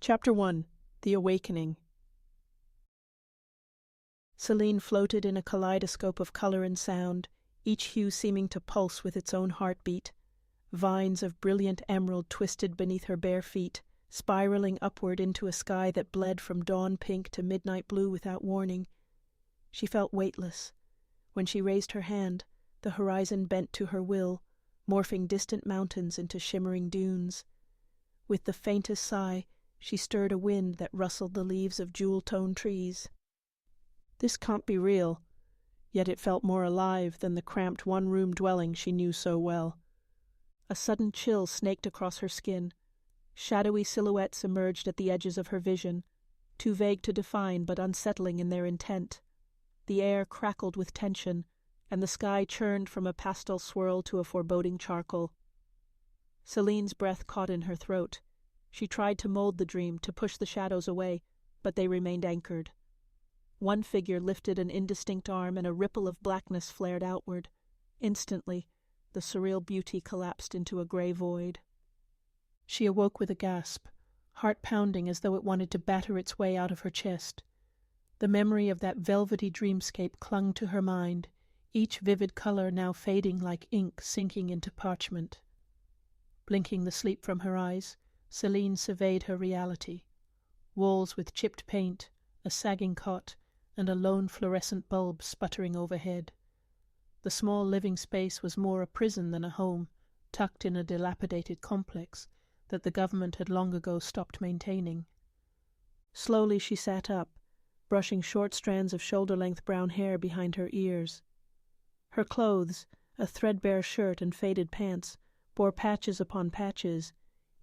Chapter 1. The Awakening. Selene floated in a kaleidoscope of color and sound, each hue seeming to pulse with its own heartbeat. Vines of brilliant emerald twisted beneath her bare feet, spiraling upward into a sky that bled from dawn pink to midnight blue without warning. She felt weightless. When she raised her hand, the horizon bent to her will, morphing distant mountains into shimmering dunes. With the faintest sigh, she stirred a wind that rustled the leaves of jewel-toned trees. This can't be real, yet it felt more alive than the cramped one-room dwelling she knew so well. A sudden chill snaked across her skin. Shadowy silhouettes emerged at the edges of her vision, too vague to define but unsettling in their intent. The air crackled with tension, and the sky churned from a pastel swirl to a foreboding charcoal. Selene's breath caught in her throat. She tried to mold the dream, to push the shadows away, but they remained anchored. One figure lifted an indistinct arm, and a ripple of blackness flared outward. Instantly, the surreal beauty collapsed into a grey void. She awoke with a gasp, heart pounding as though it wanted to batter its way out of her chest. The memory of that velvety dreamscape clung to her mind, each vivid color now fading like ink sinking into parchment. Blinking the sleep from her eyes, Selene surveyed her reality. Walls with chipped paint, a sagging cot, and a lone fluorescent bulb sputtering overhead. The small living space was more a prison than a home, tucked in a dilapidated complex that the government had long ago stopped maintaining. Slowly she sat up, brushing short strands of shoulder-length brown hair behind her ears. Her clothes, a threadbare shirt and faded pants, bore patches upon patches,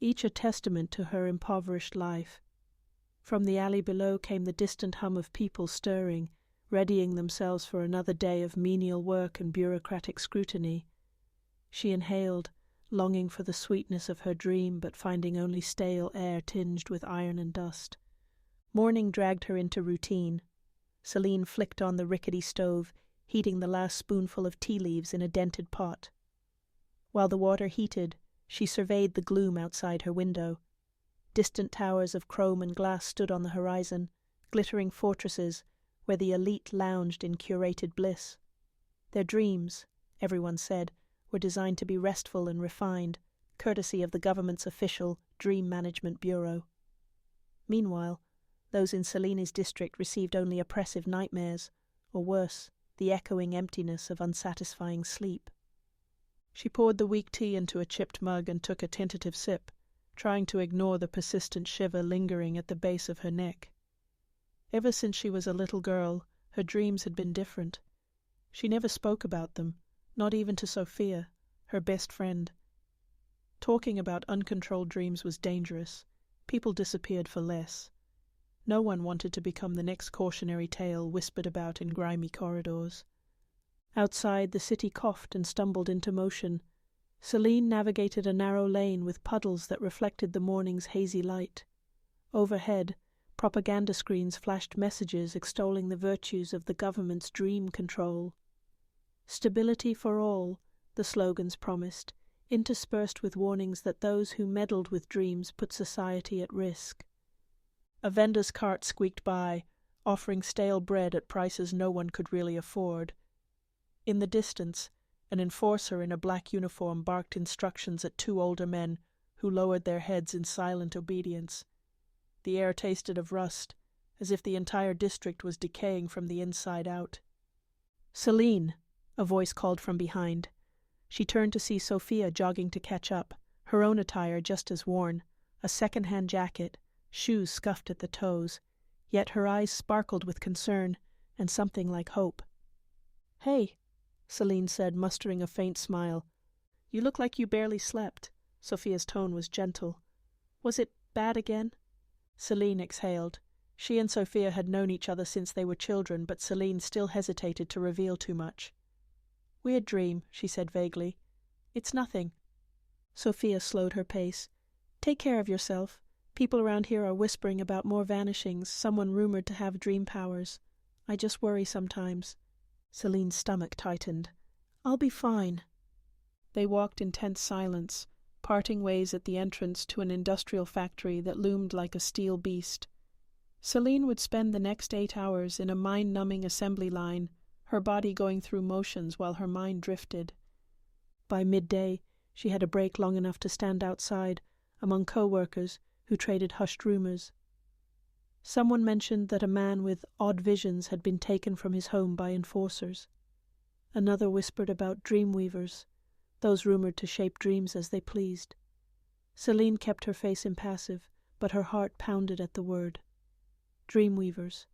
each a testament to her impoverished life. From the alley below came the distant hum of people stirring, readying themselves for another day of menial work and bureaucratic scrutiny. She inhaled, longing for the sweetness of her dream, but finding only stale air tinged with iron and dust. Morning dragged her into routine. Selene flicked on the rickety stove, heating the last spoonful of tea leaves in a dented pot. While the water heated, she surveyed the gloom outside her window. Distant towers of chrome and glass stood on the horizon, glittering fortresses where the elite lounged in curated bliss. Their dreams, everyone said, were designed to be restful and refined, courtesy of the government's official Dream Management Bureau. Meanwhile, those in Selene's district received only oppressive nightmares, or worse, the echoing emptiness of unsatisfying sleep. She poured the weak tea into a chipped mug and took a tentative sip, trying to ignore the persistent shiver lingering at the base of her neck. Ever since she was a little girl, her dreams had been different. She never spoke about them, not even to Sophia, her best friend. Talking about uncontrolled dreams was dangerous. People disappeared for less. No one wanted to become the next cautionary tale whispered about in grimy corridors. Outside, the city coughed and stumbled into motion. Selene navigated a narrow lane with puddles that reflected the morning's hazy light. Overhead, propaganda screens flashed messages extolling the virtues of the government's dream control. Stability for all, the slogans promised, interspersed with warnings that those who meddled with dreams put society at risk. A vendor's cart squeaked by, offering stale bread at prices no one could really afford. In the distance, an enforcer in a black uniform barked instructions at two older men who lowered their heads in silent obedience. The air tasted of rust, as if the entire district was decaying from the inside out. "Selene," a voice called from behind. She turned to see Sophia jogging to catch up, her own attire just as worn, a second-hand jacket, shoes scuffed at the toes, yet her eyes sparkled with concern and something like hope. "Hey," Selene said, mustering a faint smile. "You look like you barely slept." Sophia's tone was gentle. "Was it bad again?" Selene exhaled. She and Sophia had known each other since they were children, but Selene still hesitated to reveal too much. "Weird dream," she said vaguely. "It's nothing." Sophia slowed her pace. "Take care of yourself. People around here are whispering about more vanishings, someone rumored to have dream powers. I just worry sometimes." Selene's stomach tightened. "I'll be fine." They walked in tense silence, parting ways at the entrance to an industrial factory that loomed like a steel beast. Selene would spend the next 8 hours in a mind-numbing assembly line, her body going through motions while her mind drifted. By midday, she had a break long enough to stand outside, among co-workers who traded hushed rumors. Someone mentioned that a man with odd visions had been taken from his home by enforcers. Another whispered about Dreamweavers, those rumored to shape dreams as they pleased. Selene kept her face impassive, but her heart pounded at the word. Dreamweavers.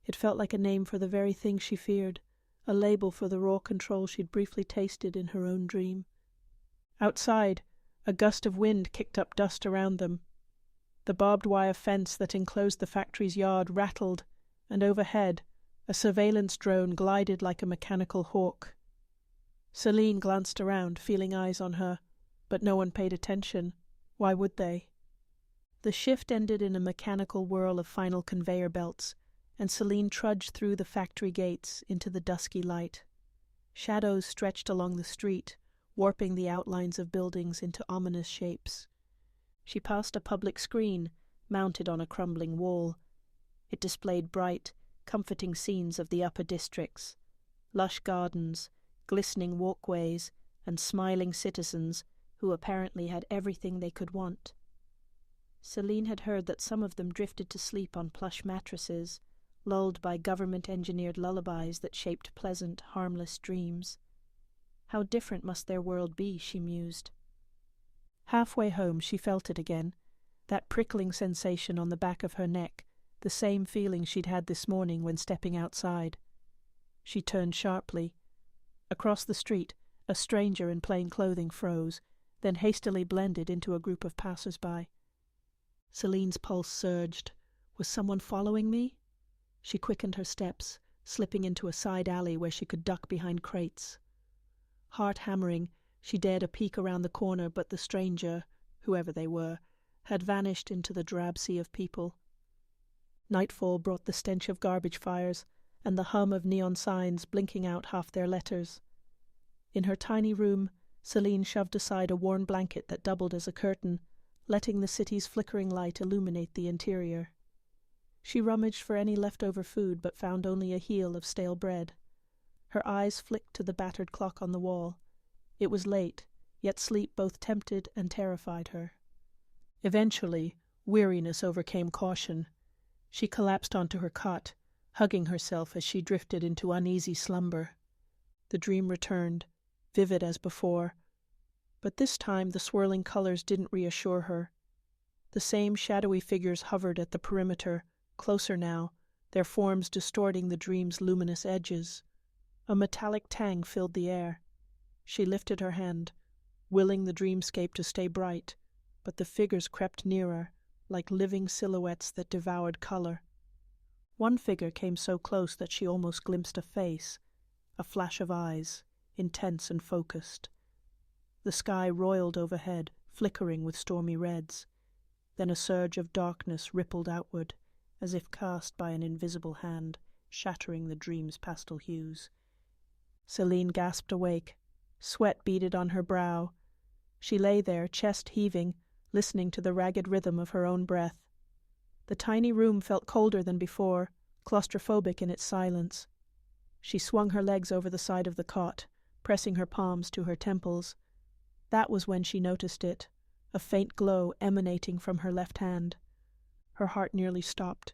It felt like a name for the very thing she feared, a label for the raw control she'd briefly tasted in her own dream. Outside, a gust of wind kicked up dust around them. The barbed wire fence that enclosed the factory's yard rattled, and overhead, a surveillance drone glided like a mechanical hawk. Selene glanced around, feeling eyes on her, but no one paid attention. Why would they? The shift ended in a mechanical whirl of final conveyor belts, and Selene trudged through the factory gates into the dusky light. Shadows stretched along the street, warping the outlines of buildings into ominous shapes. She passed a public screen, mounted on a crumbling wall. It displayed bright, comforting scenes of the upper districts, lush gardens, glistening walkways, and smiling citizens who apparently had everything they could want. Selene had heard that some of them drifted to sleep on plush mattresses, lulled by government-engineered lullabies that shaped pleasant, harmless dreams. How different must their world be, she mused. Halfway home she felt it again, that prickling sensation on the back of her neck, the same feeling she'd had this morning when stepping outside. She turned sharply. Across the street, a stranger in plain clothing froze, then hastily blended into a group of passers-by. Selene's pulse surged. Was someone following me? She quickened her steps, slipping into a side alley where she could duck behind crates. Heart hammering, she dared a peek around the corner, but the stranger, whoever they were, had vanished into the drab sea of people. Nightfall brought the stench of garbage fires and the hum of neon signs blinking out half their letters. In her tiny room, Selene shoved aside a worn blanket that doubled as a curtain, letting the city's flickering light illuminate the interior. She rummaged for any leftover food but found only a heel of stale bread. Her eyes flicked to the battered clock on the wall. It was late, yet sleep both tempted and terrified her. Eventually, weariness overcame caution. She collapsed onto her cot, hugging herself as she drifted into uneasy slumber. The dream returned, vivid as before, but this time the swirling colors didn't reassure her. The same shadowy figures hovered at the perimeter, closer now, their forms distorting the dream's luminous edges. A metallic tang filled the air. She lifted her hand, willing the dreamscape to stay bright, but the figures crept nearer, like living silhouettes that devoured color. One figure came so close that she almost glimpsed a face, a flash of eyes, intense and focused. The sky roiled overhead, flickering with stormy reds. Then a surge of darkness rippled outward, as if cast by an invisible hand, shattering the dream's pastel hues. Selene gasped awake. Sweat beaded on her brow. She lay there, chest heaving, listening to the ragged rhythm of her own breath. The tiny room felt colder than before, claustrophobic in its silence. She swung her legs over the side of the cot, pressing her palms to her temples. That was when she noticed it, a faint glow emanating from her left hand. Her heart nearly stopped.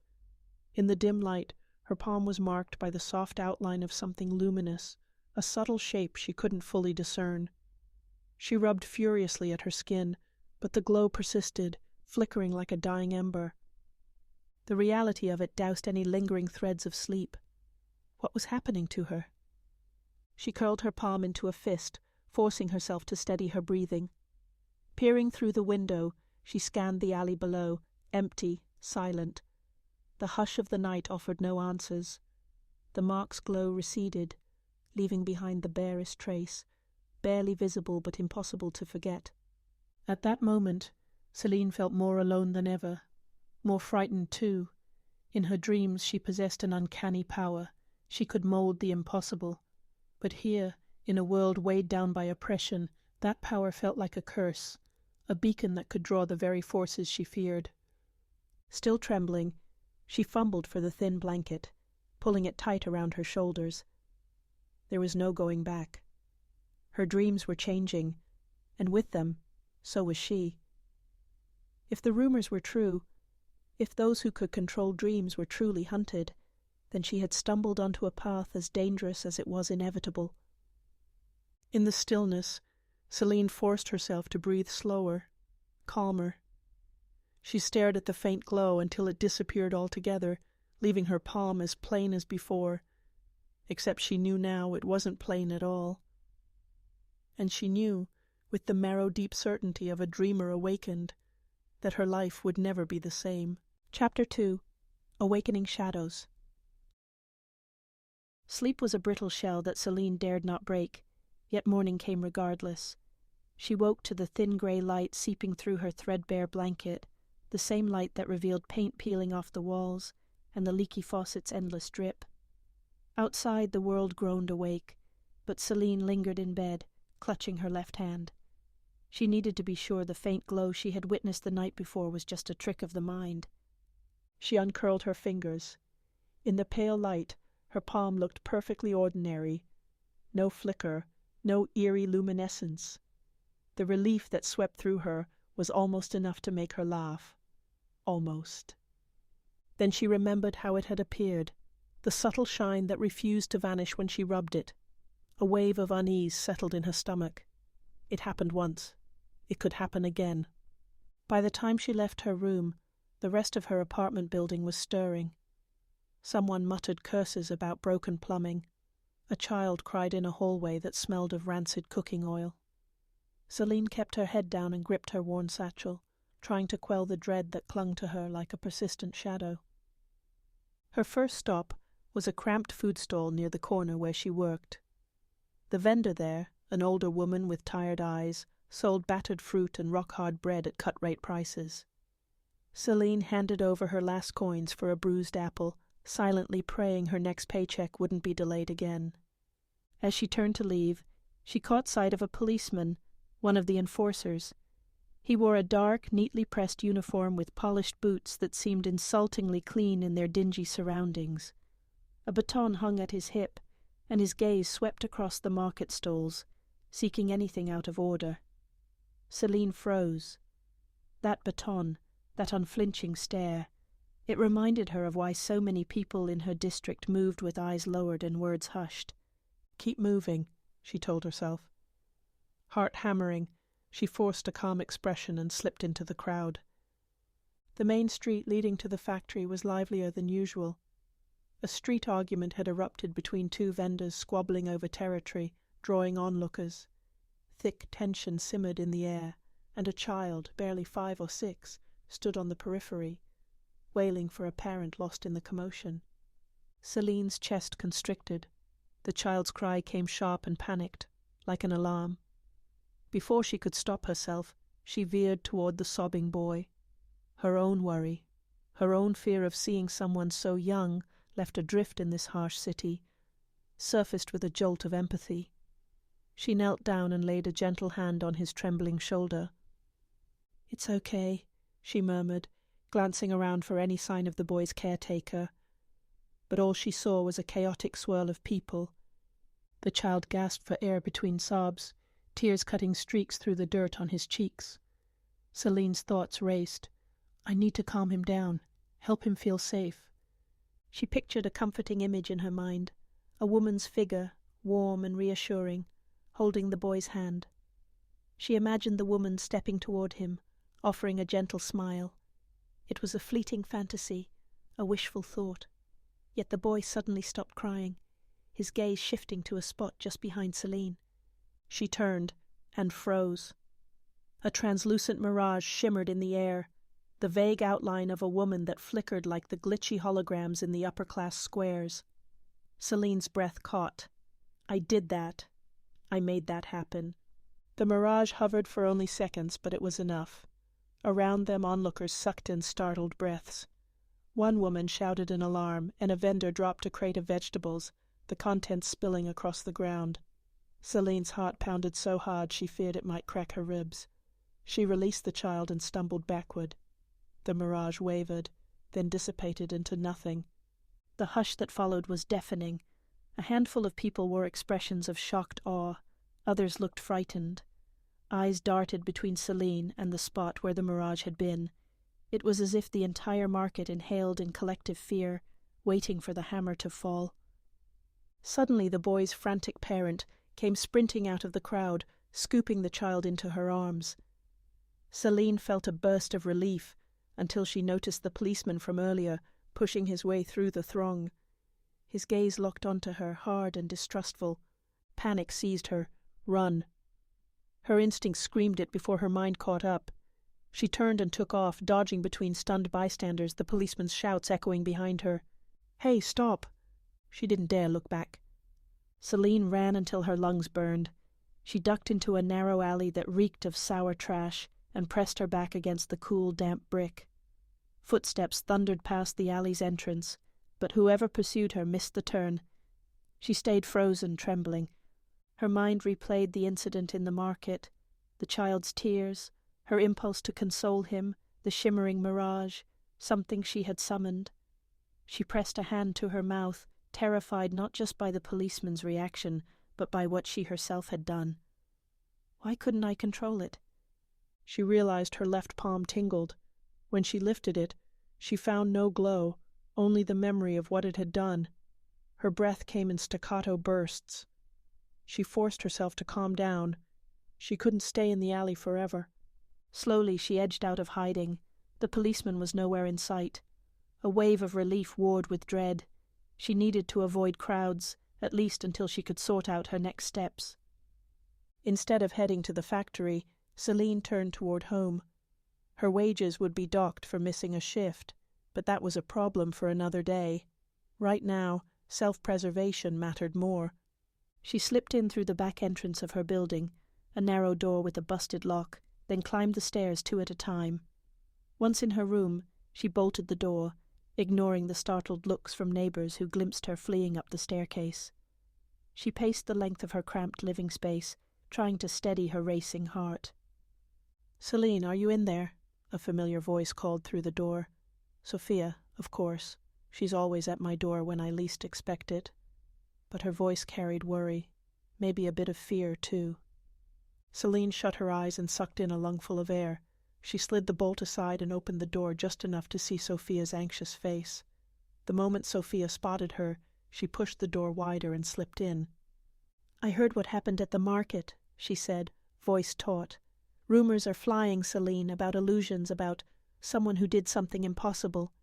In the dim light, her palm was marked by the soft outline of something luminous, a subtle shape she couldn't fully discern. She rubbed furiously at her skin, but the glow persisted, flickering like a dying ember. The reality of it doused any lingering threads of sleep. What was happening to her? She curled her palm into a fist, forcing herself to steady her breathing. Peering through the window, she scanned the alley below, empty, silent. The hush of the night offered no answers. The mark's glow receded, leaving behind the barest trace, barely visible but impossible to forget. At that moment, Selene felt more alone than ever, more frightened too. In her dreams she possessed an uncanny power. She could mold the impossible. But here, in a world weighed down by oppression, that power felt like a curse, a beacon that could draw the very forces she feared. Still trembling, she fumbled for the thin blanket, pulling it tight around her shoulders. There was no going back. Her dreams were changing, and with them, so was she. If the rumors were true, if those who could control dreams were truly hunted, then she had stumbled onto a path as dangerous as it was inevitable. In the stillness, Selene forced herself to breathe slower, calmer. She stared at the faint glow until it disappeared altogether, leaving her palm as plain as before, except she knew now it wasn't plain at all. And she knew, with the marrow-deep certainty of a dreamer awakened, that her life would never be the same. Chapter 2. Awakening Shadows. Sleep was a brittle shell that Selene dared not break, yet morning came regardless. She woke to the thin grey light seeping through her threadbare blanket, the same light that revealed paint peeling off the walls and the leaky faucet's endless drip. Outside the world groaned awake, but Selene lingered in bed, clutching her left hand. She needed to be sure the faint glow she had witnessed the night before was just a trick of the mind. She uncurled her fingers. In the pale light, her palm looked perfectly ordinary. No flicker, no eerie luminescence. The relief that swept through her was almost enough to make her laugh. Almost. Then she remembered how it had appeared, the subtle shine that refused to vanish when she rubbed it. A wave of unease settled in her stomach. It happened once. It could happen again. By the time she left her room, the rest of her apartment building was stirring. Someone muttered curses about broken plumbing. A child cried in a hallway that smelled of rancid cooking oil. Selene kept her head down and gripped her worn satchel, trying to quell the dread that clung to her like a persistent shadow. Her first stop was a cramped food stall near the corner where she worked. The vendor there, an older woman with tired eyes, sold battered fruit and rock-hard bread at cut-rate prices. Selene handed over her last coins for a bruised apple, silently praying her next paycheck wouldn't be delayed again. As she turned to leave, she caught sight of a policeman, one of the enforcers. He wore a dark, neatly pressed uniform with polished boots that seemed insultingly clean in their dingy surroundings. A baton hung at his hip, and his gaze swept across the market stalls, seeking anything out of order. Selene froze. That baton, that unflinching stare, it reminded her of why so many people in her district moved with eyes lowered and words hushed. "Keep moving," she told herself. Heart hammering, she forced a calm expression and slipped into the crowd. The main street leading to the factory was livelier than usual. A street argument had erupted between two vendors squabbling over territory, drawing onlookers. Thick tension simmered in the air, and a child, barely 5 or 6, stood on the periphery, wailing for a parent lost in the commotion. Selene's chest constricted. The child's cry came sharp and panicked, like an alarm. Before she could stop herself, she veered toward the sobbing boy. Her own worry, her own fear of seeing someone so young left adrift in this harsh city, surfaced with a jolt of empathy. She knelt down and laid a gentle hand on his trembling shoulder. "It's okay," she murmured, glancing around for any sign of the boy's caretaker. But all she saw was a chaotic swirl of people. The child gasped for air between sobs, tears cutting streaks through the dirt on his cheeks. Selene's thoughts raced. I need to calm him down, help him feel safe. She pictured a comforting image in her mind, a woman's figure, warm and reassuring, holding the boy's hand. She imagined the woman stepping toward him, offering a gentle smile. It was a fleeting fantasy, a wishful thought. Yet the boy suddenly stopped crying, his gaze shifting to a spot just behind Selene. She turned and froze. A translucent mirage shimmered in the air, the vague outline of a woman that flickered like the glitchy holograms in the upper-class squares. Selene's breath caught. I did that. I made that happen. The mirage hovered for only seconds, but it was enough. Around them onlookers sucked in startled breaths. One woman shouted in alarm, and a vendor dropped a crate of vegetables, the contents spilling across the ground. Selene's heart pounded so hard she feared it might crack her ribs. She released the child and stumbled backward. The mirage wavered, then dissipated into nothing. The hush that followed was deafening. A handful of people wore expressions of shocked awe. Others looked frightened. Eyes darted between Selene and the spot where the mirage had been. It was as if the entire market inhaled in collective fear, waiting for the hammer to fall. Suddenly the boy's frantic parent came sprinting out of the crowd, scooping the child into her arms. Selene felt a burst of relief until she noticed the policeman from earlier pushing his way through the throng. His gaze locked onto her, hard and distrustful. Panic seized her. Run. Her instinct screamed it before her mind caught up. She turned and took off, dodging between stunned bystanders, the policeman's shouts echoing behind her. "Hey, stop!" She didn't dare look back. Selene ran until her lungs burned. She ducked into a narrow alley that reeked of sour trash and pressed her back against the cool, damp brick. Footsteps thundered past the alley's entrance, but whoever pursued her missed the turn. She stayed frozen, trembling. Her mind replayed the incident in the market, the child's tears, her impulse to console him, the shimmering mirage, something she had summoned. She pressed a hand to her mouth, terrified not just by the policeman's reaction, but by what she herself had done. Why couldn't I control it? She realized her left palm tingled. When she lifted it, she found no glow, only the memory of what it had done. Her breath came in staccato bursts. She forced herself to calm down. She couldn't stay in the alley forever. Slowly she edged out of hiding. The policeman was nowhere in sight. A wave of relief warred with dread. She needed to avoid crowds, at least until she could sort out her next steps. Instead of heading to the factory, Selene turned toward home. Her wages would be docked for missing a shift, but that was a problem for another day. Right now, self-preservation mattered more. She slipped in through the back entrance of her building, a narrow door with a busted lock, then climbed the stairs 2 at a time. Once in her room, she bolted the door, ignoring the startled looks from neighbors who glimpsed her fleeing up the staircase. She paced the length of her cramped living space, trying to steady her racing heart. "Selene, are you in there?" A familiar voice called through the door. Sophia, of course. She's always at my door when I least expect it. But her voice carried worry, maybe a bit of fear, too. Selene shut her eyes and sucked in a lungful of air. She slid the bolt aside and opened the door just enough to see Sophia's anxious face. The moment Sophia spotted her, she pushed the door wider and slipped in. "I heard what happened at the market," she said, voice taut. "Rumors are flying, Selene, about illusions, about someone who did something impossible."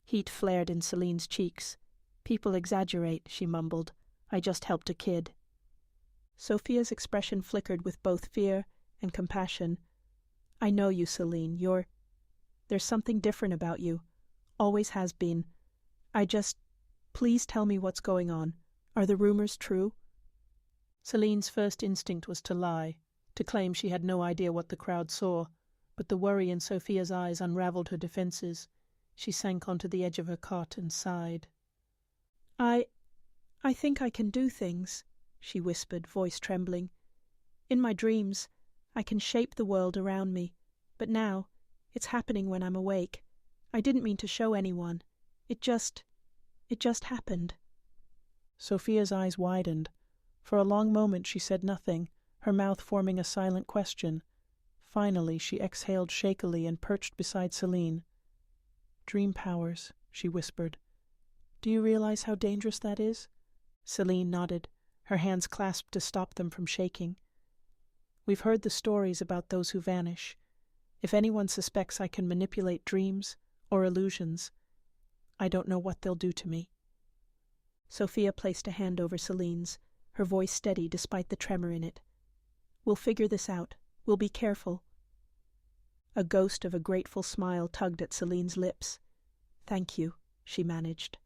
Heat flared in Selene's cheeks. "People exaggerate," she mumbled. "I just helped a kid." Sophia's expression flickered with both fear and compassion. "I know you, Selene. There's something different about you. Always has been. Please tell me what's going on. Are the rumors true?" Selene's first instinct was to lie, to claim she had no idea what the crowd saw, but the worry in Sophia's eyes unraveled her defenses. She sank onto the edge of her cot and sighed. I think I can do things," she whispered, voice trembling. "In my dreams, I can shape the world around me, but now, it's happening when I'm awake. I didn't mean to show anyone. It just happened." Sophia's eyes widened. For a long moment she said nothing, her mouth forming a silent question. Finally she exhaled shakily and perched beside Selene. "Dream powers," she whispered. "Do you realize how dangerous that is?" Selene nodded, her hands clasped to stop them from shaking. "We've heard the stories about those who vanish. If anyone suspects I can manipulate dreams or illusions, I don't know what they'll do to me." Sophia placed a hand over Selene's, her voice steady despite the tremor in it. "We'll figure this out. We'll be careful." A ghost of a grateful smile tugged at Selene's lips. "Thank you," she managed.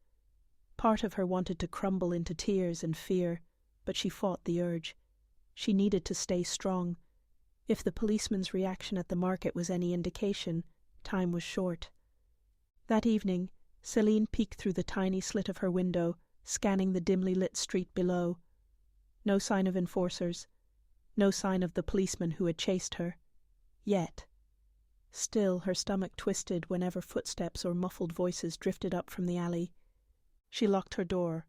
Part of her wanted to crumble into tears and fear, but she fought the urge. She needed to stay strong. If the policeman's reaction at the market was any indication, time was short. That evening, Selene peeked through the tiny slit of her window, scanning the dimly lit street below. No sign of enforcers. No sign of the policeman who had chased her. Yet. Still, her stomach twisted whenever footsteps or muffled voices drifted up from the alley. She locked her door.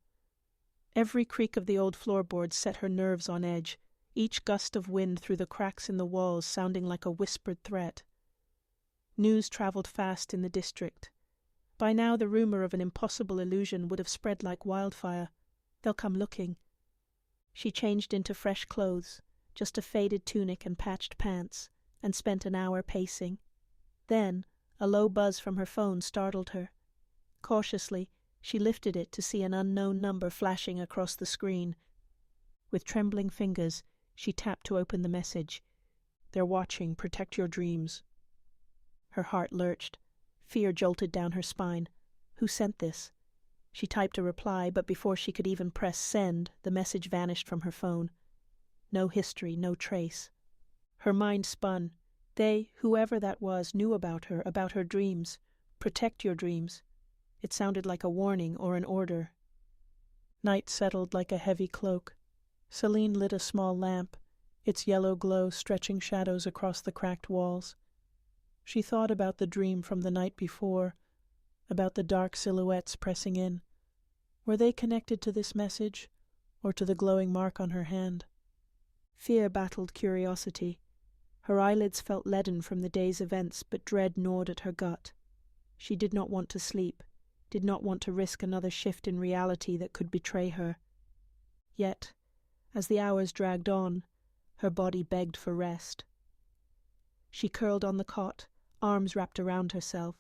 Every creak of the old floorboards set her nerves on edge, each gust of wind through the cracks in the walls sounding like a whispered threat. News travelled fast in the district. By now the rumour of an impossible illusion would have spread like wildfire. They'll come looking. She changed into fresh clothes, just a faded tunic and patched pants, and spent an hour pacing. Then, a low buzz from her phone startled her. Cautiously, she lifted it to see an unknown number flashing across the screen. With trembling fingers, she tapped to open the message. "They're watching. Protect your dreams." Her heart lurched. Fear jolted down her spine. Who sent this? She typed a reply, but before she could even press send, the message vanished from her phone. No history, no trace. Her mind spun. They, whoever that was, knew about her dreams. Protect your dreams. It sounded like a warning or an order. Night settled like a heavy cloak. Selene lit a small lamp, its yellow glow stretching shadows across the cracked walls. She thought about the dream from the night before, about the dark silhouettes pressing in. Were they connected to this message, or to the glowing mark on her hand? Fear battled curiosity. Her eyelids felt leaden from the day's events, but dread gnawed at her gut. She did not want to sleep, did not want to risk another shift in reality that could betray her. Yet, as the hours dragged on, her body begged for rest. She curled on the cot, arms wrapped around herself.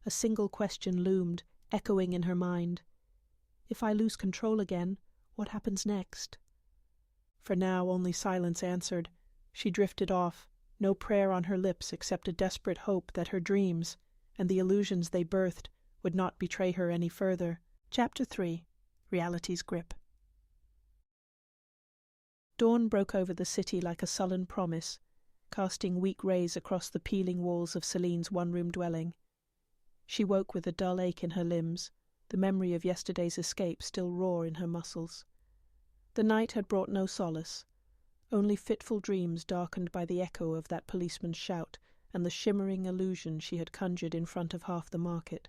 A single question loomed, echoing in her mind. If I lose control again, what happens next? For now only silence answered. She drifted off, no prayer on her lips except a desperate hope that her dreams, and the illusions they birthed, would not betray her any further. Chapter 3. Reality's Grip. Dawn broke over the city like a sullen promise, casting weak rays across the peeling walls of Selene's one-room dwelling. She woke with a dull ache in her limbs, the memory of yesterday's escape still raw in her muscles. The night had brought no solace, only fitful dreams darkened by the echo of that policeman's shout and the shimmering illusion she had conjured in front of half the market.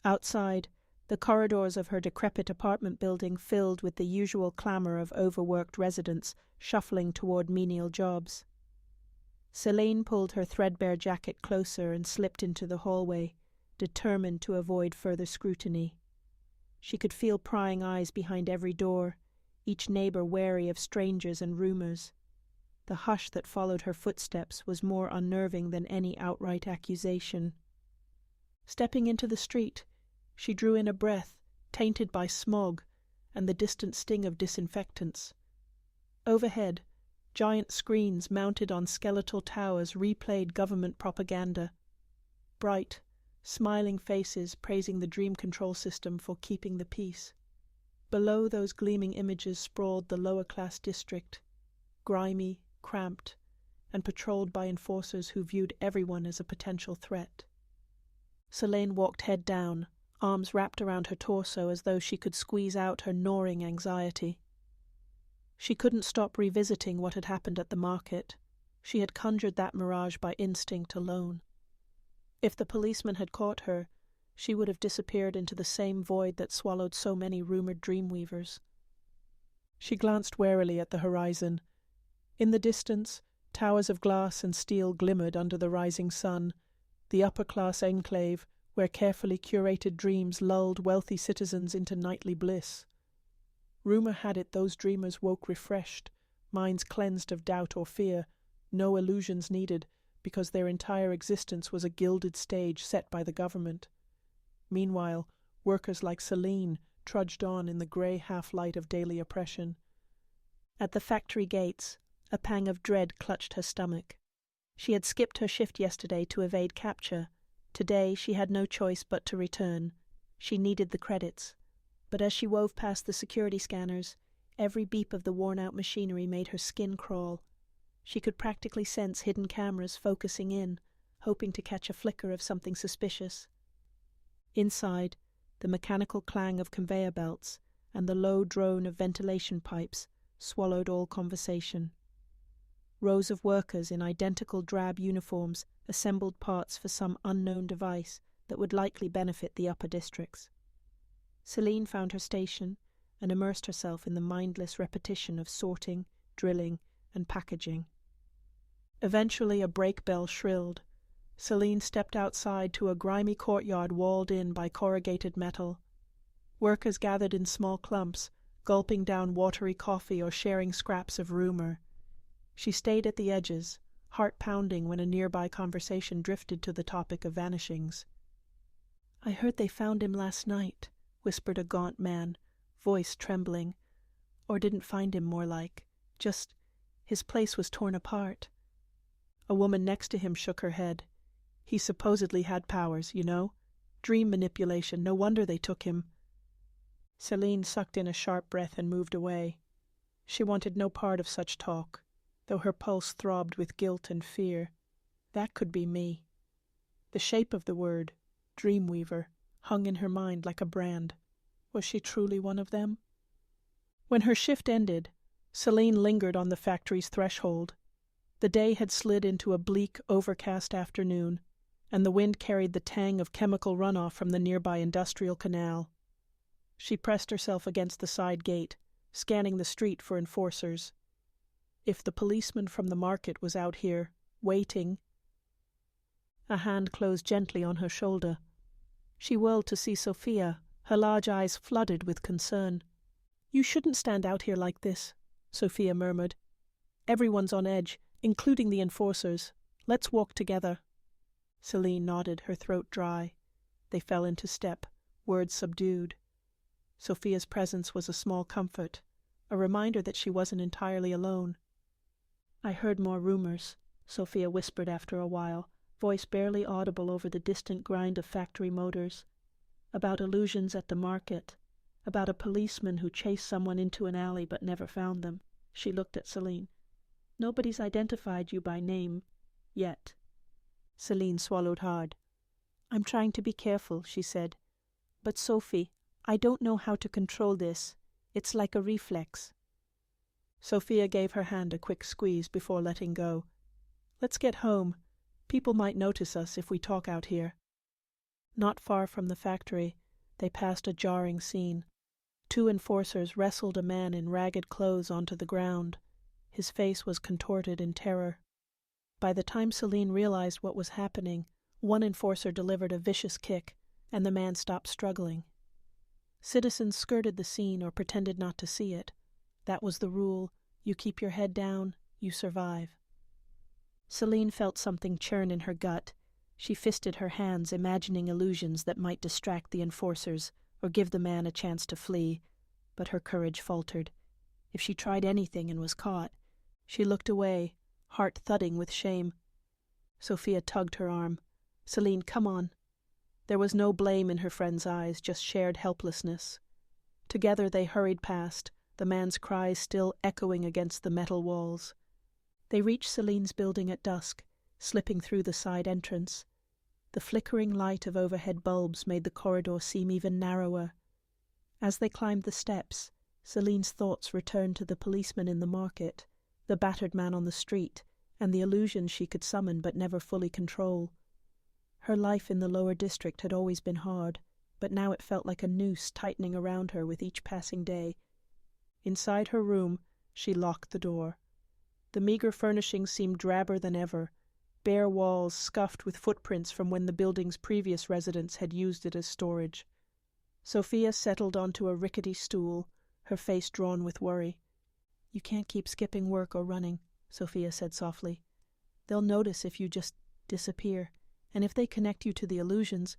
Outside, the corridors of her decrepit apartment building filled with the usual clamour of overworked residents shuffling toward menial jobs. Selene pulled her threadbare jacket closer and slipped into the hallway, determined to avoid further scrutiny. She could feel prying eyes behind every door, each neighbour wary of strangers and rumours. The hush that followed her footsteps was more unnerving than any outright accusation. Stepping into the street, she drew in a breath, tainted by smog and the distant sting of disinfectants. Overhead, giant screens mounted on skeletal towers replayed government propaganda. Bright, smiling faces praising the dream control system for keeping the peace. Below those gleaming images sprawled the lower-class district, grimy, cramped, and patrolled by enforcers who viewed everyone as a potential threat. Selene walked head down, arms wrapped around her torso as though she could squeeze out her gnawing anxiety. She couldn't stop revisiting what had happened at the market. She had conjured that mirage by instinct alone. If the policeman had caught her, she would have disappeared into the same void that swallowed so many rumoured Dreamweavers. She glanced warily at the horizon. In the distance, towers of glass and steel glimmered under the rising sun, the upper-class enclave where carefully curated dreams lulled wealthy citizens into nightly bliss. Rumour had it those dreamers woke refreshed, minds cleansed of doubt or fear, no illusions needed, because their entire existence was a gilded stage set by the government. Meanwhile, workers like Selene trudged on in the grey half-light of daily oppression. At the factory gates, a pang of dread clutched her stomach. She had skipped her shift yesterday to evade capture. Today she had no choice but to return. She needed the credits. But as she wove past the security scanners, every beep of the worn-out machinery made her skin crawl. She could practically sense hidden cameras focusing in, hoping to catch a flicker of something suspicious. Inside, the mechanical clang of conveyor belts and the low drone of ventilation pipes swallowed all conversation. rows of workers in identical drab uniforms assembled parts for some unknown device that would likely benefit the upper districts. Selene found her station and immersed herself in the mindless repetition of sorting, drilling, and packaging. Eventually a brake bell shrilled. Selene stepped outside to a grimy courtyard walled in by corrugated metal. Workers gathered in small clumps, gulping down watery coffee or sharing scraps of rumor. She stayed at the edges, heart pounding when a nearby conversation drifted to the topic of vanishings. "I heard they found him last night," whispered a gaunt man, voice trembling. "Or didn't find him, more like. Just, his place was torn apart." A woman next to him shook her head. "He supposedly had powers, you know. Dream manipulation, no wonder they took him." Selene sucked in a sharp breath and moved away. She wanted no part of such talk, though her pulse throbbed with guilt and fear. That could be me. The shape of the word, Dreamweaver, hung in her mind like a brand. Was she truly one of them? When her shift ended, Selene lingered on the factory's threshold. The day had slid into a bleak, overcast afternoon, and the wind carried the tang of chemical runoff from the nearby industrial canal. She pressed herself against the side gate, scanning the street for enforcers. If the policeman from the market was out here, waiting. A hand closed gently on her shoulder. She whirled to see Sophia, her large eyes flooded with concern. "You shouldn't stand out here like this," Sophia murmured. "Everyone's on edge, including the enforcers. Let's walk together." Selene nodded, her throat dry. They fell into step, words subdued. Sophia's presence was a small comfort, a reminder that she wasn't entirely alone. "I heard more rumors," Sophia whispered after a while, voice barely audible over the distant grind of factory motors. "About illusions at the market, about a policeman who chased someone into an alley but never found them." She looked at Selene. "Nobody's identified you by name, yet." Selene swallowed hard. "I'm trying to be careful," she said. "But Sophie, I don't know how to control this. It's like a reflex." Sophia gave her hand a quick squeeze before letting go. "Let's get home. People might notice us if we talk out here." Not far from the factory, they passed a jarring scene. 2 enforcers wrestled a man in ragged clothes onto the ground. His face was contorted in terror. By the time Selene realized what was happening, one enforcer delivered a vicious kick, and the man stopped struggling. Citizens skirted the scene or pretended not to see it. That was the rule. You keep your head down, you survive. Selene felt something churn in her gut. She fisted her hands, imagining illusions that might distract the enforcers or give the man a chance to flee. But her courage faltered. If she tried anything and was caught, she looked away, heart thudding with shame. Sophia tugged her arm. "Selene, come on." There was no blame in her friend's eyes, just shared helplessness. Together they hurried past, the man's cries still echoing against the metal walls. They reached Selene's building at dusk, slipping through the side entrance. The flickering light of overhead bulbs made the corridor seem even narrower. As they climbed the steps, Selene's thoughts returned to the policeman in the market, the battered man on the street, and the illusions she could summon but never fully control. Her life in the lower district had always been hard, but now it felt like a noose tightening around her with each passing day. Inside her room, she locked the door. The meager furnishings seemed drabber than ever, bare walls scuffed with footprints from when the building's previous residents had used it as storage. Sophia settled onto a rickety stool, her face drawn with worry. "You can't keep skipping work or running," Sophia said softly. "They'll notice if you just disappear, and if they connect you to the illusions."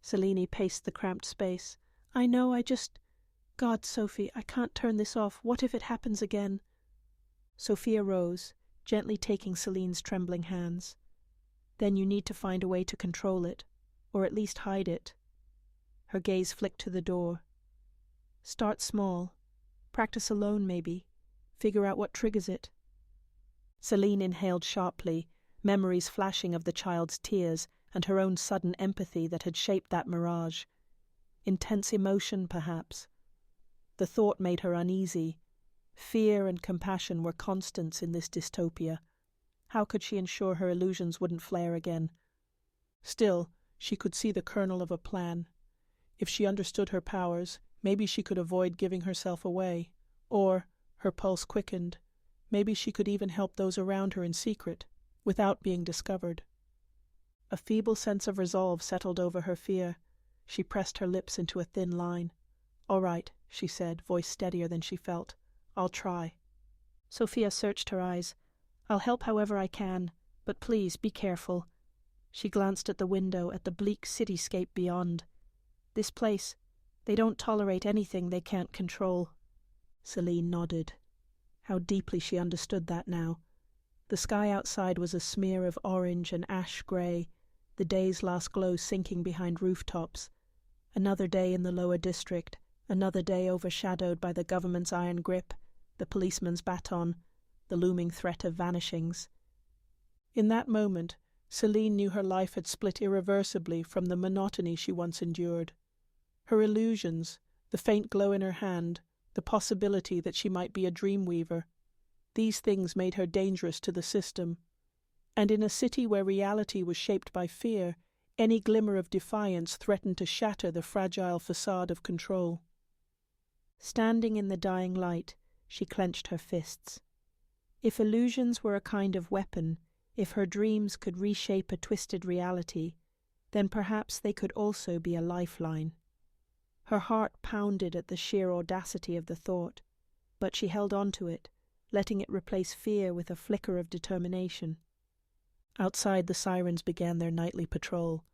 Selene paced the cramped space. "I know, God, Sophie, I can't turn this off. What if it happens again?" Sophia rose, gently taking Selene's trembling hands. "Then you need to find a way to control it, or at least hide it." Her gaze flicked to the door. "Start small. Practice alone, maybe. Figure out what triggers it." Selene inhaled sharply, memories flashing of the child's tears and her own sudden empathy that had shaped that mirage. Intense emotion, perhaps. The thought made her uneasy. Fear and compassion were constants in this dystopia. How could she ensure her illusions wouldn't flare again? Still, she could see the kernel of a plan. If she understood her powers, maybe she could avoid giving herself away. Or, her pulse quickened, maybe she could even help those around her in secret, without being discovered. A feeble sense of resolve settled over her fear. She pressed her lips into a thin line. "All right," she said, voice steadier than she felt. "I'll try." Sophia searched her eyes. "I'll help however I can, but please be careful." She glanced at the window, at the bleak cityscape beyond. "This place, they don't tolerate anything they can't control." Selene nodded. How deeply she understood that now. The sky outside was a smear of orange and ash-grey, the day's last glow sinking behind rooftops. Another day in the lower district, another day overshadowed by the government's iron grip, the policeman's baton, the looming threat of vanishings. In that moment, Selene knew her life had split irreversibly from the monotony she once endured. Her illusions, the faint glow in her hand, the possibility that she might be a dreamweaver, these things made her dangerous to the system. And in a city where reality was shaped by fear, any glimmer of defiance threatened to shatter the fragile facade of control. Standing in the dying light, she clenched her fists. If illusions were a kind of weapon, if her dreams could reshape a twisted reality, then perhaps they could also be a lifeline. Her heart pounded at the sheer audacity of the thought, but she held on to it, letting it replace fear with a flicker of determination. Outside, the sirens began their nightly patrol.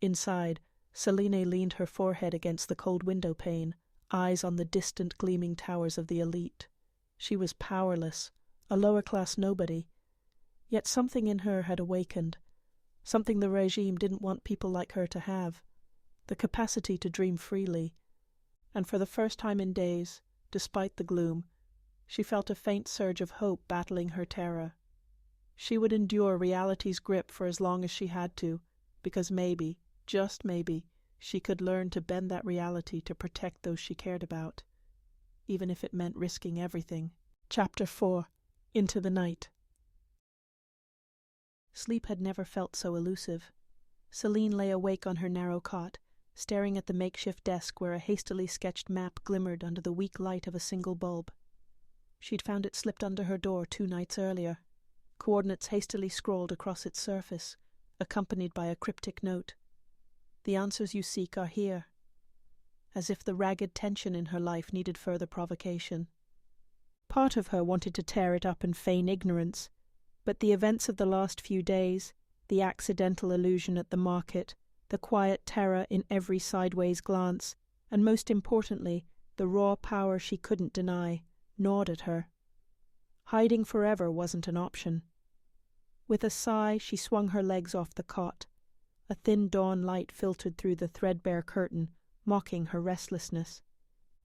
Inside, Selene leaned her forehead against the cold window pane, eyes on the distant gleaming towers of the elite. She was powerless, a lower-class nobody. Yet something in her had awakened, something the regime didn't want people like her to have, the capacity to dream freely. And for the first time in days, despite the gloom, she felt a faint surge of hope battling her terror. She would endure reality's grip for as long as she had to, because maybe, just maybe, she could learn to bend that reality to protect those she cared about, even if it meant risking everything. Chapter 4. Into the Night. Sleep had never felt so elusive. Selene lay awake on her narrow cot, staring at the makeshift desk where a hastily sketched map glimmered under the weak light of a single bulb. She'd found it slipped under her door 2 nights earlier, coordinates hastily scrawled across its surface, accompanied by a cryptic note. "The answers you seek are here." As if the ragged tension in her life needed further provocation. Part of her wanted to tear it up and feign ignorance, but the events of the last few days, the accidental illusion at the market, the quiet terror in every sideways glance, and most importantly, the raw power she couldn't deny, gnawed at her. Hiding forever wasn't an option. With a sigh, she swung her legs off the cot. A thin dawn light filtered through the threadbare curtain, mocking her restlessness.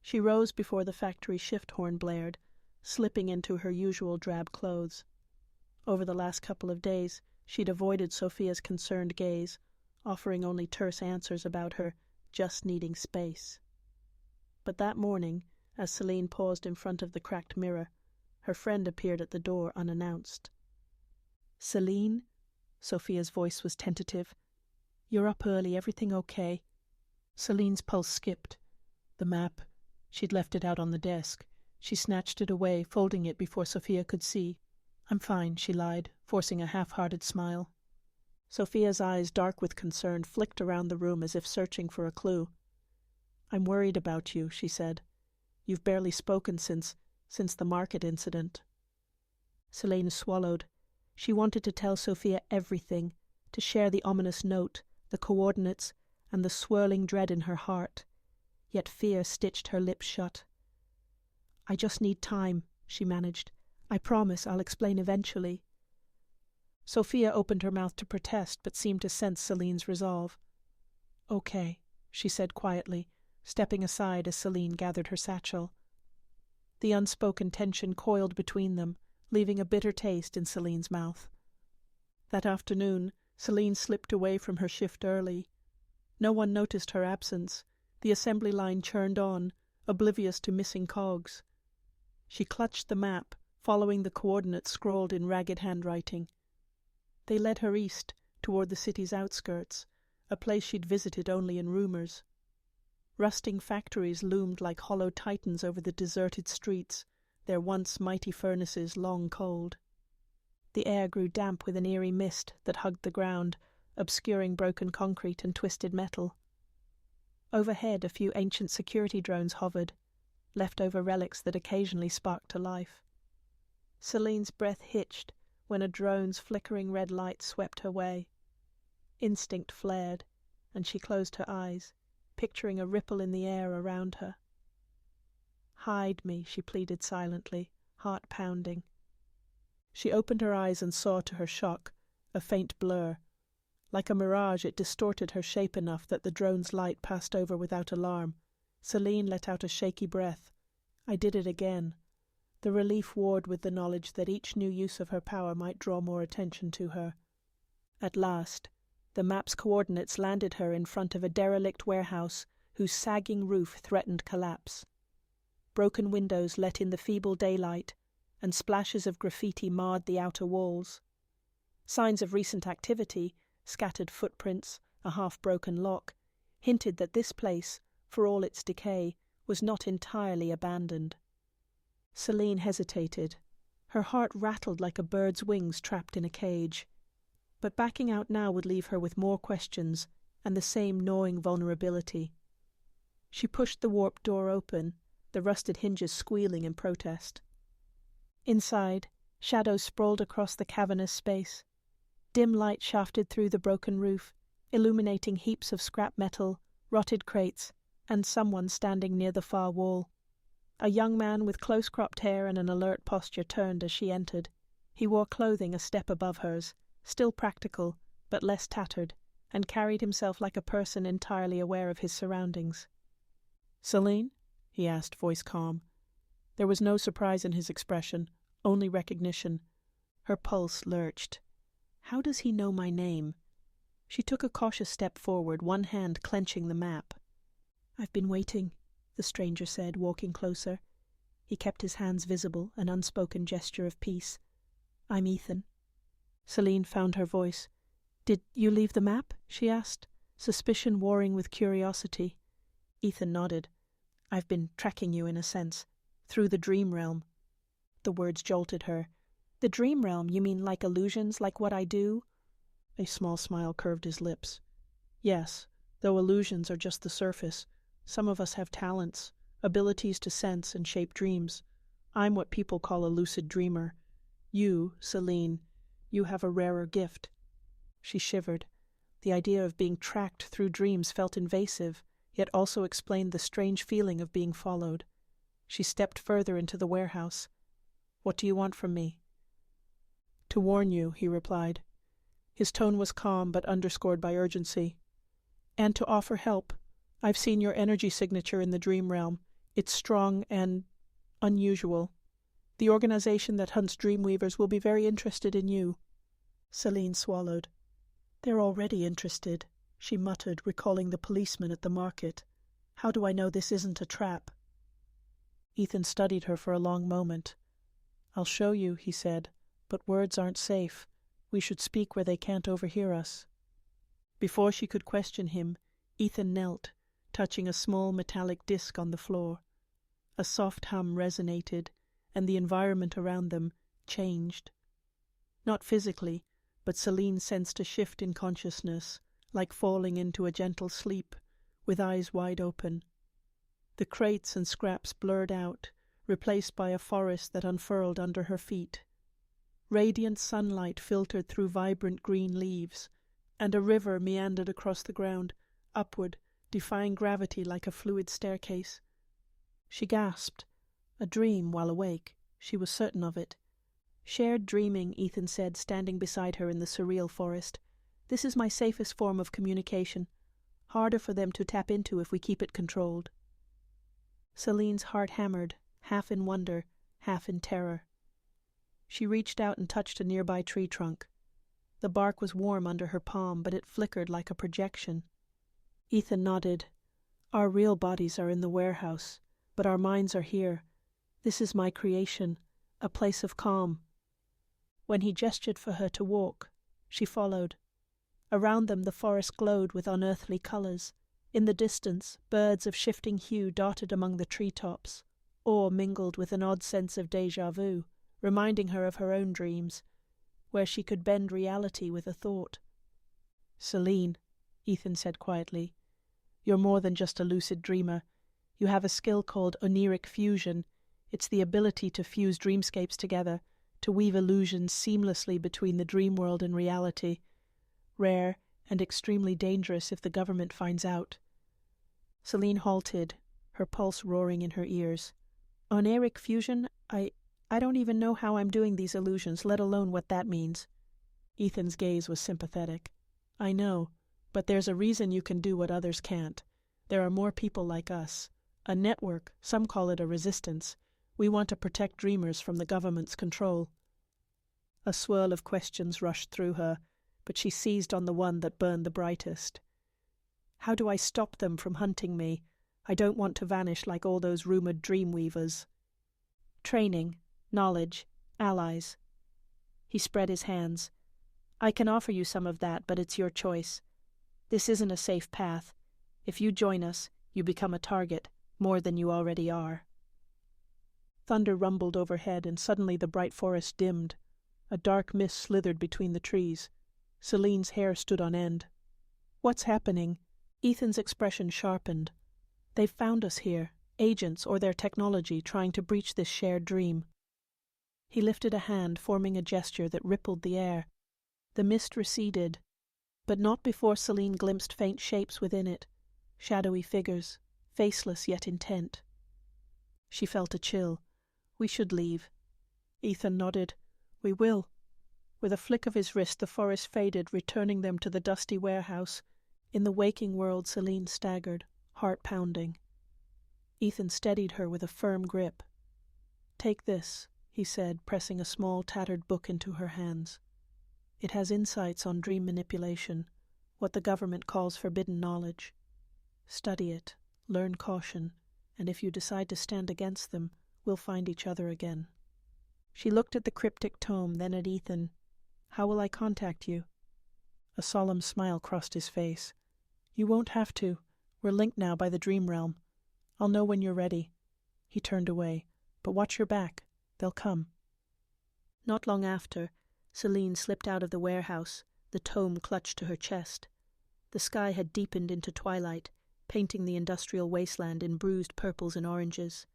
She rose before the factory shift horn blared, slipping into her usual drab clothes. Over the last couple of days, she'd avoided Sophia's concerned gaze, offering only terse answers about her just needing space. But that morning, as Selene paused in front of the cracked mirror, her friend appeared at the door unannounced. "Selene?" Sophia's voice was tentative. "You're up early, everything okay?" Selene's pulse skipped. The map. She'd left it out on the desk. She snatched it away, folding it before Sophia could see. "I'm fine," she lied, forcing a half-hearted smile. Sophia's eyes, dark with concern, flicked around the room as if searching for a clue. "I'm worried about you," she said. "You've barely spoken since the market incident." Selene swallowed. She wanted to tell Sophia everything, to share the ominous note, the coordinates, and the swirling dread in her heart. Yet fear stitched her lips shut. "I just need time," she managed. "I promise I'll explain eventually." Sophia opened her mouth to protest, but seemed to sense Selene's resolve. "Okay," she said quietly, stepping aside as Selene gathered her satchel. The unspoken tension coiled between them, leaving a bitter taste in Selene's mouth. That afternoon, Selene slipped away from her shift early. No one noticed her absence. The assembly line churned on, oblivious to missing cogs. She clutched the map, following the coordinates scrawled in ragged handwriting. They led her east, toward the city's outskirts, a place she'd visited only in rumors. Rusting factories loomed like hollow titans over the deserted streets, their once mighty furnaces long cold. The air grew damp with an eerie mist that hugged the ground, obscuring broken concrete and twisted metal. Overhead, a few ancient security drones hovered, leftover relics that occasionally sparked to life. Selene's breath hitched when a drone's flickering red light swept her way. Instinct flared, and she closed her eyes, picturing a ripple in the air around her. "Hide me," she pleaded silently, heart pounding. She opened her eyes and saw, to her shock, a faint blur. Like a mirage, it distorted her shape enough that the drone's light passed over without alarm. Selene let out a shaky breath. I did it again. The relief warred with the knowledge that each new use of her power might draw more attention to her. At last, the map's coordinates landed her in front of a derelict warehouse whose sagging roof threatened collapse. Broken windows let in the feeble daylight, and splashes of graffiti marred the outer walls. Signs of recent activity, scattered footprints, a half-broken lock, hinted that this place, for all its decay, was not entirely abandoned. Selene hesitated. Her heart rattled like a bird's wings trapped in a cage. But backing out now would leave her with more questions and the same gnawing vulnerability. She pushed the warped door open, the rusted hinges squealing in protest. Inside, shadows sprawled across the cavernous space. Dim light shafted through the broken roof, illuminating heaps of scrap metal, rotted crates, and someone standing near the far wall. A young man with close-cropped hair and an alert posture turned as she entered. He wore clothing a step above hers, still practical, but less tattered, and carried himself like a person entirely aware of his surroundings. "Selene?" he asked, voice calm. There was no surprise in his expression, only recognition. Her pulse lurched. How does he know my name? She took a cautious step forward, one hand clenching the map. "I've been waiting," the stranger said, walking closer. He kept his hands visible, an unspoken gesture of peace. "I'm Ethan." Selene found her voice. "Did you leave the map?" she asked, suspicion warring with curiosity. Ethan nodded. "I've been tracking you in a sense, through the dream realm." The words jolted her. "The dream realm? You mean like illusions, like what I do?" A small smile curved his lips. "Yes, though illusions are just the surface. Some of us have talents, abilities to sense and shape dreams. I'm what people call a lucid dreamer. You, Selene, you have a rarer gift." She shivered. The idea of being tracked through dreams felt invasive, yet also explained the strange feeling of being followed. She stepped further into the warehouse. "What do you want from me?" "To warn you," he replied. His tone was calm but underscored by urgency. "And to offer help. I've seen your energy signature in the dream realm. It's strong and unusual. The organization that hunts Dreamweavers will be very interested in you." Selene swallowed. "They're already interested," she muttered, recalling the policeman at the market. "How do I know this isn't a trap?" Ethan studied her for a long moment. "I'll show you," he said, "but words aren't safe. We should speak where they can't overhear us." Before she could question him, Ethan knelt, touching a small metallic disc on the floor. A soft hum resonated, and the environment around them changed. Not physically, but Selene sensed a shift in consciousness, like falling into a gentle sleep, with eyes wide open. The crates and scraps blurred out, replaced by a forest that unfurled under her feet. Radiant sunlight filtered through vibrant green leaves, and a river meandered across the ground, upward, defying gravity like a fluid staircase. She gasped. A dream while awake. She was certain of it. "Shared dreaming," Ethan said, standing beside her in the surreal forest. "This is my safest form of communication. Harder for them to tap into if we keep it controlled." Selene's heart hammered, half in wonder, half in terror. She reached out and touched a nearby tree trunk. The bark was warm under her palm, but it flickered like a projection. Ethan nodded. "Our real bodies are in the warehouse, but our minds are here. This is my creation, a place of calm. When he gestured for her to walk, she followed. Around them the forest glowed with unearthly colours. In the distance, birds of shifting hue darted among the treetops. Awe mingled with an odd sense of déjà vu, reminding her of her own dreams, where she could bend reality with a thought. "Selene," Ethan said quietly, "you're more than just a lucid dreamer. You have a skill called Oneiric Fusion. It's the ability to fuse dreamscapes together, to weave illusions seamlessly between the dream world and reality. Rare and extremely dangerous if the government finds out." Selene halted, her pulse roaring in her ears. "Oneiric Fusion? I don't even know how I'm doing these illusions, let alone what that means." Ethan's gaze was sympathetic. "I know, but there's a reason you can do what others can't. There are more people like us. A network, some call it a resistance. We want to protect dreamers from the government's control." A swirl of questions rushed through her, but she seized on the one that burned the brightest. "How do I stop them from hunting me? I don't want to vanish like all those rumoured Dreamweavers." "Training, knowledge, allies." He spread his hands. "I can offer you some of that, but it's your choice. This isn't a safe path. If you join us, you become a target, more than you already are." Thunder rumbled overhead, and suddenly the bright forest dimmed. A dark mist slithered between the trees. Selene's hair stood on end. "What's happening?" Ethan's expression sharpened. "They've found us here, agents or their technology trying to breach this shared dream." He lifted a hand, forming a gesture that rippled the air. The mist receded, but not before Selene glimpsed faint shapes within it, shadowy figures, faceless yet intent. She felt a chill. "We should leave." Ethan nodded. "We will." With a flick of his wrist the forest faded, returning them to the dusty warehouse. In the waking world Selene staggered, heart pounding. Ethan steadied her with a firm grip. "Take this," he said, pressing a small tattered book into her hands. "It has insights on dream manipulation, what the government calls forbidden knowledge. Study it, learn caution, and if you decide to stand against them, we'll find each other again." She looked at the cryptic tome, then at Ethan. "How will I contact you?" A solemn smile crossed his face. "You won't have to. We're linked now by the dream realm. I'll know when you're ready." He turned away. "But watch your back. They'll come." Not long after, Selene slipped out of the warehouse, the tome clutched to her chest. The sky had deepened into twilight, painting the industrial wasteland in bruised purples and oranges.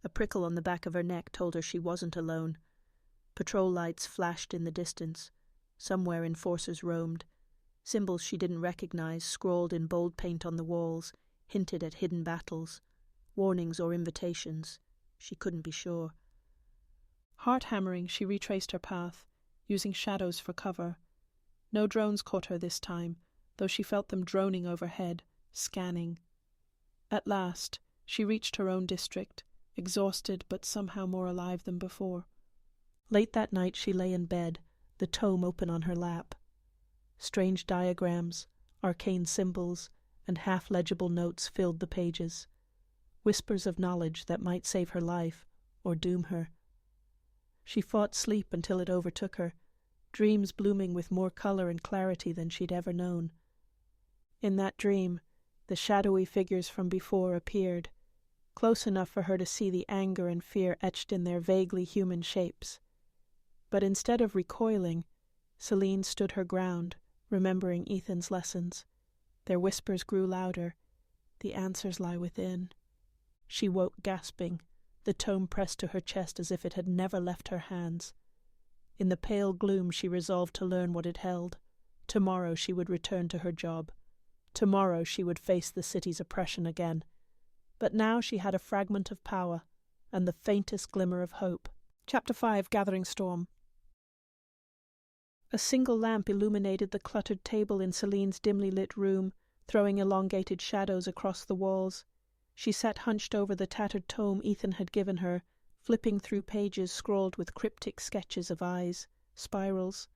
A prickle on the back of her neck told her she wasn't alone. Patrol lights flashed in the distance. Somewhere enforcers roamed. Symbols she didn't recognize, scrawled in bold paint on the walls, hinted at hidden battles. Warnings or invitations. She couldn't be sure. Heart-hammering, she retraced her path, using shadows for cover. No drones caught her this time, though she felt them droning overhead, scanning. At last, she reached her own district, exhausted but somehow more alive than before. Late that night she lay in bed, the tome open on her lap. Strange diagrams, arcane symbols, and half-legible notes filled the pages. Whispers of knowledge that might save her life, or doom her. She fought sleep until it overtook her, dreams blooming with more color and clarity than she'd ever known. In that dream, the shadowy figures from before appeared, close enough for her to see the anger and fear etched in their vaguely human shapes. But instead of recoiling, Selene stood her ground, remembering Ethan's lessons. Their whispers grew louder. The answers lie within. She woke gasping, the tome pressed to her chest as if it had never left her hands. In the pale gloom she resolved to learn what it held. Tomorrow she would return to her job. Tomorrow she would face the city's oppression again. But now she had a fragment of power, and the faintest glimmer of hope. Chapter 5, Gathering Storm. A single lamp illuminated the cluttered table in Selene's dimly lit room, throwing elongated shadows across the walls. She sat hunched over the tattered tome Ethan had given her, flipping through pages scrawled with cryptic sketches of eyes, spirals,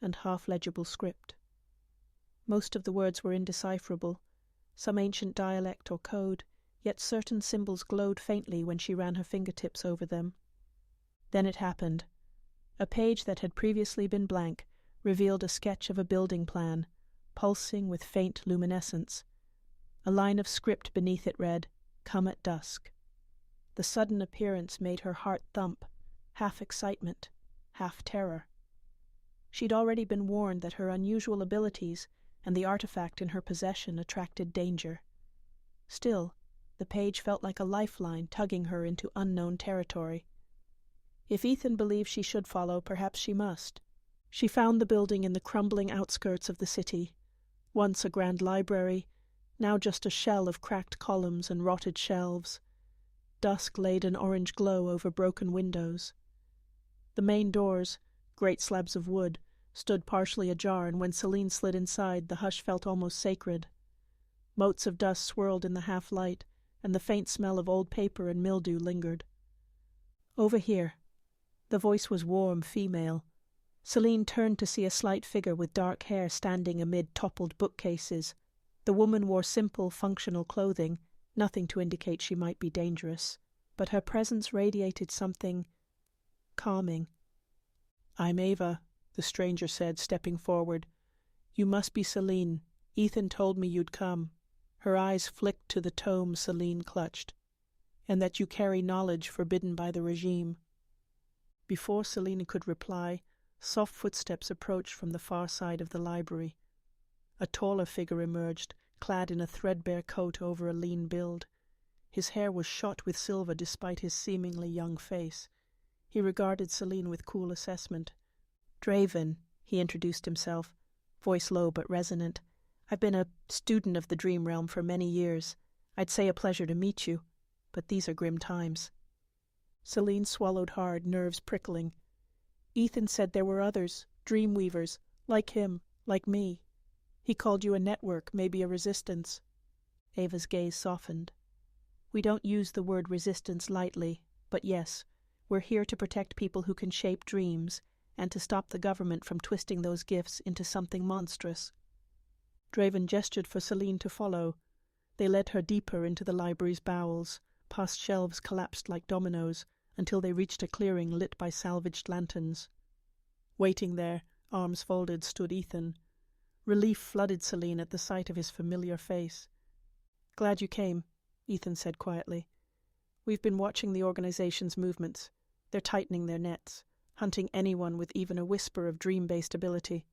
and half-legible script. Most of the words were indecipherable, some ancient dialect or code, yet certain symbols glowed faintly when she ran her fingertips over them. Then it happened. A page that had previously been blank revealed a sketch of a building plan, pulsing with faint luminescence. A line of script beneath it read, "Come at dusk." The sudden appearance made her heart thump, half excitement, half terror. She'd already been warned that her unusual abilities and the artifact in her possession attracted danger. Still, the page felt like a lifeline tugging her into unknown territory. If Ethan believed she should follow, perhaps she must. She found the building in the crumbling outskirts of the city, once a grand library, now just a shell of cracked columns and rotted shelves. Dusk laid an orange glow over broken windows. The main doors, great slabs of wood, stood partially ajar, and when Selene slid inside, the hush felt almost sacred. Motes of dust swirled in the half-light, and the faint smell of old paper and mildew lingered. "Over here." The voice was warm, female. Selene turned to see a slight figure with dark hair standing amid toppled bookcases. The woman wore simple, functional clothing, nothing to indicate she might be dangerous, but her presence radiated something calming. "I'm Ava," the stranger said, stepping forward. "You must be Selene. Ethan told me you'd come." Her eyes flicked to the tome Selene clutched. "And that you carry knowledge forbidden by the regime." Before Selene could reply, soft footsteps approached from the far side of the library. A taller figure emerged, clad in a threadbare coat over a lean build. His hair was shot with silver despite his seemingly young face. He regarded Selene with cool assessment. "Draven," he introduced himself, voice low but resonant. "I've been a student of the dream realm for many years. I'd say a pleasure to meet you, but these are grim times." Selene swallowed hard, nerves prickling. "Ethan said there were others, Dreamweavers, like him, like me. He called you a network, maybe a resistance." Ava's gaze softened. "We don't use the word resistance lightly, but yes, we're here to protect people who can shape dreams, and to stop the government from twisting those gifts into something monstrous." Draven gestured for Selene to follow. They led her deeper into the library's bowels, past shelves collapsed like dominoes, until they reached a clearing lit by salvaged lanterns. Waiting there, arms folded, stood Ethan. Relief flooded Selene at the sight of his familiar face. "Glad you came," Ethan said quietly. "We've been watching the organization's movements. They're tightening their nets, hunting anyone with even a whisper of dream-based ability."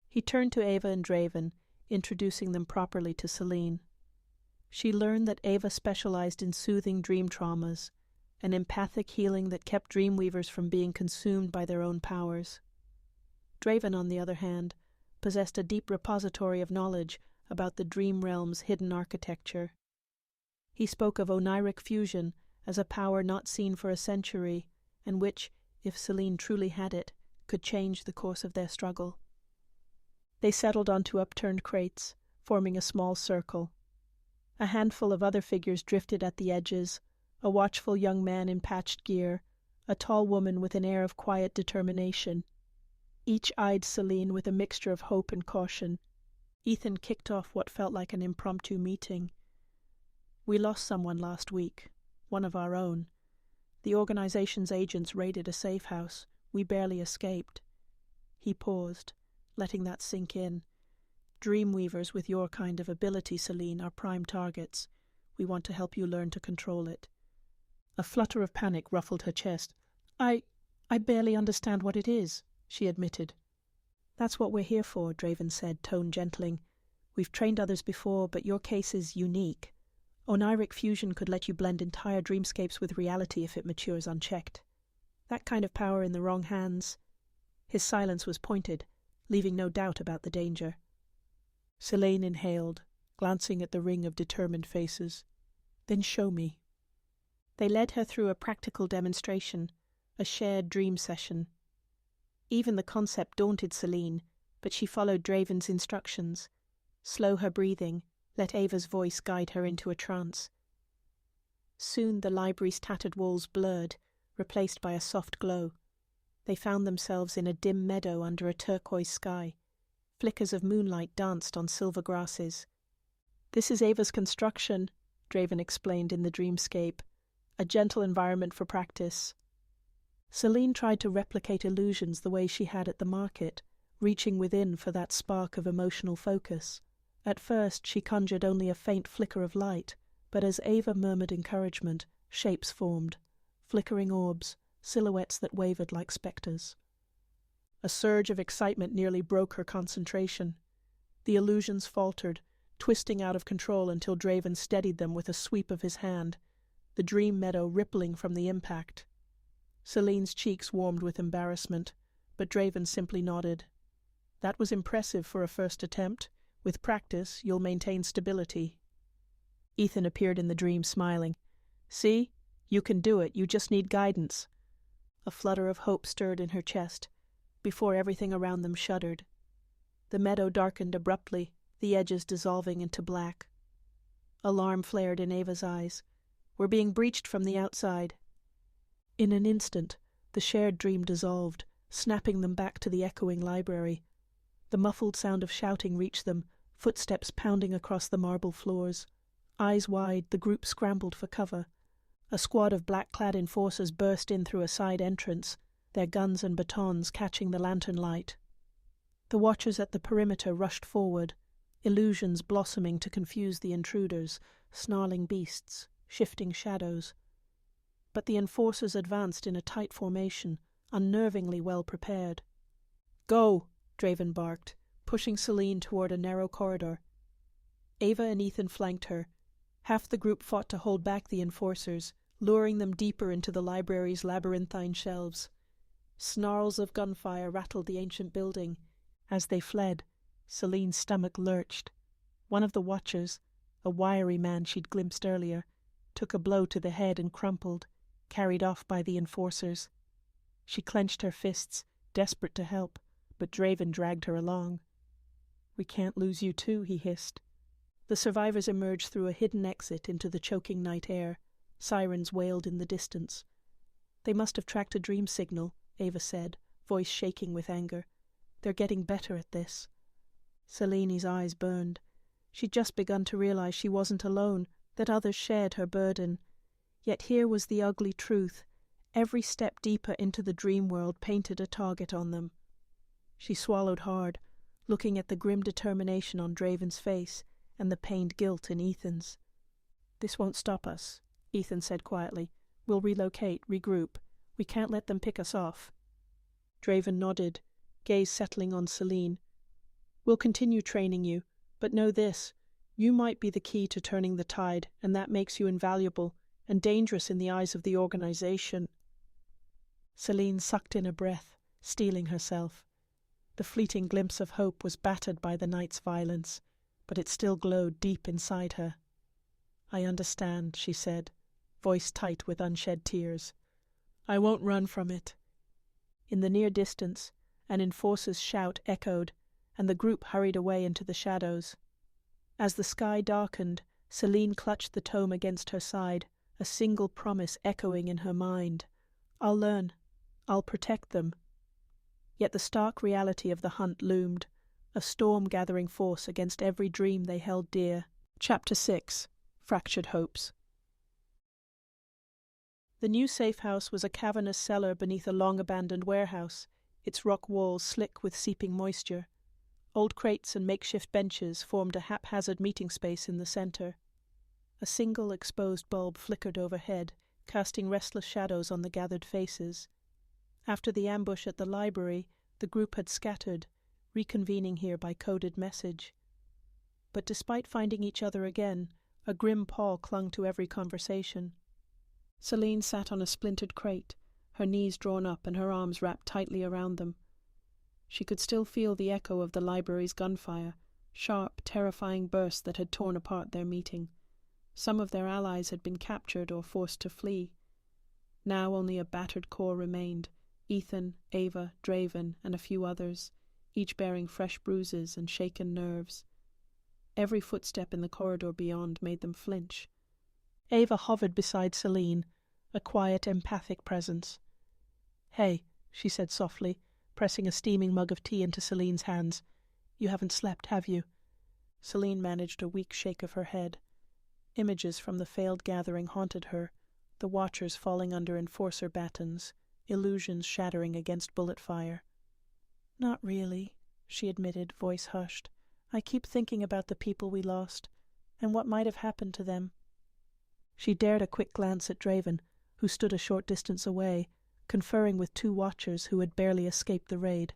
He turned to Ava and Draven, introducing them properly to Selene. She learned that Ava specialized in soothing dream traumas, an empathic healing that kept Dreamweavers from being consumed by their own powers. Draven, on the other hand, possessed a deep repository of knowledge about the dream realm's hidden architecture. He spoke of Oneiric Fusion as a power not seen for a century, and which, if Selene truly had it, could change the course of their struggle. They settled onto upturned crates, forming a small circle. A handful of other figures drifted at the edges, a watchful young man in patched gear, a tall woman with an air of quiet determination. Each eyed Selene with a mixture of hope and caution. Ethan kicked off what felt like an impromptu meeting. "We lost someone last week, one of our own. The organization's agents raided a safe house. We barely escaped." He paused, letting that sink in. "Dreamweavers with your kind of ability, Selene, are prime targets. We want to help you learn to control it." A flutter of panic ruffled her chest. I barely understand what it is," she admitted. "That's what we're here for," Draven said, tone gentling. "We've trained others before, but your case is unique. Oneiric Fusion could let you blend entire dreamscapes with reality if it matures unchecked. That kind of power in the wrong hands—" His silence was pointed, leaving no doubt about the danger. Selene inhaled, glancing at the ring of determined faces. "Then show me." They led her through a practical demonstration, a shared dream session. Even the concept daunted Selene, but she followed Draven's instructions. Slow her breathing, let Ava's voice guide her into a trance. Soon the library's tattered walls blurred, replaced by a soft glow. They found themselves in a dim meadow under a turquoise sky. Flickers of moonlight danced on silver grasses. "This is Ava's construction," Draven explained in the dreamscape. A gentle environment for practice. Selene tried to replicate illusions the way she had at the market, reaching within for that spark of emotional focus. At first she conjured only a faint flicker of light, but as Ava murmured encouragement, shapes formed, flickering orbs, silhouettes that wavered like spectres. A surge of excitement nearly broke her concentration. The illusions faltered, twisting out of control until Draven steadied them with a sweep of his hand, the dream meadow rippling from the impact. Selene's cheeks warmed with embarrassment, but Draven simply nodded. That was impressive for a first attempt. With practice, you'll maintain stability. Ethan appeared in the dream, smiling. See? You can do it, you just need guidance. A flutter of hope stirred in her chest, before everything around them shuddered. The meadow darkened abruptly, the edges dissolving into black. Alarm flared in Ava's eyes. We're being breached from the outside. In an instant, the shared dream dissolved, snapping them back to the echoing library. The muffled sound of shouting reached them, footsteps pounding across the marble floors. Eyes wide, the group scrambled for cover. A squad of black-clad enforcers burst in through a side entrance, their guns and batons catching the lantern light. The watchers at the perimeter rushed forward, illusions blossoming to confuse the intruders, snarling beasts, shifting shadows. But the enforcers advanced in a tight formation, unnervingly well prepared. "Go!" Draven barked, pushing Selene toward a narrow corridor. Ava and Ethan flanked her. Half the group fought to hold back the enforcers, luring them deeper into the library's labyrinthine shelves. Snarls of gunfire rattled the ancient building. As they fled, Selene's stomach lurched. One of the watchers, a wiry man she'd glimpsed earlier, took a blow to the head and crumpled, carried off by the enforcers. She clenched her fists, desperate to help, but Draven dragged her along. "We can't lose you too," he hissed. The survivors emerged through a hidden exit into the choking night air. Sirens wailed in the distance. "They must have tracked a dream signal," Ava said, voice shaking with anger. "They're getting better at this." Selene's eyes burned. She'd just begun to realize she wasn't alone, that others shared her burden. Yet here was the ugly truth. Every step deeper into the dream world painted a target on them. She swallowed hard, looking at the grim determination on Draven's face and the pained guilt in Ethan's. "This won't stop us," Ethan said quietly. "We'll relocate, regroup. We can't let them pick us off." Draven nodded, gaze settling on Selene. "We'll continue training you, but know this. You might be the key to turning the tide, and that makes you invaluable and dangerous in the eyes of the organization." Selene sucked in a breath, steeling herself. The fleeting glimpse of hope was battered by the night's violence, but it still glowed deep inside her. "I understand," she said, voice tight with unshed tears. "I won't run from it." In the near distance, an enforcer's shout echoed, and the group hurried away into the shadows. As the sky darkened, Selene clutched the tome against her side, a single promise echoing in her mind. "I'll learn. I'll protect them." Yet the stark reality of the hunt loomed, a storm gathering force against every dream they held dear. Chapter 6. Fractured Hopes. The new safe house was a cavernous cellar beneath a long-abandoned warehouse, its rock walls slick with seeping moisture. Old crates and makeshift benches formed a haphazard meeting space in the center. A single exposed bulb flickered overhead, casting restless shadows on the gathered faces. After the ambush at the library, the group had scattered, reconvening here by coded message. But despite finding each other again, a grim pall clung to every conversation. Selene sat on a splintered crate, her knees drawn up and her arms wrapped tightly around them. She could still feel the echo of the library's gunfire, sharp, terrifying bursts that had torn apart their meeting. Some of their allies had been captured or forced to flee. Now only a battered core remained, Ethan, Ava, Draven, and a few others, each bearing fresh bruises and shaken nerves. Every footstep in the corridor beyond made them flinch. Ava hovered beside Selene, a quiet, empathic presence. "Hey," she said softly, pressing a steaming mug of tea into Selene's hands. "You haven't slept, have you?" Selene managed a weak shake of her head. Images from the failed gathering haunted her, the watchers falling under enforcer batons, illusions shattering against bullet fire. "Not really," she admitted, voice hushed. "I keep thinking about the people we lost, and what might have happened to them." She dared a quick glance at Draven, who stood a short distance away, conferring with two watchers who had barely escaped the raid.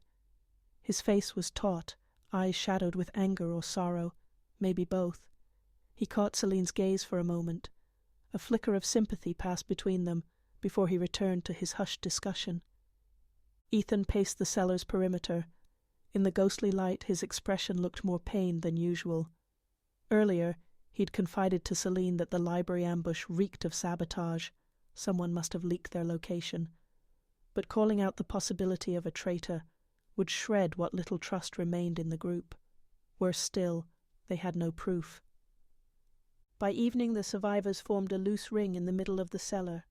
His face was taut, eyes shadowed with anger or sorrow, maybe both. He caught Selene's gaze for a moment. A flicker of sympathy passed between them before he returned to his hushed discussion. Ethan paced the cellar's perimeter. In the ghostly light his expression looked more pained than usual. Earlier, he'd confided to Selene that the library ambush reeked of sabotage. Someone must have leaked their location. But calling out the possibility of a traitor would shred what little trust remained in the group. Worse still, they had no proof. By evening the survivors formed a loose ring in the middle of the cellar.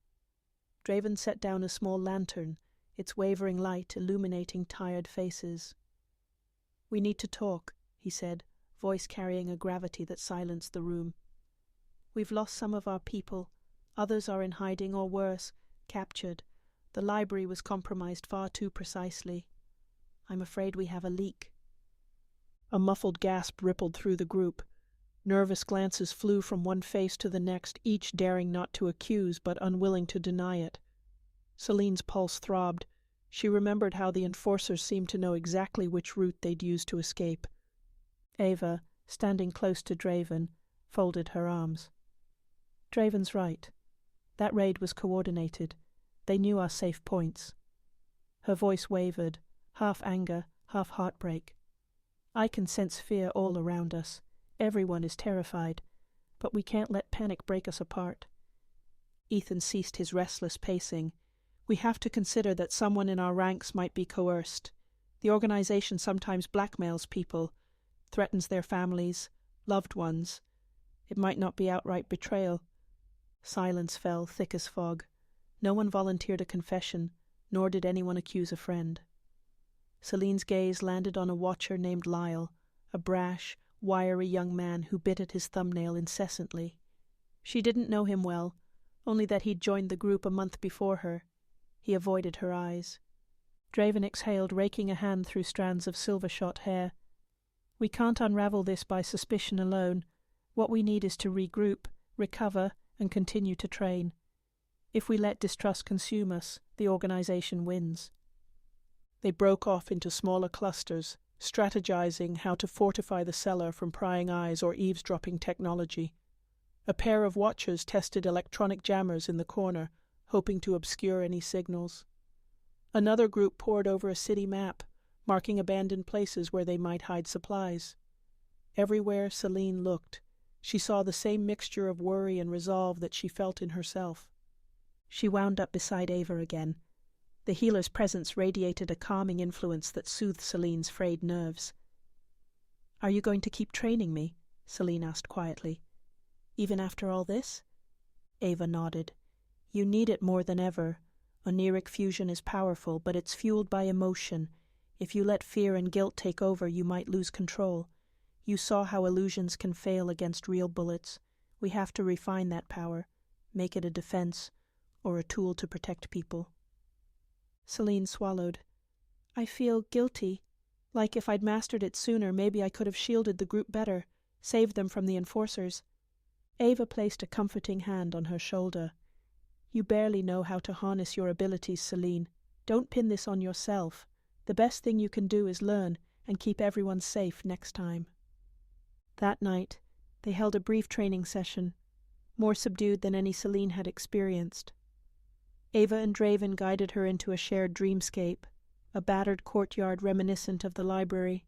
Draven set down a small lantern, its wavering light illuminating tired faces. "We need to talk," he said, voice carrying a gravity that silenced the room. "We've lost some of our people. Others are in hiding or worse, captured. The library was compromised far too precisely. I'm afraid we have a leak." A muffled gasp rippled through the group. Nervous glances flew from one face to the next, each daring not to accuse but unwilling to deny it. Selene's pulse throbbed. She remembered how the enforcers seemed to know exactly which route they'd use to escape. Ava, standing close to Draven, folded her arms. "Draven's right. That raid was coordinated. They knew our safe points." Her voice wavered, half anger, half heartbreak. "I can sense fear all around us. Everyone is terrified, but we can't let panic break us apart." Ethan ceased his restless pacing. "We have to consider that someone in our ranks might be coerced. The organization sometimes blackmails people, threatens their families, loved ones. It might not be outright betrayal." Silence fell thick as fog. No one volunteered a confession, nor did anyone accuse a friend. Selene's gaze landed on a watcher named Lyle, a brash, wiry young man who bit at his thumbnail incessantly. She didn't know him well, only that he'd joined the group a month before her. He avoided her eyes. Draven exhaled, raking a hand through strands of silver-shot hair. "We can't unravel this by suspicion alone. What we need is to regroup, recover, and continue to train. If we let distrust consume us, the organization wins." They broke off into smaller clusters, strategizing how to fortify the cellar from prying eyes or eavesdropping technology. A pair of watchers tested electronic jammers in the corner, hoping to obscure any signals. Another group pored over a city map, marking abandoned places where they might hide supplies. Everywhere Selene looked, she saw the same mixture of worry and resolve that she felt in herself. She wound up beside Ava again. The healer's presence radiated a calming influence that soothed Selene's frayed nerves. "Are you going to keep training me?" Selene asked quietly. "Even after all this?" Ava nodded. "You need it more than ever. Oneiric Fusion is powerful, but it's fueled by emotion. If you let fear and guilt take over, you might lose control. You saw how illusions can fail against real bullets. We have to refine that power, make it a defense, or a tool to protect people." Selene swallowed. "I feel guilty. Like if I'd mastered it sooner, maybe I could have shielded the group better, saved them from the enforcers." Ava placed a comforting hand on her shoulder. "You barely know how to harness your abilities, Selene. Don't pin this on yourself. The best thing you can do is learn and keep everyone safe next time." That night, they held a brief training session, more subdued than any Selene had experienced. Ava and Draven guided her into a shared dreamscape, a battered courtyard reminiscent of the library,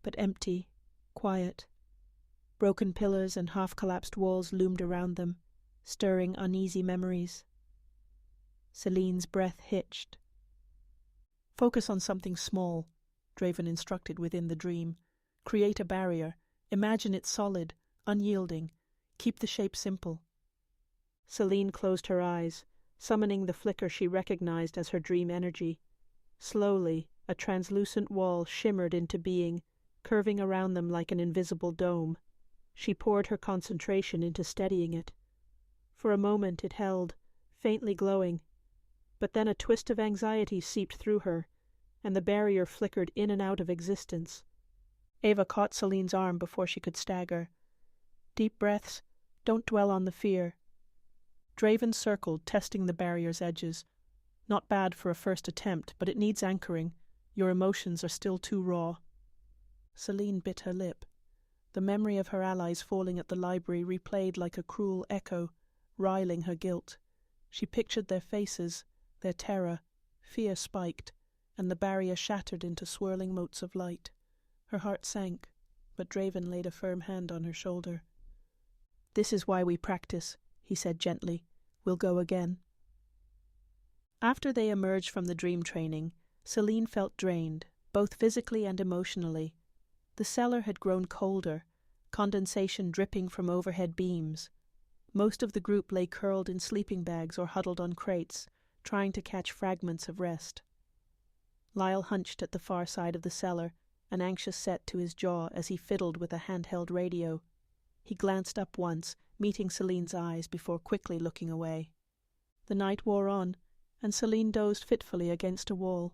but empty, quiet. Broken pillars and half-collapsed walls loomed around them, stirring uneasy memories. Selene's breath hitched. "Focus on something small," Draven instructed within the dream. "Create a barrier. Imagine it solid, unyielding. Keep the shape simple." Selene closed her eyes, summoning the flicker she recognized as her dream energy. Slowly, a translucent wall shimmered into being, curving around them like an invisible dome. She poured her concentration into steadying it. For a moment it held, faintly glowing, but then a twist of anxiety seeped through her, and the barrier flickered in and out of existence. Ava caught Selene's arm before she could stagger. Deep breaths. Don't dwell on the fear. Draven circled, testing the barrier's edges. Not bad for a first attempt, but it needs anchoring. Your emotions are still too raw. Selene bit her lip. The memory of her allies falling at the library replayed like a cruel echo, riling her guilt. She pictured their faces, their terror, fear spiked, and the barrier shattered into swirling motes of light. Her heart sank, but Draven laid a firm hand on her shoulder. "This is why we practice," he said gently. "We'll go again." After they emerged from the dream training, Selene felt drained, both physically and emotionally. The cellar had grown colder, condensation dripping from overhead beams. Most of the group lay curled in sleeping bags or huddled on crates, trying to catch fragments of rest. Lyle hunched at the far side of the cellar, an anxious set to his jaw as he fiddled with a handheld radio. He glanced up once, meeting Selene's eyes before quickly looking away. The night wore on, and Selene dozed fitfully against a wall.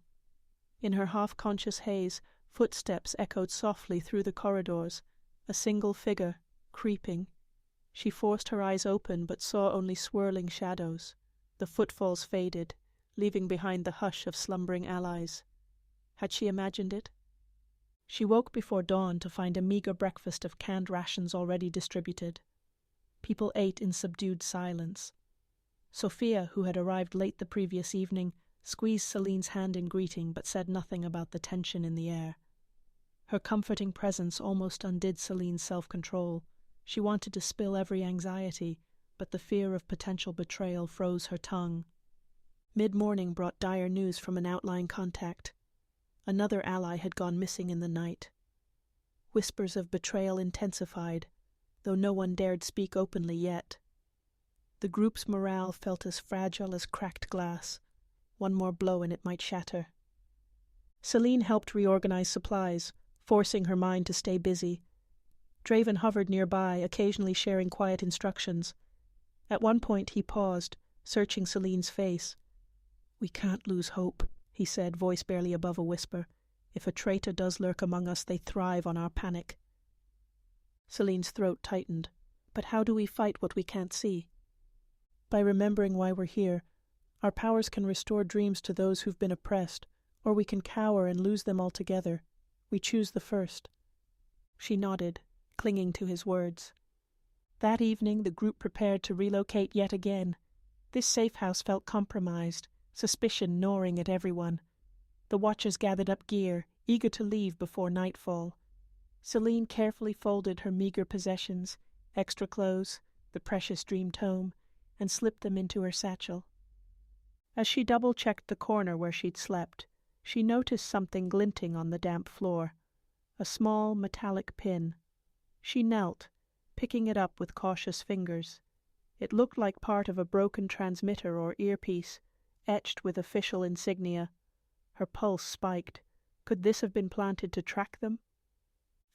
In her half-conscious haze, footsteps echoed softly through the corridors, a single figure, creeping. She forced her eyes open but saw only swirling shadows. The footfalls faded, leaving behind the hush of slumbering allies. Had she imagined it? She woke before dawn to find a meager breakfast of canned rations already distributed. People ate in subdued silence. Sophia, who had arrived late the previous evening, squeezed Selene's hand in greeting but said nothing about the tension in the air. Her comforting presence almost undid Selene's self-control. She wanted to spill every anxiety, but the fear of potential betrayal froze her tongue. Mid-morning brought dire news from an outlying contact. Another ally had gone missing in the night. Whispers of betrayal intensified, though no one dared speak openly yet. The group's morale felt as fragile as cracked glass. One more blow and it might shatter. Selene helped reorganize supplies, forcing her mind to stay busy. Draven hovered nearby, occasionally sharing quiet instructions. At one point he paused, searching Selene's face. "We can't lose hope," he said, voice barely above a whisper. "If a traitor does lurk among us, they thrive on our panic." Selene's throat tightened. "But how do we fight what we can't see?" "By remembering why we're here. Our powers can restore dreams to those who've been oppressed, or we can cower and lose them altogether. We choose the first." She nodded, clinging to his words. That evening the group prepared to relocate yet again. This safe house felt compromised, suspicion gnawing at everyone. The watchers gathered up gear, eager to leave before nightfall. Selene carefully folded her meager possessions, extra clothes, the precious dream tome, and slipped them into her satchel. As she double-checked the corner where she'd slept, she noticed something glinting on the damp floor. A small metallic pin. She knelt, picking it up with cautious fingers. It looked like part of a broken transmitter or earpiece, etched with official insignia. Her pulse spiked. Could this have been planted to track them?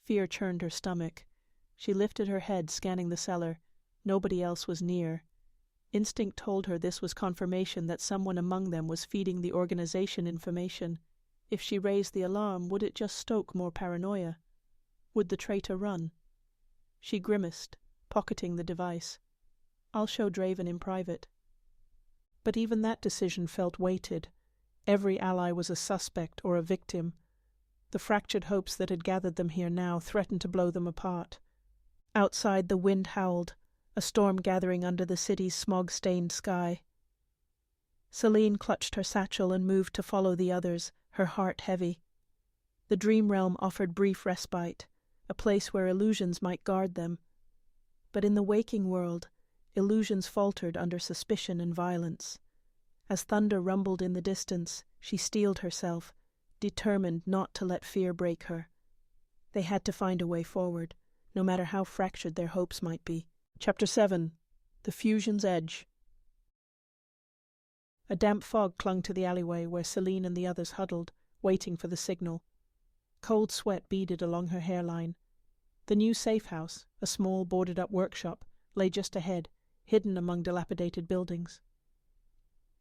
Fear churned her stomach. She lifted her head, scanning the cellar. Nobody else was near. Instinct told her this was confirmation that someone among them was feeding the organization information. If she raised the alarm, would it just stoke more paranoia? Would the traitor run? She grimaced, pocketing the device. "I'll show Draven in private." But even that decision felt weighted. Every ally was a suspect or a victim. The fractured hopes that had gathered them here now threatened to blow them apart. Outside the wind howled, a storm gathering under the city's smog-stained sky. Selene clutched her satchel and moved to follow the others, her heart heavy. The dream realm offered brief respite, a place where illusions might guard them. But in the waking world, illusions faltered under suspicion and violence. As thunder rumbled in the distance, she steeled herself, determined not to let fear break her. They had to find a way forward, no matter how fractured their hopes might be. Chapter 7. The Fusion's Edge. A damp fog clung to the alleyway where Selene and the others huddled, waiting for the signal. Cold sweat beaded along her hairline. The new safe house, a small boarded-up workshop, lay just ahead, hidden among dilapidated buildings.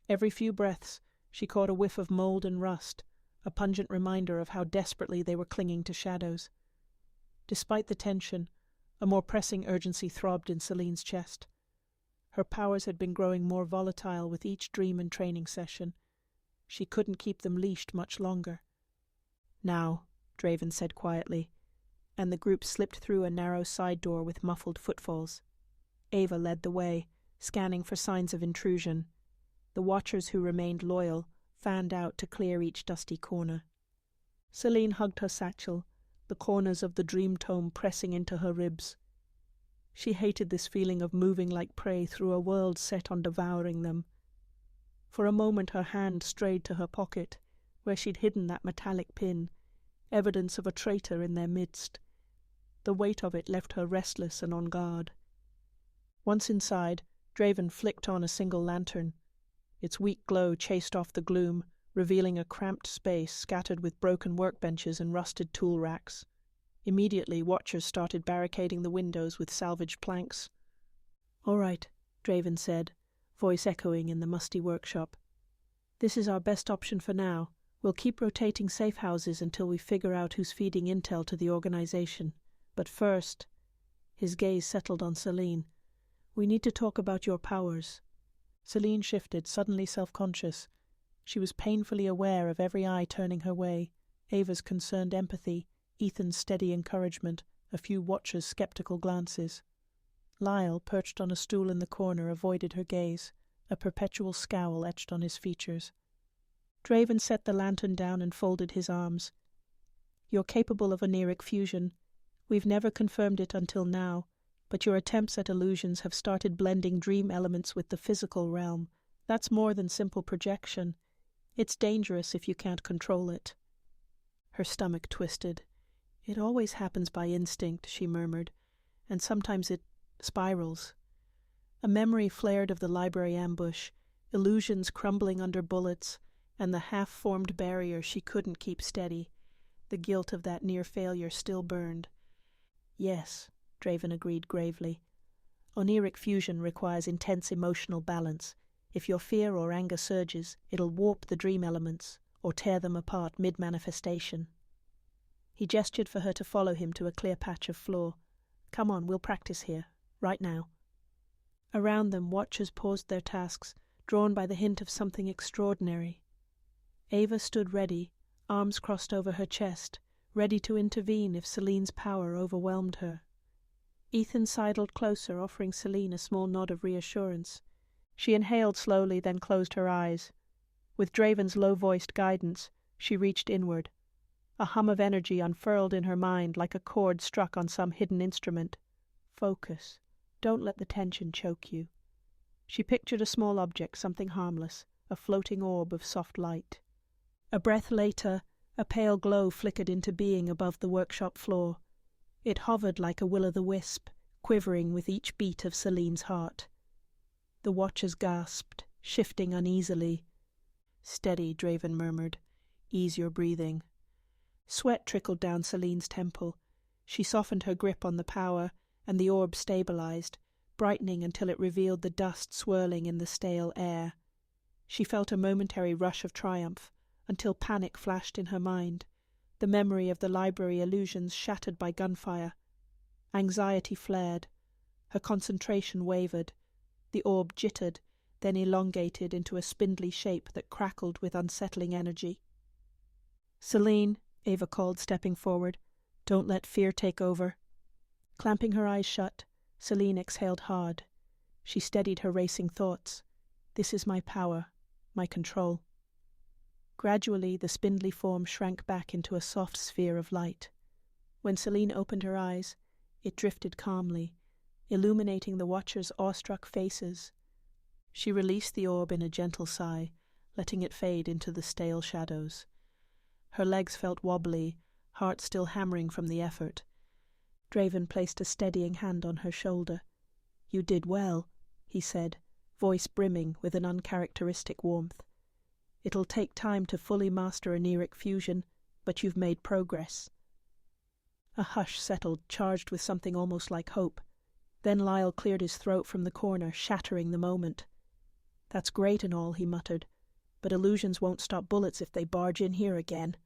Every few breaths, she caught a whiff of mold and rust, a pungent reminder of how desperately they were clinging to shadows. Despite the tension, a more pressing urgency throbbed in Selene's chest. Her powers had been growing more volatile with each dream and training session. She couldn't keep them leashed much longer. "Now," Draven said quietly, and the group slipped through a narrow side door with muffled footfalls. Ava led the way, scanning for signs of intrusion. The watchers who remained loyal fanned out to clear each dusty corner. Selene hugged her satchel, the corners of the dream tome pressing into her ribs. She hated this feeling of moving like prey through a world set on devouring them. For a moment her hand strayed to her pocket, where she'd hidden that metallic pin, evidence of a traitor in their midst. The weight of it left her restless and on guard. Once inside, Draven flicked on a single lantern. Its weak glow chased off the gloom, revealing a cramped space scattered with broken workbenches and rusted tool racks. Immediately, watchers started barricading the windows with salvaged planks. "All right," Draven said, voice echoing in the musty workshop. "This is our best option for now. We'll keep rotating safe houses until we figure out who's feeding intel to the organization. But first," his gaze settled on Selene, "we need to talk about your powers." Selene shifted, suddenly self-conscious. She was painfully aware of every eye turning her way, Ava's concerned empathy, Ethan's steady encouragement, a few watchers' skeptical glances. Lyle, perched on a stool in the corner, avoided her gaze, a perpetual scowl etched on his features. Draven set the lantern down and folded his arms. "You're capable of Oneiric Fusion. We've never confirmed it until now, but your attempts at illusions have started blending dream elements with the physical realm. That's more than simple projection. It's dangerous if you can't control it." Her stomach twisted. "It always happens by instinct," she murmured, "and sometimes it spirals." A memory flared of the library ambush, illusions crumbling under bullets, and the half-formed barrier she couldn't keep steady. The guilt of that near failure still burned. "Yes," Draven agreed gravely. "Oneiric Fusion requires intense emotional balance. If your fear or anger surges, it'll warp the dream elements, or tear them apart mid-manifestation." He gestured for her to follow him to a clear patch of floor. "Come on, we'll practice here, right now." Around them, watchers paused their tasks, drawn by the hint of something extraordinary. Ava stood ready, arms crossed over her chest, ready to intervene if Selene's power overwhelmed her. Ethan sidled closer, offering Selene a small nod of reassurance. She inhaled slowly, then closed her eyes. With Draven's low-voiced guidance, she reached inward. A hum of energy unfurled in her mind like a chord struck on some hidden instrument. Focus. Don't let the tension choke you. She pictured a small object, something harmless, a floating orb of soft light. A breath later, a pale glow flickered into being above the workshop floor. It hovered like a will-o'-the-wisp, quivering with each beat of Selene's heart. The watchers gasped, shifting uneasily. "Steady," Draven murmured. "Ease your breathing." Sweat trickled down Selene's temple. She softened her grip on the power, and the orb stabilized, brightening until it revealed the dust swirling in the stale air. She felt a momentary rush of triumph, until panic flashed in her mind, the memory of the library illusions shattered by gunfire. Anxiety flared. Her concentration wavered. The orb jittered, then elongated into a spindly shape that crackled with unsettling energy. "Selene," Ava called, stepping forward. "Don't let fear take over." Clamping her eyes shut, Selene exhaled hard. She steadied her racing thoughts. "This is my power, my control." Gradually, the spindly form shrank back into a soft sphere of light. When Selene opened her eyes, it drifted calmly, illuminating the watchers' awestruck faces. She released the orb in a gentle sigh, letting it fade into the stale shadows. Her legs felt wobbly, heart still hammering from the effort. Draven placed a steadying hand on her shoulder. "You did well," he said, voice brimming with an uncharacteristic warmth. "It'll take time to fully master Oneiric Fusion, but you've made progress." A hush settled, charged with something almost like hope. Then Lyle cleared his throat from the corner, shattering the moment. "That's great and all," he muttered, "but illusions won't stop bullets if they barge in here again."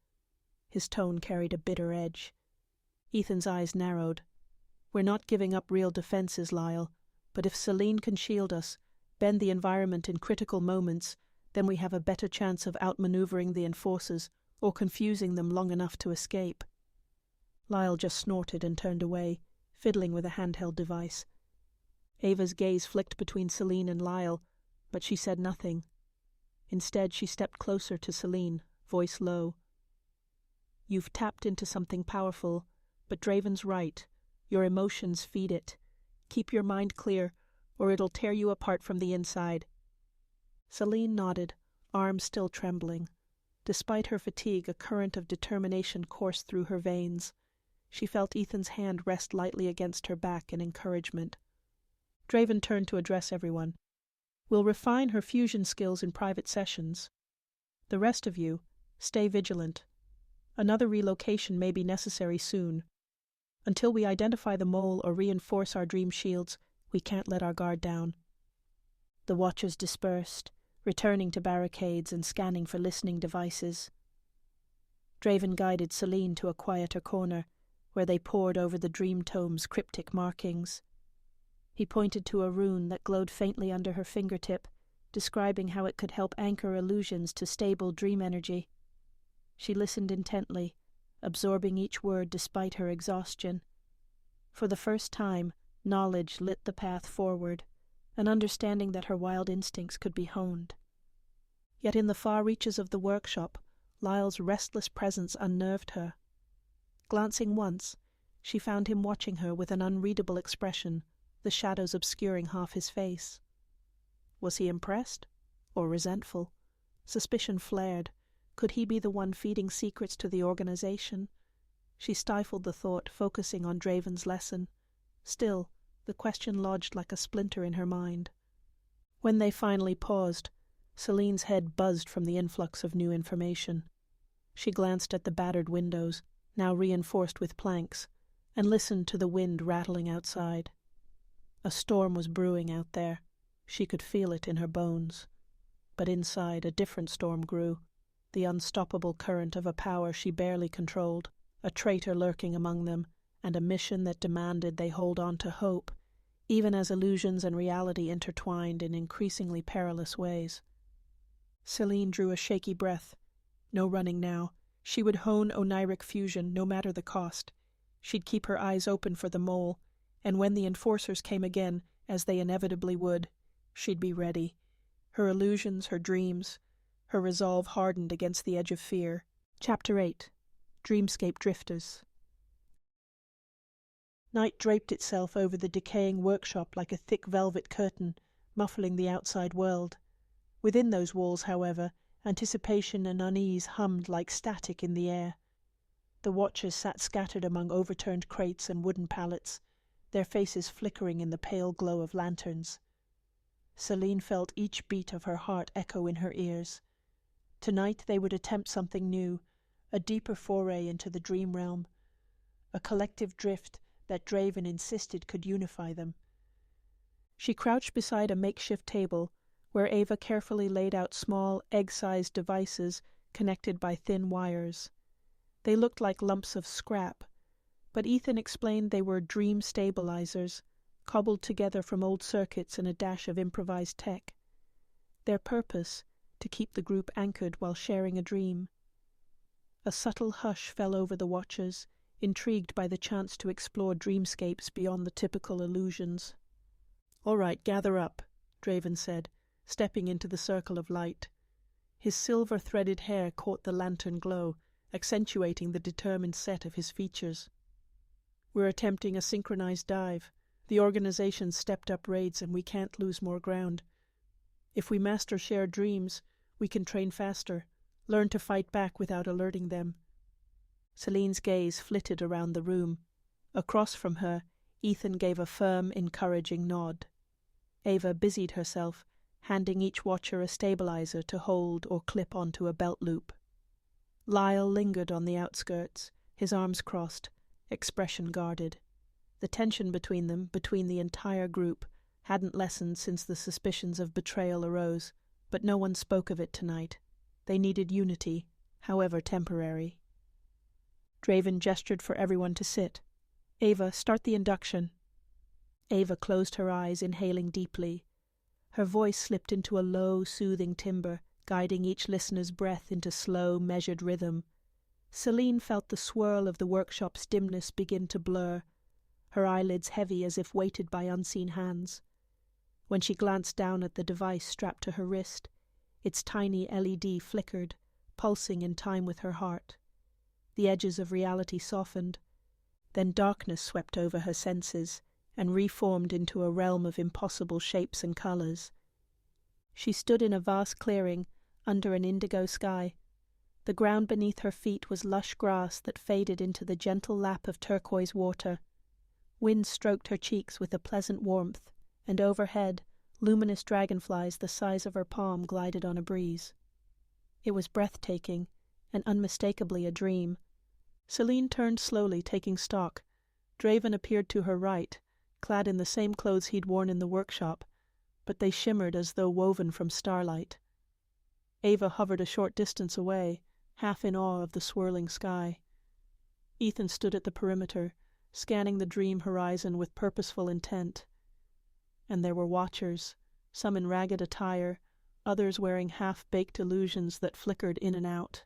His tone carried a bitter edge. Ethan's eyes narrowed. "We're not giving up real defenses, Lyle, but if Selene can shield us, bend the environment in critical moments, then we have a better chance of outmaneuvering the enforcers or confusing them long enough to escape." Lyle just snorted and turned away, fiddling with a handheld device. Ava's gaze flicked between Selene and Lyle, but she said nothing. Instead, she stepped closer to Selene, voice low. "You've tapped into something powerful, but Draven's right. Your emotions feed it. Keep your mind clear, or it'll tear you apart from the inside." Selene nodded, arms still trembling. Despite her fatigue, a current of determination coursed through her veins. She felt Ethan's hand rest lightly against her back in encouragement. Draven turned to address everyone. "We'll refine her fusion skills in private sessions. The rest of you, stay vigilant. Another relocation may be necessary soon. Until we identify the mole or reinforce our dream shields, we can't let our guard down." The watchers dispersed, returning to barricades and scanning for listening devices. Draven guided Selene to a quieter corner, where they pored over the dream tome's cryptic markings. He pointed to a rune that glowed faintly under her fingertip, describing how it could help anchor illusions to stable dream energy. She listened intently, absorbing each word despite her exhaustion. For the first time, knowledge lit the path forward, an understanding that her wild instincts could be honed. Yet in the far reaches of the workshop, Lyle's restless presence unnerved her. Glancing once, she found him watching her with an unreadable expression, the shadows obscuring half his face. Was he impressed? Or resentful? Suspicion flared. Could he be the one feeding secrets to the organization? She stifled the thought, focusing on Draven's lesson. Still, the question lodged like a splinter in her mind. When they finally paused, Selene's head buzzed from the influx of new information. She glanced at the battered windows, now reinforced with planks, and listened to the wind rattling outside. A storm was brewing out there. She could feel it in her bones. But inside, a different storm grew, the unstoppable current of a power she barely controlled, a traitor lurking among them, and a mission that demanded they hold on to hope, even as illusions and reality intertwined in increasingly perilous ways. Selene drew a shaky breath. No running now. She would hone Oneiric Fusion, no matter the cost. She'd keep her eyes open for the mole, and when the enforcers came again, as they inevitably would, she'd be ready. Her illusions, her dreams, her resolve hardened against the edge of fear. Chapter 8. Dreamscape Drifters. Night draped itself over the decaying workshop like a thick velvet curtain, muffling the outside world. Within those walls, however, anticipation and unease hummed like static in the air. The watchers sat scattered among overturned crates and wooden pallets, their faces flickering in the pale glow of lanterns. Selene felt each beat of her heart echo in her ears. Tonight they would attempt something new, a deeper foray into the dream realm, a collective drift that Draven insisted could unify them. She crouched beside a makeshift table, where Ava carefully laid out small, egg-sized devices connected by thin wires. They looked like lumps of scrap, but Ethan explained they were dream stabilizers, cobbled together from old circuits and a dash of improvised tech. Their purpose, to keep the group anchored while sharing a dream. A subtle hush fell over the watchers, intrigued by the chance to explore dreamscapes beyond the typical illusions. "All right, gather up," Draven said, stepping into the circle of light. His silver-threaded hair caught the lantern glow, accentuating the determined set of his features. "We're attempting a synchronized dive. The organization's stepped up raids and we can't lose more ground. If we master shared dreams, we can train faster, learn to fight back without alerting them." Selene's gaze flitted around the room. Across from her, Ethan gave a firm, encouraging nod. Ava busied herself, handing each watcher a stabilizer to hold or clip onto a belt loop. Lyle lingered on the outskirts, his arms crossed, expression guarded. The tension between them, between the entire group, hadn't lessened since the suspicions of betrayal arose, but no one spoke of it tonight. They needed unity, however temporary. Draven gestured for everyone to sit. "Ava, start the induction." Ava closed her eyes, inhaling deeply. Her voice slipped into a low, soothing timbre, guiding each listener's breath into slow, measured rhythm. Selene felt the swirl of the workshop's dimness begin to blur, her eyelids heavy as if weighted by unseen hands. When she glanced down at the device strapped to her wrist, its tiny LED flickered, pulsing in time with her heart. The edges of reality softened. Then darkness swept over her senses and reformed into a realm of impossible shapes and colors. She stood in a vast clearing under an indigo sky. The ground beneath her feet was lush grass that faded into the gentle lap of turquoise water. Wind stroked her cheeks with a pleasant warmth, and overhead, luminous dragonflies the size of her palm glided on a breeze. It was breathtaking, and unmistakably a dream. Selene turned slowly, taking stock. Draven appeared to her right, clad in the same clothes he'd worn in the workshop, but they shimmered as though woven from starlight. Ava hovered a short distance away, half in awe of the swirling sky. Ethan stood at the perimeter, scanning the dream horizon with purposeful intent. And there were watchers, some in ragged attire, others wearing half-baked illusions that flickered in and out.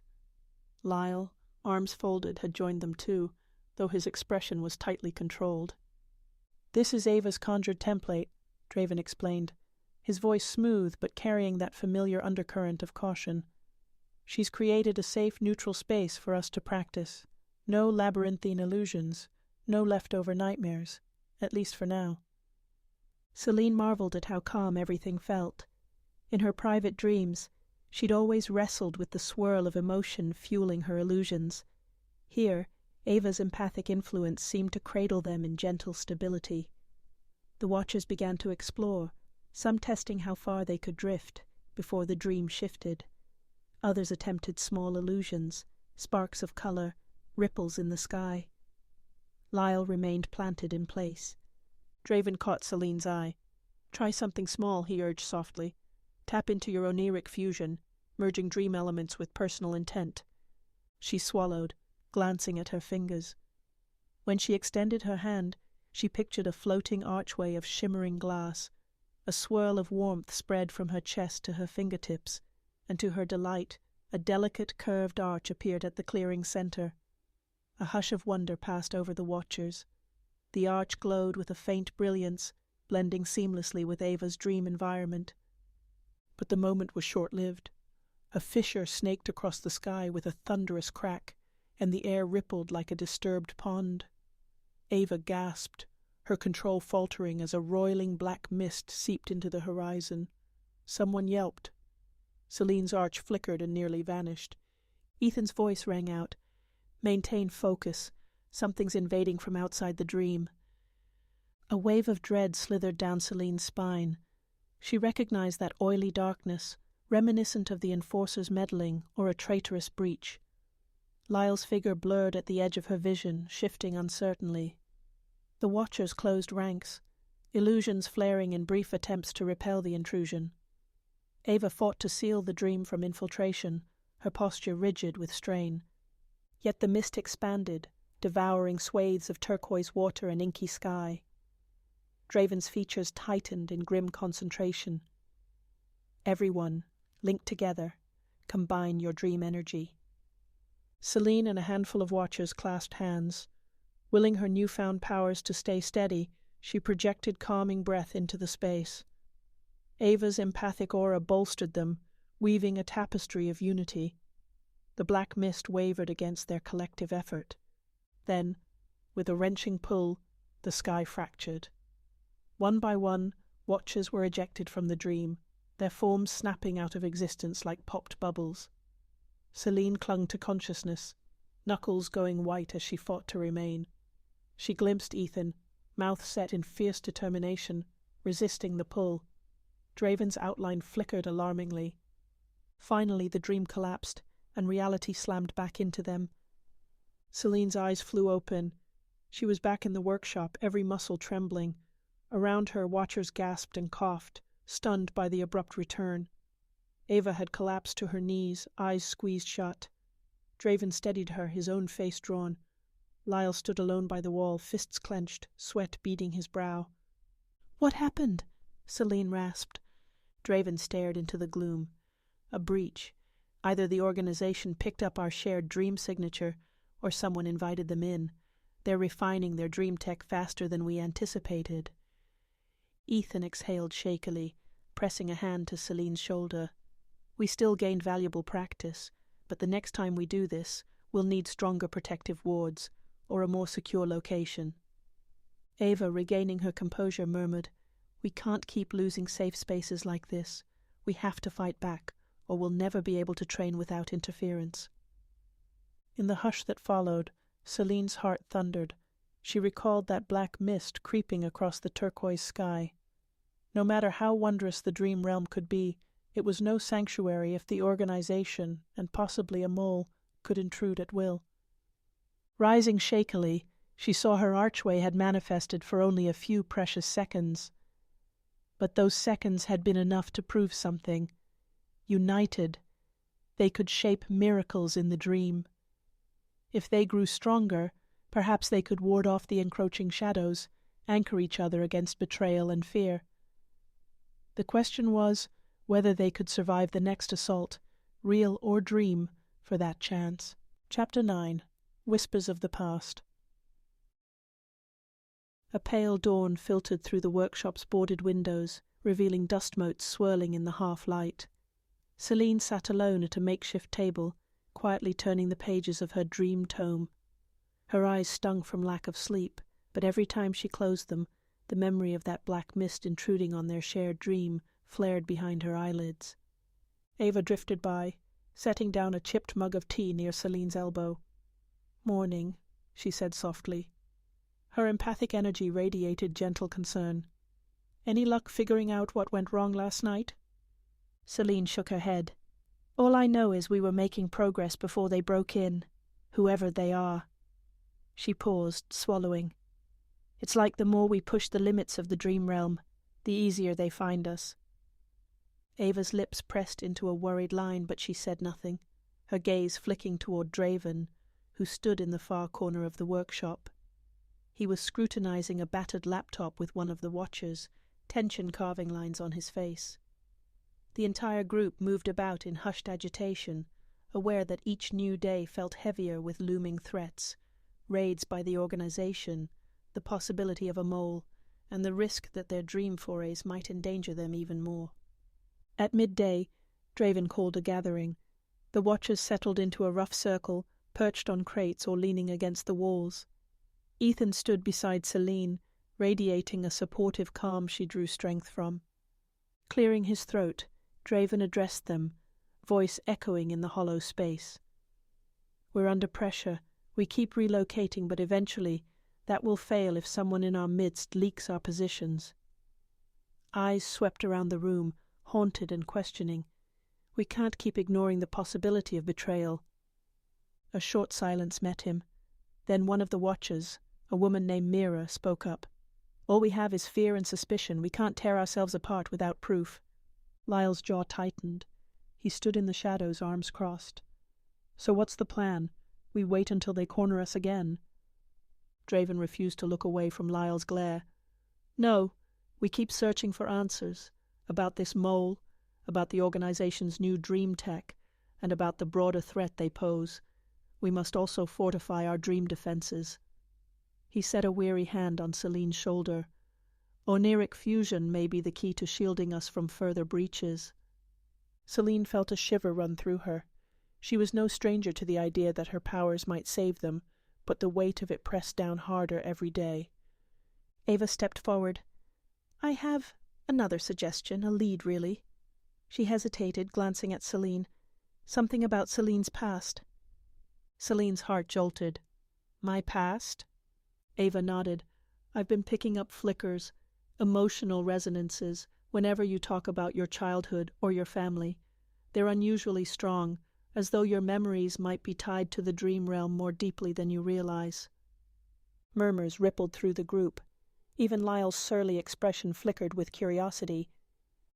Lyle, arms folded, had joined them too, though his expression was tightly controlled. "This is Ava's conjured template," Draven explained, his voice smooth but carrying that familiar undercurrent of caution. "She's created a safe, neutral space for us to practice. No labyrinthine illusions, no leftover nightmares, at least for now." Selene marveled at how calm everything felt. In her private dreams, she'd always wrestled with the swirl of emotion fueling her illusions. Here, Ava's empathic influence seemed to cradle them in gentle stability. The watchers began to explore, some testing how far they could drift before the dream shifted. Others attempted small illusions, sparks of color, ripples in the sky. Lyle remained planted in place. Draven caught Selene's eye. "Try something small," he urged softly. "Tap into your Oneiric Fusion, merging dream elements with personal intent." She swallowed, glancing at her fingers. When she extended her hand, she pictured a floating archway of shimmering glass. A swirl of warmth spread from her chest to her fingertips, and to her delight, a delicate curved arch appeared at the clearing's center. A hush of wonder passed over the watchers. The arch glowed with a faint brilliance, blending seamlessly with Ava's dream environment. But the moment was short-lived. A fissure snaked across the sky with a thunderous crack, and the air rippled like a disturbed pond. Ava gasped, her control faltering as a roiling black mist seeped into the horizon. Someone yelped. Selene's arch flickered and nearly vanished. Ethan's voice rang out. "Maintain focus. Something's invading from outside the dream." A wave of dread slithered down Selene's spine. She recognized that oily darkness, reminiscent of the Enforcer's meddling or a traitorous breach. Lyle's figure blurred at the edge of her vision, shifting uncertainly. The watchers closed ranks, illusions flaring in brief attempts to repel the intrusion. Ava fought to seal the dream from infiltration, her posture rigid with strain. Yet the mist expanded, devouring swathes of turquoise water and inky sky. Draven's features tightened in grim concentration. "Everyone, linked together, combine your dream energy." Selene and a handful of watchers clasped hands. Willing her newfound powers to stay steady, she projected calming breath into the space. Ava's empathic aura bolstered them, weaving a tapestry of unity. The black mist wavered against their collective effort. Then, with a wrenching pull, the sky fractured. One by one, watchers were ejected from the dream, their forms snapping out of existence like popped bubbles. Selene clung to consciousness, knuckles going white as she fought to remain. She glimpsed Ethan, mouth set in fierce determination, resisting the pull. Draven's outline flickered alarmingly. Finally the dream collapsed, and reality slammed back into them. Selene's eyes flew open, She was back in the workshop, every muscle trembling. Around her, watchers gasped and coughed, stunned by the abrupt return. Ava had collapsed to her knees, eyes squeezed shut. Draven steadied her, his own face drawn. Lyle stood alone by the wall, fists clenched, sweat beading his brow. "What happened?" Selene rasped. Draven stared into the gloom. A breach. Either the organization picked up our shared dream signature, or someone invited them in. They're refining their dream tech faster than we anticipated. Ethan exhaled shakily, pressing a hand to Selene's shoulder. We still gained valuable practice, but the next time we do this, we'll need stronger protective wards, or a more secure location. Ava, regaining her composure, murmured, "We can't keep losing safe spaces like this. We have to fight back, or we'll never be able to train without interference." In the hush that followed, Selene's heart thundered. She recalled that black mist creeping across the turquoise sky. No matter how wondrous the dream realm could be, it was no sanctuary if the organization, and possibly a mole, could intrude at will. Rising shakily, she saw her archway had manifested for only a few precious seconds. But those seconds had been enough to prove something. United, they could shape miracles in the dream. If they grew stronger, perhaps they could ward off the encroaching shadows, anchor each other against betrayal and fear. The question was whether they could survive the next assault, real or dream, for that chance. Chapter 9. Whispers of the Past. A pale dawn filtered through the workshop's boarded windows, revealing dust motes swirling in the half-light. Selene sat alone at a makeshift table, quietly turning the pages of her dream tome. Her eyes stung from lack of sleep, but every time she closed them, the memory of that black mist intruding on their shared dream flared behind her eyelids. Ava drifted by, setting down a chipped mug of tea near Selene's elbow. "Morning," she said softly. Her empathic energy radiated gentle concern. "Any luck figuring out what went wrong last night?" Selene shook her head. "All I know is we were making progress before they broke in, whoever they are." She paused, swallowing. "It's like the more we push the limits of the dream realm, the easier they find us." Ava's lips pressed into a worried line, but she said nothing, her gaze flicking toward Draven, who stood in the far corner of the workshop. He was scrutinizing a battered laptop with one of the watchers, tension carving lines on his face. The entire group moved about in hushed agitation, aware that each new day felt heavier with looming threats, raids by the organization, the possibility of a mole, and the risk that their dream forays might endanger them even more. At midday, Draven called a gathering. The watchers settled into a rough circle, perched on crates or leaning against the walls. Ethan stood beside Selene, radiating a supportive calm she drew strength from. Clearing his throat, Draven addressed them, voice echoing in the hollow space. "We're under pressure. We keep relocating, but eventually that will fail if someone in our midst leaks our positions." Eyes swept around the room, haunted and questioning. "We can't keep ignoring the possibility of betrayal." A short silence met him. Then one of the watchers, a woman named Mira, spoke up. "All we have is fear and suspicion. We can't tear ourselves apart without proof." Lyle's jaw tightened. He stood in the shadows, arms crossed. "So what's the plan? We wait until they corner us again?" Draven refused to look away from Lyle's glare. "No, we keep searching for answers. About this mole, about the organization's new dream tech, and about the broader threat they pose. We must also fortify our dream defenses." He set a weary hand on Selene's shoulder. "Oneiric Fusion may be the key to shielding us from further breaches." Selene felt a shiver run through her. She was no stranger to the idea that her powers might save them, but the weight of it pressed down harder every day. Ava stepped forward. "I have another suggestion, a lead, really." She hesitated, glancing at Selene. "Something about Selene's past." Selene's heart jolted. "My past?" Ava nodded. "I've been picking up flickers, emotional resonances, whenever you talk about your childhood or your family. They're unusually strong, as though your memories might be tied to the dream realm more deeply than you realize." Murmurs rippled through the group. Even Lyle's surly expression flickered with curiosity.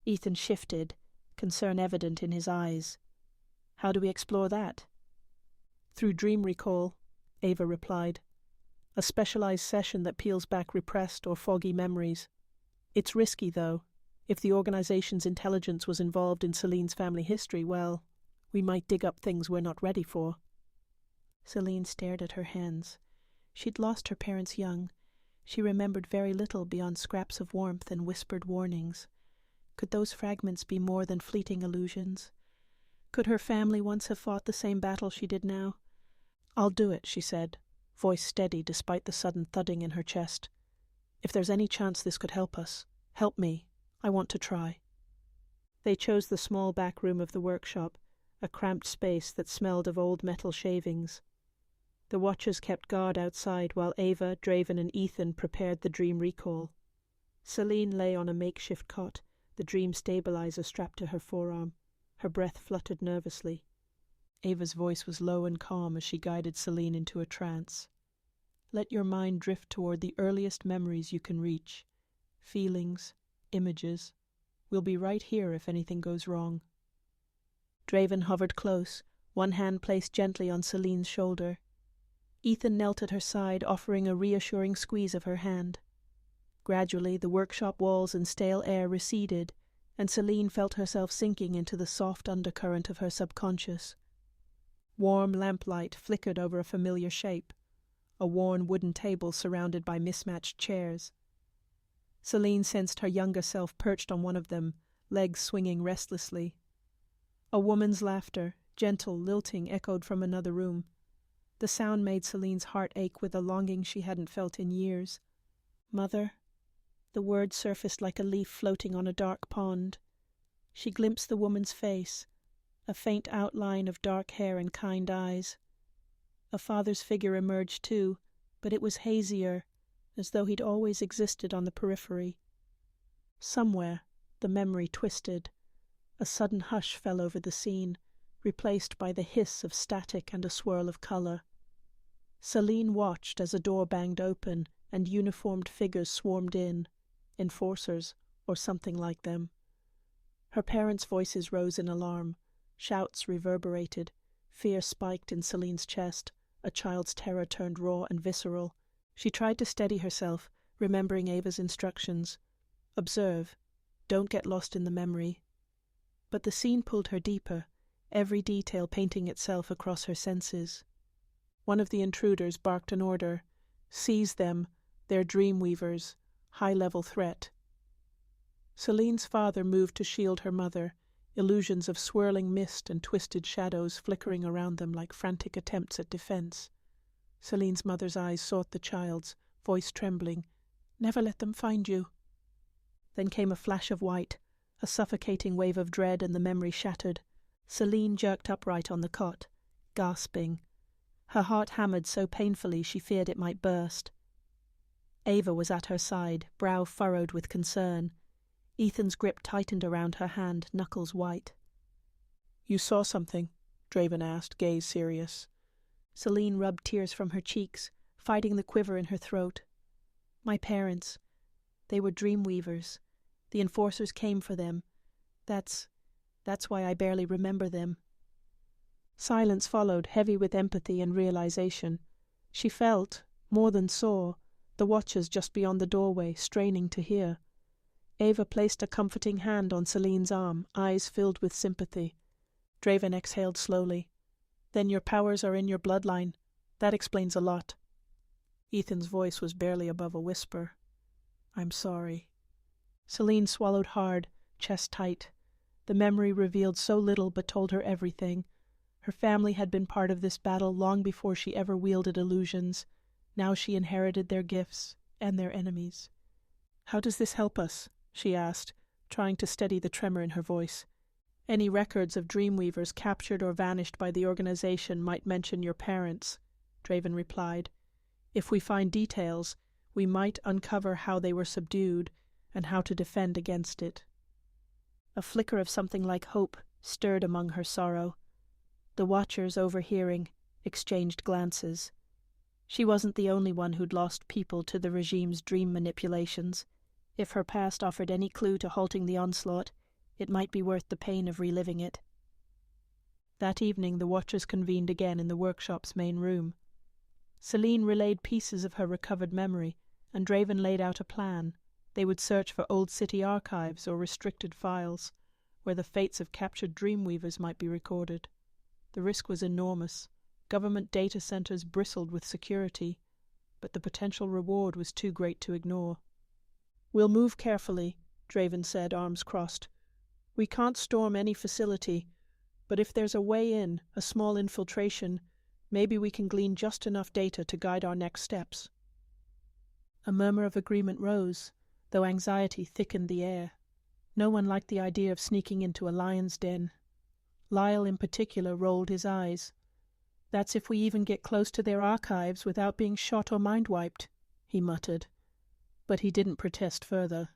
Ethan shifted, concern evident in his eyes. "How do we explore that?" "Through dream recall," Ava replied. "A specialized session that peels back repressed or foggy memories. It's risky, though. If the organization's intelligence was involved in Selene's family history, well, we might dig up things we're not ready for." Selene stared at her hands. She'd lost her parents young. She remembered very little beyond scraps of warmth and whispered warnings. Could those fragments be more than fleeting illusions? Could her family once have fought the same battle she did now? "I'll do it," she said, voice steady despite the sudden thudding in her chest. "If there's any chance this could help us, help me. I want to try." They chose the small back room of the workshop, a cramped space that smelled of old metal shavings. The watchers kept guard outside while Ava, Draven, and Ethan prepared the dream recall. Selene lay on a makeshift cot, the dream stabilizer strapped to her forearm. Her breath fluttered nervously. Ava's voice was low and calm as she guided Selene into a trance. "Let your mind drift toward the earliest memories you can reach. Feelings, images. We'll be right here if anything goes wrong." Draven hovered close, one hand placed gently on Selene's shoulder. Ethan knelt at her side, offering a reassuring squeeze of her hand. Gradually, the workshop walls and stale air receded, and Selene felt herself sinking into the soft undercurrent of her subconscious. Warm lamplight flickered over a familiar shape, a worn wooden table surrounded by mismatched chairs. Selene sensed her younger self perched on one of them, legs swinging restlessly. A woman's laughter, gentle, lilting, echoed from another room. The sound made Selene's heart ache with a longing she hadn't felt in years. "Mother?" The word surfaced like a leaf floating on a dark pond. She glimpsed the woman's face, a faint outline of dark hair and kind eyes. A father's figure emerged too, but it was hazier, as though he'd always existed on the periphery. Somewhere, the memory twisted. A sudden hush fell over the scene, replaced by the hiss of static and a swirl of color. Selene watched as a door banged open and uniformed figures swarmed in, enforcers, or something like them. Her parents' voices rose in alarm. Shouts reverberated. Fear spiked in Selene's chest. A child's terror turned raw and visceral. She tried to steady herself, remembering Ava's instructions. Observe. Don't get lost in the memory. But the scene pulled her deeper, every detail painting itself across her senses. One of the intruders barked an order. "Seize them. They're Dreamweavers. High-level threat." Selene's father moved to shield her mother, illusions of swirling mist and twisted shadows flickering around them like frantic attempts at defense. Selene's mother's eyes sought the child's, voice trembling. "Never let them find you." Then came a flash of white, a suffocating wave of dread, and the memory shattered. Selene jerked upright on the cot, gasping. Her heart hammered so painfully she feared it might burst. Ava was at her side, brow furrowed with concern. Ethan's grip tightened around her hand, knuckles white. "You saw something?" Draven asked, gaze serious. Selene rubbed tears from her cheeks, fighting the quiver in her throat. "My parents. They were Dreamweavers. The enforcers came for them. That's why I barely remember them." Silence followed, heavy with empathy and realization. She felt, more than saw, the watchers just beyond the doorway, straining to hear. Ava placed a comforting hand on Selene's arm, eyes filled with sympathy. Draven exhaled slowly. "Then your powers are in your bloodline. That explains a lot." Ethan's voice was barely above a whisper. "I'm sorry." Selene swallowed hard, chest tight. The memory revealed so little but told her everything. Her family had been part of this battle long before she ever wielded illusions. Now she inherited their gifts and their enemies. "How does this help us?" she asked, trying to steady the tremor in her voice. "Any records of Dreamweavers captured or vanished by the organization might mention your parents," Draven replied. "If we find details, we might uncover how they were subdued and how to defend against it." A flicker of something like hope stirred among her sorrow. The watchers, overhearing, exchanged glances. She wasn't the only one who'd lost people to the regime's dream manipulations. If her past offered any clue to halting the onslaught, it might be worth the pain of reliving it. That evening the watchers convened again in the workshop's main room. Selene relayed pieces of her recovered memory, and Draven laid out a plan. They would search for old city archives or restricted files, where the fates of captured Dreamweavers might be recorded. The risk was enormous. Government data centers bristled with security, but the potential reward was too great to ignore. "We'll move carefully," Draven said, arms crossed. "We can't storm any facility, but if there's a way in, a small infiltration, maybe we can glean just enough data to guide our next steps." A murmur of agreement rose, though anxiety thickened the air. No one liked the idea of sneaking into a lion's den. Lyle in particular rolled his eyes. "That's if we even get close to their archives without being shot or mind-wiped," he muttered. But he didn't protest further.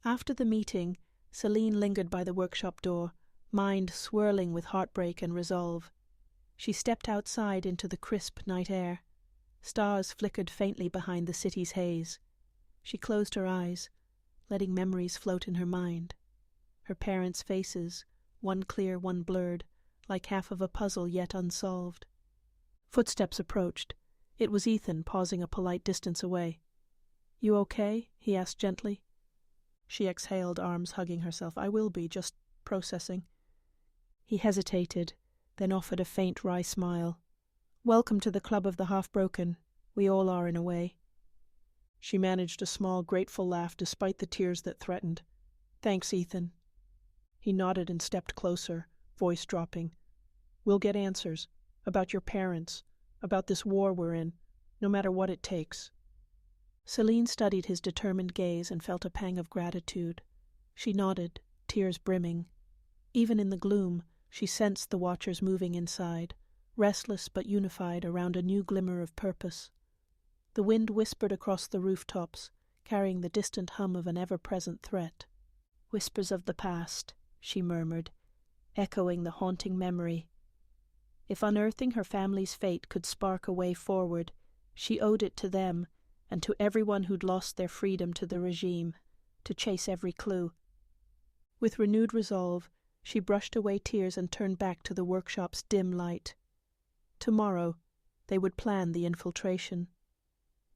After the meeting, Selene lingered by the workshop door, mind swirling with heartbreak and resolve. She stepped outside into the crisp night air. Stars flickered faintly behind the city's haze. She closed her eyes, letting memories float in her mind. Her parents' faces, one clear, one blurred, like half of a puzzle yet unsolved. Footsteps approached. It was Ethan, pausing a polite distance away. "You okay?" he asked gently. She exhaled, arms hugging herself. "I will be, just processing." He hesitated, then offered a faint wry smile. "Welcome to the Club of the Half-Broken. We all are in a way." She managed a small, grateful laugh despite the tears that threatened. "Thanks, Ethan." He nodded and stepped closer, voice dropping. "We'll get answers. About your parents. About this war we're in. No matter what it takes." Selene studied his determined gaze and felt a pang of gratitude. She nodded, tears brimming. Even in the gloom, she sensed the watchers moving inside, restless but unified around a new glimmer of purpose. The wind whispered across the rooftops, carrying the distant hum of an ever-present threat. "Whispers of the past," she murmured, echoing the haunting memory. If unearthing her family's fate could spark a way forward, she owed it to them, and to everyone who'd lost their freedom to the regime, to chase every clue. With renewed resolve, she brushed away tears and turned back to the workshop's dim light. Tomorrow, they would plan the infiltration.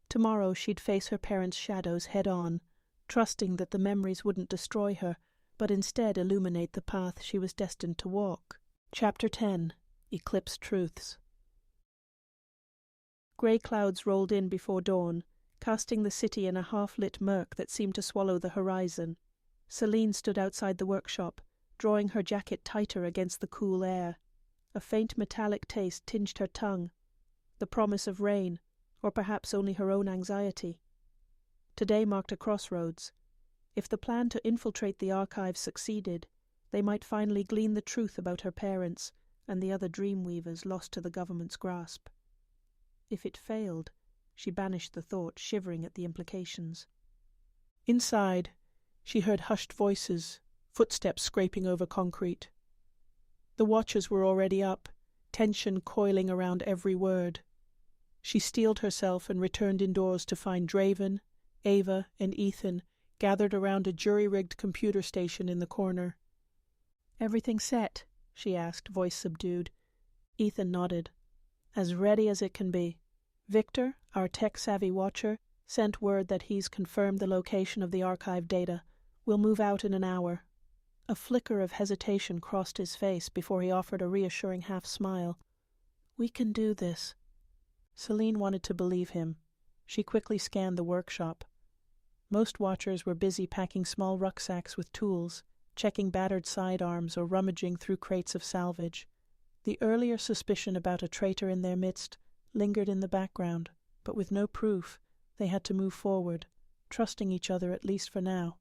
Tomorrow she'd face her parents' shadows head-on, trusting that the memories wouldn't destroy her, but instead illuminate the path she was destined to walk. Chapter 10. Eclipsed Truths. Grey clouds rolled in before dawn, casting the city in a half-lit murk that seemed to swallow the horizon. Selene stood outside the workshop, drawing her jacket tighter against the cool air. A faint metallic taste tinged her tongue, the promise of rain, or perhaps only her own anxiety. Today marked a crossroads. If the plan to infiltrate the archives succeeded, they might finally glean the truth about her parents and the other Dreamweavers lost to the government's grasp. If it failed, she banished the thought, shivering at the implications. Inside, she heard hushed voices, footsteps scraping over concrete. The watchers were already up, tension coiling around every word. She steeled herself and returned indoors to find Draven, Ava, and Ethan gathered around a jury-rigged computer station in the corner. "Everything set?" she asked, voice subdued. Ethan nodded. "As ready as it can be. Victor, our tech-savvy watcher, sent word that he's confirmed the location of the archive data. We'll move out in an hour." A flicker of hesitation crossed his face before he offered a reassuring half-smile. "We can do this." Selene wanted to believe him. She quickly scanned the workshop. Most watchers were busy packing small rucksacks with tools, checking battered sidearms or rummaging through crates of salvage. The earlier suspicion about a traitor in their midst lingered in the background, but with no proof, they had to move forward, trusting each other at least for now.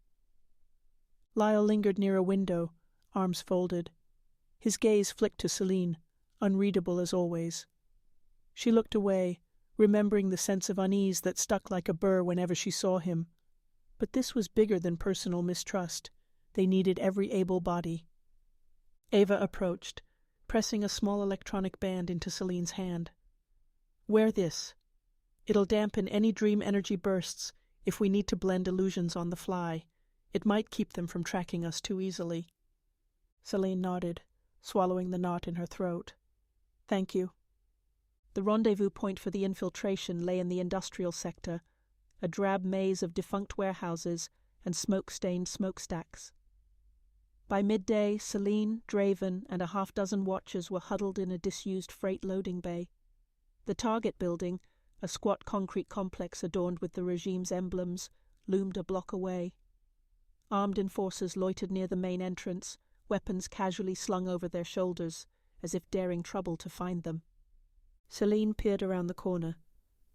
Lyle lingered near a window, arms folded. His gaze flicked to Selene, unreadable as always. She looked away, remembering the sense of unease that stuck like a burr whenever she saw him. But this was bigger than personal mistrust. They needed every able body. Ava approached, pressing a small electronic band into Selene's hand. Wear this. It'll dampen any dream energy bursts if we need to blend illusions on the fly. It might keep them from tracking us too easily. Selene nodded, swallowing the knot in her throat. Thank you. The rendezvous point for the infiltration lay in the industrial sector, a drab maze of defunct warehouses and smoke-stained smokestacks. By midday, Selene, Draven, and a half-dozen watchers were huddled in a disused freight loading bay. The target building, a squat concrete complex adorned with the regime's emblems, loomed a block away. Armed enforcers loitered near the main entrance, weapons casually slung over their shoulders, as if daring trouble to find them. Selene peered around the corner.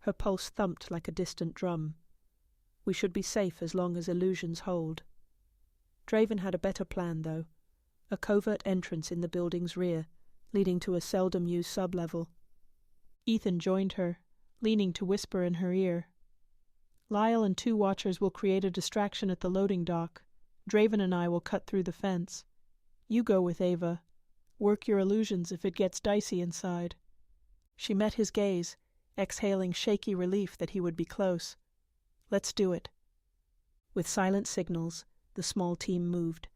Her pulse thumped like a distant drum. We should be safe as long as illusions hold. Draven had a better plan, though. A covert entrance in the building's rear, leading to a seldom-used sublevel. Ethan joined her, leaning to whisper in her ear. Lyle and 2 watchers will create a distraction at the loading dock. Draven and I will cut through the fence. You go with Ava. Work your illusions if it gets dicey inside. She met his gaze, exhaling shaky relief that he would be close. Let's do it. With silent signals, the small team moved.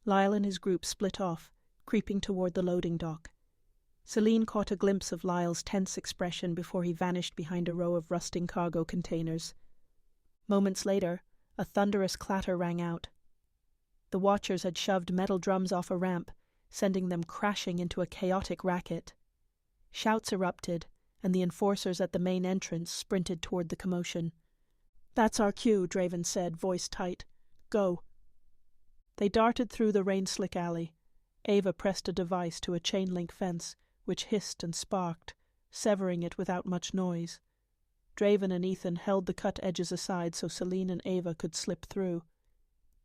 Lyle and his group split off, creeping toward the loading dock. Selene caught a glimpse of Lyle's tense expression before he vanished behind a row of rusting cargo containers. Moments later, a thunderous clatter rang out. The watchers had shoved metal drums off a ramp, sending them crashing into a chaotic racket. Shouts erupted, and the enforcers at the main entrance sprinted toward the commotion. "That's our cue," Draven said, voice tight. "Go." They darted through the rain-slick alley. Ava pressed a device to a chain-link fence, which hissed and sparked, severing it without much noise. Draven and Ethan held the cut edges aside so Selene and Ava could slip through.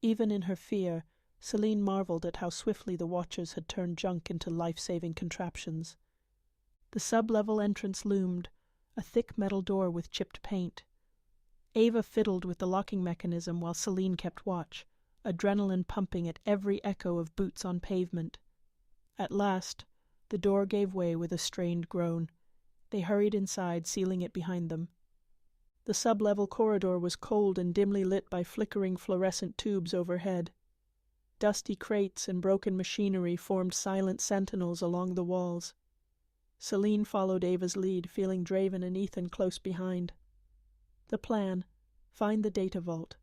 Even in her fear, Selene marveled at how swiftly the watchers had turned junk into life-saving contraptions. The sub-level entrance loomed, a thick metal door with chipped paint. Ava fiddled with the locking mechanism while Selene kept watch, adrenaline pumping at every echo of boots on pavement. At last, the door gave way with a strained groan. They hurried inside, sealing it behind them. The sub-level corridor was cold and dimly lit by flickering fluorescent tubes overhead. Dusty crates and broken machinery formed silent sentinels along the walls. Selene followed Ava's lead, feeling Draven and Ethan close behind. The plan: find the data vault,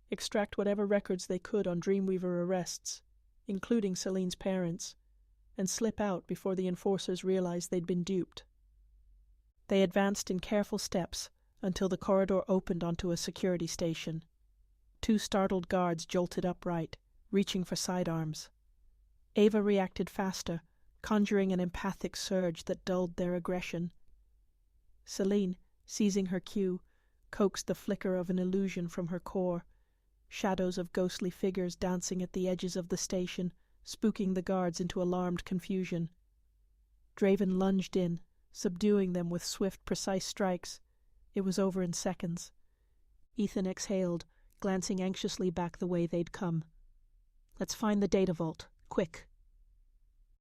extract whatever records they could on Dreamweaver arrests, including Selene's parents, and slip out before the enforcers realized they'd been duped. They advanced in careful steps until the corridor opened onto a security station. 2 startled guards jolted upright, reaching for sidearms. Ava reacted faster, conjuring an empathic surge that dulled their aggression. Selene, seizing her cue, coaxed the flicker of an illusion from her core, shadows of ghostly figures dancing at the edges of the station, spooking the guards into alarmed confusion. Draven lunged in, subduing them with swift, precise strikes. It was over in seconds. Ethan exhaled, glancing anxiously back the way they'd come. "Let's find the data vault, quick."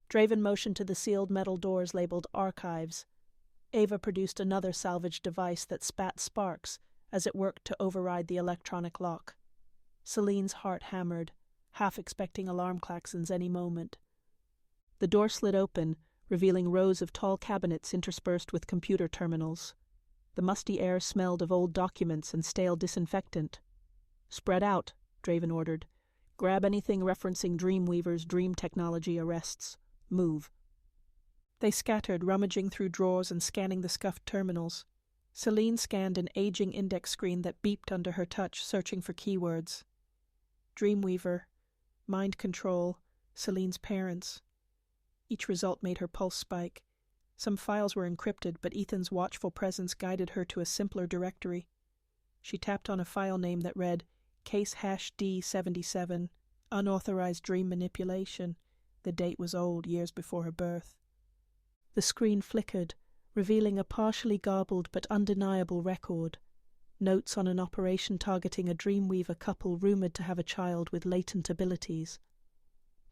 Draven motioned to the sealed metal doors labeled Archives. Ava produced another salvage device that spat sparks as it worked to override the electronic lock. Selene's heart hammered, half expecting alarm klaxons any moment. The door slid open, revealing rows of tall cabinets interspersed with computer terminals. The musty air smelled of old documents and stale disinfectant. "Spread out," Draven ordered. "Grab anything referencing Dreamweavers' dream technology arrests. Move." They scattered, rummaging through drawers and scanning the scuffed terminals. Selene scanned an aging index screen that beeped under her touch, searching for keywords. Dreamweaver, mind control, Selene's parents. Each result made her pulse spike. Some files were encrypted, but Ethan's watchful presence guided her to a simpler directory. She tapped on a file name that read, Case Hash D77, Unauthorized Dream Manipulation. The date was old, years before her birth. The screen flickered, revealing a partially garbled but undeniable record. Notes on an operation targeting a Dreamweaver couple rumored to have a child with latent abilities.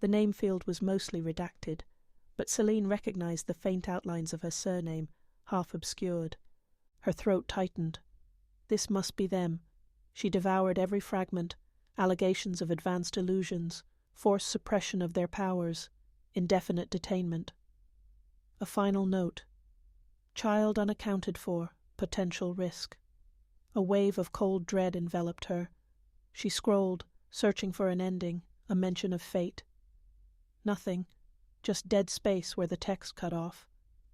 The name field was mostly redacted, but Selene recognized the faint outlines of her surname, half obscured. Her throat tightened. This must be them. She devoured every fragment, allegations of advanced illusions, forced suppression of their powers, indefinite detainment. A final note. Child unaccounted for, potential risk. A wave of cold dread enveloped her. She scrolled, searching for an ending, a mention of fate. Nothing. Just dead space where the text cut off.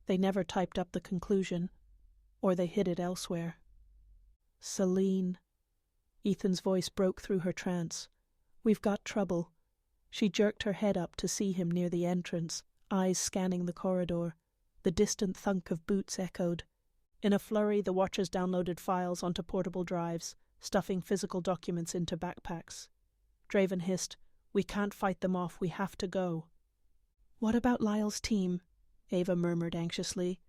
They never typed up the conclusion, or they hid it elsewhere. Selene. Ethan's voice broke through her trance. We've got trouble. She jerked her head up to see him near the entrance, eyes scanning the corridor. The distant thunk of boots echoed. In a flurry, the watchers downloaded files onto portable drives, stuffing physical documents into backpacks. Draven hissed, "We can't fight them off, we have to go." "What about Lyle's team?" Ava murmured anxiously.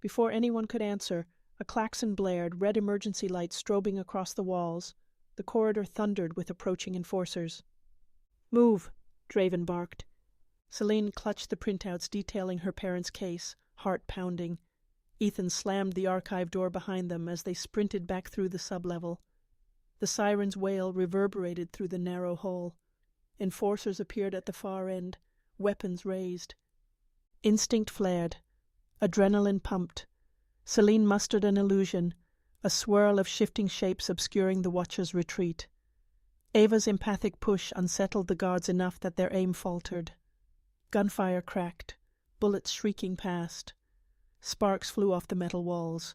Before anyone could answer, a klaxon blared, red emergency lights strobing across the walls. The corridor thundered with approaching enforcers. "Move," Draven barked. Selene clutched the printouts detailing her parents' case, heart pounding. Ethan slammed the archive door behind them as they sprinted back through the sublevel. The siren's wail reverberated through the narrow hall. Enforcers appeared at the far end, weapons raised. Instinct flared. Adrenaline pumped. Selene mustered an illusion, a swirl of shifting shapes obscuring the watcher's retreat. Ava's empathic push unsettled the guards enough that their aim faltered. Gunfire cracked, bullets shrieking past. Sparks flew off the metal walls.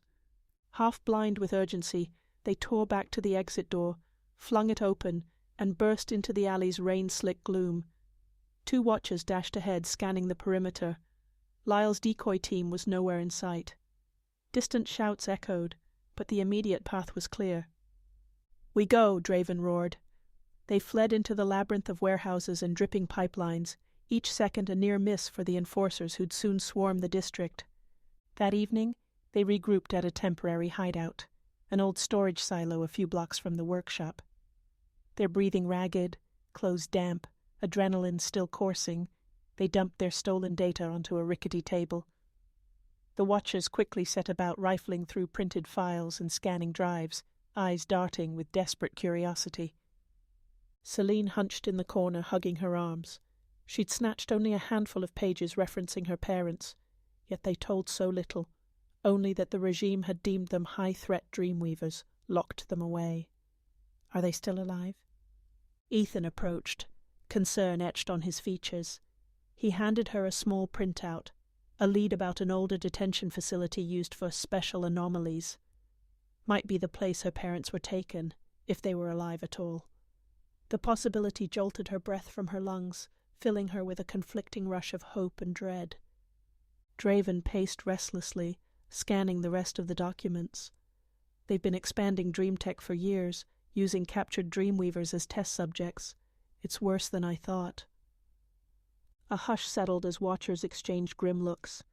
Half blind with urgency, they tore back to the exit door, flung it open, and burst into the alley's rain-slick gloom. 2 watchers dashed ahead, scanning the perimeter. Lyle's decoy team was nowhere in sight. Distant shouts echoed, but the immediate path was clear. "We go," Draven roared. They fled into the labyrinth of warehouses and dripping pipelines, each second a near miss for the enforcers who'd soon swarm the district. That evening, they regrouped at a temporary hideout, an old storage silo a few blocks from the workshop. Their breathing ragged, clothes damp, adrenaline still coursing, they dumped their stolen data onto a rickety table. The watchers quickly set about rifling through printed files and scanning drives, eyes darting with desperate curiosity. Selene hunched in the corner, hugging her arms. She'd snatched only a handful of pages referencing her parents, yet they told so little, only that the regime had deemed them high-threat Dreamweavers, locked them away. Are they still alive? Ethan approached, concern etched on his features. He handed her a small printout, a lead about an older detention facility used for special anomalies. Might be the place her parents were taken, if they were alive at all. The possibility jolted her breath from her lungs, filling her with a conflicting rush of hope and dread. Draven paced restlessly, scanning the rest of the documents. They've been expanding Dreamtech for years, using captured Dreamweavers as test subjects. It's worse than I thought. A hush settled as watchers exchanged grim looks.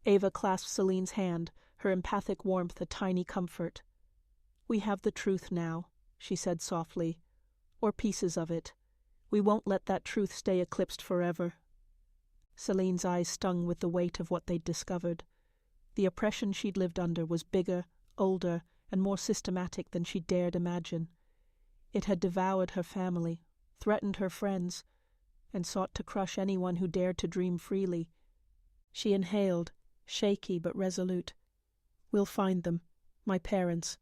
Ava clasped Selene's hand, her empathic warmth a tiny comfort. "We have the truth now," she said softly. "Or pieces of it. We won't let that truth stay eclipsed forever." Selene's eyes stung with the weight of what they'd discovered. The oppression she'd lived under was bigger, older, and more systematic than she dared imagine. It had devoured her family, threatened her friends, and sought to crush anyone who dared to dream freely. She inhaled, shaky but resolute. "We'll find them, my parents,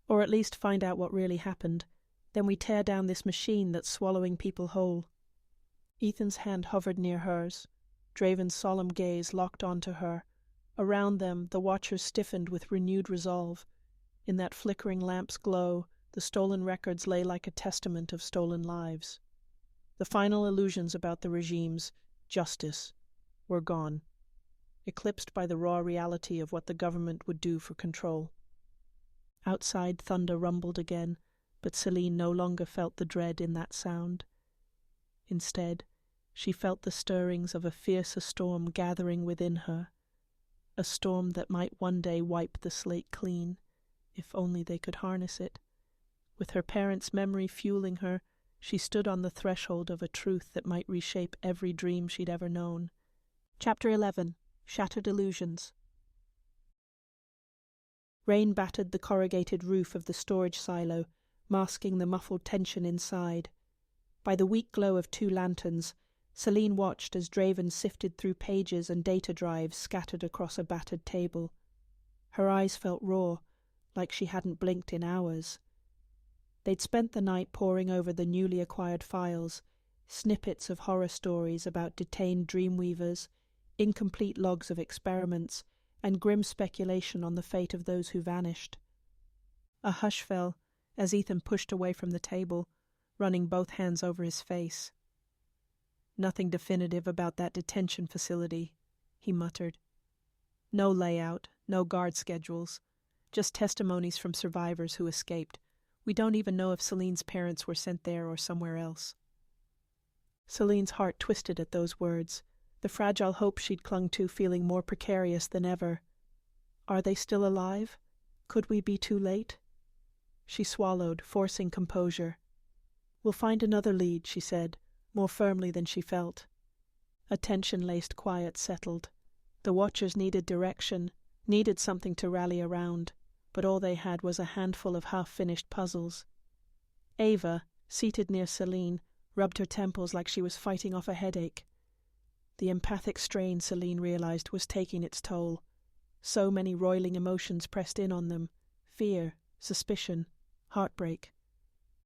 or at least find out what really happened. Then we tear down this machine that's swallowing people whole." Ethan's hand hovered near hers. Draven's solemn gaze locked onto her. Around them, the watchers stiffened with renewed resolve. In that flickering lamp's glow, the stolen records lay like a testament of stolen lives. The final illusions about the regime's justice were gone, eclipsed by the raw reality of what the government would do for control. Outside, thunder rumbled again, but Selene no longer felt the dread in that sound. Instead, she felt the stirrings of a fiercer storm gathering within her, a storm that might one day wipe the slate clean, if only they could harness it. With her parents' memory fueling her, she stood on the threshold of a truth that might reshape every dream she'd ever known. Chapter 11. Shattered Illusions. Rain battered the corrugated roof of the storage silo, masking the muffled tension inside. By the weak glow of 2 lanterns, Selene watched as Draven sifted through pages and data drives scattered across a battered table. Her eyes felt raw, like she hadn't blinked in hours. They'd spent the night poring over the newly acquired files, snippets of horror stories about detained Dreamweavers, incomplete logs of experiments, and grim speculation on the fate of those who vanished. A hush fell as Ethan pushed away from the table, running both hands over his face. "Nothing definitive about that detention facility," he muttered. "No layout, no guard schedules, just testimonies from survivors who escaped. We don't even know if Selene's parents were sent there or somewhere else." Selene's heart twisted at those words, the fragile hope she'd clung to feeling more precarious than ever. Are they still alive? Could we be too late? She swallowed, forcing composure. "We'll find another lead," she said, more firmly than she felt. A tension-laced quiet settled. The Watchers needed direction, needed something to rally around, but all they had was a handful of half-finished puzzles. Ava, seated near Selene, rubbed her temples like she was fighting off a headache. The empathic strain, Selene realized, was taking its toll. So many roiling emotions pressed in on them: fear, suspicion, heartbreak.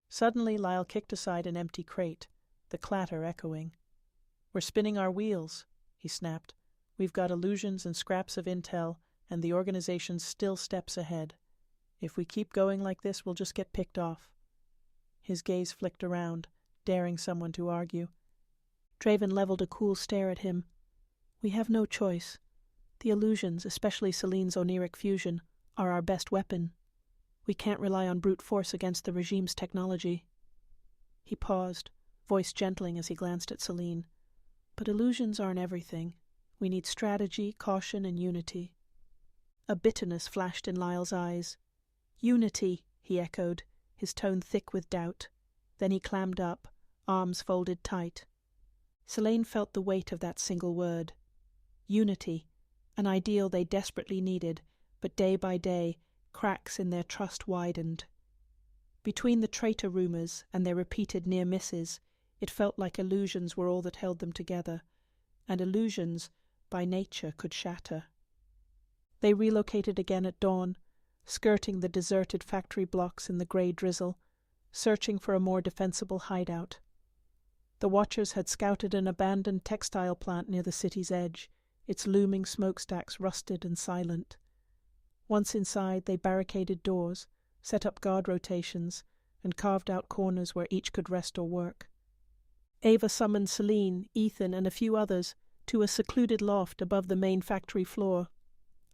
Suddenly Lyle kicked aside an empty crate, the clatter echoing. "We're spinning our wheels," he snapped. "We've got illusions and scraps of intel, and the organization's still steps ahead. If we keep going like this, we'll just get picked off." His gaze flicked around, daring someone to argue. Draven leveled a cool stare at him. "We have no choice. The illusions, especially Selene's Oneiric Fusion, are our best weapon. We can't rely on brute force against the regime's technology." He paused, voice gentling as he glanced at Selene. "But illusions aren't everything. We need strategy, caution, and unity." A bitterness flashed in Lyle's eyes. "Unity," he echoed, his tone thick with doubt. Then he clammed up, arms folded tight. Selene felt the weight of that single word. Unity, an ideal they desperately needed, but day by day, cracks in their trust widened. Between the traitor rumors and their repeated near misses, it felt like illusions were all that held them together, and illusions, by nature, could shatter. They relocated again at dawn, skirting the deserted factory blocks in the grey drizzle, searching for a more defensible hideout. The Watchers had scouted an abandoned textile plant near the city's edge, its looming smokestacks rusted and silent. Once inside, they barricaded doors, set up guard rotations, and carved out corners where each could rest or work. Ava summoned Selene, Ethan, and a few others to a secluded loft above the main factory floor,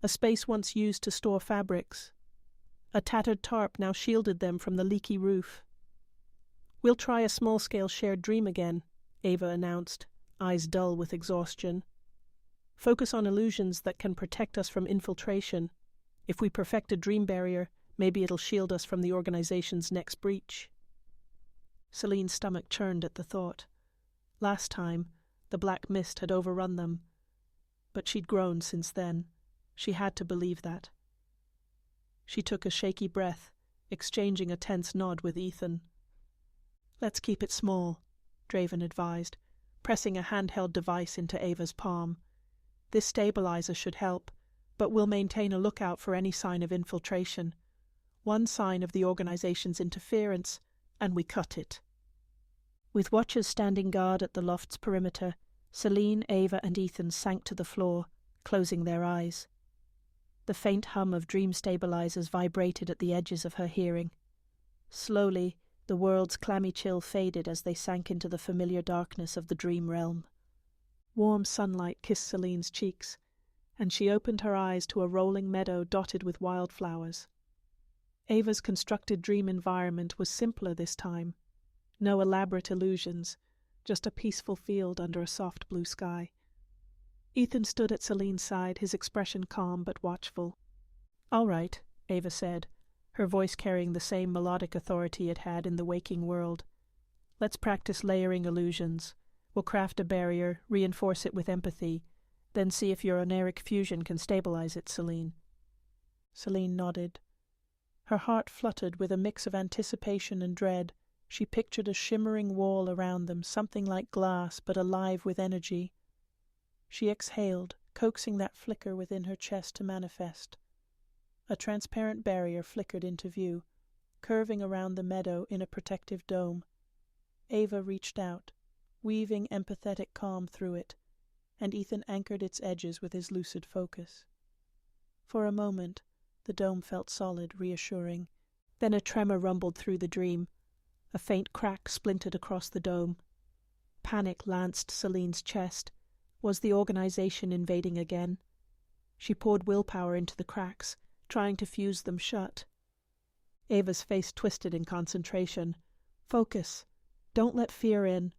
a space once used to store fabrics. A tattered tarp now shielded them from the leaky roof. "We'll try a small-scale shared dream again," Ava announced, eyes dull with exhaustion. "Focus on illusions that can protect us from infiltration. If we perfect a dream barrier, maybe it'll shield us from the organization's next breach." Selene's stomach churned at the thought. Last time, the black mist had overrun them. But she'd grown since then. She had to believe that. She took a shaky breath, exchanging a tense nod with Ethan. "Let's keep it small," Draven advised, pressing a handheld device into Ava's palm. "This stabilizer should help, but we'll maintain a lookout for any sign of infiltration. One sign of the organization's interference, and we cut it." With Watchers standing guard at the loft's perimeter, Selene, Ava, and Ethan sank to the floor, closing their eyes. The faint hum of dream stabilizers vibrated at the edges of her hearing. Slowly, the world's clammy chill faded as they sank into the familiar darkness of the dream realm. Warm sunlight kissed Selene's cheeks, and she opened her eyes to a rolling meadow dotted with wildflowers. Ava's constructed dream environment was simpler this time. No elaborate illusions, just a peaceful field under a soft blue sky. Ethan stood at Selene's side, his expression calm but watchful. "All right," Ava said, her voice carrying the same melodic authority it had in the waking world. "Let's practice layering illusions. We'll craft a barrier, reinforce it with empathy, then see if your Oneiric Fusion can stabilize it, Selene." Selene nodded. Her heart fluttered with a mix of anticipation and dread. She pictured a shimmering wall around them, something like glass, but alive with energy. She exhaled, coaxing that flicker within her chest to manifest. A transparent barrier flickered into view, curving around the meadow in a protective dome. Ava reached out, weaving empathetic calm through it, and Ethan anchored its edges with his lucid focus. For a moment, the dome felt solid, reassuring. Then a tremor rumbled through the dream. A faint crack splintered across the dome. Panic lanced Selene's chest. Was the organization invading again? She poured willpower into the cracks, trying to fuse them shut. Ava's face twisted in concentration. Focus. Don't let fear in.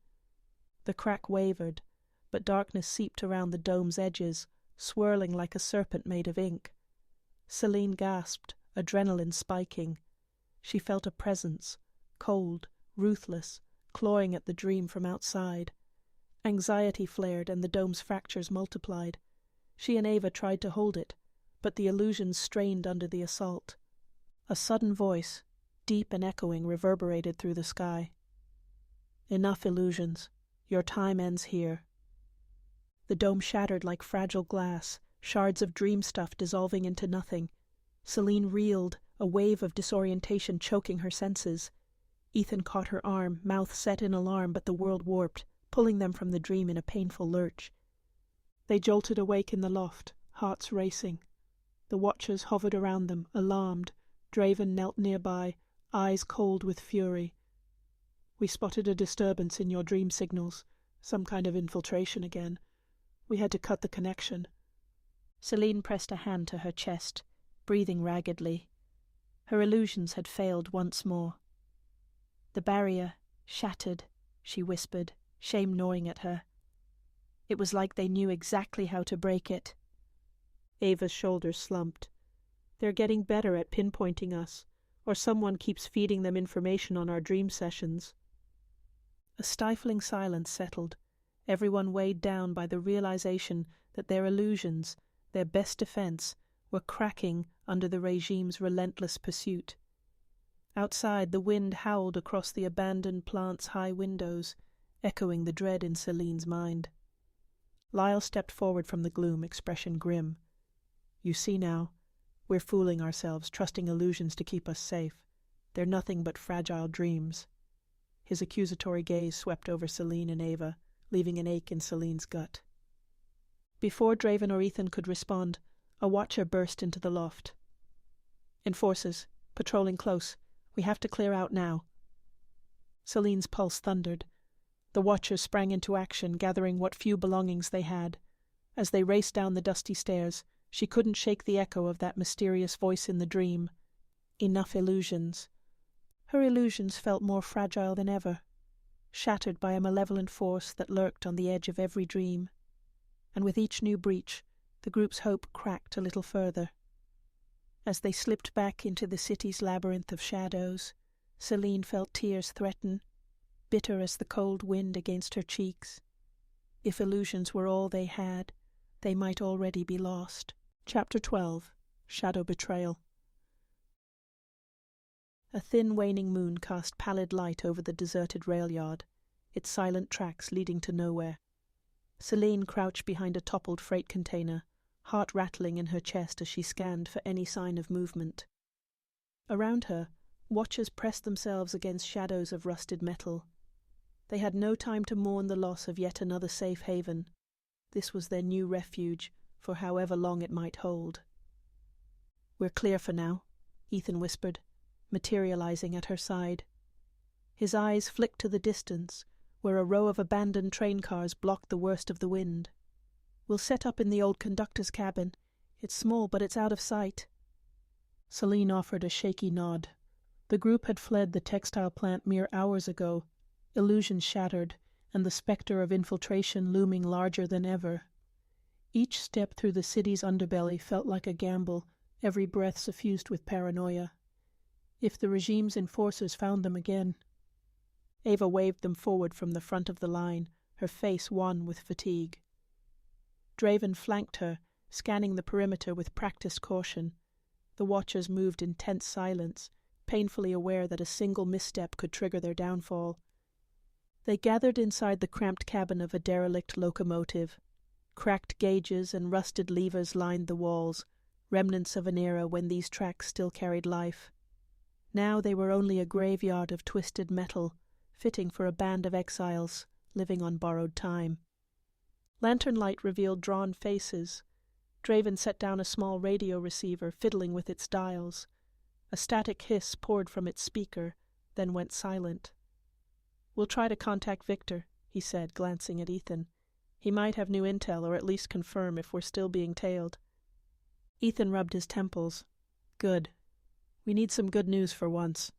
The crack wavered, but darkness seeped around the dome's edges, swirling like a serpent made of ink. Selene gasped, adrenaline spiking. She felt a presence, cold, ruthless, clawing at the dream from outside. Anxiety flared and the dome's fractures multiplied. She and Ava tried to hold it, but the illusions strained under the assault. A sudden voice, deep and echoing, reverberated through the sky. "Enough illusions. Your time ends here." The dome shattered like fragile glass, shards of dream stuff dissolving into nothing. Selene reeled, a wave of disorientation choking her senses. Ethan caught her arm, mouth set in alarm, but the world warped, pulling them from the dream in a painful lurch. They jolted awake in the loft, hearts racing. The watchers hovered around them, alarmed. Draven knelt nearby, eyes cold with fury. "We spotted a disturbance in your dream signals, some kind of infiltration again. We had to cut the connection." Selene pressed a hand to her chest, breathing raggedly. Her illusions had failed once more. "The barrier, shattered," she whispered, shame gnawing at her. It was like they knew exactly how to break it. Ava's shoulders slumped. "They're getting better at pinpointing us, or someone keeps feeding them information on our dream sessions." A stifling silence settled, everyone weighed down by the realization that their illusions, their best defense, were cracking under the regime's relentless pursuit. Outside, the wind howled across the abandoned plant's high windows, echoing the dread in Selene's mind. Lyle stepped forward from the gloom, expression grim. "You see now, we're fooling ourselves, trusting illusions to keep us safe. They're nothing but fragile dreams." His accusatory gaze swept over Selene and Ava, leaving an ache in Selene's gut. Before Draven or Ethan could respond, a watcher burst into the loft. "Enforcers, patrolling close. We have to clear out now." Selene's pulse thundered. The watchers sprang into action, gathering what few belongings they had. As they raced down the dusty stairs, she couldn't shake the echo of that mysterious voice in the dream. Enough illusions. Her illusions felt more fragile than ever, shattered by a malevolent force that lurked on the edge of every dream. And with each new breach, the group's hope cracked a little further. As they slipped back into the city's labyrinth of shadows, Selene felt tears threaten, bitter as the cold wind against her cheeks. If illusions were all they had, they might already be lost. Chapter 12. Shadow Betrayal. A thin waning moon cast pallid light over the deserted rail yard, its silent tracks leading to nowhere. Selene crouched behind a toppled freight container, heart rattling in her chest as she scanned for any sign of movement. Around her, watchers pressed themselves against shadows of rusted metal. They had no time to mourn the loss of yet another safe haven. This was their new refuge, for however long it might hold. "We're clear for now," Ethan whispered, materializing at her side. His eyes flicked to the distance, where a row of abandoned train cars blocked the worst of the wind. "We'll set up in the old conductor's cabin. It's small, but it's out of sight." Selene offered a shaky nod. The group had fled the textile plant mere hours ago, illusions shattered, and the specter of infiltration looming larger than ever. Each step through the city's underbelly felt like a gamble, every breath suffused with paranoia. If the regime's enforcers found them again. Ava waved them forward from the front of the line, her face wan with fatigue. Draven flanked her, scanning the perimeter with practiced caution. The watchers moved in tense silence, painfully aware that a single misstep could trigger their downfall. They gathered inside the cramped cabin of a derelict locomotive. Cracked gauges and rusted levers lined the walls, remnants of an era when these tracks still carried life. Now they were only a graveyard of twisted metal, fitting for a band of exiles living on borrowed time. Lantern light revealed drawn faces. Draven set down a small radio receiver, fiddling with its dials. A static hiss poured from its speaker, then went silent. "We'll try to contact Victor," he said, glancing at Ethan. "He might have new intel, or at least confirm if we're still being tailed." Ethan rubbed his temples. "Good. We need some good news for once."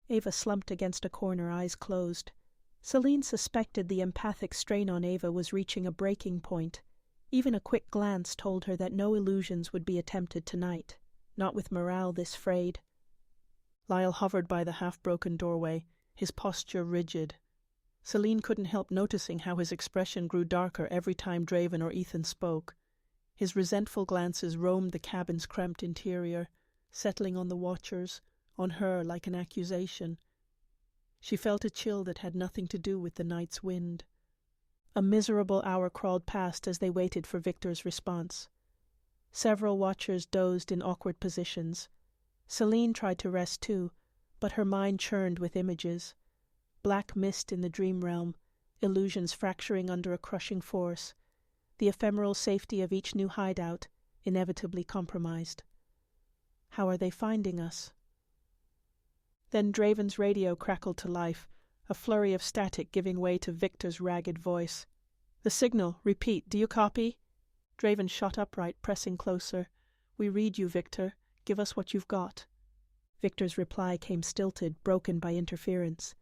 Ava slumped against a corner, eyes closed. Selene suspected the empathic strain on Ava was reaching a breaking point. Even a quick glance told her that no illusions would be attempted tonight, not with morale this frayed. Lyle hovered by the half-broken doorway, his posture rigid. Selene couldn't help noticing how his expression grew darker every time Draven or Ethan spoke. His resentful glances roamed the cabin's cramped interior, settling on the watchers, on her like an accusation. She felt a chill that had nothing to do with the night's wind. A miserable hour crawled past as they waited for Victor's response. Several watchers dozed in awkward positions. Selene tried to rest too, but her mind churned with images. Black mist in the dream realm, illusions fracturing under a crushing force, the ephemeral safety of each new hideout, inevitably compromised. How are they finding us? Then Draven's radio crackled to life, a flurry of static giving way to Victor's ragged voice. "The signal. Repeat. Do you copy?" Draven shot upright, pressing closer. "We read you, Victor. Give us what you've got." Victor's reply came stilted, broken by interference.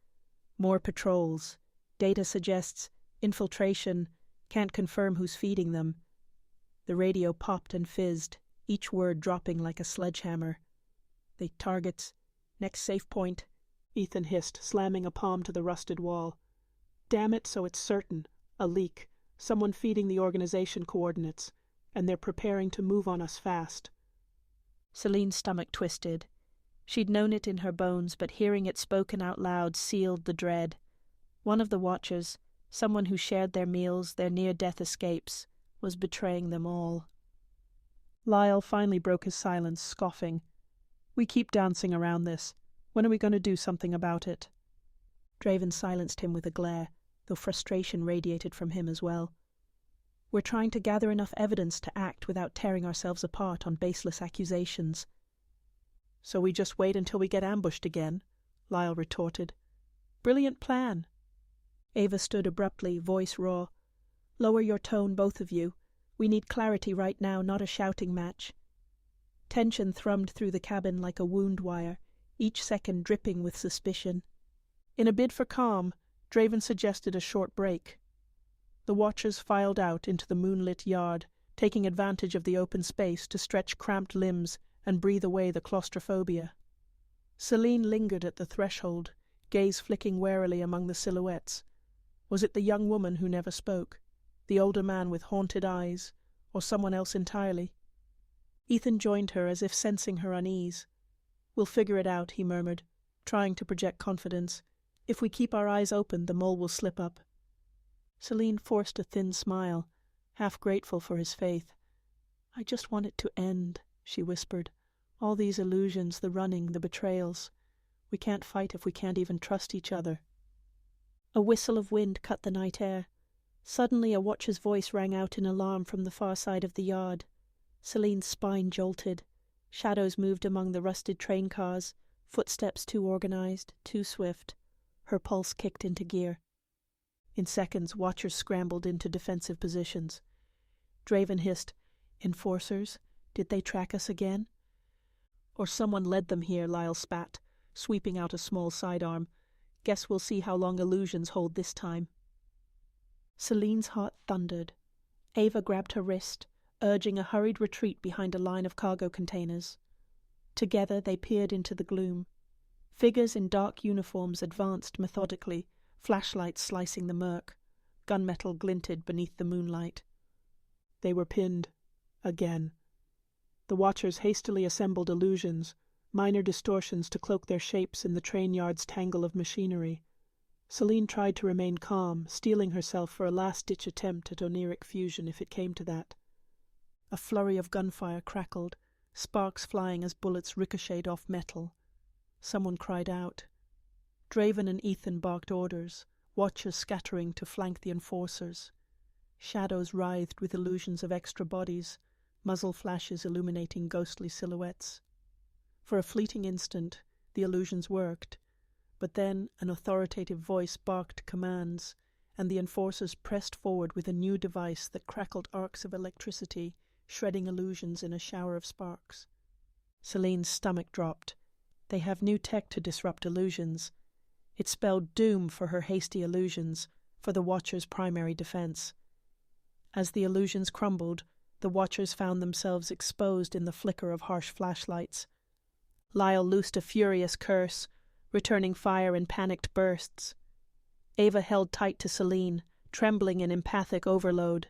"More patrols. Data suggests infiltration. Can't confirm who's feeding them." The radio popped and fizzed, each word dropping like a sledgehammer. "They targets. Next safe point," Ethan hissed, slamming a palm to the rusted wall. "Damn it, so it's certain. A leak. Someone feeding the organization coordinates. And they're preparing to move on us fast." Selene's stomach twisted. She'd known it in her bones, but hearing it spoken out loud sealed the dread. One of the watchers, someone who shared their meals, their near-death escapes, was betraying them all. Lyle finally broke his silence, scoffing. "We keep dancing around this. When are we going to do something about it?" Draven silenced him with a glare, though frustration radiated from him as well. "We're trying to gather enough evidence to act without tearing ourselves apart on baseless accusations." "So we just wait until we get ambushed again?" Lyle retorted. "Brilliant plan." Ava stood abruptly, voice raw. "Lower your tone, both of you. We need clarity right now, not a shouting match." Tension thrummed through the cabin like a wound wire, each second dripping with suspicion. In a bid for calm, Draven suggested a short break. The watchers filed out into the moonlit yard, taking advantage of the open space to stretch cramped limbs and breathe away the claustrophobia. Selene lingered at the threshold, gaze flicking warily among the silhouettes. Was it the young woman who never spoke, the older man with haunted eyes, or someone else entirely? Ethan joined her as if sensing her unease. "We'll figure it out," he murmured, trying to project confidence. "If we keep our eyes open, the mole will slip up." Selene forced a thin smile, half grateful for his faith. "I just want it to end," she whispered. "All these illusions, the running, the betrayals. We can't fight if we can't even trust each other." A whistle of wind cut the night air. Suddenly a watcher's voice rang out in alarm from the far side of the yard. Selene's spine jolted. Shadows moved among the rusted train cars, footsteps too organized, too swift. Her pulse kicked into gear. In seconds, watchers scrambled into defensive positions. Draven hissed, "Enforcers? Did they track us again?" "Or someone led them here," Lyle spat, sweeping out a small sidearm. "Guess we'll see how long illusions hold this time." Selene's heart thundered. Ava grabbed her wrist, urging a hurried retreat behind a line of cargo containers. Together they peered into the gloom. Figures in dark uniforms advanced methodically, flashlights slicing the murk. Gunmetal glinted beneath the moonlight. They were pinned. Again. The watchers hastily assembled illusions, minor distortions to cloak their shapes in the train yard's tangle of machinery. Selene tried to remain calm, steeling herself for a last-ditch attempt at Oneiric Fusion if it came to that. A flurry of gunfire crackled, sparks flying as bullets ricocheted off metal. Someone cried out. Draven and Ethan barked orders, watchers scattering to flank the enforcers. Shadows writhed with illusions of extra bodies, muzzle flashes illuminating ghostly silhouettes. For a fleeting instant, the illusions worked, but then an authoritative voice barked commands, and the enforcers pressed forward with a new device that crackled arcs of electricity, shredding illusions in a shower of sparks. Selene's stomach dropped. They have new tech to disrupt illusions. It spelled doom for her hasty illusions, for the Watcher's primary defense. As the illusions crumbled, the Watchers found themselves exposed in the flicker of harsh flashlights. Lyle loosed a furious curse, returning fire in panicked bursts. Ava held tight to Selene, trembling in empathic overload.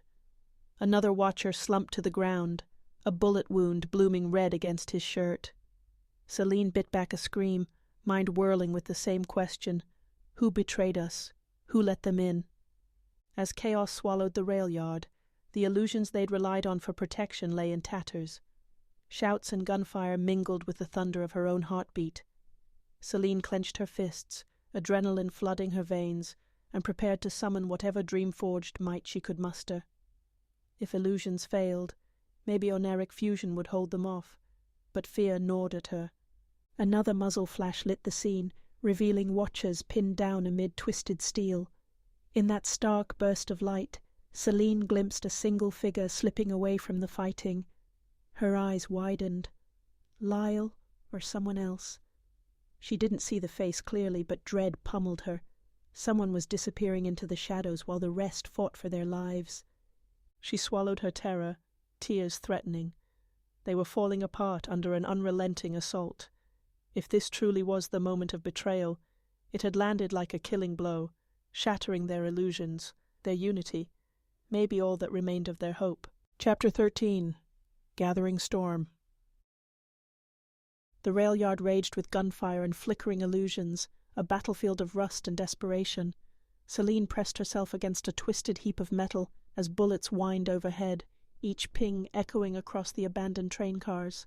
Another Watcher slumped to the ground, a bullet wound blooming red against his shirt. Selene bit back a scream, mind whirling with the same question. Who betrayed us? Who let them in? As chaos swallowed the rail yard, the illusions they'd relied on for protection lay in tatters. Shouts and gunfire mingled with the thunder of her own heartbeat. Selene clenched her fists, adrenaline flooding her veins, and prepared to summon whatever dream-forged might she could muster. If illusions failed, maybe Oneiric Fusion would hold them off, but fear gnawed at her. Another muzzle flash lit the scene, revealing Watchers pinned down amid twisted steel. In that stark burst of light, Selene glimpsed a single figure slipping away from the fighting. Her eyes widened. Lyle or someone else? She didn't see the face clearly, but dread pummeled her. Someone was disappearing into the shadows while the rest fought for their lives. She swallowed her terror, tears threatening. They were falling apart under an unrelenting assault. If this truly was the moment of betrayal, it had landed like a killing blow, shattering their illusions, their unity, maybe all that remained of their hope. Chapter 13. Gathering Storm. The rail yard raged with gunfire and flickering illusions, a battlefield of rust and desperation. Selene pressed herself against a twisted heap of metal as bullets whined overhead, each ping echoing across the abandoned train cars.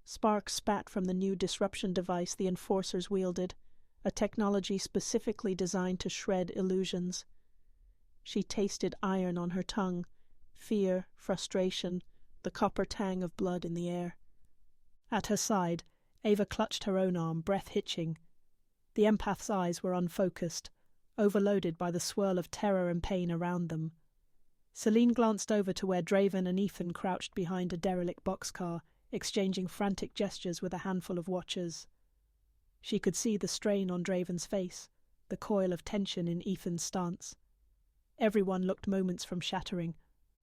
Sparks spat from the new disruption device the enforcers wielded, a technology specifically designed to shred illusions. She tasted iron on her tongue, fear, frustration, the copper tang of blood in the air. At her side, Ava clutched her own arm, breath hitching. The empath's eyes were unfocused, overloaded by the swirl of terror and pain around them. Selene glanced over to where Draven and Ethan crouched behind a derelict boxcar, exchanging frantic gestures with a handful of Watchers. She could see the strain on Draven's face, the coil of tension in Ethan's stance. Everyone looked moments from shattering.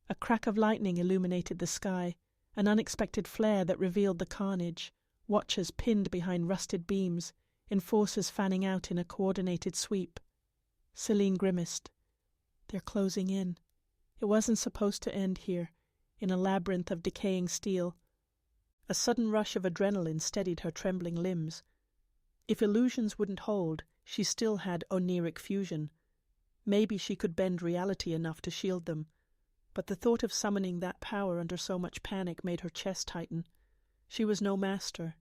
A crack of lightning illuminated the sky, an unexpected flare that revealed the carnage, Watchers pinned behind rusted beams, enforcers fanning out in a coordinated sweep. Selene grimaced. They're closing in. It wasn't supposed to end here, in a labyrinth of decaying steel. A sudden rush of adrenaline steadied her trembling limbs. If illusions wouldn't hold, she still had Oneiric Fusion. Maybe she could bend reality enough to shield them. But the thought of summoning that power under so much panic made her chest tighten. She was no master.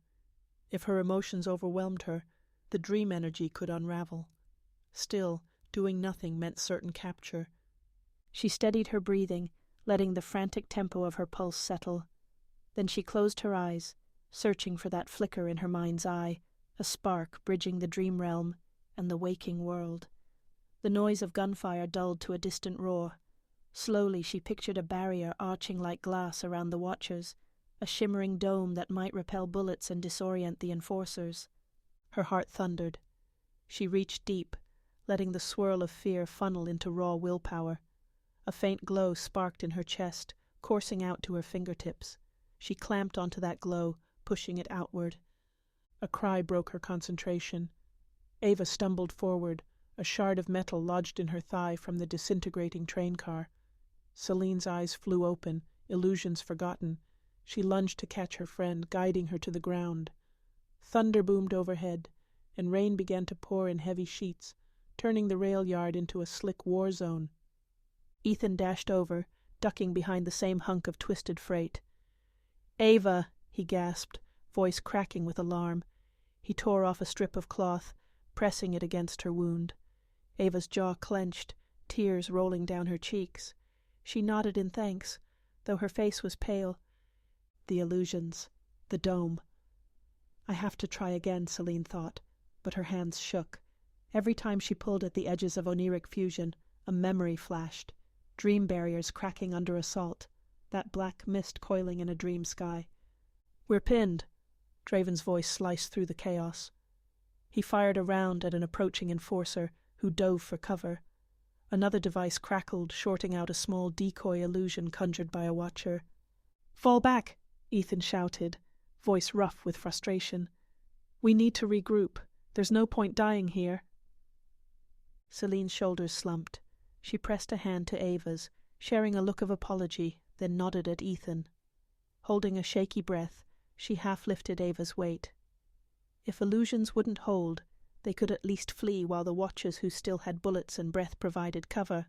If her emotions overwhelmed her, the dream energy could unravel. Still, doing nothing meant certain capture. She steadied her breathing, letting the frantic tempo of her pulse settle. Then she closed her eyes, searching for that flicker in her mind's eye, a spark bridging the dream realm and the waking world. The noise of gunfire dulled to a distant roar. Slowly she pictured a barrier arching like glass around the Watchers, a shimmering dome that might repel bullets and disorient the enforcers. Her heart thundered. She reached deep, letting the swirl of fear funnel into raw willpower. A faint glow sparked in her chest, coursing out to her fingertips. She clamped onto that glow, pushing it outward. A cry broke her concentration. Ava stumbled forward, a shard of metal lodged in her thigh from the disintegrating train car. Selene's eyes flew open, illusions forgotten. She lunged to catch her friend, guiding her to the ground. Thunder boomed overhead, and rain began to pour in heavy sheets, turning the rail yard into a slick war zone. Ethan dashed over, ducking behind the same hunk of twisted freight. "Ava!" he gasped, voice cracking with alarm. He tore off a strip of cloth, pressing it against her wound. Ava's jaw clenched, tears rolling down her cheeks. She nodded in thanks, though her face was pale. The illusions. The dome. I have to try again, Selene thought, but her hands shook. Every time she pulled at the edges of Oneiric Fusion, a memory flashed. Dream barriers cracking under assault. That black mist coiling in a dream sky. "We're pinned." Draven's voice sliced through the chaos. He fired a round at an approaching enforcer, who dove for cover. Another device crackled, shorting out a small decoy illusion conjured by a watcher. "Fall back!" Ethan shouted, voice rough with frustration. "We need to regroup. There's no point dying here." Selene's shoulders slumped. She pressed a hand to Ava's, sharing a look of apology, then nodded at Ethan. Holding a shaky breath, she half-lifted Ava's weight. If illusions wouldn't hold, they could at least flee while the watchers who still had bullets and breath provided cover.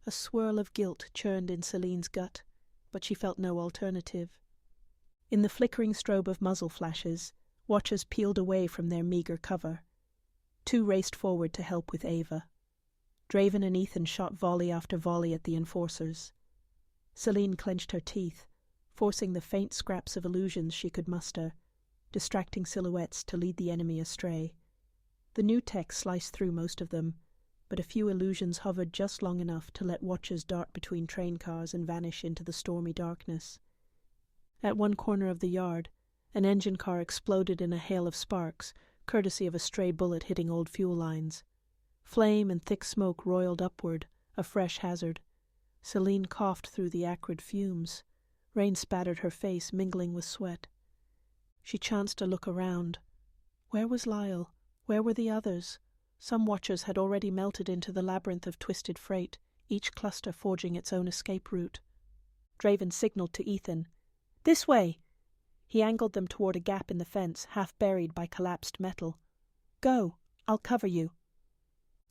A swirl of guilt churned in Selene's gut, but she felt no alternative. In the flickering strobe of muzzle flashes, watchers peeled away from their meager cover. 2 raced forward to help with Ava. Draven and Ethan shot volley after volley at the enforcers. Selene clenched her teeth, forcing the faint scraps of illusions she could muster, distracting silhouettes to lead the enemy astray. The new tech sliced through most of them, but a few illusions hovered just long enough to let watchers dart between train cars and vanish into the stormy darkness. At one corner of the yard, an engine car exploded in a hail of sparks, courtesy of a stray bullet hitting old fuel lines. Flame and thick smoke roiled upward, a fresh hazard. Selene coughed through the acrid fumes. Rain spattered her face, mingling with sweat. She chanced to look around. Where was Lyle? Where were the others? Some watchers had already melted into the labyrinth of twisted freight, each cluster forging its own escape route. Draven signaled to Ethan. "This way!" He angled them toward a gap in the fence, half buried by collapsed metal. "Go. I'll cover you."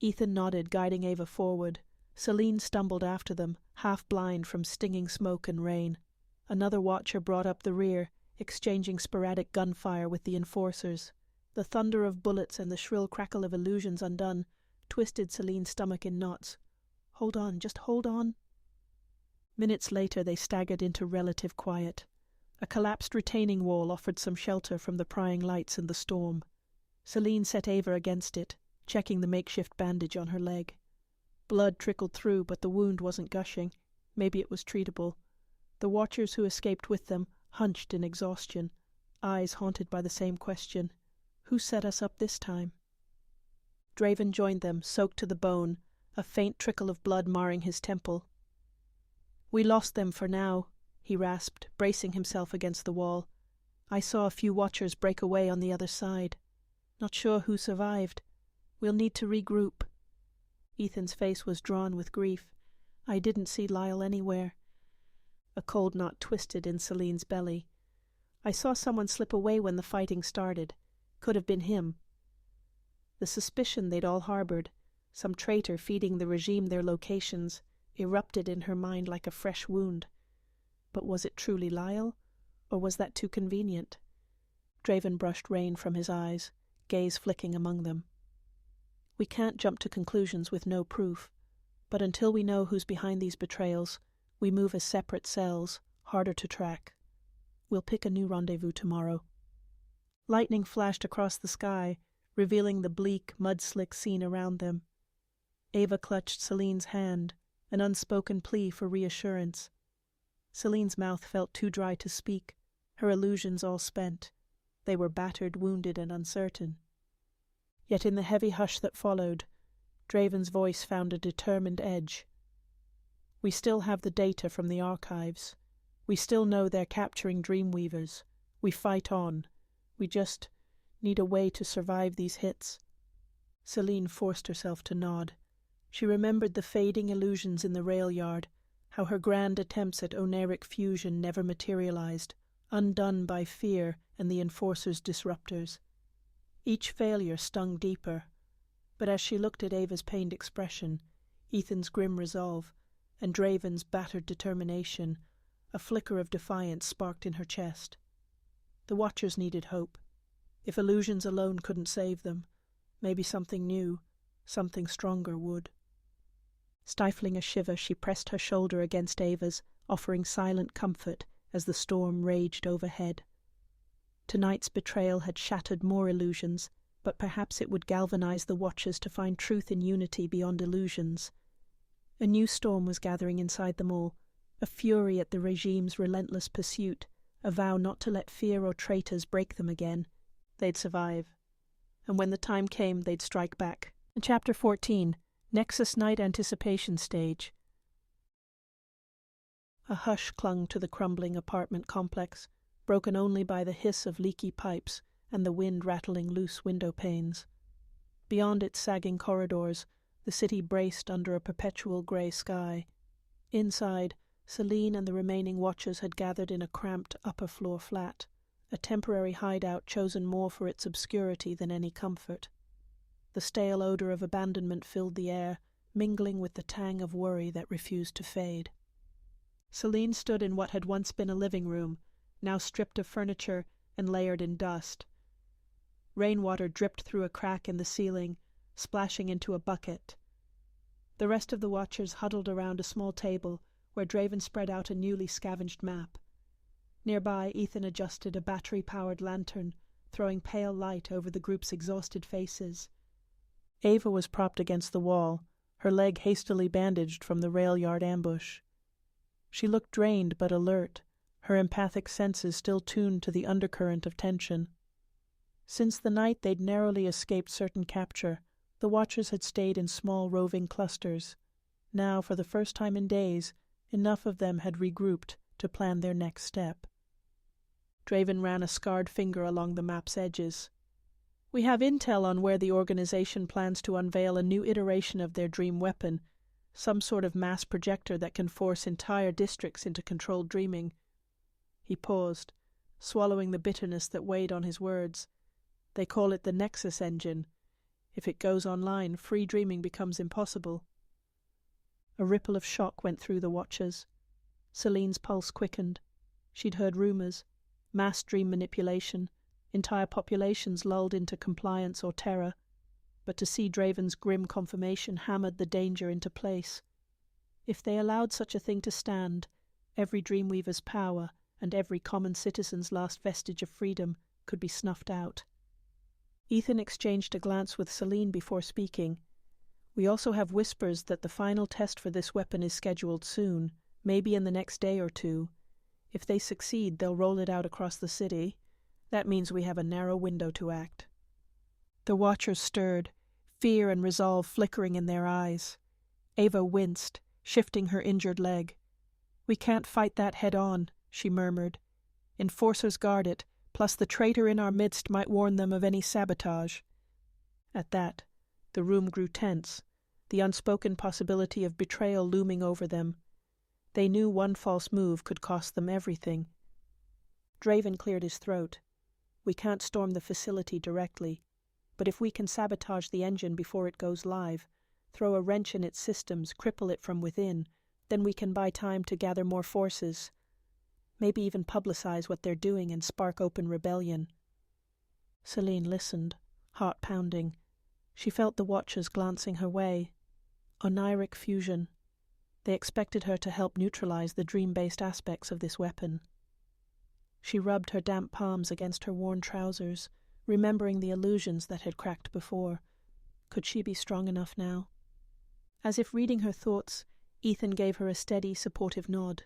Ethan nodded, guiding Ava forward. Selene stumbled after them, half blind from stinging smoke and rain. Another watcher brought up the rear, exchanging sporadic gunfire with the enforcers. The thunder of bullets and the shrill crackle of illusions undone twisted Selene's stomach in knots. "Hold on, just hold on." Minutes later they staggered into relative quiet. A collapsed retaining wall offered some shelter from the prying lights and the storm. Selene set Ava against it, checking the makeshift bandage on her leg. Blood trickled through, but the wound wasn't gushing. Maybe it was treatable. The watchers who escaped with them hunched in exhaustion, eyes haunted by the same question. Who set us up this time? Draven joined them, soaked to the bone, a faint trickle of blood marring his temple. "We lost them for now," he rasped, bracing himself against the wall. "I saw a few watchers break away on the other side. Not sure who survived. We'll need to regroup." Ethan's face was drawn with grief. "I didn't see Lyle anywhere." A cold knot twisted in Selene's belly. "I saw someone slip away when the fighting started. Could have been him." The suspicion they'd all harbored, some traitor feeding the regime their locations, erupted in her mind like a fresh wound. But was it truly Lyle, or was that too convenient? Draven brushed rain from his eyes, gaze flicking among them. "We can't jump to conclusions with no proof, but until we know who's behind these betrayals, we move as separate cells, harder to track. We'll pick a new rendezvous tomorrow." Lightning flashed across the sky, revealing the bleak, mud-slick scene around them. Ava clutched Selene's hand, an unspoken plea for reassurance. Selene's mouth felt too dry to speak, her illusions all spent. They were battered, wounded, and uncertain. Yet in the heavy hush that followed, Draven's voice found a determined edge. "We still have the data from the archives. We still know they're capturing Dreamweavers. We fight on. We just need a way to survive these hits." Selene forced herself to nod. She remembered the fading illusions in the rail yard, how her grand attempts at Oneiric Fusion never materialized, undone by fear and the Enforcer's disruptors. Each failure stung deeper, but as she looked at Ava's pained expression, Ethan's grim resolve, and Draven's battered determination, a flicker of defiance sparked in her chest. The Watchers needed hope. If illusions alone couldn't save them, maybe something new, something stronger would. Stifling a shiver, she pressed her shoulder against Ava's, offering silent comfort as the storm raged overhead. Tonight's betrayal had shattered more illusions, but perhaps it would galvanize the Watchers to find truth in unity beyond illusions. A new storm was gathering inside them all, a fury at the regime's relentless pursuit, a vow not to let fear or traitors break them again. They'd survive, and when the time came, they'd strike back. In Chapter 14, Nexus Night Anticipation Stage. A hush clung to the crumbling apartment complex, broken only by the hiss of leaky pipes and the wind rattling loose window panes. Beyond its sagging corridors, the city braced under a perpetual grey sky. Inside, Selene and the remaining Watchers had gathered in a cramped upper-floor flat, a temporary hideout chosen more for its obscurity than any comfort. The stale odor of abandonment filled the air, mingling with the tang of worry that refused to fade. Selene stood in what had once been a living room, now stripped of furniture and layered in dust. Rainwater dripped through a crack in the ceiling, splashing into a bucket. The rest of the Watchers huddled around a small table where Draven spread out a newly scavenged map. Nearby, Ethan adjusted a battery-powered lantern, throwing pale light over the group's exhausted faces. Ava was propped against the wall, her leg hastily bandaged from the rail yard ambush. She looked drained but alert, her empathic senses still tuned to the undercurrent of tension. Since the night they'd narrowly escaped certain capture, the Watchers had stayed in small roving clusters. Now, for the first time in days, enough of them had regrouped to plan their next step. Draven ran a scarred finger along the map's edges. "We have intel on where the organization plans to unveil a new iteration of their dream weapon, some sort of mass projector that can force entire districts into controlled dreaming." He paused, swallowing the bitterness that weighed on his words. "They call it the Nexus engine. If it goes online, free dreaming becomes impossible." A ripple of shock went through the Watchers. Selene's pulse quickened. She'd heard rumors, mass dream manipulation, entire populations lulled into compliance or terror, but to see Draven's grim confirmation hammered the danger into place. If they allowed such a thing to stand, every Dreamweaver's power and every common citizen's last vestige of freedom could be snuffed out. Ethan exchanged a glance with Selene before speaking. "We also have whispers that the final test for this weapon is scheduled soon, maybe in the next day or two. If they succeed, they'll roll it out across the city. That means we have a narrow window to act." The Watchers stirred, fear and resolve flickering in their eyes. Ava winced, shifting her injured leg. "We can't fight that head-on," she murmured. "Enforcers guard it, plus the traitor in our midst might warn them of any sabotage." At that, the room grew tense, the unspoken possibility of betrayal looming over them. They knew one false move could cost them everything. Draven cleared his throat. "We can't storm the facility directly, but if we can sabotage the engine before it goes live, throw a wrench in its systems, cripple it from within, then we can buy time to gather more forces. Maybe even publicize what they're doing and spark open rebellion." Selene listened, heart pounding. She felt the Watchers glancing her way. Oneiric Fusion. They expected her to help neutralize the dream-based aspects of this weapon. She rubbed her damp palms against her worn trousers, remembering the illusions that had cracked before. Could she be strong enough now? As if reading her thoughts, Ethan gave her a steady, supportive nod.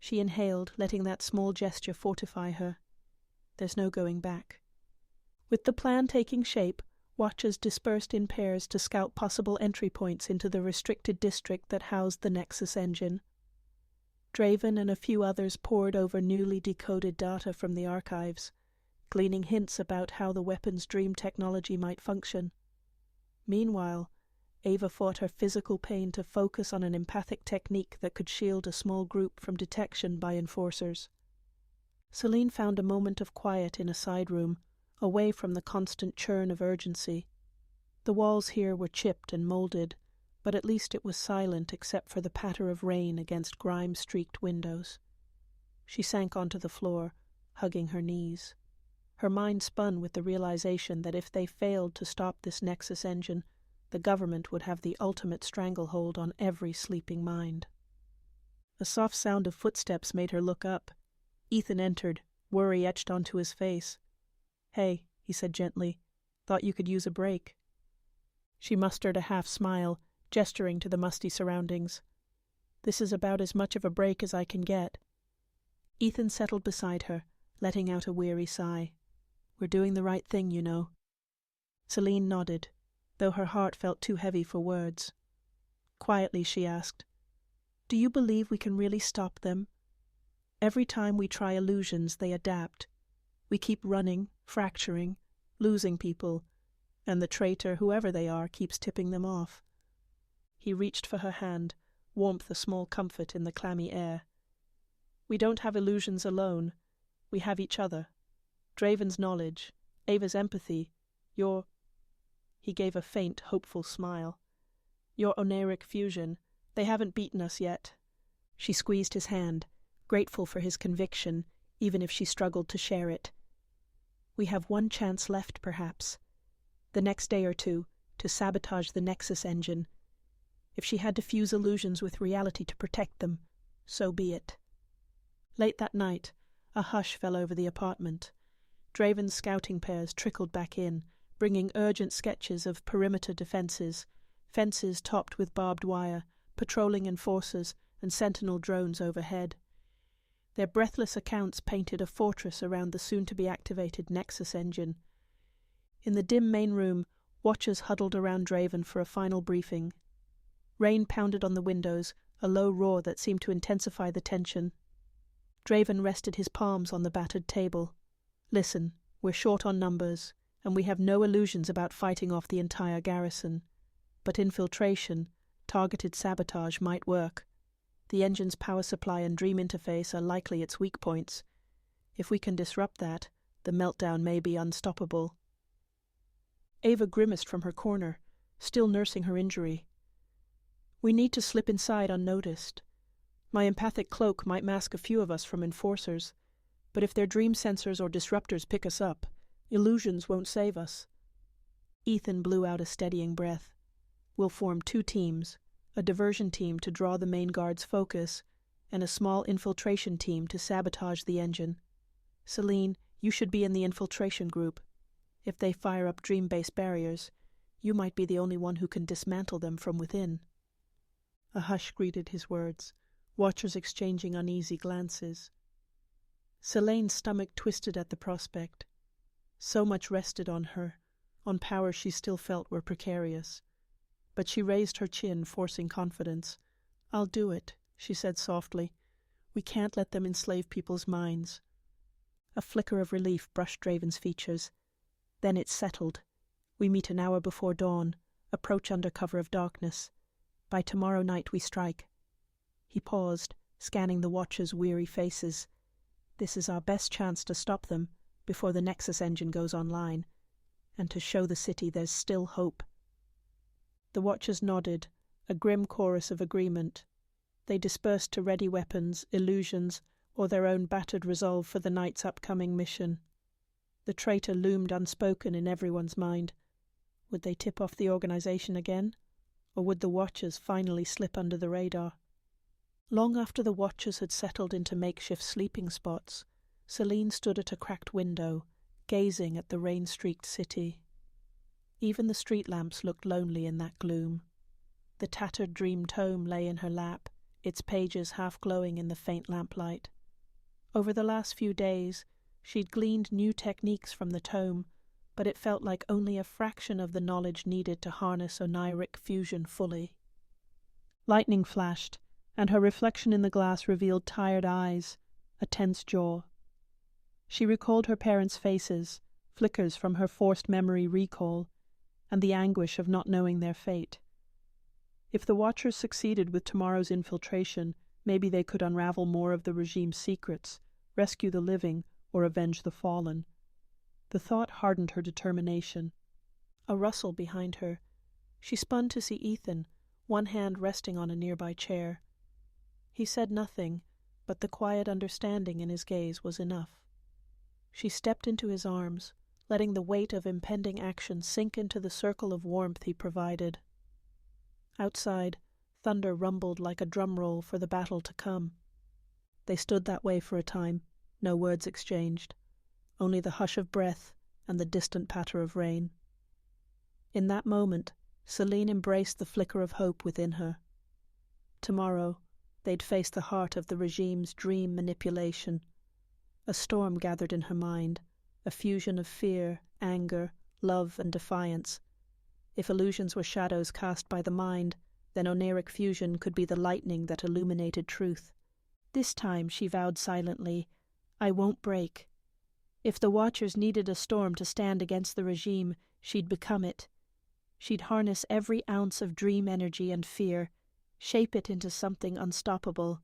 She inhaled, letting that small gesture fortify her. There's no going back. With the plan taking shape, Watchers dispersed in pairs to scout possible entry points into the restricted district that housed the Nexus engine. Draven and a few others pored over newly decoded data from the archives, gleaning hints about how the weapon's dream technology might function. Meanwhile, Ava fought her physical pain to focus on an empathic technique that could shield a small group from detection by enforcers. Selene found a moment of quiet in a side room, away from the constant churn of urgency. The walls here were chipped and molded, but at least it was silent except for the patter of rain against grime-streaked windows. She sank onto the floor, hugging her knees. Her mind spun with the realization that if they failed to stop this Nexus engine, the government would have the ultimate stranglehold on every sleeping mind. A soft sound of footsteps made her look up. Ethan entered, worry etched onto his face. "Hey," he said gently, "thought you could use a break." She mustered a half smile, gesturing to the musty surroundings. "This is about as much of a break as I can get." Ethan settled beside her, letting out a weary sigh. "We're doing the right thing, you know." Selene nodded, though her heart felt too heavy for words. Quietly she asked, "Do you believe we can really stop them? Every time we try illusions, they adapt. We keep running, fracturing, losing people, and the traitor, whoever they are, keeps tipping them off." He reached for her hand, warmth a small comfort in the clammy air. "We don't have illusions alone. We have each other. Draven's knowledge, Ava's empathy, your—" He gave a faint, hopeful smile. "Your Oneiric Fusion. They haven't beaten us yet." She squeezed his hand, grateful for his conviction, even if she struggled to share it. "We have one chance left, perhaps. The next day or two, to sabotage the Nexus engine. If she had to fuse illusions with reality to protect them, so be it." Late that night, a hush fell over the apartment. Draven's scouting pairs trickled back in, bringing urgent sketches of perimeter defenses, fences topped with barbed wire, patrolling enforcers, and sentinel drones overhead. Their breathless accounts painted a fortress around the soon-to-be-activated Nexus engine. In the dim main room, watchers huddled around Draven for a final briefing. Rain pounded on the windows, a low roar that seemed to intensify the tension. Draven rested his palms on the battered table. "Listen, we're short on numbers, and we have no illusions about fighting off the entire garrison. But infiltration, targeted sabotage might work. The engine's power supply and dream interface are likely its weak points. If we can disrupt that, the meltdown may be unstoppable." Ava grimaced from her corner, still nursing her injury. "We need to slip inside unnoticed. My empathic cloak might mask a few of us from enforcers, but if their dream sensors or disruptors pick us up, illusions won't save us." Ethan blew out a steadying breath. "We'll form 2 teams, a diversion team to draw the main guard's focus, and a small infiltration team to sabotage the engine. Selene, you should be in the infiltration group. If they fire up dream-based barriers, you might be the only one who can dismantle them from within." A hush greeted his words, watchers exchanging uneasy glances. Selene's stomach twisted at the prospect. So much rested on her, on powers she still felt were precarious. But she raised her chin, forcing confidence. "I'll do it," she said softly. "We can't let them enslave people's minds." A flicker of relief brushed Draven's features. "Then it's settled. We meet an hour before dawn, approach under cover of darkness. By tomorrow night we strike." He paused, scanning the watchers' weary faces. "This is our best chance to stop them before the Nexus engine goes online, and to show the city there's still hope." The watchers nodded, a grim chorus of agreement. They dispersed to ready weapons, illusions, or their own battered resolve for the night's upcoming mission. The traitor loomed unspoken in everyone's mind. Would they tip off the organization again? Or would the watchers finally slip under the radar? Long after the watchers had settled into makeshift sleeping spots, Selene stood at a cracked window, gazing at the rain-streaked city. Even the street lamps looked lonely in that gloom. The tattered dream tome lay in her lap, its pages half glowing in the faint lamplight. Over the last few days, she'd gleaned new techniques from the tome, but it felt like only a fraction of the knowledge needed to harness Oneiric Fusion fully. Lightning flashed, and her reflection in the glass revealed tired eyes, a tense jaw. She recalled her parents' faces, flickers from her forced memory recall, and the anguish of not knowing their fate. If the Watchers succeeded with tomorrow's infiltration, maybe they could unravel more of the regime's secrets, rescue the living, or avenge the fallen. The thought hardened her determination. A rustle behind her. She spun to see Ethan, one hand resting on a nearby chair. He said nothing, but the quiet understanding in his gaze was enough. She stepped into his arms, letting the weight of impending action sink into the circle of warmth he provided. Outside, thunder rumbled like a drum roll for the battle to come. They stood that way for a time, no words exchanged, only the hush of breath and the distant patter of rain. In that moment, Selene embraced the flicker of hope within her. Tomorrow, they'd face the heart of the regime's dream manipulation. A storm gathered in her mind, a fusion of fear, anger, love, and defiance. If illusions were shadows cast by the mind, then Oneiric Fusion could be the lightning that illuminated truth. This time, she vowed silently, I won't break. If the Watchers needed a storm to stand against the regime, she'd become it. She'd harness every ounce of dream energy and fear, shape it into something unstoppable.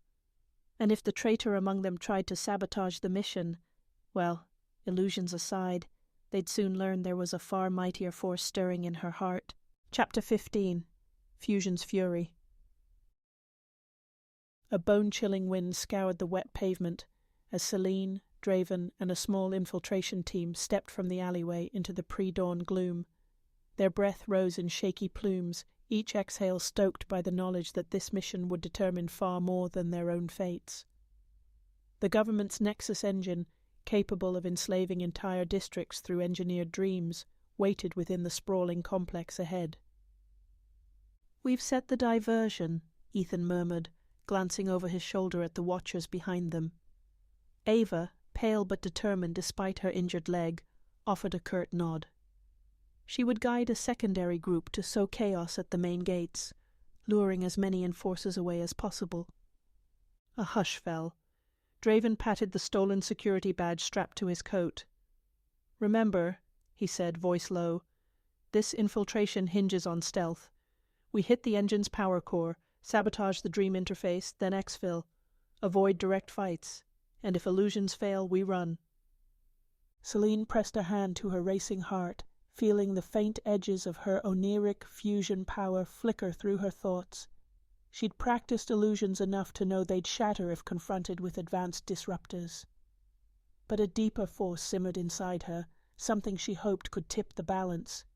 And if the traitor among them tried to sabotage the mission, well, illusions aside, they'd soon learn there was a far mightier force stirring in her heart. Chapter 15. Fusion's Fury. A bone-chilling wind scoured the wet pavement as Selene, Draven, and a small infiltration team stepped from the alleyway into the pre-dawn gloom. Their breath rose in shaky plumes, each exhale stoked by the knowledge that this mission would determine far more than their own fates. The government's Nexus engine, capable of enslaving entire districts through engineered dreams, waited within the sprawling complex ahead. "We've set the diversion," Ethan murmured, glancing over his shoulder at the Watchers behind them. Ava, pale but determined despite her injured leg, offered a curt nod. She would guide a secondary group to sow chaos at the main gates, luring as many enforcers away as possible. A hush fell. Draven patted the stolen security badge strapped to his coat. "Remember," he said, voice low, "this infiltration hinges on stealth. We hit the engine's power core, sabotage the dream interface, then exfil. Avoid direct fights. And if illusions fail, we run." Selene pressed a hand to her racing heart, feeling the faint edges of her Oneiric Fusion power flicker through her thoughts. She'd practiced illusions enough to know they'd shatter if confronted with advanced disruptors. But a deeper force simmered inside her, something she hoped could tip the balance.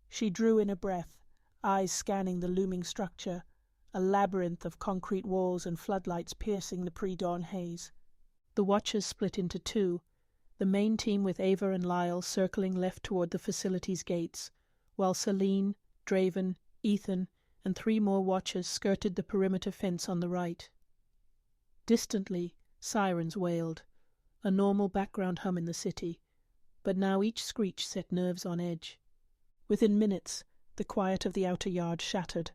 She drew in a breath, eyes scanning the looming structure, a labyrinth of concrete walls and floodlights piercing the pre-dawn haze. The Watchers split into two, the main team with Ava and Lyle circling left toward the facility's gates, while Selene, Draven, Ethan, and 3 more Watchers skirted the perimeter fence on the right. Distantly, sirens wailed, a normal background hum in the city, but now each screech set nerves on edge. Within minutes, the quiet of the outer yard shattered.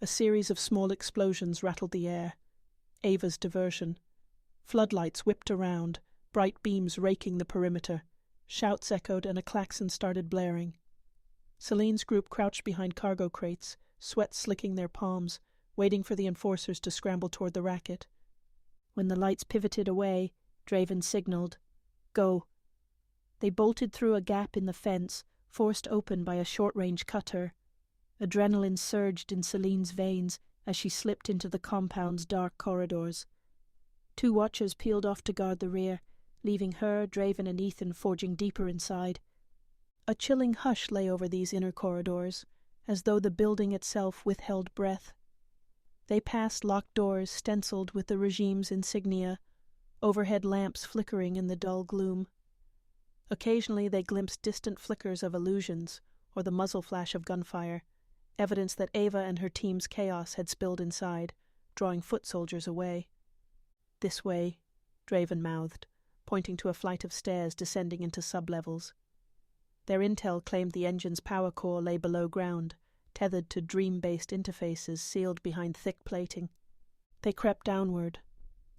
A series of small explosions rattled the air. Ava's diversion. Floodlights whipped around, bright beams raking the perimeter. Shouts echoed and a klaxon started blaring. Selene's group crouched behind cargo crates, sweat slicking their palms, waiting for the enforcers to scramble toward the racket. When the lights pivoted away, Draven signaled, "Go." They bolted through a gap in the fence, forced open by a short-range cutter. Adrenaline surged in Selene's veins as she slipped into the compound's dark corridors. 2 Watchers peeled off to guard the rear, leaving her, Draven, and Ethan forging deeper inside. A chilling hush lay over these inner corridors, as though the building itself withheld breath. They passed locked doors stenciled with the regime's insignia, overhead lamps flickering in the dull gloom. Occasionally they glimpsed distant flickers of illusions, or the muzzle flash of gunfire, evidence that Ava and her team's chaos had spilled inside, drawing foot soldiers away. "This way," Draven mouthed, pointing to a flight of stairs descending into sublevels. Their intel claimed the engine's power core lay below ground, tethered to dream-based interfaces sealed behind thick plating. They crept downward.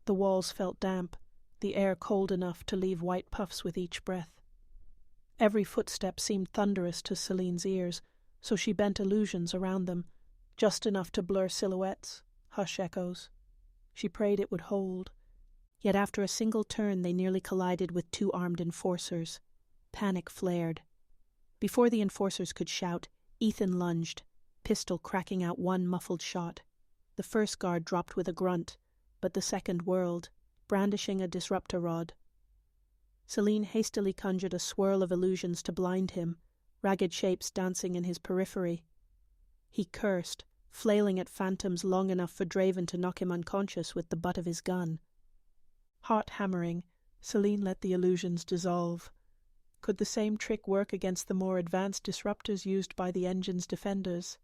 The walls felt damp, the air cold enough to leave white puffs with each breath. Every footstep seemed thunderous to Selene's ears, so she bent illusions around them, just enough to blur silhouettes, hush echoes. She prayed it would hold. Yet after a single turn they nearly collided with two armed enforcers. Panic flared. Before the enforcers could shout, Ethan lunged, pistol cracking out one muffled shot. The first guard dropped with a grunt, but the second whirled, brandishing a disruptor rod. Selene hastily conjured a swirl of illusions to blind him, ragged shapes dancing in his periphery. He cursed, flailing at phantoms long enough for Draven to knock him unconscious with the butt of his gun. Heart hammering, Selene let the illusions dissolve. Could the same trick work against the more advanced disruptors used by the engine's defenders?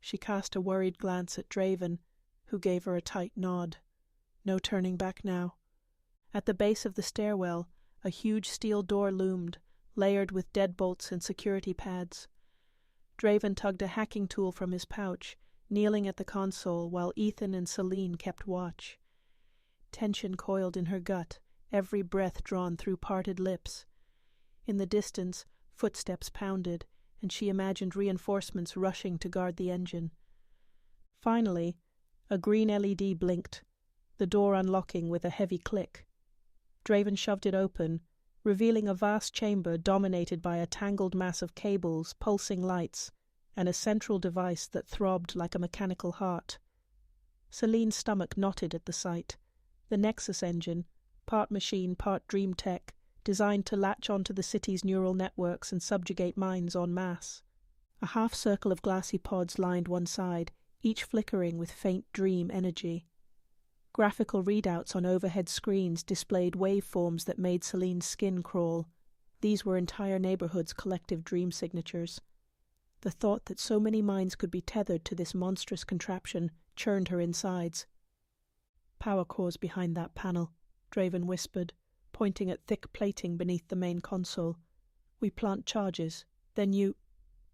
She cast a worried glance at Draven, who gave her a tight nod. No turning back now. At the base of the stairwell, a huge steel door loomed, layered with deadbolts and security pads. Draven tugged a hacking tool from his pouch, kneeling at the console while Ethan and Selene kept watch. Tension coiled in her gut, every breath drawn through parted lips. In the distance, footsteps pounded, and she imagined reinforcements rushing to guard the engine. Finally, a green LED blinked, the door unlocking with a heavy click. Draven shoved it open, revealing a vast chamber dominated by a tangled mass of cables, pulsing lights, and a central device that throbbed like a mechanical heart. Selene's stomach knotted at the sight. The Nexus engine, part machine, part dream tech, designed to latch onto the city's neural networks and subjugate minds en masse. A half-circle of glassy pods lined one side, each flickering with faint dream energy. Graphical readouts on overhead screens displayed waveforms that made Selene's skin crawl. These were entire neighborhoods' collective dream signatures. The thought that so many minds could be tethered to this monstrous contraption churned her insides. "Power cores behind that panel," Draven whispered, pointing at thick plating beneath the main console. "We plant charges, then you—"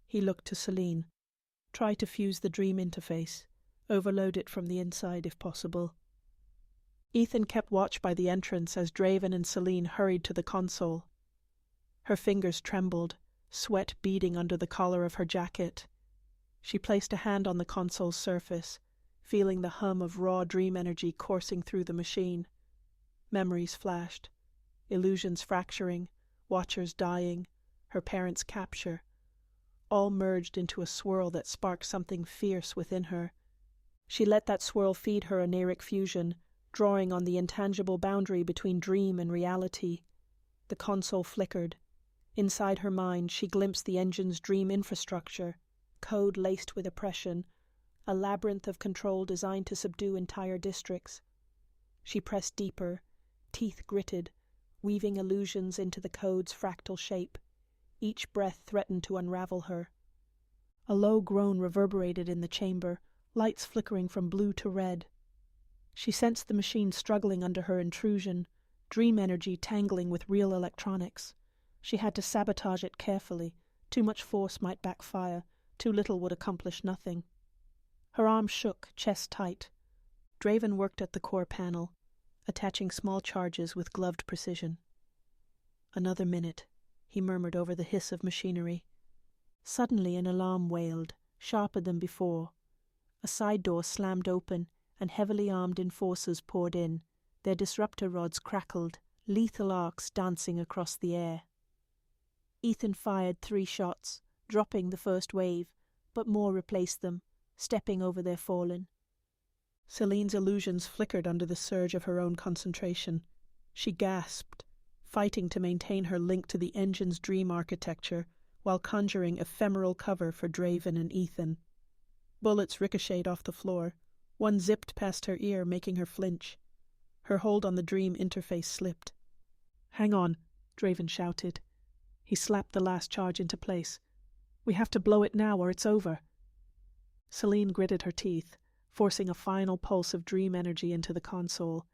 He looked to Selene. "Try to fuse the dream interface. Overload it from the inside if possible." Ethan kept watch by the entrance as Draven and Selene hurried to the console. Her fingers trembled, sweat beading under the collar of her jacket. She placed a hand on the console's surface, feeling the hum of raw dream energy coursing through the machine. Memories flashed. Illusions fracturing, watchers dying, her parents' capture. All merged into a swirl that sparked something fierce within her. She let that swirl feed her Oneiric Fusion, drawing on the intangible boundary between dream and reality. The console flickered. Inside her mind, she glimpsed the engine's dream infrastructure, code laced with oppression, a labyrinth of control designed to subdue entire districts. She pressed deeper, teeth gritted, weaving illusions into the code's fractal shape. Each breath threatened to unravel her. A low groan reverberated in the chamber, lights flickering from blue to red. She sensed the machine struggling under her intrusion, dream energy tangling with real electronics. She had to sabotage it carefully. Too much force might backfire. Too little would accomplish nothing. Her arm shook, chest tight. Draven worked at the core panel, attaching small charges with gloved precision. "Another minute," he murmured over the hiss of machinery. Suddenly an alarm wailed, sharper than before. A side door slammed open, and heavily armed enforcers poured in. Their disruptor rods crackled, lethal arcs dancing across the air. Ethan fired 3 shots, dropping the first wave, but more replaced them, stepping over their fallen. Selene's illusions flickered under the surge of her own concentration. She gasped, fighting to maintain her link to the engine's dream architecture, while conjuring ephemeral cover for Draven and Ethan. Bullets ricocheted off the floor. One zipped past her ear, making her flinch. Her hold on the dream interface slipped. "Hang on," Draven shouted. He slapped the last charge into place. "We have to blow it now or it's over." Selene gritted her teeth, forcing a final pulse of dream energy into the console.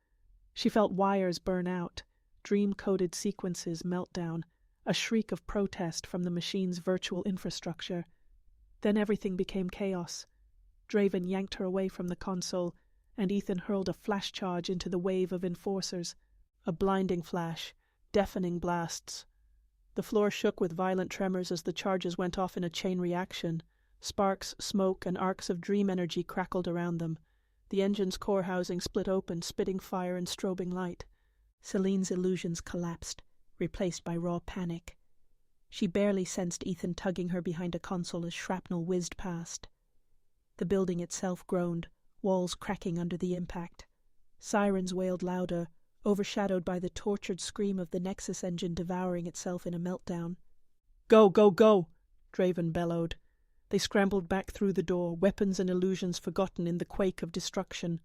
She felt wires burn out, dream-coded sequences melt down, a shriek of protest from the machine's virtual infrastructure. Then everything became chaos. Draven yanked her away from the console, and Ethan hurled a flash charge into the wave of enforcers. A blinding flash, deafening blasts. The floor shook with violent tremors as the charges went off in a chain reaction, Sparks, smoke, and arcs of dream energy crackled around them. The engine's core housing split open, spitting fire and strobing light. Selene's illusions collapsed, replaced by raw panic. She barely sensed Ethan tugging her behind a console as shrapnel whizzed past. The building itself groaned, walls cracking under the impact. Sirens wailed louder, overshadowed by the tortured scream of the Nexus engine devouring itself in a meltdown. "Go, go, go!" Draven bellowed. They scrambled back through the door, weapons and illusions forgotten in the quake of destruction.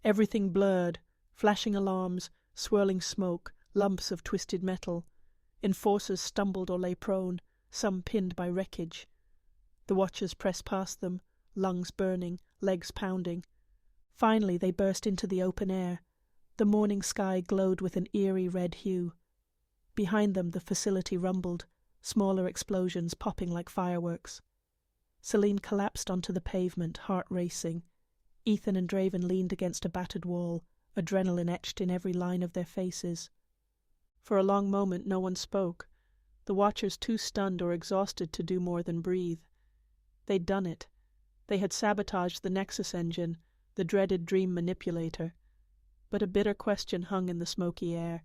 Everything blurred, flashing alarms, swirling smoke, lumps of twisted metal. Enforcers stumbled or lay prone, some pinned by wreckage. The Watchers pressed past them, lungs burning, legs pounding. Finally they burst into the open air. The morning sky glowed with an eerie red hue. Behind them the facility rumbled, smaller explosions popping like fireworks. Selene collapsed onto the pavement, heart racing. Ethan and Draven leaned against a battered wall, adrenaline etched in every line of their faces. For a long moment no one spoke, the Watchers too stunned or exhausted to do more than breathe. They'd done it. They had sabotaged the Nexus engine, the dreaded dream manipulator. But a bitter question hung in the smoky air.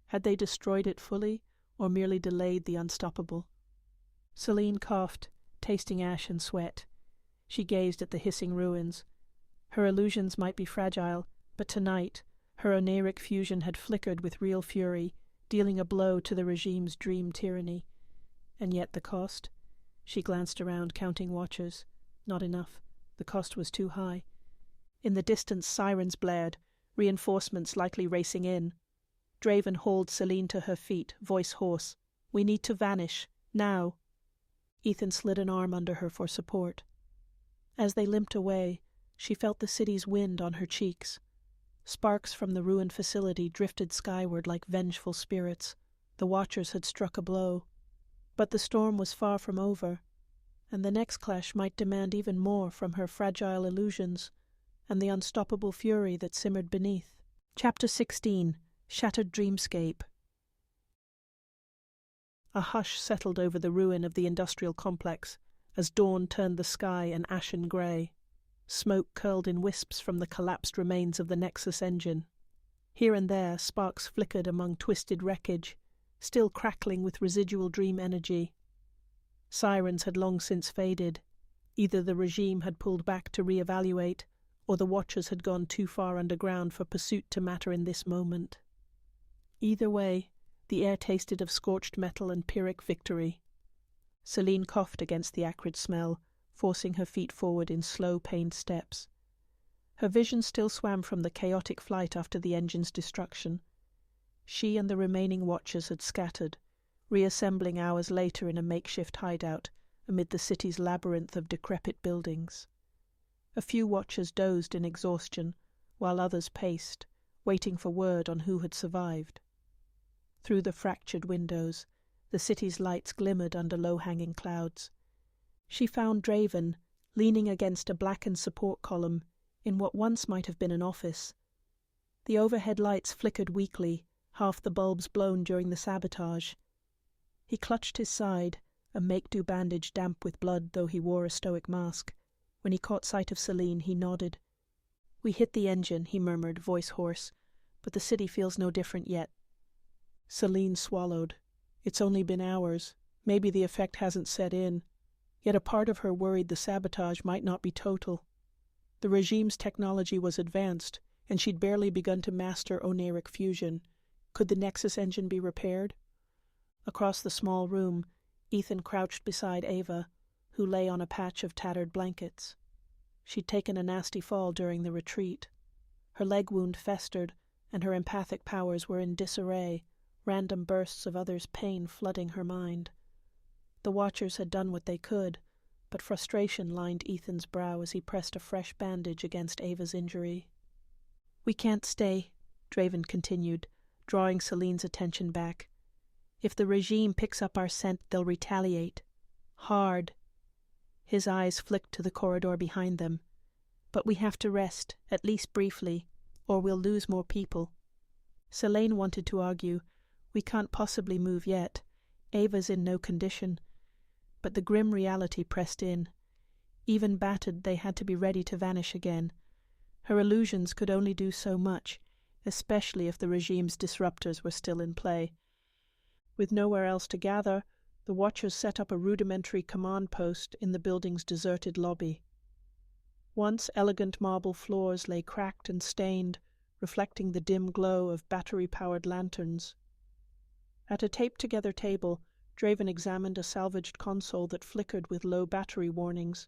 Had they destroyed it fully, or merely delayed the unstoppable? Selene coughed, tasting ash and sweat. She gazed at the hissing ruins. Her illusions might be fragile, but tonight her Oneiric Fusion had flickered with real fury, dealing a blow to the regime's dream tyranny. And yet the cost? She glanced around, counting Watchers. Not enough. The cost was too high. In the distance sirens blared, reinforcements likely racing in. Draven hauled Selene to her feet, voice hoarse. "We need to vanish. Now." Ethan slid an arm under her for support. As they limped away, she felt the city's wind on her cheeks. Sparks from the ruined facility drifted skyward like vengeful spirits. The Watchers had struck a blow. But the storm was far from over, and the next clash might demand even more from her fragile illusions and the unstoppable fury that simmered beneath. Chapter 16. Shattered Dreamscape. A hush settled over the ruin of the industrial complex as dawn turned the sky an ashen grey. Smoke curled in wisps from the collapsed remains of the Nexus engine. Here and there sparks flickered among twisted wreckage, still crackling with residual dream energy. Sirens had long since faded. Either the regime had pulled back to reevaluate, or the Watchers had gone too far underground for pursuit to matter in this moment. Either way, the air tasted of scorched metal and Pyrrhic victory. Selene coughed against the acrid smell, forcing her feet forward in slow, pained steps. Her vision still swam from the chaotic flight after the engine's destruction. She and the remaining Watchers had scattered, reassembling hours later in a makeshift hideout amid the city's labyrinth of decrepit buildings. A few Watchers dozed in exhaustion, while others paced, waiting for word on who had survived. Through the fractured windows, the city's lights glimmered under low-hanging clouds. She found Draven, leaning against a blackened support column in what once might have been an office. The overhead lights flickered weakly, half the bulbs blown during the sabotage. He clutched his side, a make-do bandage damp with blood though he wore a stoic mask. When he caught sight of Selene, he nodded. "We hit the engine," he murmured, voice hoarse, "but the city feels no different yet." Selene swallowed. It's only been hours. Maybe the effect hasn't set in. Yet a part of her worried the sabotage might not be total. The regime's technology was advanced, and she'd barely begun to master Oneiric Fusion. Could the Nexus engine be repaired? Across the small room, Ethan crouched beside Ava, who lay on a patch of tattered blankets. She'd taken a nasty fall during the retreat. Her leg wound festered, and her empathic powers were in disarray, random bursts of others' pain flooding her mind. The Watchers had done what they could, but frustration lined Ethan's brow as he pressed a fresh bandage against Ava's injury. "We can't stay," Draven continued, drawing Selene's attention back. "If the regime picks up our scent, they'll retaliate. Hard." His eyes flicked to the corridor behind them. "But we have to rest, at least briefly, or we'll lose more people." Selene wanted to argue, "We can't possibly move yet. Ava's in no condition." But the grim reality pressed in. Even battered, they had to be ready to vanish again. Her illusions could only do so much, especially if the regime's disruptors were still in play. With nowhere else to gather, the Watchers set up a rudimentary command post in the building's deserted lobby. Once elegant marble floors lay cracked and stained, reflecting the dim glow of battery-powered lanterns. At a taped-together table, Draven examined a salvaged console that flickered with low battery warnings.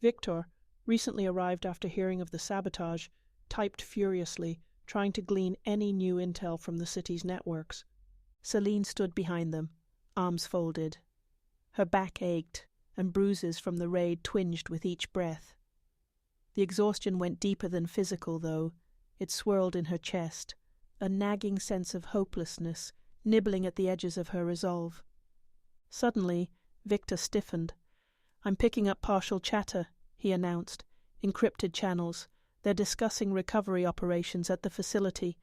Victor, recently arrived after hearing of the sabotage, typed furiously, trying to glean any new intel from the city's networks. Selene stood behind them, arms folded. Her back ached, and bruises from the raid twinged with each breath. The exhaustion went deeper than physical, though. It swirled in her chest, a nagging sense of hopelessness, nibbling at the edges of her resolve. Suddenly, Victor stiffened. "I'm picking up partial chatter," he announced. "Encrypted channels. They're discussing recovery operations at the facility.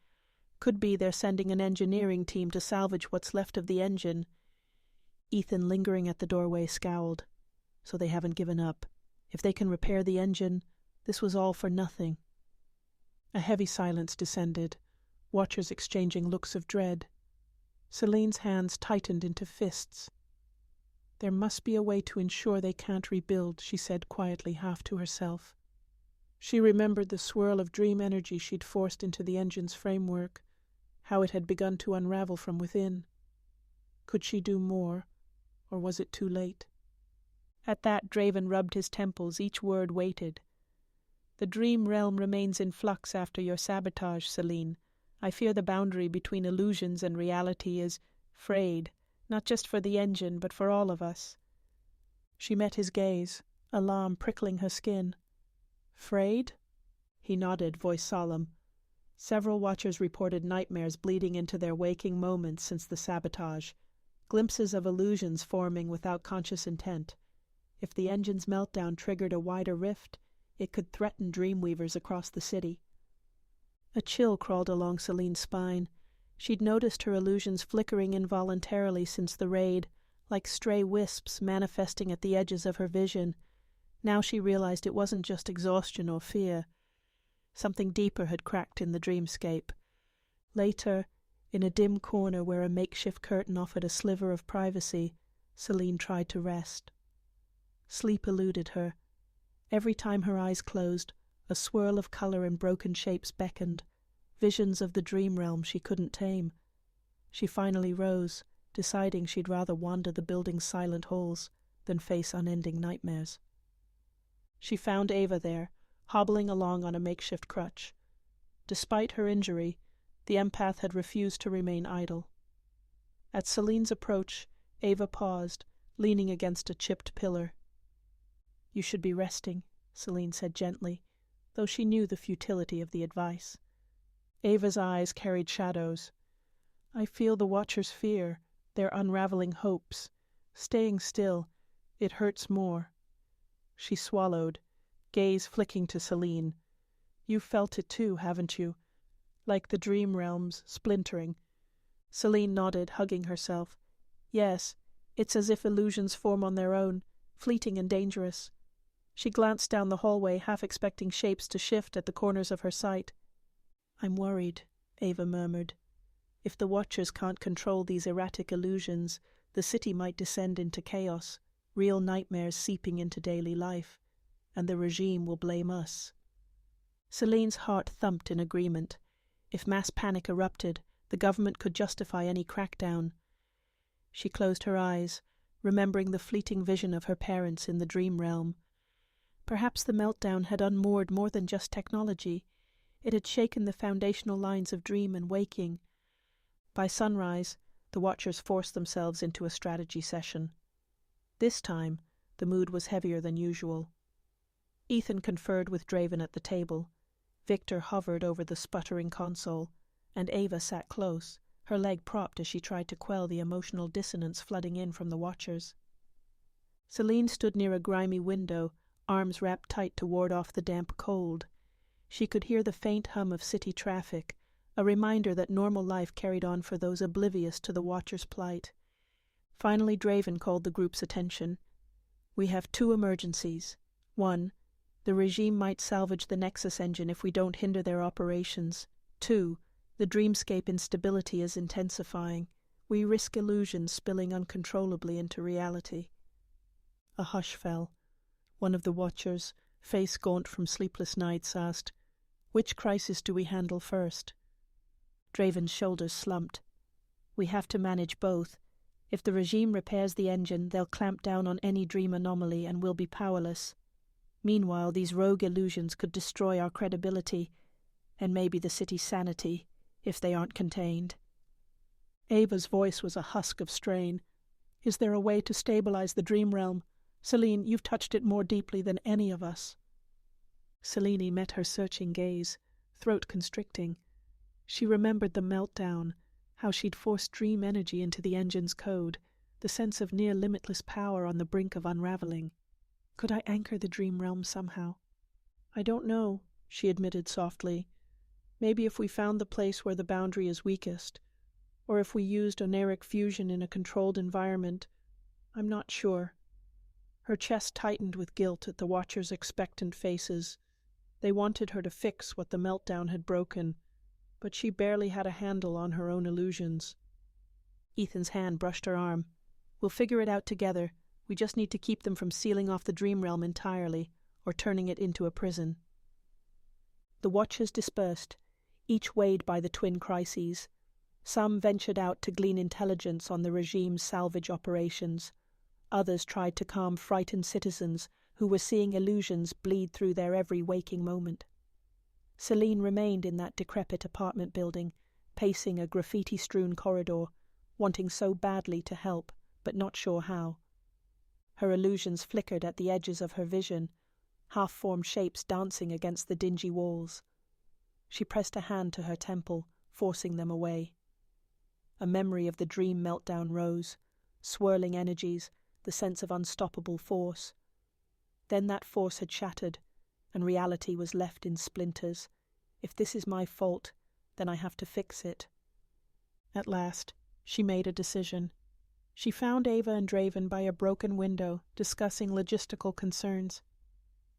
Could be they're sending an engineering team to salvage what's left of the engine." Ethan, lingering at the doorway, scowled. So they haven't given up. If they can repair the engine, this was all for nothing. A heavy silence descended, Watchers exchanging looks of dread. Selene's hands tightened into fists. "There must be a way to ensure they can't rebuild," she said quietly, half to herself. She remembered the swirl of dream energy she'd forced into the engine's framework, how it had begun to unravel from within. Could she do more, or was it too late? At that, Draven rubbed his temples, each word weighted. "The dream realm remains in flux after your sabotage, Selene. I fear the boundary between illusions and reality is frayed, not just for the engine, but for all of us." She met his gaze, alarm prickling her skin. "Frayed?" He nodded, voice solemn. Several Watchers reported nightmares bleeding into their waking moments since the sabotage, glimpses of illusions forming without conscious intent. If the engine's meltdown triggered a wider rift, it could threaten Dreamweavers across the city. A chill crawled along Selene's spine. She'd noticed her illusions flickering involuntarily since the raid, like stray wisps manifesting at the edges of her vision. Now she realized it wasn't just exhaustion or fear. Something deeper had cracked in the dreamscape. Later, in a dim corner where a makeshift curtain offered a sliver of privacy, Selene tried to rest. Sleep eluded her. Every time her eyes closed, a swirl of color and broken shapes beckoned, visions of the dream realm she couldn't tame. She finally rose, deciding she'd rather wander the building's silent halls than face unending nightmares. She found Ava there, hobbling along on a makeshift crutch. Despite her injury, the empath had refused to remain idle. At Selene's approach, Ava paused, leaning against a chipped pillar. "You should be resting," Selene said gently, though she knew the futility of the advice. Ava's eyes carried shadows. "I feel the Watchers' fear, their unraveling hopes. Staying still, it hurts more." She swallowed, gaze flicking to Selene. "You've felt it too, haven't you? Like the dream realms splintering." Selene nodded, hugging herself. "Yes, it's as if illusions form on their own, fleeting and dangerous." She glanced down the hallway, half expecting shapes to shift at the corners of her sight. "I'm worried," Ava murmured. "If the Watchers can't control these erratic illusions, the city might descend into chaos, real nightmares seeping into daily life, and the regime will blame us." Selene's heart thumped in agreement. If mass panic erupted, the government could justify any crackdown. She closed her eyes, remembering the fleeting vision of her parents in the dream realm. Perhaps the meltdown had unmoored more than just technology. It had shaken the foundational lines of dream and waking. By sunrise, the Watchers forced themselves into a strategy session. This time, the mood was heavier than usual. Ethan conferred with Draven at the table. Victor hovered over the sputtering console, and Ava sat close, her leg propped as she tried to quell the emotional dissonance flooding in from the Watchers. Selene stood near a grimy window, arms wrapped tight to ward off the damp cold. She could hear the faint hum of city traffic, a reminder that normal life carried on for those oblivious to the Watchers' plight. Finally, Draven called the group's attention. "We have 2 emergencies," 1. The regime might salvage the Nexus engine if we don't hinder their operations. 2. The dreamscape instability is intensifying. We risk illusions spilling uncontrollably into reality. A hush fell. One of the watchers, face gaunt from sleepless nights, asked, "Which crisis do we handle first?" Draven's shoulders slumped. "We have to manage both. If the regime repairs the engine, they'll clamp down on any dream anomaly and we'll be powerless. Meanwhile, these rogue illusions could destroy our credibility, and maybe the city's sanity, if they aren't contained." Ava's voice was a husk of strain. "Is there a way to stabilize the dream realm? Selene, you've touched it more deeply than any of us." Selene met her searching gaze, throat constricting. She remembered the meltdown, how she'd forced dream energy into the engine's code, the sense of near limitless power on the brink of unraveling. Could I anchor the dream realm somehow? "I don't know," she admitted softly. "Maybe if we found the place where the boundary is weakest, or if we used Oneiric Fusion in a controlled environment. I'm not sure." Her chest tightened with guilt at the watchers' expectant faces. They wanted her to fix what the meltdown had broken, but she barely had a handle on her own illusions. Ethan's hand brushed her arm. "We'll figure it out together. We just need to keep them from sealing off the dream realm entirely, or turning it into a prison." The watchers dispersed, each weighed by the twin crises. Some ventured out to glean intelligence on the regime's salvage operations. Others tried to calm frightened citizens who were seeing illusions bleed through their every waking moment. Selene remained in that decrepit apartment building, pacing a graffiti-strewn corridor, wanting so badly to help, but not sure how. Her illusions flickered at the edges of her vision, half-formed shapes dancing against the dingy walls. She pressed a hand to her temple, forcing them away. A memory of the dream meltdown rose, swirling energies, the sense of unstoppable force. Then that force had shattered, and reality was left in splinters. If this is my fault, then I have to fix it. At last, she made a decision. She found Ava and Draven by a broken window, discussing logistical concerns.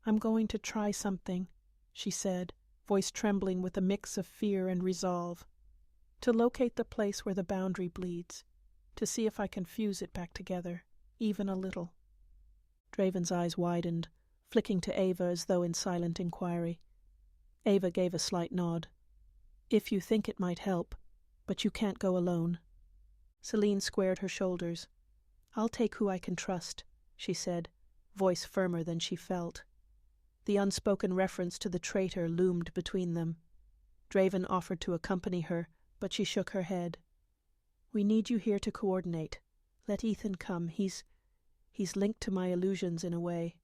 "I'm going to try something," she said, voice trembling with a mix of fear and resolve. "To locate the place where the boundary bleeds, to see if I can fuse it back together, even a little." Draven's eyes widened, flicking to Ava as though in silent inquiry. Ava gave a slight nod. "If you think it might help, but you can't go alone." Selene squared her shoulders. "I'll take who I can trust," she said, voice firmer than she felt. The unspoken reference to the traitor loomed between them. Draven offered to accompany her, but she shook her head. "We need you here to coordinate. Let Ethan come. He's linked to my illusions in a way.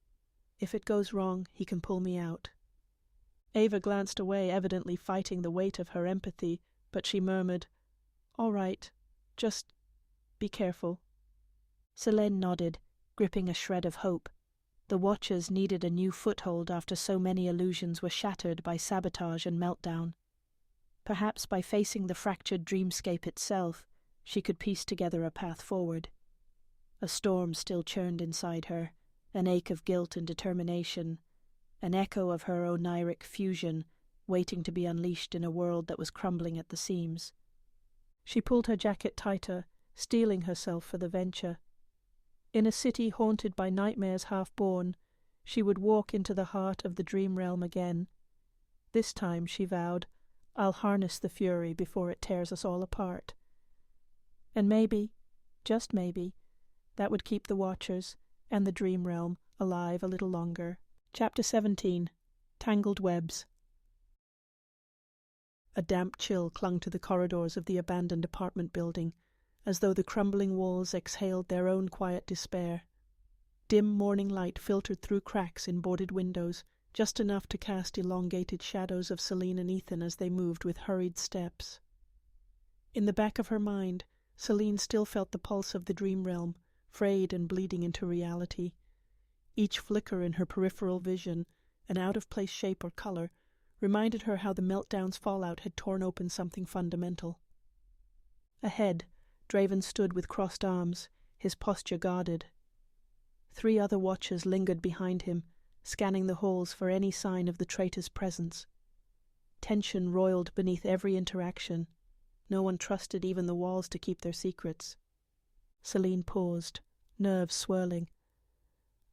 If it goes wrong, he can pull me out." Ava glanced away, evidently fighting the weight of her empathy, but she murmured, "All right. Just be careful." Selene nodded, gripping a shred of hope. The Watchers needed a new foothold after so many illusions were shattered by sabotage and meltdown. Perhaps by facing the fractured dreamscape itself, she could piece together a path forward. A storm still churned inside her, an ache of guilt and determination, an echo of her Oneiric Fusion, waiting to be unleashed in a world that was crumbling at the seams. She pulled her jacket tighter, steeling herself for the venture. In a city haunted by nightmares half-born, she would walk into the heart of the dream realm again. This time, she vowed, I'll harness the fury before it tears us all apart. And maybe, just maybe, that would keep the Watchers and the dream realm alive a little longer. Chapter 17. Tangled Webs. A damp chill clung to the corridors of the abandoned apartment building, as though the crumbling walls exhaled their own quiet despair. Dim morning light filtered through cracks in boarded windows, just enough to cast elongated shadows of Selene and Ethan as they moved with hurried steps. In the back of her mind, Selene still felt the pulse of the dream realm, frayed and bleeding into reality. Each flicker in her peripheral vision, an out-of-place shape or color, reminded her how the meltdown's fallout had torn open something fundamental. Ahead, Draven stood with crossed arms, his posture guarded. 3 other Watchers lingered behind him, scanning the halls for any sign of the traitor's presence. Tension roiled beneath every interaction. No one trusted even the walls to keep their secrets. Selene paused, nerves swirling.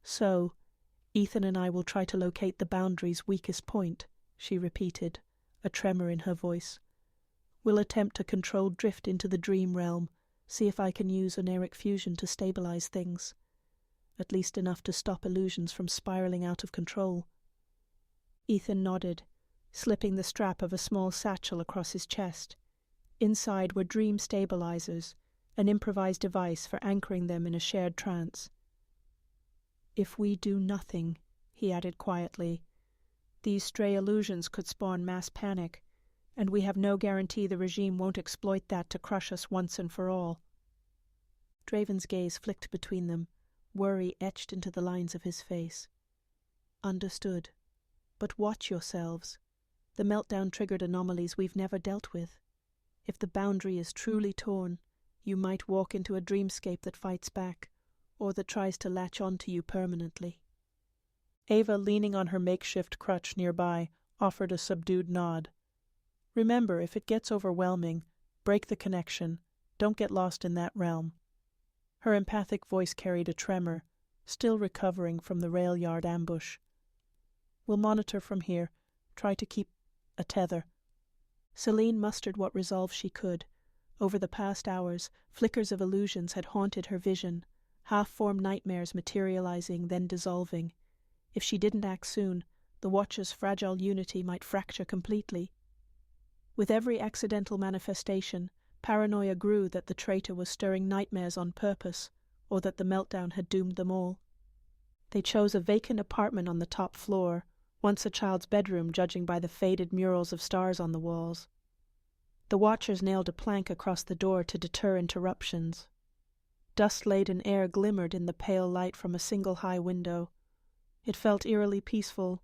"So, Ethan and I will try to locate the boundary's weakest point," she repeated, a tremor in her voice. "We'll attempt a controlled drift into the dream realm, see if I can use Oneiric Fusion to stabilize things. At least enough to stop illusions from spiraling out of control." Ethan nodded, slipping the strap of a small satchel across his chest. Inside were dream stabilizers, an improvised device for anchoring them in a shared trance. "If we do nothing," he added quietly, "these stray illusions could spawn mass panic, and we have no guarantee the regime won't exploit that to crush us once and for all." Draven's gaze flicked between them, worry etched into the lines of his face. "Understood. But watch yourselves. The meltdown triggered anomalies we've never dealt with. If the boundary is truly torn, you might walk into a dreamscape that fights back, or that tries to latch onto you permanently." Ava, leaning on her makeshift crutch nearby, offered a subdued nod. "Remember, if it gets overwhelming, break the connection. Don't get lost in that realm." Her empathic voice carried a tremor, still recovering from the rail yard ambush. "We'll monitor from here, try to keep a tether." Selene mustered what resolve she could. Over the past hours, flickers of illusions had haunted her vision, half-formed nightmares materializing, then dissolving. If she didn't act soon, the Watcher's fragile unity might fracture completely. With every accidental manifestation, paranoia grew that the traitor was stirring nightmares on purpose, or that the meltdown had doomed them all. They chose a vacant apartment on the top floor, once a child's bedroom judging by the faded murals of stars on the walls. The Watchers nailed a plank across the door to deter interruptions. Dust-laden air glimmered in the pale light from a single high window. It felt eerily peaceful,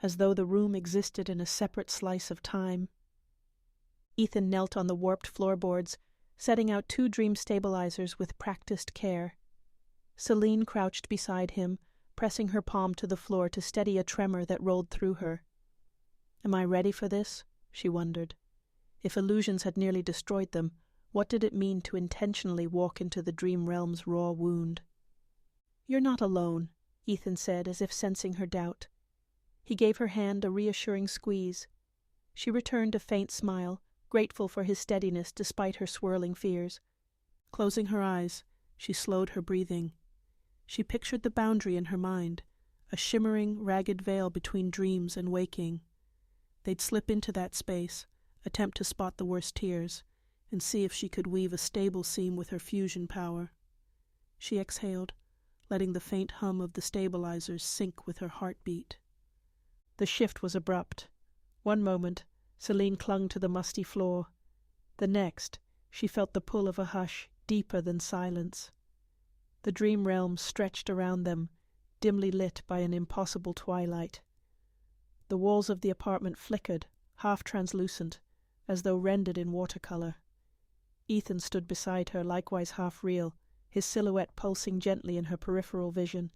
as though the room existed in a separate slice of time. Ethan knelt on the warped floorboards, setting out 2 dream stabilizers with practiced care. Selene crouched beside him, pressing her palm to the floor to steady a tremor that rolled through her. "Am I ready for this?" she wondered. If illusions had nearly destroyed them, what did it mean to intentionally walk into the dream realm's raw wound? "You're not alone," Ethan said, as if sensing her doubt. He gave her hand a reassuring squeeze. She returned a faint smile, grateful for his steadiness despite her swirling fears. Closing her eyes, she slowed her breathing. She pictured the boundary in her mind, a shimmering, ragged veil between dreams and waking. They'd slip into that space, attempt to spot the worst tears, and see if she could weave a stable seam with her fusion power. She exhaled, letting the faint hum of the stabilizers sync with her heartbeat. The shift was abrupt. One moment, Selene clung to the musty floor. The next, she felt the pull of a hush deeper than silence. The dream realm stretched around them, dimly lit by an impossible twilight. The walls of the apartment flickered, half translucent, as though rendered in watercolor. Ethan stood beside her, likewise half real, his silhouette pulsing gently in her peripheral vision.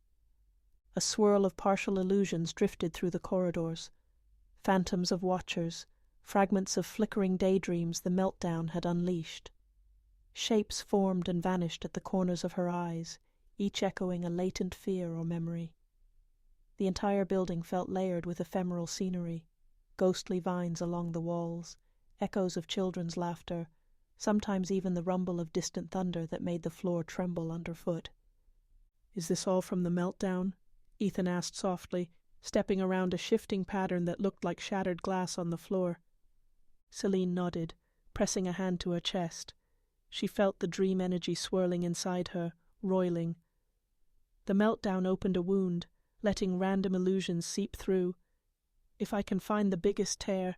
A swirl of partial illusions drifted through the corridors. Phantoms of Watchers, fragments of flickering daydreams the meltdown had unleashed. Shapes formed and vanished at the corners of her eyes, each echoing a latent fear or memory. The entire building felt layered with ephemeral scenery, ghostly vines along the walls, echoes of children's laughter, sometimes even the rumble of distant thunder that made the floor tremble underfoot. "Is this all from the meltdown?" Ethan asked softly, stepping around a shifting pattern that looked like shattered glass on the floor. Selene nodded, pressing a hand to her chest. She felt the dream energy swirling inside her, roiling. The meltdown opened a wound, letting random illusions seep through. "If I can find the biggest tear—"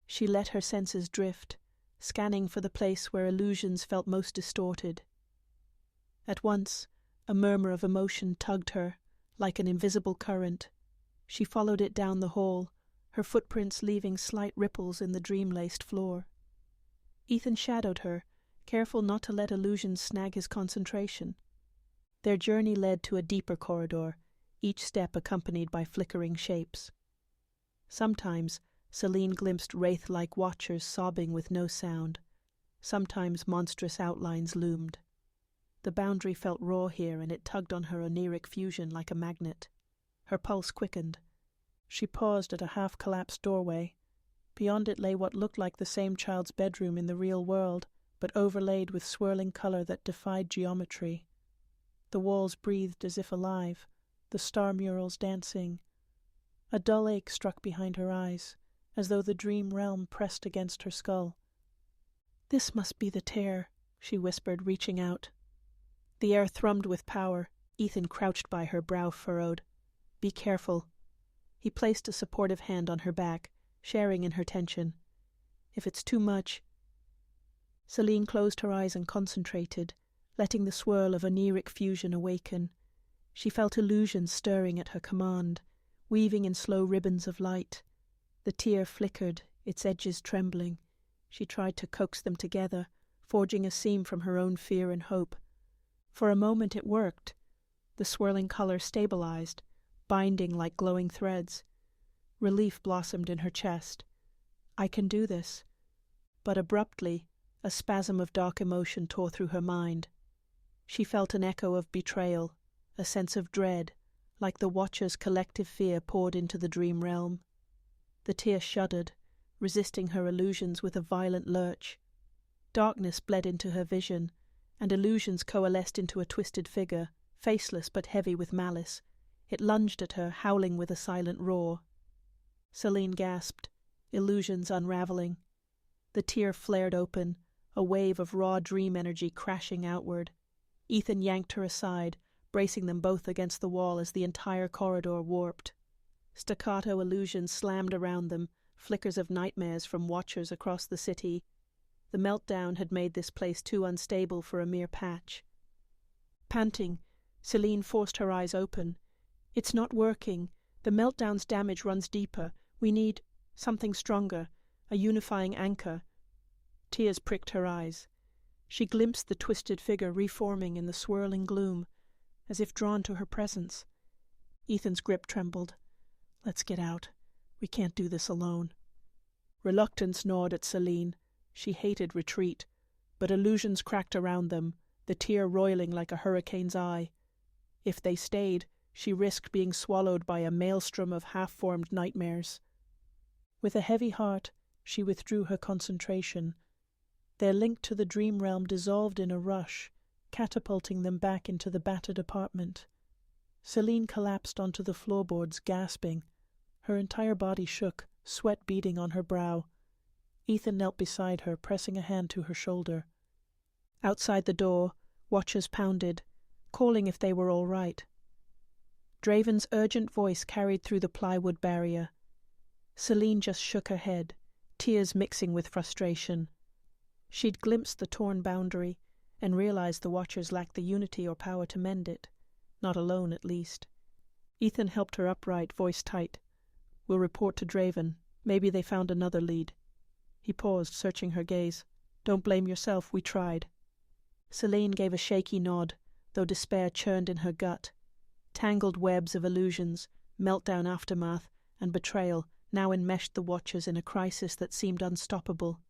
She let her senses drift, scanning for the place where illusions felt most distorted. At once, a murmur of emotion tugged her, like an invisible current. She followed it down the hall, her footprints leaving slight ripples in the dream-laced floor. Ethan shadowed her, careful not to let illusions snag his concentration. Their journey led to a deeper corridor, each step accompanied by flickering shapes. Sometimes Selene glimpsed wraith-like watchers sobbing with no sound. Sometimes monstrous outlines loomed. The boundary felt raw here, and it tugged on her Oneiric Fusion like a magnet. Her pulse quickened. She paused at a half-collapsed doorway. Beyond it lay what looked like the same child's bedroom in the real world, but overlaid with swirling color that defied geometry. The walls breathed as if alive, the star murals dancing. A dull ache struck behind her eyes, as though the dream realm pressed against her skull. "This must be the tear," she whispered, reaching out. The air thrummed with power. Ethan crouched by her, brow furrowed. "Be careful." He placed a supportive hand on her back, sharing in her tension. "If it's too much—" Selene closed her eyes and concentrated, letting the swirl of Oneiric Fusion awaken. She felt illusions stirring at her command, weaving in slow ribbons of light. The tear flickered, its edges trembling. She tried to coax them together, forging a seam from her own fear and hope. For a moment it worked. The swirling color stabilized, binding like glowing threads. Relief blossomed in her chest. "I can do this." But abruptly, a spasm of dark emotion tore through her mind. She felt an echo of betrayal, a sense of dread, like the Watcher's collective fear poured into the dream realm. The tear shuddered, resisting her illusions with a violent lurch. Darkness bled into her vision, and illusions coalesced into a twisted figure, faceless but heavy with malice. It lunged at her, howling with a silent roar. Selene gasped, illusions unraveling. The tear flared open, a wave of raw dream energy crashing outward. Ethan yanked her aside, bracing them both against the wall as the entire corridor warped. Staccato illusions slammed around them, flickers of nightmares from watchers across the city. The meltdown had made this place too unstable for a mere patch. Panting, Selene forced her eyes open. "It's not working. The meltdown's damage runs deeper. We need something stronger, a unifying anchor." Tears pricked her eyes. She glimpsed the twisted figure reforming in the swirling gloom, as if drawn to her presence. Ethan's grip trembled. "Let's get out. We can't do this alone." Reluctance gnawed at Selene. She hated retreat, but illusions cracked around them, the tear roiling like a hurricane's eye. If they stayed, she risked being swallowed by a maelstrom of half-formed nightmares. With a heavy heart, she withdrew her concentration. Their link to the dream realm dissolved in a rush, catapulting them back into the battered apartment. Selene collapsed onto the floorboards, gasping. Her entire body shook, sweat beading on her brow. Ethan knelt beside her, pressing a hand to her shoulder. Outside the door, watchers pounded, calling if they were all right. Draven's urgent voice carried through the plywood barrier. Selene just shook her head, tears mixing with frustration. She'd glimpsed the torn boundary and realized the watchers lacked the unity or power to mend it, not alone at least. Ethan helped her upright, voice tight. "We'll report to Draven. Maybe they found another lead." He paused, searching her gaze. "Don't blame yourself, we tried." Selene gave a shaky nod, though despair churned in her gut. Tangled webs of illusions, meltdown aftermath, and betrayal now enmeshed the watchers in a crisis that seemed unstoppable.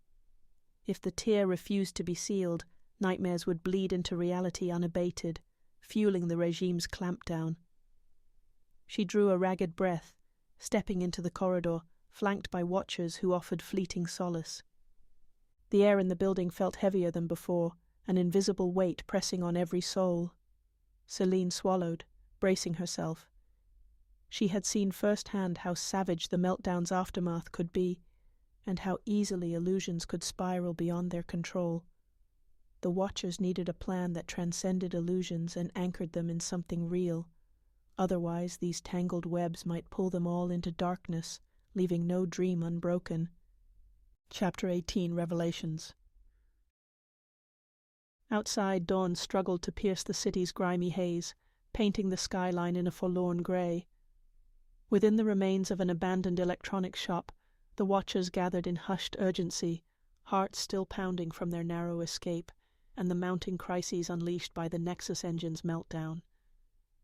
If the tear refused to be sealed, nightmares would bleed into reality unabated, fueling the regime's clampdown. She drew a ragged breath, stepping into the corridor, flanked by watchers who offered fleeting solace. The air in the building felt heavier than before, an invisible weight pressing on every soul. Selene swallowed, bracing herself. She had seen firsthand how savage the meltdown's aftermath could be, and how easily illusions could spiral beyond their control. The Watchers needed a plan that transcended illusions and anchored them in something real. Otherwise, these tangled webs might pull them all into darkness, leaving no dream unbroken. Chapter 18, Revelations. Outside, dawn struggled to pierce the city's grimy haze, painting the skyline in a forlorn grey. Within the remains of an abandoned electronics shop, the Watchers gathered in hushed urgency, hearts still pounding from their narrow escape, and the mounting crises unleashed by the Nexus engine's meltdown.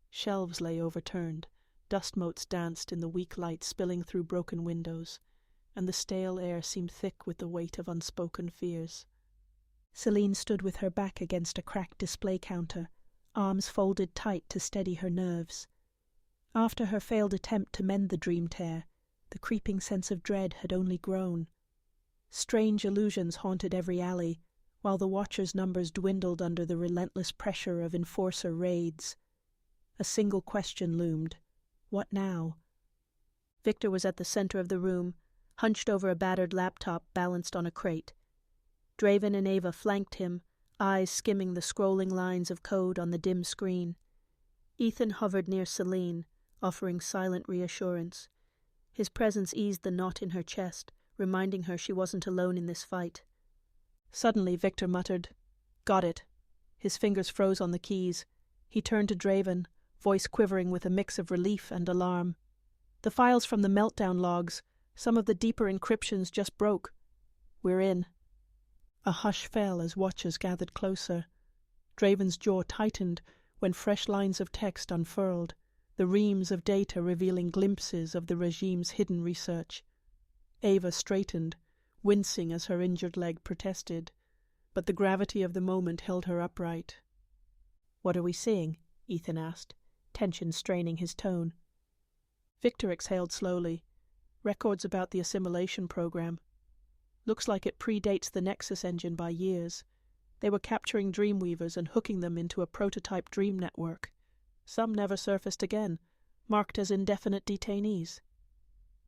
Shelves lay overturned, Dust motes danced in the weak light spilling through broken windows, and the stale air seemed thick with the weight of unspoken fears. Selene stood with her back against a cracked display counter, arms folded tight to steady her nerves. After her failed attempt to mend the dream tear, the creeping sense of dread had only grown. Strange illusions haunted every alley, while the Watchers' numbers dwindled under the relentless pressure of enforcer raids. A single question loomed. What now? Victor was at the center of the room, hunched over a battered laptop balanced on a crate. Draven and Ava flanked him, eyes skimming the scrolling lines of code on the dim screen. Ethan hovered near Selene, offering silent reassurance. His presence eased the knot in her chest, reminding her she wasn't alone in this fight. Suddenly Victor muttered, "Got it." His fingers froze on the keys. He turned to Draven, voice quivering with a mix of relief and alarm. "The files from the meltdown logs, some of the deeper encryptions just broke. We're in." A hush fell as Watchers gathered closer. Draven's jaw tightened when fresh lines of text unfurled, the reams of data revealing glimpses of the regime's hidden research. Ava straightened, wincing as her injured leg protested, but the gravity of the moment held her upright. "What are we seeing?" Ethan asked, tension straining his tone. Victor exhaled slowly. "Records about the assimilation program. Looks like it predates the Nexus engine by years. They were capturing Dreamweavers and hooking them into a prototype dream network. Some never surfaced again, marked as indefinite detainees."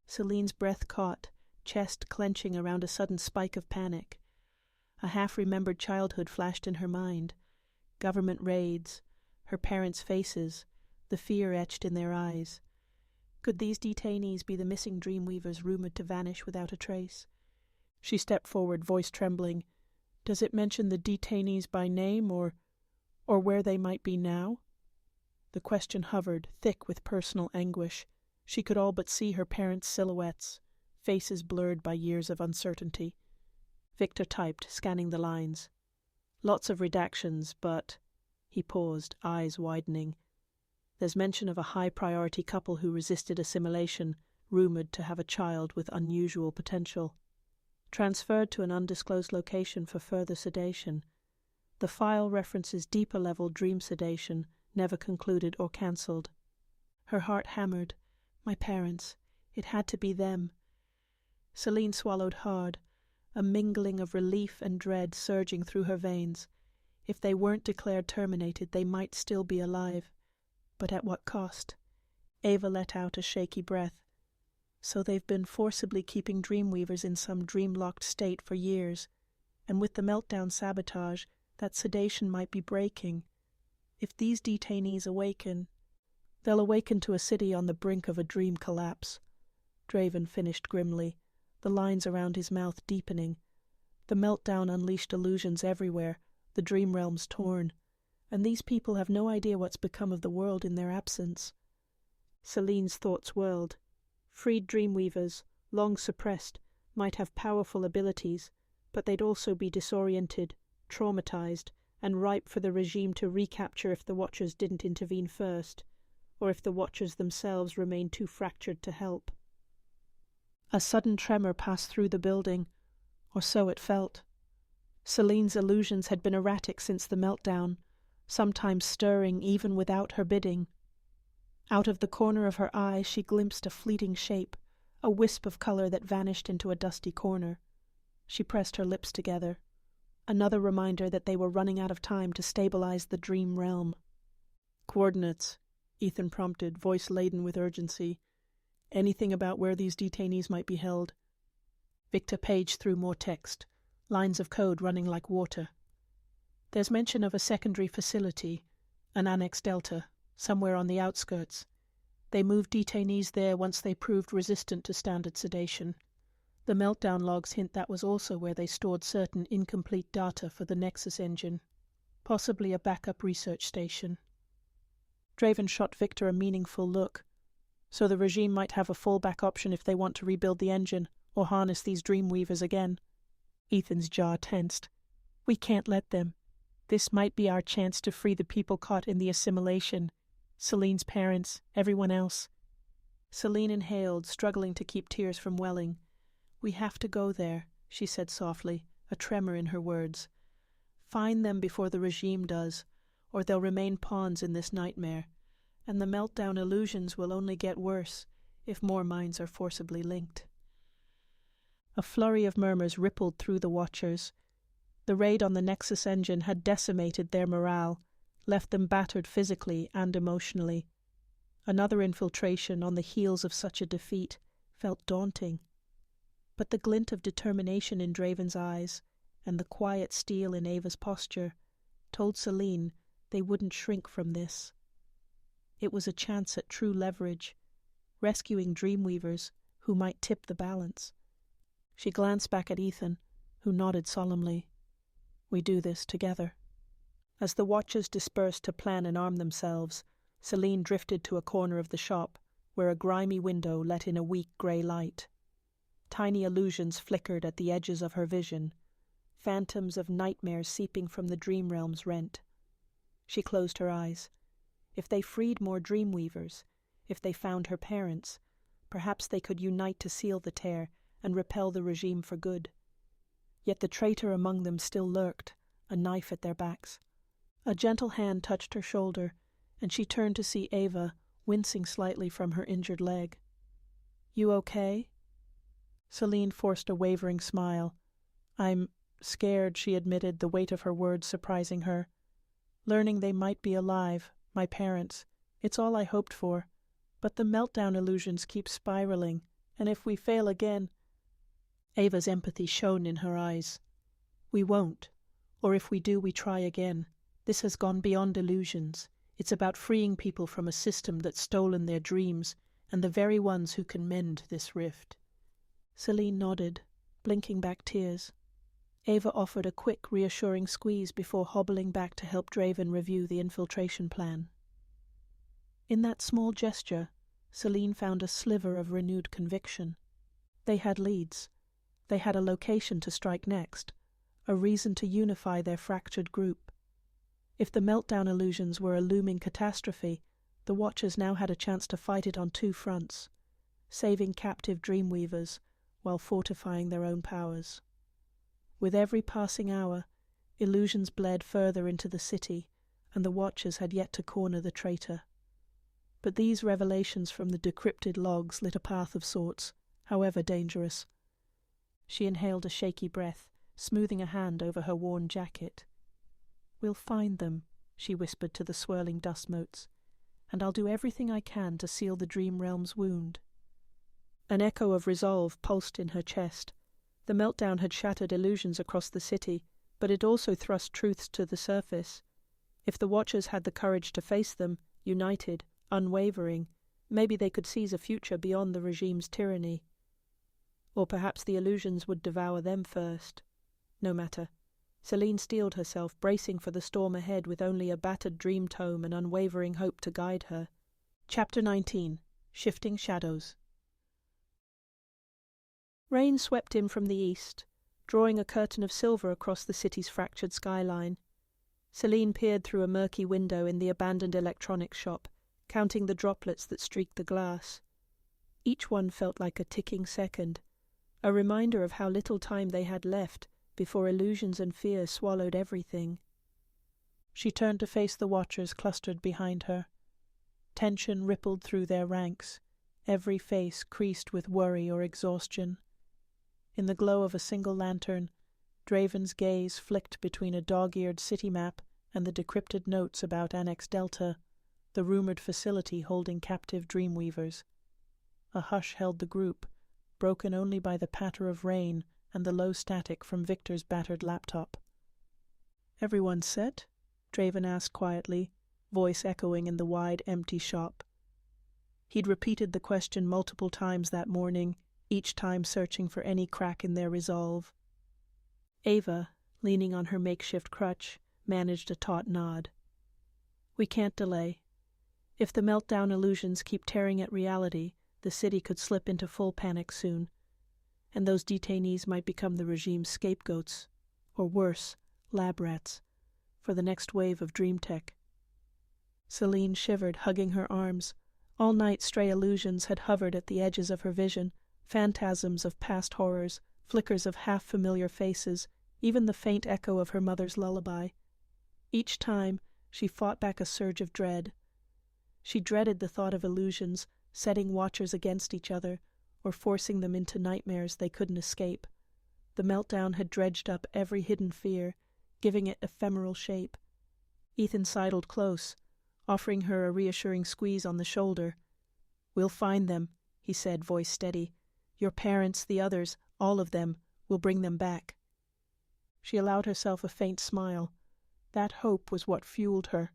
Selene's breath caught, chest clenching around a sudden spike of panic. A half-remembered childhood flashed in her mind. Government raids, her parents' faces, the fear etched in their eyes. Could these detainees be the missing Dreamweavers rumored to vanish without a trace? She stepped forward, voice trembling. "Does it mention the detainees by name or where they might be now?" The question hovered, thick with personal anguish. She could all but see her parents' silhouettes, faces blurred by years of uncertainty. Victor typed, scanning the lines. "Lots of redactions, but—" He paused, eyes widening. "There's mention of a high-priority couple who resisted assimilation, rumored to have a child with unusual potential. Transferred to an undisclosed location for further sedation. The file references deeper-level dream sedation, never concluded or cancelled." Her heart hammered. My parents. It had to be them. Selene swallowed hard, a mingling of relief and dread surging through her veins. If they weren't declared terminated, they might still be alive. But at what cost? Ava let out a shaky breath. So they've been forcibly keeping Dreamweavers in some dream-locked state for years, and with the meltdown sabotage, that sedation might be breaking. If these detainees awaken, they'll awaken to a city on the brink of a dream collapse. Draven finished grimly, the lines around his mouth deepening. The meltdown unleashed illusions everywhere, the dream realms torn, and these people have no idea what's become of the world in their absence. Selene's thoughts whirled. Freed Dreamweavers, long suppressed, might have powerful abilities, but they'd also be disoriented, traumatized, and ripe for the regime to recapture if the Watchers didn't intervene first, or if the Watchers themselves remained too fractured to help. A sudden tremor passed through the building, or so it felt. Selene's illusions had been erratic since the meltdown, sometimes stirring even without her bidding. Out of the corner of her eye she glimpsed a fleeting shape, a wisp of color that vanished into a dusty corner. She pressed her lips together. Another reminder that they were running out of time to stabilize the dream realm. "Coordinates," Ethan prompted, voice laden with urgency. "Anything about where these detainees might be held?" Victor paged through more text, lines of code running like water. "There's mention of a secondary facility, an Annex Delta, somewhere on the outskirts. They moved detainees there once they proved resistant to standard sedation. The meltdown logs hint that was also where they stored certain incomplete data for the Nexus engine, possibly a backup research station." Draven shot Victor a meaningful look. "So the regime might have a fallback option if they want to rebuild the engine, or harness these Dreamweavers again." Ethan's jaw tensed. "We can't let them. This might be our chance to free the people caught in the assimilation. Selene's parents, everyone else. Selene inhaled, struggling to keep tears from welling. "We have to go there," she said softly, a tremor in her words. "Find them before the regime does, or they'll remain pawns in this nightmare, and the meltdown illusions will only get worse if more minds are forcibly linked." A flurry of murmurs rippled through the Watchers. The raid on the Nexus engine had decimated their morale, left them battered physically and emotionally. Another infiltration on the heels of such a defeat felt daunting. But the glint of determination in Draven's eyes and the quiet steel in Ava's posture told Selene they wouldn't shrink from this. It was a chance at true leverage, rescuing Dreamweavers who might tip the balance. She glanced back at Ethan, who nodded solemnly. "We do this together." As the Watchers dispersed to plan and arm themselves, Selene drifted to a corner of the shop, where a grimy window let in a weak grey light. Tiny illusions flickered at the edges of her vision, phantoms of nightmares seeping from the dream realm's rent. She closed her eyes. If they freed more Dreamweavers, if they found her parents, perhaps they could unite to seal the tear and repel the regime for good. Yet the traitor among them still lurked, a knife at their backs. A gentle hand touched her shoulder, and she turned to see Ava, wincing slightly from her injured leg. "You okay?" Selene forced a wavering smile. "I'm scared," she admitted, the weight of her words surprising her. "Learning they might be alive, my parents, it's all I hoped for. But the meltdown illusions keep spiraling, and if we fail again—" Ava's empathy shone in her eyes. "We won't. Or if we do, we try again. This has gone beyond illusions. It's about freeing people from a system that's stolen their dreams, and the very ones who can mend this rift." Selene nodded, blinking back tears. Ava offered a quick, reassuring squeeze before hobbling back to help Draven review the infiltration plan. In that small gesture, Selene found a sliver of renewed conviction. They had leads. They had a location to strike next, a reason to unify their fractured group. If the meltdown illusions were a looming catastrophe, the Watchers now had a chance to fight it on two fronts, saving captive Dreamweavers while fortifying their own powers. With every passing hour, illusions bled further into the city, and the Watchers had yet to corner the traitor. But these revelations from the decrypted logs lit a path of sorts, however dangerous. She inhaled a shaky breath, smoothing a hand over her worn jacket. "We'll find them," she whispered to the swirling dust motes, "and I'll do everything I can to seal the dream realm's wound." An echo of resolve pulsed in her chest. The meltdown had shattered illusions across the city, but it also thrust truths to the surface. If the Watchers had the courage to face them, united, unwavering, maybe they could seize a future beyond the regime's tyranny. Or perhaps the illusions would devour them first. No matter. Selene steeled herself, bracing for the storm ahead with only a battered dream tome and unwavering hope to guide her. Chapter 19. Shifting Shadows. Rain swept in from the east, drawing a curtain of silver across the city's fractured skyline. Selene peered through a murky window in the abandoned electronics shop, counting the droplets that streaked the glass. Each one felt like a ticking second, a reminder of how little time they had left before illusions and fear swallowed everything. She turned to face the Watchers clustered behind her. Tension rippled through their ranks, every face creased with worry or exhaustion. In the glow of a single lantern, Draven's gaze flicked between a dog-eared city map and the decrypted notes about Annex Delta, the rumored facility holding captive Dreamweavers. A hush held the group, broken only by the patter of rain and the low static from Victor's battered laptop. "Everyone set?" Draven asked quietly, voice echoing in the wide, empty shop. He'd repeated the question multiple times that morning, each time searching for any crack in their resolve. Ava, leaning on her makeshift crutch, managed a taut nod. "We can't delay. If the meltdown illusions keep tearing at reality, the city could slip into full panic soon, and those detainees might become the regime's scapegoats, or worse, lab rats, for the next wave of dream tech." Selene shivered, hugging her arms, All night stray illusions had hovered at the edges of her vision, phantasms of past horrors, flickers of half-familiar faces, even the faint echo of her mother's lullaby. Each time, she fought back a surge of dread. She dreaded the thought of illusions, setting watchers against each other, or forcing them into nightmares they couldn't escape. The meltdown had dredged up every hidden fear, giving it ephemeral shape. Ethan sidled close, offering her a reassuring squeeze on the shoulder. "We'll find them," he said, voice steady. "Your parents, the others, all of them, will bring them back." She allowed herself a faint smile. That hope was what fueled her.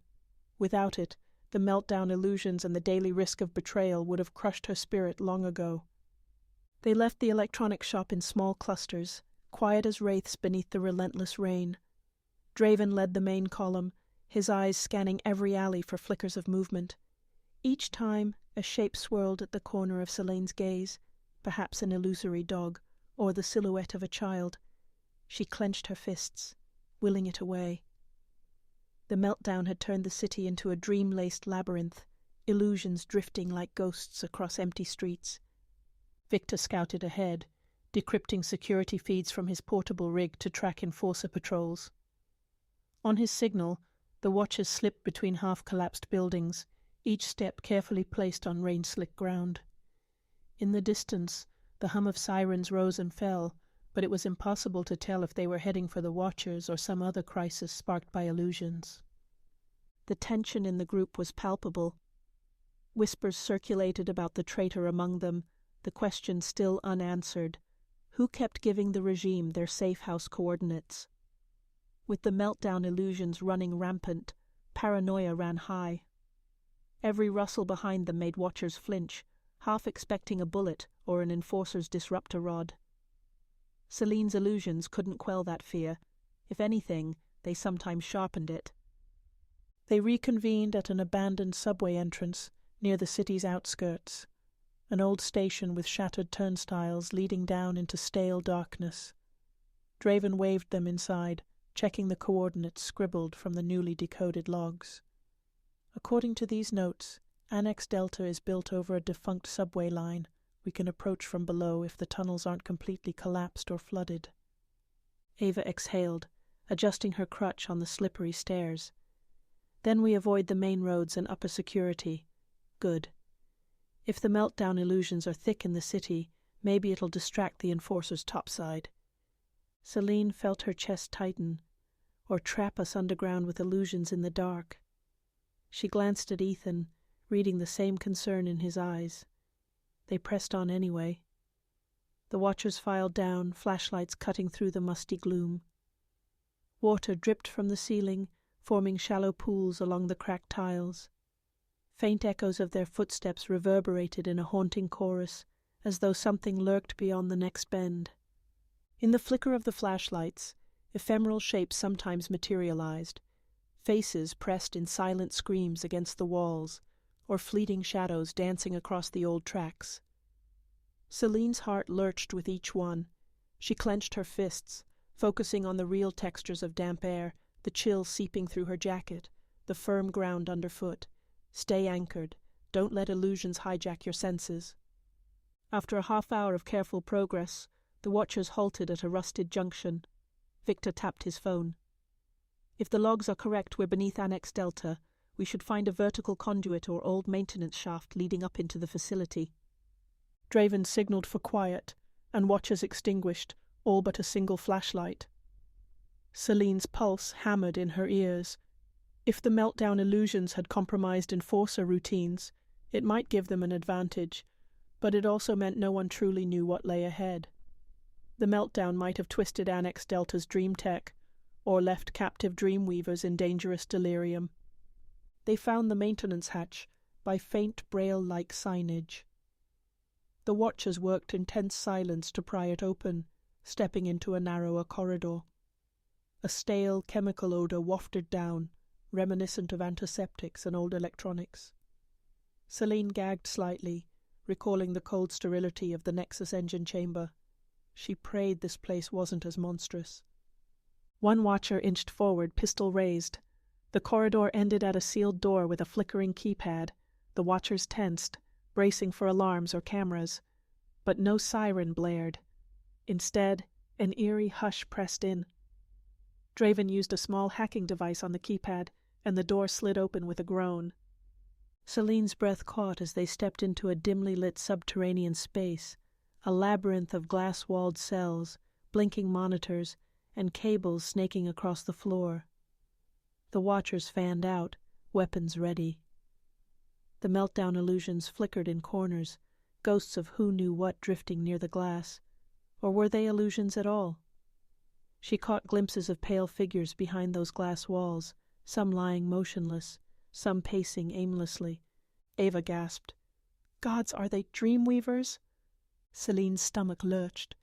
Without it, the meltdown illusions and the daily risk of betrayal would have crushed her spirit long ago. They left the electronics shop in small clusters, quiet as wraiths beneath the relentless rain. Draven led the main column, his eyes scanning every alley for flickers of movement. Each time, a shape swirled at the corner of Selene's gaze, perhaps an illusory dog, or the silhouette of a child. She clenched her fists, willing it away. The meltdown had turned the city into a dream-laced labyrinth, illusions drifting like ghosts across empty streets. Victor scouted ahead, decrypting security feeds from his portable rig to track enforcer patrols. On his signal, the watchers slipped between half-collapsed buildings, each step carefully placed on rain-slick ground. In the distance, the hum of sirens rose and fell, but it was impossible to tell if they were heading for the Watchers or some other crisis sparked by illusions. The tension in the group was palpable. Whispers circulated about the traitor among them, the question still unanswered. Who kept giving the regime their safe house coordinates? With the meltdown illusions running rampant, paranoia ran high. Every rustle behind them made watchers flinch, half expecting a bullet or an enforcer's disruptor rod. Selene's illusions couldn't quell that fear. If anything, they sometimes sharpened it. They reconvened at an abandoned subway entrance near the city's outskirts, an old station with shattered turnstiles leading down into stale darkness. Draven waved them inside, checking the coordinates scribbled from the newly decoded logs. According to these notes, Annex Delta is built over a defunct subway line. We can approach from below if the tunnels aren't completely collapsed or flooded. Ava exhaled, adjusting her crutch on the slippery stairs. Then we avoid the main roads and upper security. Good. If the meltdown illusions are thick in the city, maybe it'll distract the enforcer's topside. Selene felt her chest tighten, or trap us underground with illusions in the dark. She glanced at Ethan, reading the same concern in his eyes. They pressed on anyway. The watchers filed down, flashlights cutting through the musty gloom. Water dripped from the ceiling, forming shallow pools along the cracked tiles. Faint echoes of their footsteps reverberated in a haunting chorus, as though something lurked beyond the next bend. In the flicker of the flashlights, ephemeral shapes sometimes materialized, faces pressed in silent screams against the walls, or fleeting shadows dancing across the old tracks. Selene's heart lurched with each one. She clenched her fists, focusing on the real textures of damp air, the chill seeping through her jacket, the firm ground underfoot. Stay anchored. Don't let illusions hijack your senses. After a half-hour of careful progress, the watchers halted at a rusted junction. Victor tapped his phone. If the logs are correct, we're beneath Annex Delta. We should find a vertical conduit or old maintenance shaft leading up into the facility. Draven signaled for quiet, and watchers extinguished, all but a single flashlight. Selene's pulse hammered in her ears. If the meltdown illusions had compromised enforcer routines, it might give them an advantage, but it also meant no one truly knew what lay ahead. The meltdown might have twisted Annex Delta's dream tech, or left captive Dreamweavers in dangerous delirium. They found the maintenance hatch by faint braille-like signage. The watchers worked in tense silence to pry it open, stepping into a narrower corridor. A stale chemical odor wafted down, reminiscent of antiseptics and old electronics. Selene gagged slightly, recalling the cold sterility of the Nexus engine chamber. She prayed this place wasn't as monstrous. One watcher inched forward, pistol raised. The corridor ended at a sealed door with a flickering keypad. The watchers tensed, bracing for alarms or cameras. But no siren blared. Instead, an eerie hush pressed in. Draven used a small hacking device on the keypad, and the door slid open with a groan. Selene's breath caught as they stepped into a dimly lit subterranean space, a labyrinth of glass-walled cells, blinking monitors, and cables snaking across the floor. The watchers fanned out, weapons ready. The meltdown illusions flickered in corners, ghosts of who knew what drifting near the glass. Or were they illusions at all? She caught glimpses of pale figures behind those glass walls, some lying motionless, some pacing aimlessly. Ava gasped. Gods, are they Dreamweavers? Selene's stomach lurched.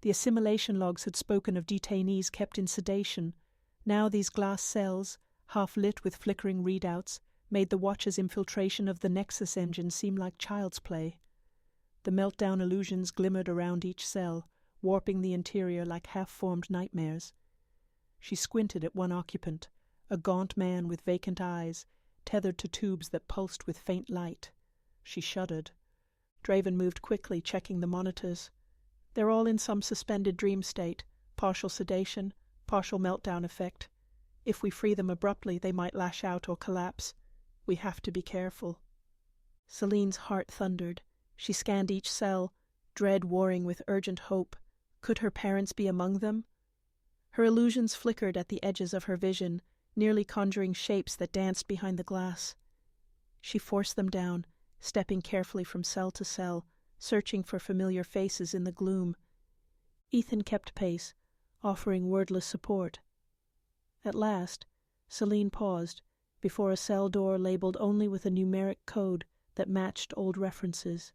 The assimilation logs had spoken of detainees kept in sedation. Now these glass cells, half lit with flickering readouts, made the Watcher's infiltration of the Nexus engine seem like child's play. The meltdown illusions glimmered around each cell, warping the interior like half-formed nightmares. She squinted at one occupant, a gaunt man with vacant eyes, tethered to tubes that pulsed with faint light. She shuddered. Draven moved quickly, checking the monitors. They're all in some suspended dream state, partial sedation, partial meltdown effect. If we free them abruptly, they might lash out or collapse. We have to be careful. Selene's heart thundered. She scanned each cell, dread warring with urgent hope. Could her parents be among them? Her illusions flickered at the edges of her vision, nearly conjuring shapes that danced behind the glass. She forced them down, stepping carefully from cell to cell, searching for familiar faces in the gloom. Ethan kept pace, offering wordless support. At last, Selene paused, before a cell door labeled only with a numeric code that matched old references.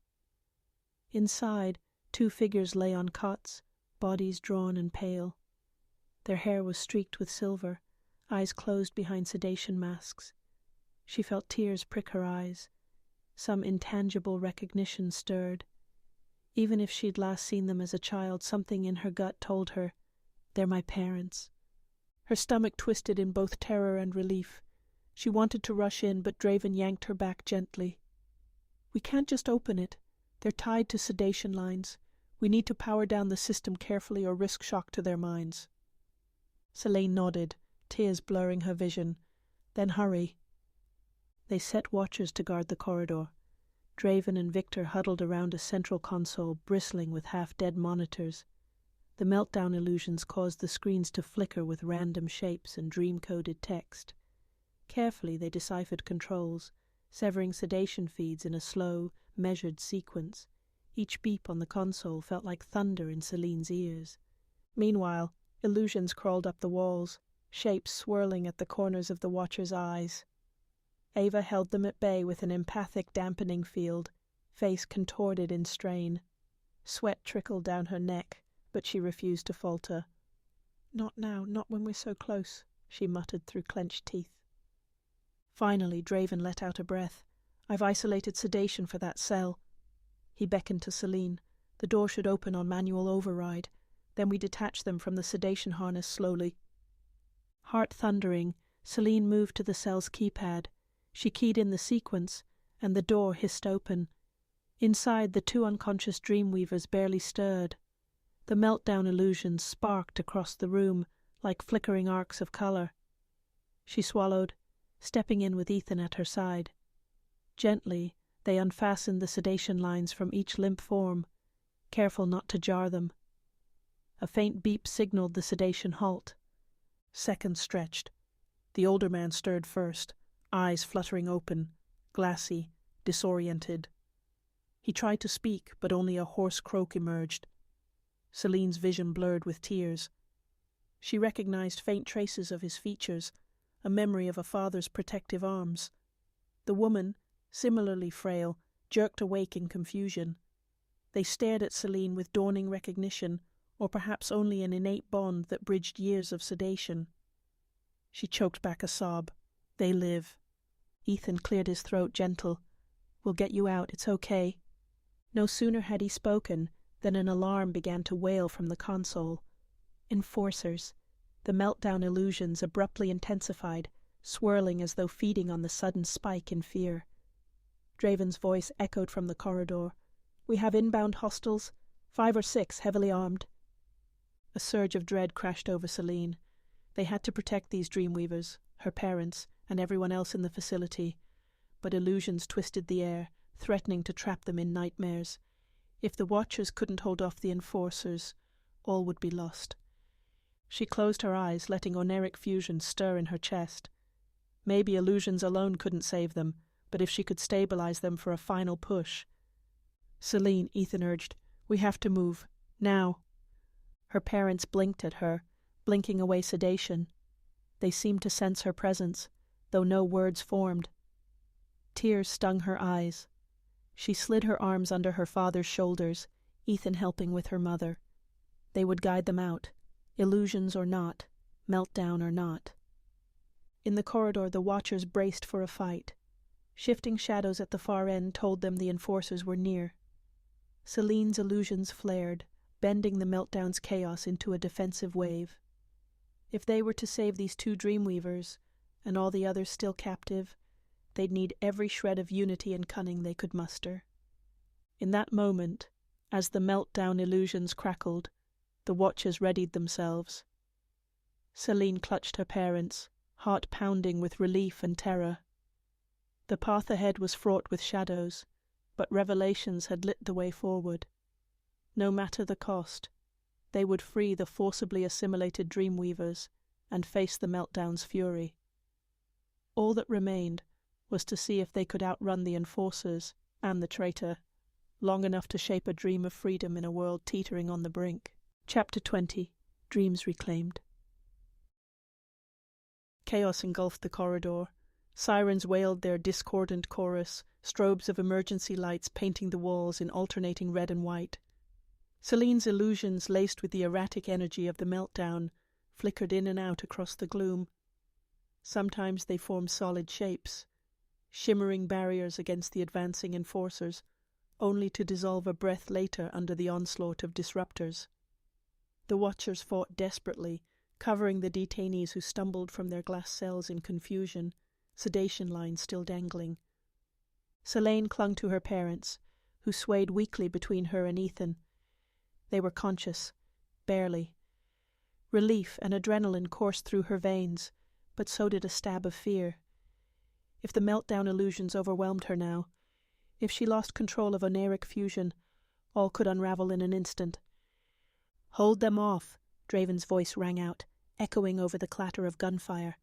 Inside, 2 figures lay on cots, bodies drawn and pale. Their hair was streaked with silver, eyes closed behind sedation masks. She felt tears prick her eyes. Some intangible recognition stirred. Even if she'd last seen them as a child, something in her gut told her, they're my parents. Her stomach twisted in both terror and relief. She wanted to rush in, but Draven yanked her back gently. We can't just open it. They're tied to sedation lines. We need to power down the system carefully or risk shock to their minds. Selene nodded, tears blurring her vision. Then hurry. They set watchers to guard the corridor. Draven and Victor huddled around a central console bristling with half-dead monitors. The meltdown illusions caused the screens to flicker with random shapes and dream-coded text. Carefully they deciphered controls, severing sedation feeds in a slow, measured sequence. Each beep on the console felt like thunder in Selene's ears. Meanwhile, illusions crawled up the walls, shapes swirling at the corners of the watcher's eyes. Ava held them at bay with an empathic dampening field, face contorted in strain. Sweat trickled down her neck, but she refused to falter. Not now, not when we're so close, she muttered through clenched teeth. Finally, Draven let out a breath. I've isolated sedation for that cell. He beckoned to Selene. The door should open on manual override. Then we detach them from the sedation harness slowly. Heart thundering, Selene moved to the cell's keypad. She keyed in the sequence, and the door hissed open. Inside, the 2 unconscious Dreamweavers barely stirred. The meltdown illusions sparked across the room, like flickering arcs of color. She swallowed, stepping in with Ethan at her side. Gently, they unfastened the sedation lines from each limp form, careful not to jar them. A faint beep signaled the sedation halt. Seconds stretched. The older man stirred first, eyes fluttering open, glassy, disoriented. He tried to speak, but only a hoarse croak emerged. Selene's vision blurred with tears. She recognized faint traces of his features, a memory of a father's protective arms. The woman, similarly frail, jerked awake in confusion. They stared at Selene with dawning recognition, or perhaps only an innate bond that bridged years of sedation. She choked back a sob. They live. Ethan cleared his throat gentle. We'll get you out, it's okay. No sooner had he spoken than an alarm began to wail from the console. Enforcers. The meltdown illusions abruptly intensified, swirling as though feeding on the sudden spike in fear. Draven's voice echoed from the corridor. "We have inbound hostiles, 5 or 6 heavily armed." A surge of dread crashed over Selene. They had to protect these Dreamweavers, her parents, and everyone else in the facility, but illusions twisted the air, threatening to trap them in nightmares. If the Watchers couldn't hold off the Enforcers, all would be lost. She closed her eyes, letting Oneiric Fusion stir in her chest. Maybe illusions alone couldn't save them, but if she could stabilize them for a final push. "Selene," Ethan urged, "we have to move. Now." Her parents blinked at her, blinking away sedation. They seemed to sense her presence, though no words formed. Tears stung her eyes. She slid her arms under her father's shoulders, Ethan helping with her mother. They would guide them out, illusions or not, meltdown or not. In the corridor, the Watchers braced for a fight. Shifting shadows at the far end told them the Enforcers were near. Selene's illusions flared, bending the meltdown's chaos into a defensive wave. If they were to save these 2 Dreamweavers, and all the others still captive, they'd need every shred of unity and cunning they could muster. In that moment, as the meltdown illusions crackled, the Watchers readied themselves. Selene clutched her parents, heart pounding with relief and terror. The path ahead was fraught with shadows, but revelations had lit the way forward. No matter the cost, they would free the forcibly assimilated Dreamweavers and face the meltdown's fury. All that remained was to see if they could outrun the Enforcers and the traitor, long enough to shape a dream of freedom in a world teetering on the brink. Chapter 20. Dreams Reclaimed. Chaos engulfed the corridor. Sirens wailed their discordant chorus, strobes of emergency lights painting the walls in alternating red and white. Selene's illusions, laced with the erratic energy of the meltdown, flickered in and out across the gloom. Sometimes they formed solid shapes, shimmering barriers against the advancing Enforcers, only to dissolve a breath later under the onslaught of disruptors. The Watchers fought desperately, covering the detainees who stumbled from their glass cells in confusion, sedation lines still dangling. Selene clung to her parents, who swayed weakly between her and Ethan. They were conscious, barely. Relief and adrenaline coursed through her veins, but so did a stab of fear. If the meltdown illusions overwhelmed her now, if she lost control of Oneiric Fusion, all could unravel in an instant. "Hold them off," Draven's voice rang out, echoing over the clatter of gunfire.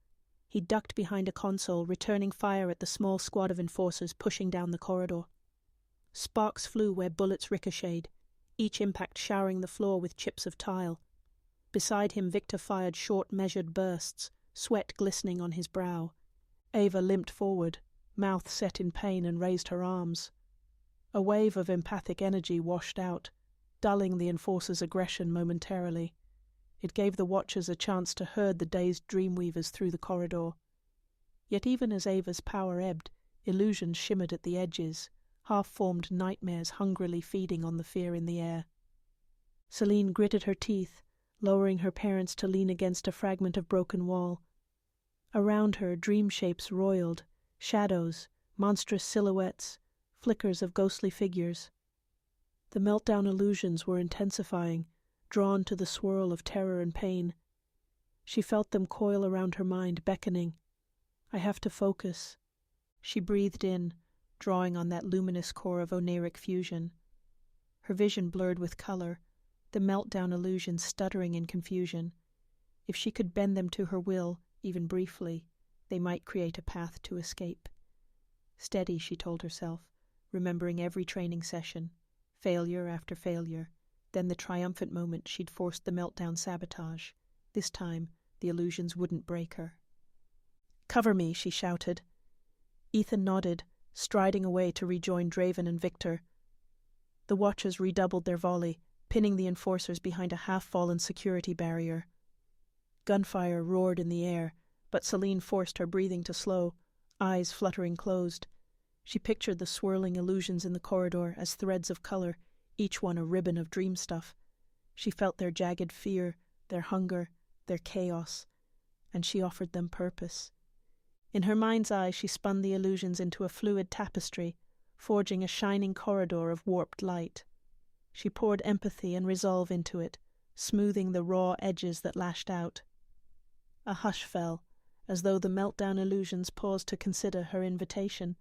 He ducked behind a console, returning fire at the small squad of Enforcers pushing down the corridor. Sparks flew where bullets ricocheted, each impact showering the floor with chips of tile. Beside him, Victor fired short, measured bursts, sweat glistening on his brow. Ava limped forward, mouth set in pain, and raised her arms. A wave of empathic energy washed out, dulling the Enforcer's aggression momentarily. It gave the Watchers a chance to herd the dazed Dreamweavers through the corridor. Yet even as Ava's power ebbed, illusions shimmered at the edges, half-formed nightmares hungrily feeding on the fear in the air. Selene gritted her teeth, lowering her parents to lean against a fragment of broken wall. Around her, dream shapes roiled, shadows, monstrous silhouettes, flickers of ghostly figures. The meltdown illusions were intensifying, drawn to the swirl of terror and pain. She felt them coil around her mind, beckoning. "I have to focus." She breathed in, drawing on that luminous core of Oneiric Fusion. Her vision blurred with color, the meltdown illusions stuttering in confusion. If she could bend them to her will, even briefly, they might create a path to escape. Steady, she told herself, remembering every training session, failure after failure, then the triumphant moment she'd forced the meltdown sabotage. This time, the illusions wouldn't break her. "Cover me," she shouted. Ethan nodded, striding away to rejoin Draven and Victor. The Watchers redoubled their volley, pinning the Enforcers behind a half-fallen security barrier. Gunfire roared in the air, but Selene forced her breathing to slow, eyes fluttering closed. She pictured the swirling illusions in the corridor as threads of color, each one a ribbon of dream stuff. She felt their jagged fear, their hunger, their chaos, and she offered them purpose. In her mind's eye, she spun the illusions into a fluid tapestry, forging a shining corridor of warped light. She poured empathy and resolve into it, smoothing the raw edges that lashed out. A hush fell, as though the meltdown illusions paused to consider her invitation.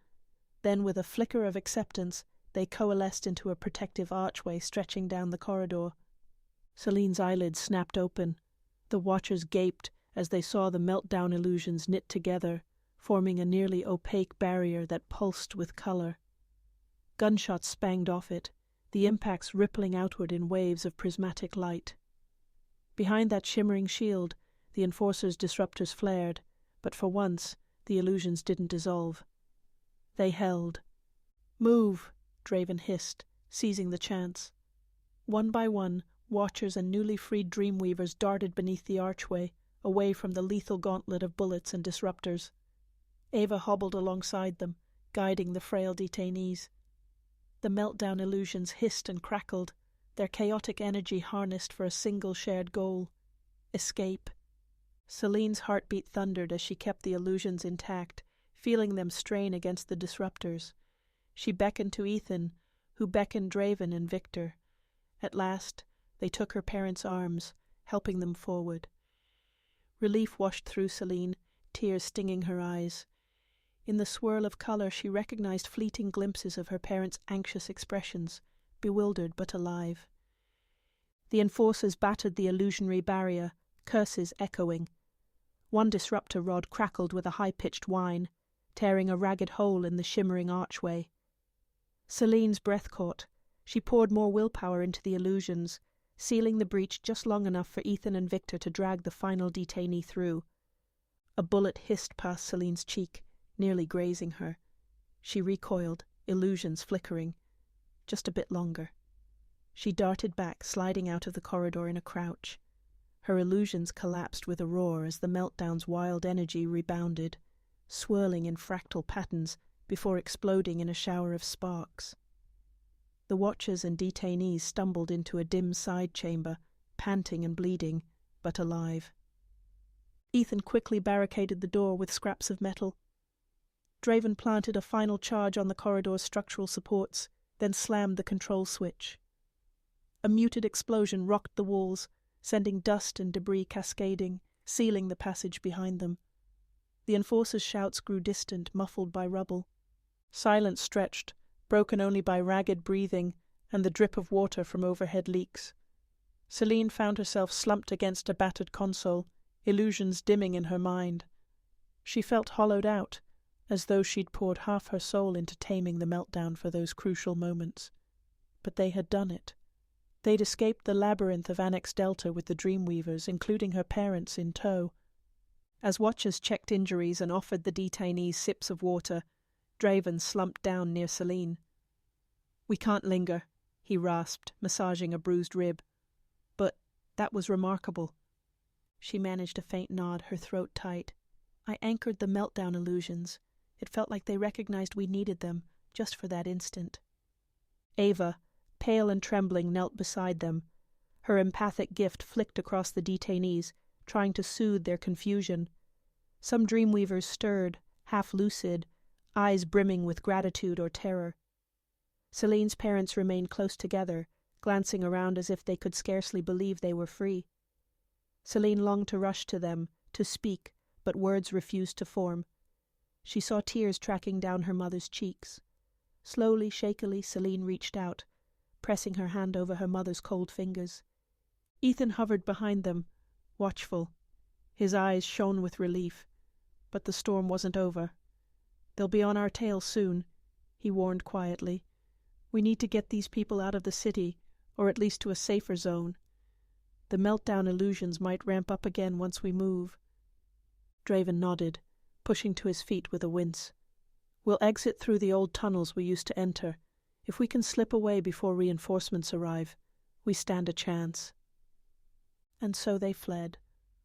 Then, with a flicker of acceptance, they coalesced into a protective archway stretching down the corridor. Selene's eyelids snapped open. The watchers gaped as they saw the meltdown illusions knit together, forming a nearly opaque barrier that pulsed with color. Gunshots spanged off it, the impacts rippling outward in waves of prismatic light. Behind that shimmering shield, the Enforcer's disruptors flared, but for once, the illusions didn't dissolve. They held. "Move," Draven hissed, seizing the chance. One by one, Watchers and newly freed Dreamweavers darted beneath the archway, away from the lethal gauntlet of bullets and disruptors. Ava hobbled alongside them, guiding the frail detainees. The meltdown illusions hissed and crackled, their chaotic energy harnessed for a single shared goal: escape. Selene's heartbeat thundered as she kept the illusions intact, feeling them strain against the disruptors. She beckoned to Ethan, who beckoned Draven and Victor. At last, they took her parents' arms, helping them forward. Relief washed through Selene, tears stinging her eyes. In the swirl of color, she recognized fleeting glimpses of her parents' anxious expressions, bewildered but alive. The Enforcers battered the illusionary barrier, curses echoing. One disruptor rod crackled with a high-pitched whine, tearing a ragged hole in the shimmering archway. Selene's breath caught. She poured more willpower into the illusions, sealing the breach just long enough for Ethan and Victor to drag the final detainee through. A bullet hissed past Selene's cheek, nearly grazing her. She recoiled, illusions flickering. Just a bit longer. She darted back, sliding out of the corridor in a crouch. Her illusions collapsed with a roar as the meltdown's wild energy rebounded, swirling in fractal patterns before exploding in a shower of sparks. The watchers and detainees stumbled into a dim side chamber, panting and bleeding, but alive. Ethan quickly barricaded the door with scraps of metal. Draven planted a final charge on the corridor's structural supports, then slammed the control switch. A muted explosion rocked the walls, sending dust and debris cascading, sealing the passage behind them. The Enforcer's shouts grew distant, muffled by rubble. Silence stretched, broken only by ragged breathing and the drip of water from overhead leaks. Selene found herself slumped against a battered console, illusions dimming in her mind. She felt hollowed out, as though she'd poured half her soul into taming the meltdown for those crucial moments. But they had done it. They'd escaped the labyrinth of Annex Delta with the Dreamweavers, including her parents, in tow. As watchers checked injuries and offered the detainees sips of water, Draven slumped down near Selene. "We can't linger," he rasped, massaging a bruised rib. "But that was remarkable." She managed a faint nod, her throat tight. "I anchored the meltdown illusions. It felt like they recognized we needed them, just for that instant." Ava, pale and trembling, knelt beside them. Her empathic gift flicked across the detainees, trying to soothe their confusion. Some Dreamweavers stirred, half lucid, eyes brimming with gratitude or terror. Selene's parents remained close together, glancing around as if they could scarcely believe they were free. Selene longed to rush to them, to speak, but words refused to form. She saw tears tracking down her mother's cheeks. Slowly, shakily, Selene reached out, pressing her hand over her mother's cold fingers. Ethan hovered behind them, watchful. His eyes shone with relief. But the storm wasn't over. "They'll be on our tail soon," he warned quietly. "We need to get these people out of the city, or at least to a safer zone. The meltdown illusions might ramp up again once we move." Draven nodded, pushing to his feet with a wince. "We'll exit through the old tunnels we used to enter. If we can slip away before reinforcements arrive, we stand a chance." And so they fled,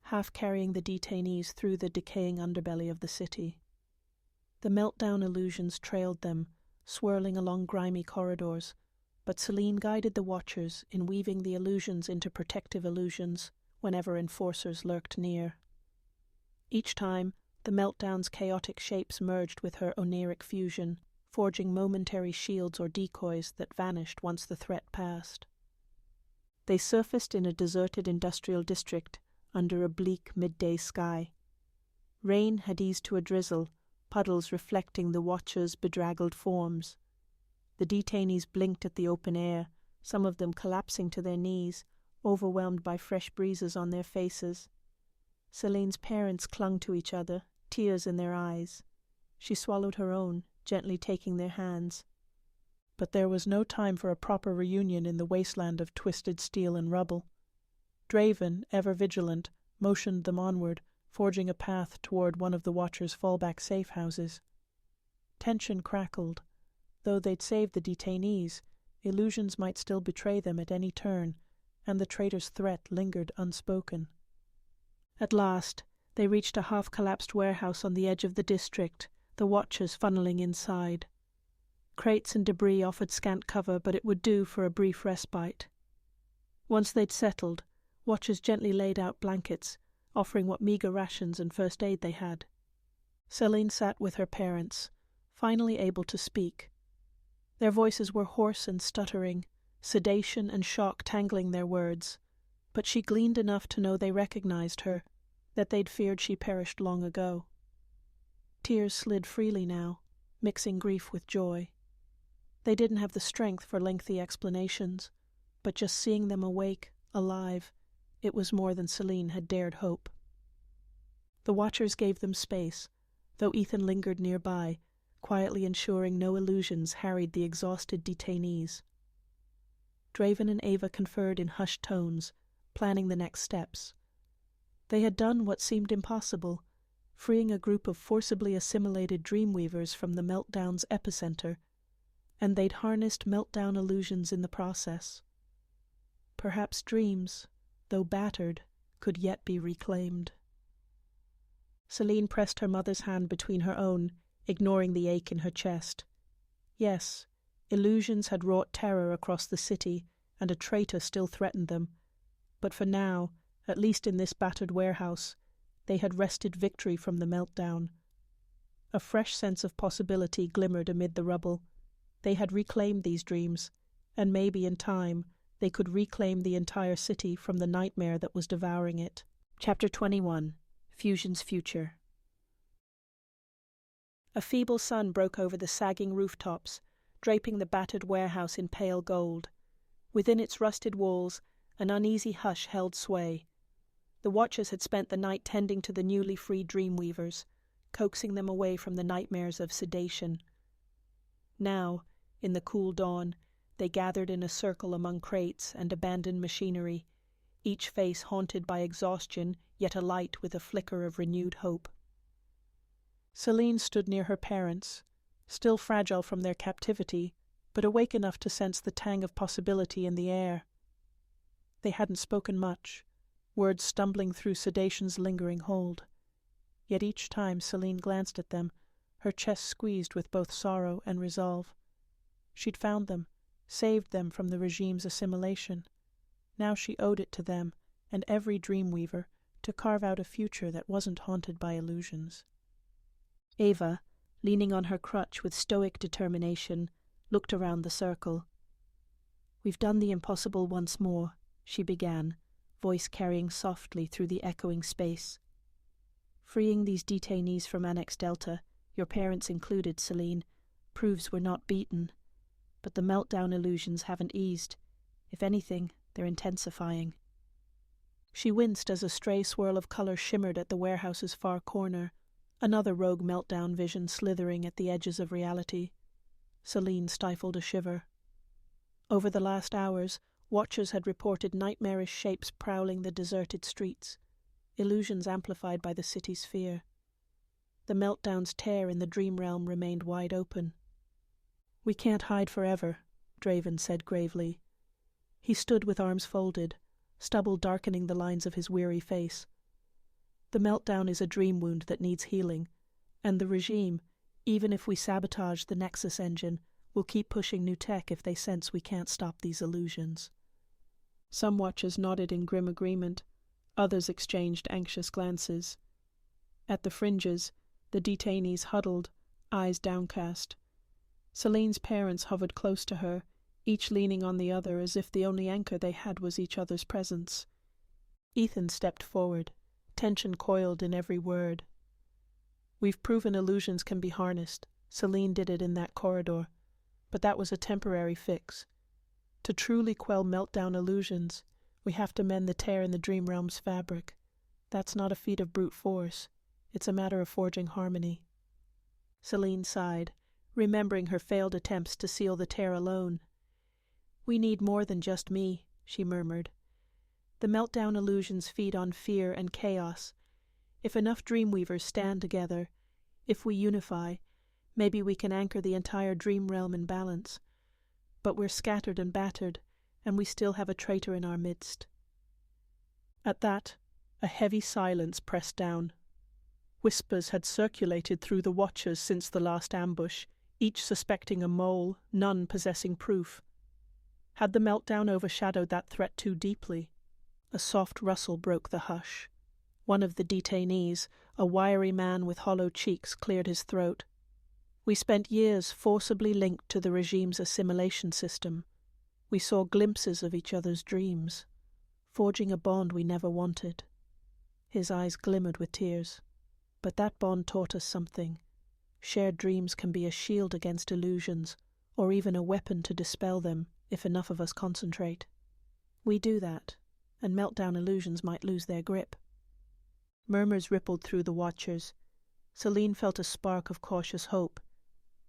half carrying the detainees through the decaying underbelly of the city. The meltdown illusions trailed them, swirling along grimy corridors, but Selene guided the watchers in weaving the illusions into protective illusions whenever enforcers lurked near. Each time, the meltdown's chaotic shapes merged with her Oneiric Fusion, forging momentary shields or decoys that vanished once the threat passed. They surfaced in a deserted industrial district under a bleak midday sky. Rain had eased to a drizzle, puddles reflecting the watchers' bedraggled forms. The detainees blinked at the open air, some of them collapsing to their knees, overwhelmed by fresh breezes on their faces. Selene's parents clung to each other, tears in their eyes. She swallowed her own, gently taking their hands. But there was no time for a proper reunion in the wasteland of twisted steel and rubble. Draven, ever vigilant, motioned them onward, forging a path toward one of the Watchers' fallback safe houses. Tension crackled. Though they'd saved the detainees, illusions might still betray them at any turn, and the traitor's threat lingered unspoken. At last, they reached a half-collapsed warehouse on the edge of the district, the Watchers funneling inside. Crates and debris offered scant cover, but it would do for a brief respite. Once they'd settled, Watchers gently laid out blankets, offering what meager rations and first aid they had. Selene sat with her parents, finally able to speak. Their voices were hoarse and stuttering, sedation and shock tangling their words, but she gleaned enough to know they recognized her, that they'd feared she perished long ago. Tears slid freely now, mixing grief with joy. They didn't have the strength for lengthy explanations, but just seeing them awake, alive, it was more than Selene had dared hope. The Watchers gave them space, though Ethan lingered nearby, quietly ensuring no illusions harried the exhausted detainees. Draven and Ava conferred in hushed tones, planning the next steps. They had done what seemed impossible, freeing a group of forcibly assimilated Dreamweavers from the Meltdown's epicenter, and they'd harnessed Meltdown illusions in the process. Perhaps dreams, though battered, could yet be reclaimed. Selene pressed her mother's hand between her own, ignoring the ache in her chest. Yes, illusions had wrought terror across the city, and a traitor still threatened them. But for now, at least in this battered warehouse, they had wrested victory from the Meltdown. A fresh sense of possibility glimmered amid the rubble. They had reclaimed these dreams, and maybe in time they could reclaim the entire city from the nightmare that was devouring it. Chapter 21. Fusion's Future. A feeble sun broke over the sagging rooftops, draping the battered warehouse in pale gold. Within its rusted walls, an uneasy hush held sway. The Watchers had spent the night tending to the newly freed Dreamweavers, coaxing them away from the nightmares of sedation. Now, in the cool dawn, they gathered in a circle among crates and abandoned machinery, each face haunted by exhaustion, yet alight with a flicker of renewed hope. Selene stood near her parents, still fragile from their captivity, but awake enough to sense the tang of possibility in the air. They hadn't spoken much, words stumbling through sedation's lingering hold. Yet each time Selene glanced at them, her chest squeezed with both sorrow and resolve. She'd found them, saved them from the regime's assimilation. Now she owed it to them, and every Dreamweaver, to carve out a future that wasn't haunted by illusions. Ava, leaning on her crutch with stoic determination, looked around the circle. "We've done the impossible once more," she began, voice carrying softly through the echoing space. "Freeing these detainees from Annex Delta, your parents included, Selene, proves we're not beaten. But the Meltdown illusions haven't eased. If anything, they're intensifying." She winced as a stray swirl of color shimmered at the warehouse's far corner, another rogue Meltdown vision slithering at the edges of reality. Selene stifled a shiver. Over the last hours, Watchers had reported nightmarish shapes prowling the deserted streets, illusions amplified by the city's fear. The Meltdown's tear in the dream realm remained wide open. "We can't hide forever," Draven said gravely. He stood with arms folded, stubble darkening the lines of his weary face. "The Meltdown is a dream wound that needs healing, and the regime, even if we sabotage the Nexus engine, will keep pushing new tech if they sense we can't stop these illusions." Some Watchers nodded in grim agreement, others exchanged anxious glances. At the fringes, the detainees huddled, eyes downcast. Selene's parents hovered close to her, each leaning on the other as if the only anchor they had was each other's presence. Ethan stepped forward, tension coiled in every word. "We've proven illusions can be harnessed. Selene did it in that corridor. But that was a temporary fix. To truly quell meltdown illusions, we have to mend the tear in the dream realm's fabric. That's not a feat of brute force. It's a matter of forging harmony." Selene sighed, remembering her failed attempts to seal the tear alone. "We need more than just me," she murmured. "The meltdown illusions feed on fear and chaos. If enough Dreamweavers stand together, if we unify, maybe we can anchor the entire dream realm in balance. But we're scattered and battered, and we still have a traitor in our midst." At that, a heavy silence pressed down. Whispers had circulated through the watchers since the last ambush, each suspecting a mole, none possessing proof. Had the meltdown overshadowed that threat too deeply? A soft rustle broke the hush. One of the detainees, a wiry man with hollow cheeks, cleared his throat. "We spent years forcibly linked to the regime's assimilation system. We saw glimpses of each other's dreams, forging a bond we never wanted." His eyes glimmered with tears. "But that bond taught us something. Shared dreams can be a shield against illusions, or even a weapon to dispel them, if enough of us concentrate. We do that, and meltdown illusions might lose their grip." Murmurs rippled through the watchers. Selene felt a spark of cautious hope.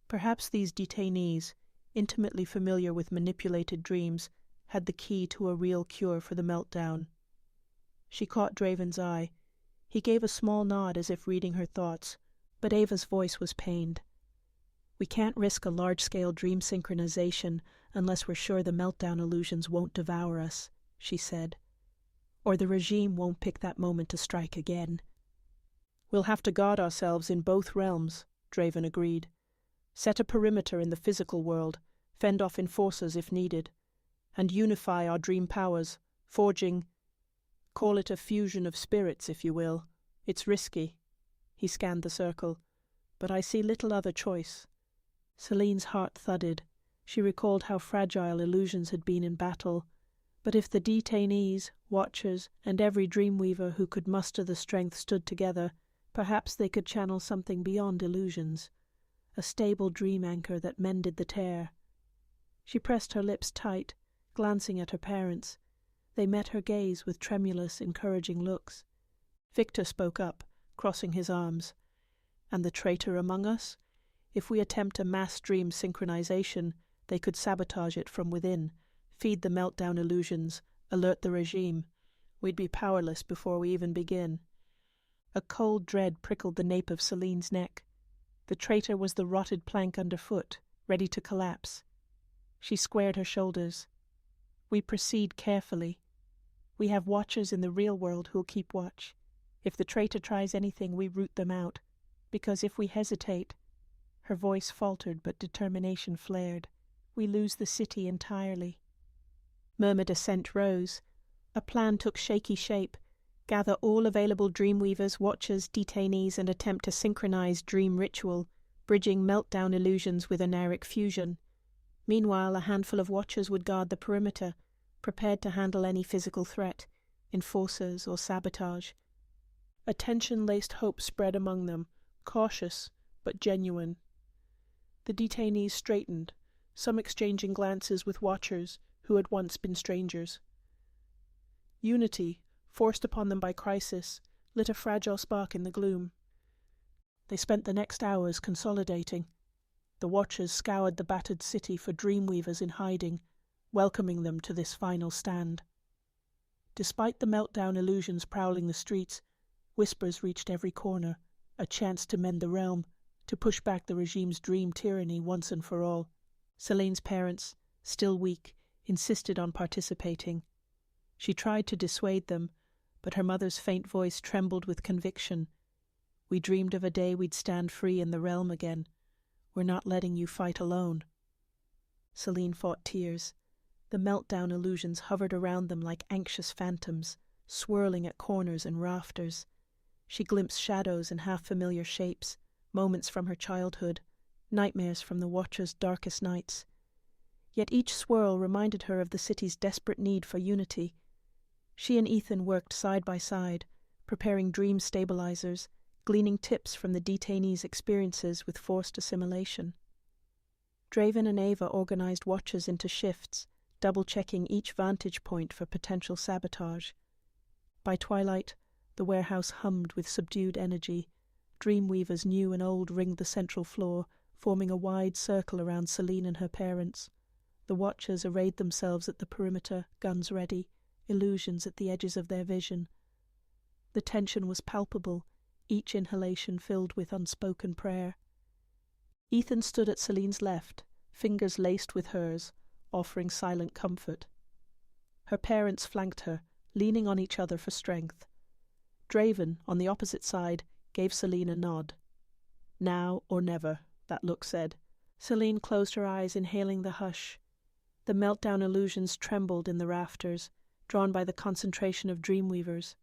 Perhaps these detainees, intimately familiar with manipulated dreams, had the key to a real cure for the meltdown. She caught Draven's eye. He gave a small nod as if reading her thoughts, but Ava's voice was pained. "We can't risk a large-scale dream synchronization unless we're sure the meltdown illusions won't devour us," she said. "Or the regime won't pick that moment to strike again." "We'll have to guard ourselves in both realms," Draven agreed. "Set a perimeter in the physical world, fend off enforcers if needed, and unify our dream powers, forging— call it a fusion of spirits, if you will. It's risky." He scanned the circle. "But I see little other choice." Selene's heart thudded. She recalled how fragile illusions had been in battle. But if the detainees, watchers, and every Dreamweaver who could muster the strength stood together, perhaps they could channel something beyond illusions. A stable dream anchor that mended the tear. She pressed her lips tight, glancing at her parents. They met her gaze with tremulous, encouraging looks. Victor spoke up, crossing his arms. "And the traitor among us? If we attempt a mass dream synchronization, they could sabotage it from within, feed the meltdown illusions, alert the regime. We'd be powerless before we even begin." A cold dread prickled the nape of Selene's neck. The traitor was the rotted plank underfoot, ready to collapse. She squared her shoulders. "We proceed carefully. We have watchers in the real world who'll keep watch. If the traitor tries anything, we root them out. Because if we hesitate—" Her voice faltered, but determination flared. "We lose the city entirely." Murmured assent rose. A plan took shaky shape. Gather all available Dreamweavers, watchers, detainees, and attempt to synchronize dream ritual, bridging meltdown illusions with Oneiric Fusion. Meanwhile, a handful of watchers would guard the perimeter, prepared to handle any physical threat, enforcers or sabotage. A tension-laced hope spread among them, cautious but genuine. The detainees straightened, some exchanging glances with watchers who had once been strangers. Unity, forced upon them by crisis, lit a fragile spark in the gloom. They spent the next hours consolidating. The watchers scoured the battered city for Dreamweavers in hiding, welcoming them to this final stand. Despite the meltdown illusions prowling the streets, whispers reached every corner, a chance to mend the realm, to push back the regime's dream tyranny once and for all. Selene's parents, still weak, insisted on participating. She tried to dissuade them, but her mother's faint voice trembled with conviction. "We dreamed of a day we'd stand free in the realm again. We're not letting you fight alone." Selene fought tears. The meltdown illusions hovered around them like anxious phantoms, swirling at corners and rafters. She glimpsed shadows and half-familiar shapes, moments from her childhood, nightmares from the Watcher's darkest nights. Yet each swirl reminded her of the city's desperate need for unity. She and Ethan worked side by side, preparing dream stabilizers, gleaning tips from the detainees' experiences with forced assimilation. Draven and Ava organized watches into shifts, double-checking each vantage point for potential sabotage. By twilight, the warehouse hummed with subdued energy. Dreamweavers new and old ringed the central floor, forming a wide circle around Selene and her parents. The watchers arrayed themselves at the perimeter, guns ready, illusions at the edges of their vision. The tension was palpable, each inhalation filled with unspoken prayer. Ethan stood at Selene's left, fingers laced with hers, offering silent comfort. Her parents flanked her, leaning on each other for strength. Draven, on the opposite side, gave Selene a nod. Now or never, that look said. Selene closed her eyes, inhaling the hush. The meltdown illusions trembled in the rafters, drawn by the concentration of Dreamweavers.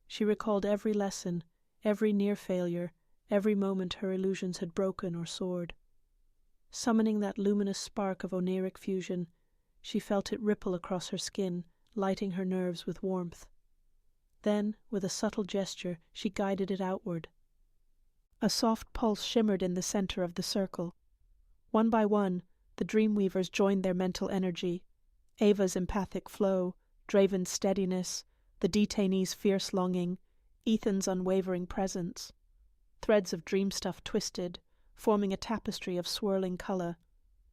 She recalled every lesson, every near failure, every moment her illusions had broken or soared. Summoning that luminous spark of Oneiric Fusion, she felt it ripple across her skin, lighting her nerves with warmth. Then, with a subtle gesture, she guided it outward. A soft pulse shimmered in the center of the circle. One by one, the Dreamweavers joined their mental energy. Ava's empathic flow, Draven's steadiness, the detainee's fierce longing, Ethan's unwavering presence. Threads of dream stuff twisted, forming a tapestry of swirling color.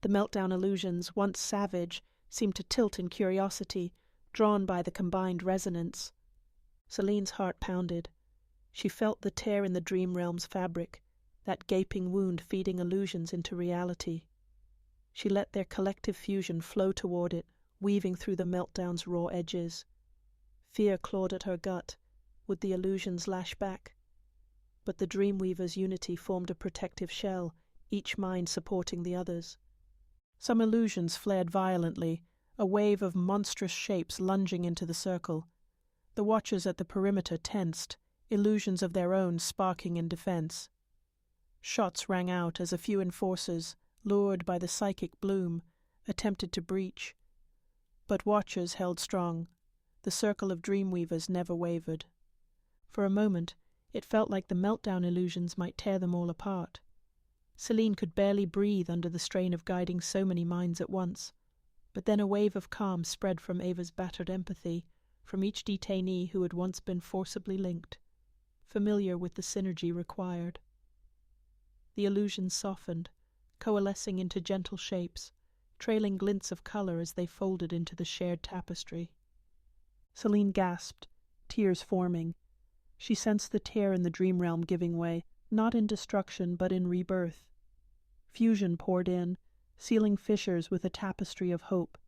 The meltdown illusions, once savage, seemed to tilt in curiosity, drawn by the combined resonance. Selene's heart pounded. She felt the tear in the dream realm's fabric, that gaping wound feeding illusions into reality. She let their collective fusion flow toward it, weaving through the meltdown's raw edges. Fear clawed at her gut. Would the illusions lash back? But the Dreamweavers' unity formed a protective shell, each mind supporting the others. Some illusions flared violently, a wave of monstrous shapes lunging into the circle. The watchers at the perimeter tensed, illusions of their own sparking in defense. Shots rang out as a few enforcers, lured by the psychic bloom, attempted to breach. But watchers held strong. The circle of Dreamweavers never wavered. For a moment, it felt like the meltdown illusions might tear them all apart. Selene could barely breathe under the strain of guiding so many minds at once. But then a wave of calm spread from Ava's battered empathy, from each detainee who had once been forcibly linked, familiar with the synergy required. The illusions softened, coalescing into gentle shapes, trailing glints of color as they folded into the shared tapestry. Selene gasped, tears forming. She sensed the tear in the dream realm giving way, not in destruction but in rebirth. Fusion poured in, sealing fissures with a tapestry of hope.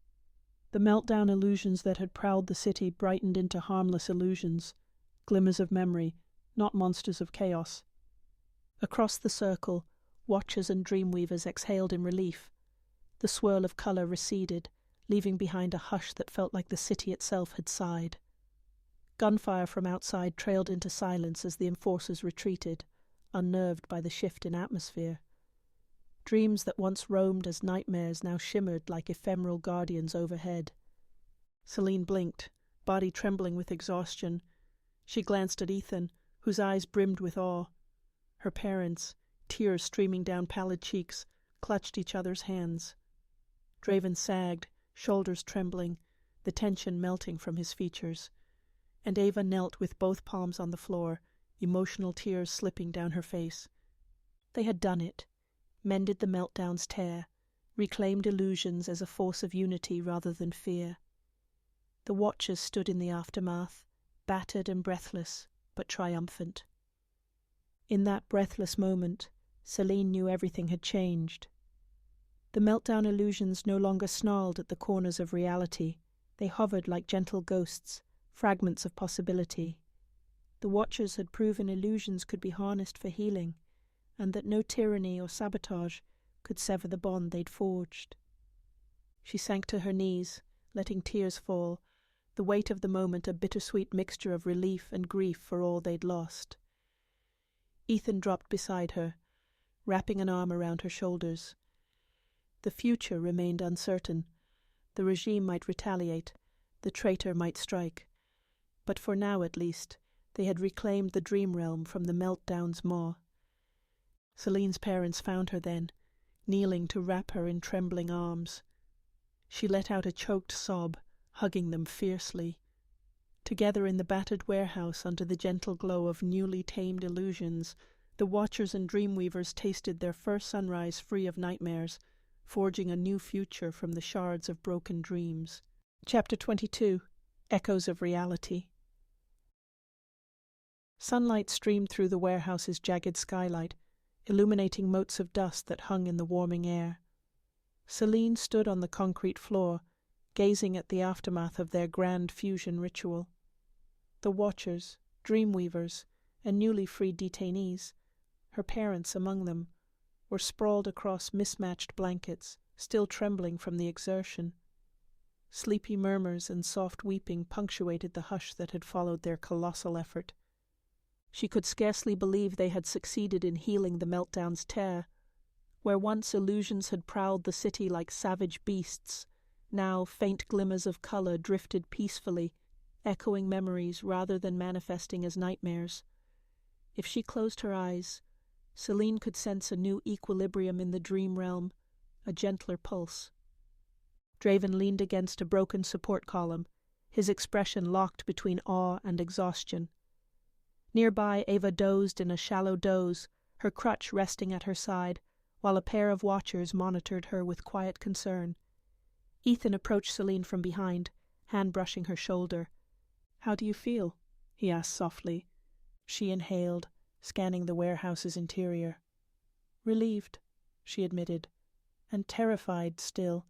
The meltdown illusions that had prowled the city brightened into harmless illusions, glimmers of memory, not monsters of chaos. Across the circle, watchers and Dreamweavers exhaled in relief. The swirl of color receded, leaving behind a hush that felt like the city itself had sighed. Gunfire from outside trailed into silence as the enforcers retreated, unnerved by the shift in atmosphere. Dreams that once roamed as nightmares now shimmered like ephemeral guardians overhead. Selene blinked, body trembling with exhaustion. She glanced at Ethan, whose eyes brimmed with awe. Her parents, tears streaming down pallid cheeks, clutched each other's hands. Draven sagged, shoulders trembling, the tension melting from his features. And Ava knelt with both palms on the floor, emotional tears slipping down her face. They had done it, mended the meltdown's tear, reclaimed illusions as a force of unity rather than fear. The watchers stood in the aftermath, battered and breathless, but triumphant. In that breathless moment, Selene knew everything had changed. The meltdown illusions no longer snarled at the corners of reality. They hovered like gentle ghosts, fragments of possibility. The watchers had proven illusions could be harnessed for healing, and that no tyranny or sabotage could sever the bond they'd forged. She sank to her knees, letting tears fall, the weight of the moment a bittersweet mixture of relief and grief for all they'd lost. Ethan dropped beside her, wrapping an arm around her shoulders. The future remained uncertain. The regime might retaliate. The traitor might strike. But for now, at least, they had reclaimed the dream realm from the Meltdown's maw. Selene's parents found her then, kneeling to wrap her in trembling arms. She let out a choked sob, hugging them fiercely. Together in the battered warehouse under the gentle glow of newly tamed illusions, the Watchers and Dreamweavers tasted their first sunrise free of nightmares, forging a new future from the shards of broken dreams. Chapter 22. Echoes of Reality. Sunlight streamed through the warehouse's jagged skylight, illuminating motes of dust that hung in the warming air. Selene stood on the concrete floor, gazing at the aftermath of their grand fusion ritual. The Watchers, Dreamweavers, and newly freed detainees, her parents among them, were sprawled across mismatched blankets, still trembling from the exertion. Sleepy murmurs and soft weeping punctuated the hush that had followed their colossal effort. She could scarcely believe they had succeeded in healing the Meltdown's tear. Where once illusions had prowled the city like savage beasts, now faint glimmers of color drifted peacefully, echoing memories rather than manifesting as nightmares. If she closed her eyes, Selene could sense a new equilibrium in the dream realm, a gentler pulse. Draven leaned against a broken support column, his expression locked between awe and exhaustion. Nearby, Ava dozed in a shallow doze, her crutch resting at her side, while a pair of watchers monitored her with quiet concern. Ethan approached Selene from behind, hand brushing her shoulder. "How do you feel?" he asked softly. She inhaled, scanning the warehouse's interior. "Relieved," she admitted, "and terrified still.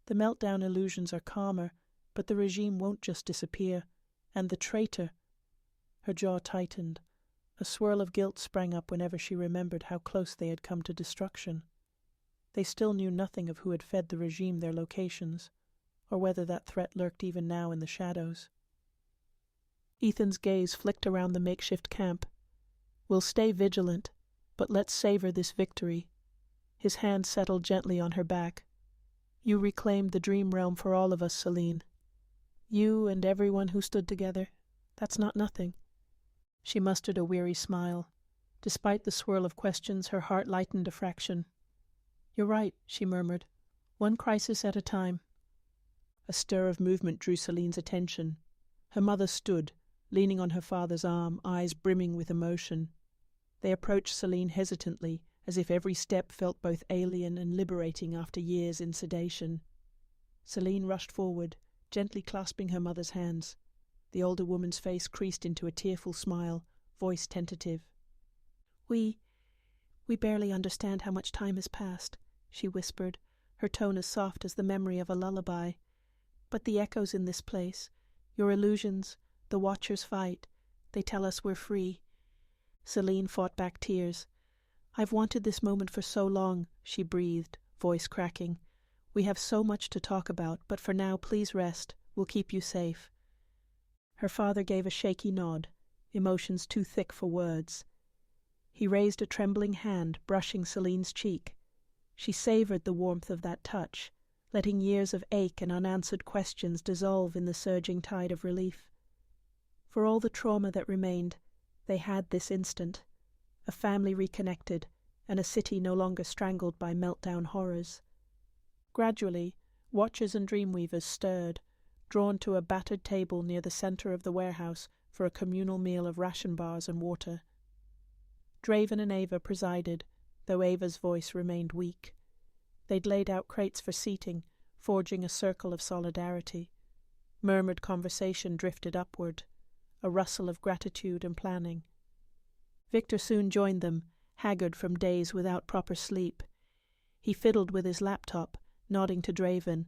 The Meltdown illusions are calmer, but the regime won't just disappear. And the traitor—" Her jaw tightened. A swirl of guilt sprang up whenever she remembered how close they had come to destruction. They still knew nothing of who had fed the regime their locations, or whether that threat lurked even now in the shadows. Ethan's gaze flicked around the makeshift camp. "We'll stay vigilant, but let's savor this victory." His hand settled gently on her back. "You reclaimed the dream realm for all of us, Selene. You and everyone who stood together. That's not nothing." She mustered a weary smile. Despite the swirl of questions, her heart lightened a fraction. "You're right," she murmured. "One crisis at a time." A stir of movement drew Selene's attention. Her mother stood, leaning on her father's arm, eyes brimming with emotion. They approached Selene hesitantly, as if every step felt both alien and liberating after years in sedation. Selene rushed forward, gently clasping her mother's hands. The older woman's face creased into a tearful smile, voice tentative. We barely understand how much time has passed," she whispered, her tone as soft as the memory of a lullaby. "But the echoes in this place, your illusions, the Watchers' fight, they tell us we're free." Selene fought back tears. "I've wanted this moment for so long," she breathed, voice cracking. "We have so much to talk about, but for now please rest. We'll keep you safe." Her father gave a shaky nod, emotions too thick for words. He raised a trembling hand, brushing Selene's cheek. She savored the warmth of that touch, letting years of ache and unanswered questions dissolve in the surging tide of relief. For all the trauma that remained, they had this instant, a family reconnected, and a city no longer strangled by Meltdown horrors. Gradually, Watchers and Dreamweavers stirred, drawn to a battered table near the center of the warehouse for a communal meal of ration bars and water. Draven and Ava presided, though Ava's voice remained weak. They'd laid out crates for seating, forging a circle of solidarity. Murmured conversation drifted upward, a rustle of gratitude and planning. Victor soon joined them, haggard from days without proper sleep. He fiddled with his laptop, nodding to Draven.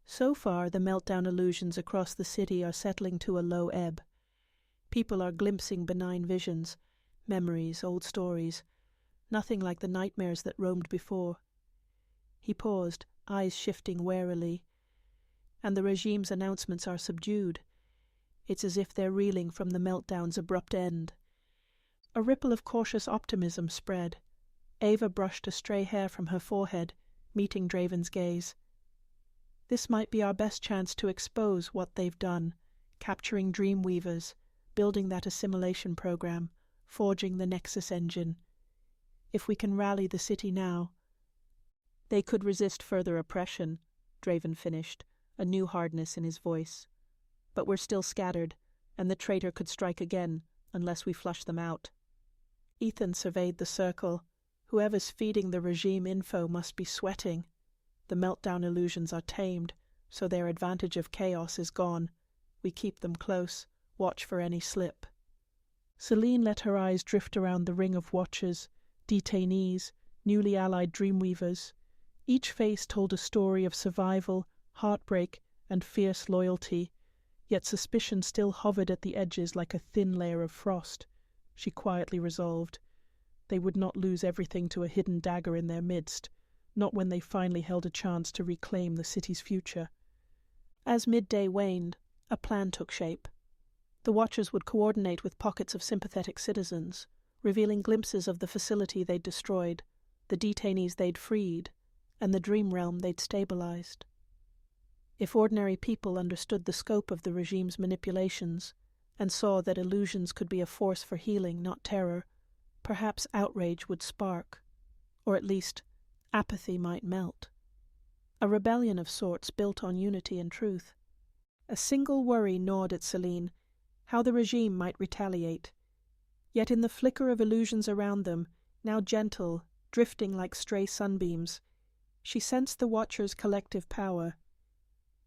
"So far, the Meltdown illusions across the city are settling to a low ebb. People are glimpsing benign visions, memories, old stories, nothing like the nightmares that roamed before." He paused, eyes shifting warily. "And the regime's announcements are subdued. It's as if they're reeling from the Meltdown's abrupt end." A ripple of cautious optimism spread. Ava brushed a stray hair from her forehead, meeting Draven's gaze. This might be our best chance to expose what they've done, capturing Dreamweavers, building that assimilation program, forging the Nexus engine. If we can rally the city now... They could resist further oppression, Draven finished, a new hardness in his voice. But we're still scattered, and the traitor could strike again, unless we flush them out. Ethan surveyed the circle. Whoever's feeding the regime info must be sweating. The meltdown illusions are tamed, so their advantage of chaos is gone. We keep them close, watch for any slip. Selene let her eyes drift around the ring of watchers, detainees, newly allied Dreamweavers. Each face told a story of survival, heartbreak, and fierce loyalty, yet suspicion still hovered at the edges like a thin layer of frost. She quietly resolved. They would not lose everything to a hidden dagger in their midst, not when they finally held a chance to reclaim the city's future. As midday waned, a plan took shape. The Watchers would coordinate with pockets of sympathetic citizens, revealing glimpses of the facility they'd destroyed, the detainees they'd freed, and the dream realm they'd stabilized. If ordinary people understood the scope of the regime's manipulations, and saw that illusions could be a force for healing, not terror, perhaps outrage would spark, or at least apathy might melt. A rebellion of sorts built on unity and truth. A single worry gnawed at Selene, how the regime might retaliate. Yet in the flicker of illusions around them, now gentle, drifting like stray sunbeams, she sensed the Watchers' collective power.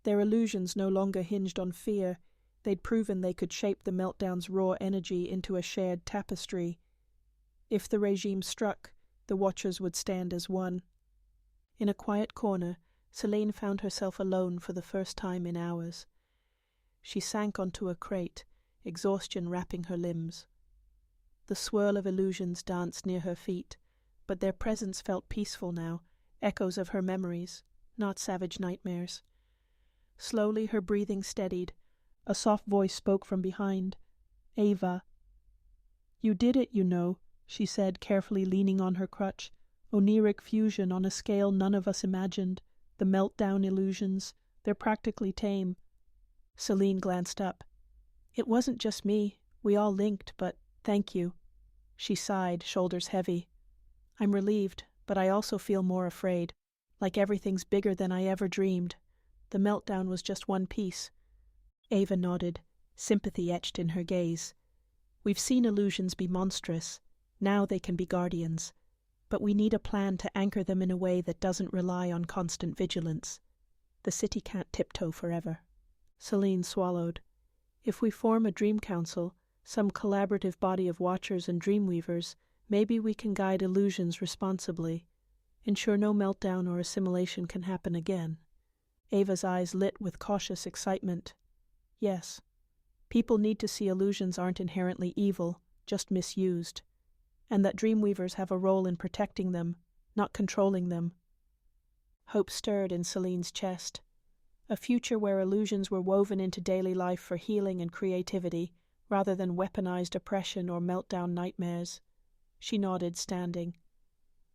Their illusions no longer hinged on fear. They'd proven they could shape the meltdown's raw energy into a shared tapestry. If the regime struck, the Watchers would stand as one. In a quiet corner, Selene found herself alone for the first time in hours. She sank onto a crate, exhaustion wrapping her limbs. The swirl of illusions danced near her feet, but their presence felt peaceful now, echoes of her memories, not savage nightmares. Slowly her breathing steadied. A soft voice spoke from behind. "Ava." "You did it, you know," she said, carefully leaning on her crutch. "Oneiric Fusion on a scale none of us imagined. The meltdown illusions. They're practically tame." Selene glanced up. "It wasn't just me. We all linked, but thank you." She sighed, shoulders heavy. "I'm relieved, but I also feel more afraid. Like everything's bigger than I ever dreamed. The meltdown was just one piece." Ava nodded, sympathy etched in her gaze. "We've seen illusions be monstrous. Now they can be guardians. But we need a plan to anchor them in a way that doesn't rely on constant vigilance. The city can't tiptoe forever." Selene swallowed. "If we form a dream council, some collaborative body of Watchers and Dreamweavers, maybe we can guide illusions responsibly, ensure no meltdown or assimilation can happen again." Ava's eyes lit with cautious excitement. "Yes. People need to see illusions aren't inherently evil, just misused, and that Dreamweavers have a role in protecting them, not controlling them." Hope stirred in Selene's chest. A future where illusions were woven into daily life for healing and creativity, rather than weaponized oppression or meltdown nightmares. She nodded, standing.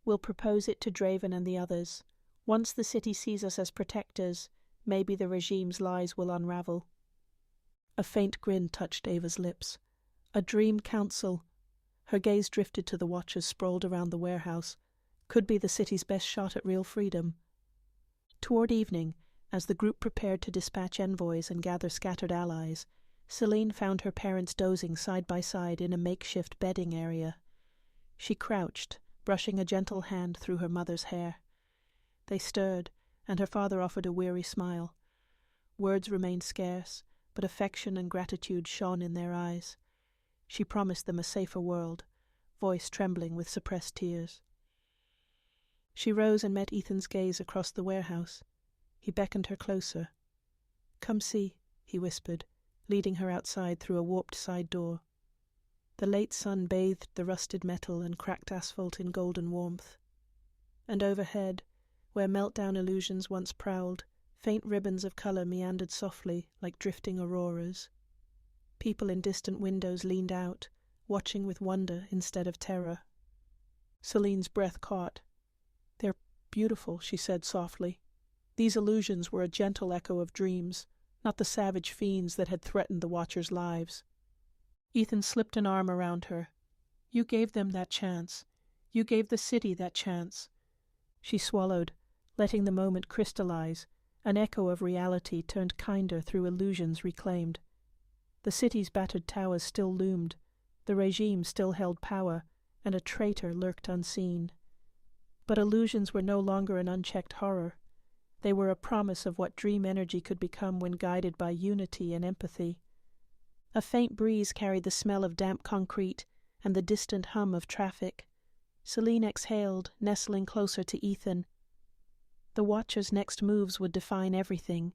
"We'll propose it to Draven and the others. Once the city sees us as protectors, maybe the regime's lies will unravel." A faint grin touched Ava's lips. A dream council. Her gaze drifted to the Watchers sprawled around the warehouse. Could be the city's best shot at real freedom. Toward evening, as the group prepared to dispatch envoys and gather scattered allies, Selene found her parents dozing side by side in a makeshift bedding area. She crouched, brushing a gentle hand through her mother's hair. They stirred, and her father offered a weary smile. Words remained scarce, but affection and gratitude shone in their eyes. She promised them a safer world, voice trembling with suppressed tears. She rose and met Ethan's gaze across the warehouse. He beckoned her closer. "Come see," he whispered, leading her outside through a warped side door. The late sun bathed the rusted metal and cracked asphalt in golden warmth. And overhead, where meltdown illusions once prowled, faint ribbons of color meandered softly like drifting auroras. People in distant windows leaned out, watching with wonder instead of terror. Selene's breath caught. "They're beautiful," she said softly. These illusions were a gentle echo of dreams, not the savage fiends that had threatened the Watchers' lives. Ethan slipped an arm around her. "You gave them that chance. You gave the city that chance." She swallowed, letting the moment crystallize, an echo of reality turned kinder through illusions reclaimed. The city's battered towers still loomed, the regime still held power, and a traitor lurked unseen. But illusions were no longer an unchecked horror. They were a promise of what dream energy could become when guided by unity and empathy. A faint breeze carried the smell of damp concrete and the distant hum of traffic. Selene exhaled, nestling closer to Ethan. The Watchers' next moves would define everything,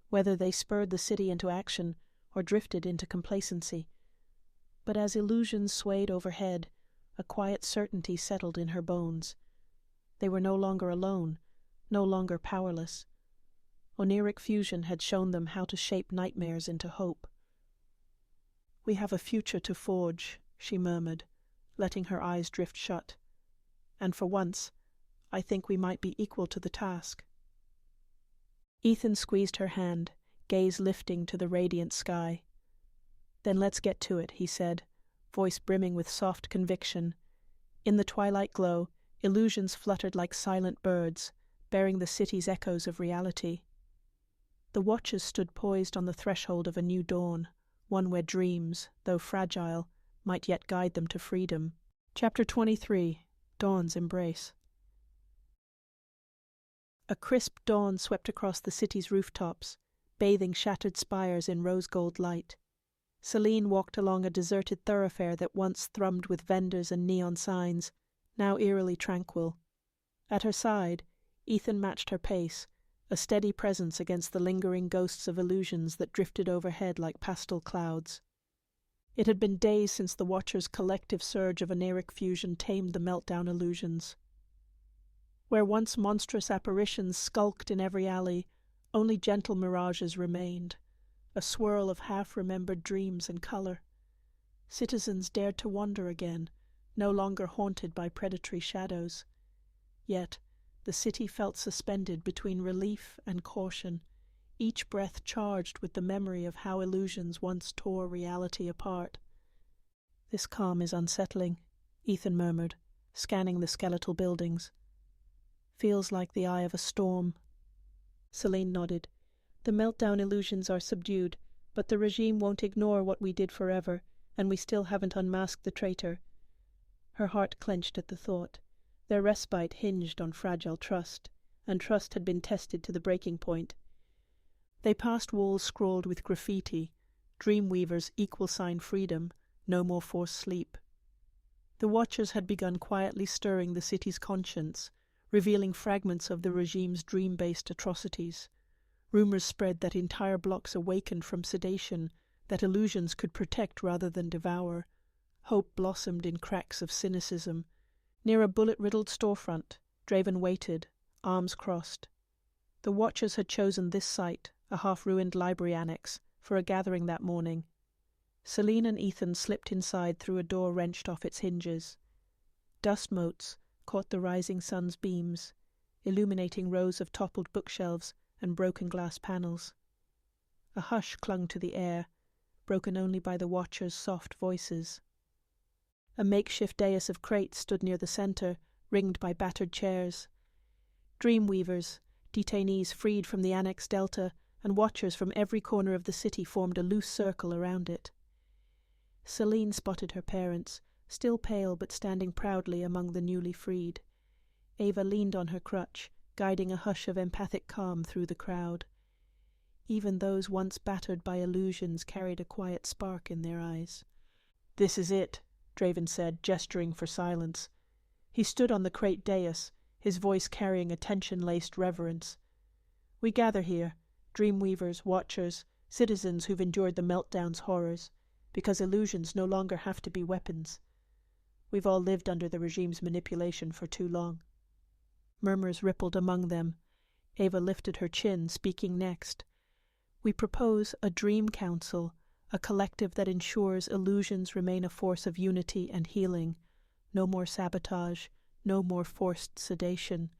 whether they spurred the city into action or drifted into complacency. But as illusions swayed overhead, a quiet certainty settled in her bones. They were no longer alone, no longer powerless. Oneiric Fusion had shown them how to shape nightmares into hope. "We have a future to forge," she murmured, letting her eyes drift shut. "And for once, I think we might be equal to the task." Ethan squeezed her hand, gaze lifting to the radiant sky. "Then let's get to it," he said, voice brimming with soft conviction. In the twilight glow, illusions fluttered like silent birds, bearing the city's echoes of reality. The Watchers stood poised on the threshold of a new dawn, one where dreams, though fragile, might yet guide them to freedom. Chapter 23. Dawn's Embrace. A crisp dawn swept across the city's rooftops, bathing shattered spires in rose-gold light. Selene walked along a deserted thoroughfare that once thrummed with vendors and neon signs, now eerily tranquil. At her side, Ethan matched her pace, a steady presence against the lingering ghosts of illusions that drifted overhead like pastel clouds. It had been days since the Watchers' collective surge of Oneiric Fusion tamed the meltdown illusions. Where once monstrous apparitions skulked in every alley, only gentle mirages remained, a swirl of half-remembered dreams and color. Citizens dared to wander again, no longer haunted by predatory shadows. Yet, the city felt suspended between relief and caution, each breath charged with the memory of how illusions once tore reality apart. "This calm is unsettling," Ethan murmured, scanning the skeletal buildings. "Feels like the eye of a storm." Selene nodded. "The meltdown illusions are subdued, but the regime won't ignore what we did forever, and we still haven't unmasked the traitor." Her heart clenched at the thought. Their respite hinged on fragile trust, and trust had been tested to the breaking point. They passed walls scrawled with graffiti, Dreamweavers equal sign freedom, no more forced sleep. The Watchers had begun quietly stirring the city's conscience, revealing fragments of the regime's dream-based atrocities. Rumors spread that entire blocks awakened from sedation, that illusions could protect rather than devour. Hope blossomed in cracks of cynicism. Near a bullet-riddled storefront, Draven waited, arms crossed. The Watchers had chosen this site, a half-ruined library annex, for a gathering that morning. Selene and Ethan slipped inside through a door wrenched off its hinges. Dust motes caught the rising sun's beams, illuminating rows of toppled bookshelves and broken glass panels. A hush clung to the air, broken only by the Watchers' soft voices. A makeshift dais of crates stood near the center, ringed by battered chairs. Dreamweavers, detainees freed from the Annex Delta, and Watchers from every corner of the city formed a loose circle around it. Selene spotted her parents, still pale but standing proudly among the newly freed. Ava leaned on her crutch, guiding a hush of empathic calm through the crowd. Even those once battered by illusions carried a quiet spark in their eyes. "This is it," Draven said, gesturing for silence. He stood on the crate dais, his voice carrying a tension-laced reverence. "We gather here, Dreamweavers, Watchers, citizens who've endured the meltdown's horrors, because illusions no longer have to be weapons. We've all lived under the regime's manipulation for too long." Murmurs rippled among them. Ava lifted her chin, speaking next. "We propose a dream council, a collective that ensures illusions remain a force of unity and healing. No more sabotage, no more forced sedation.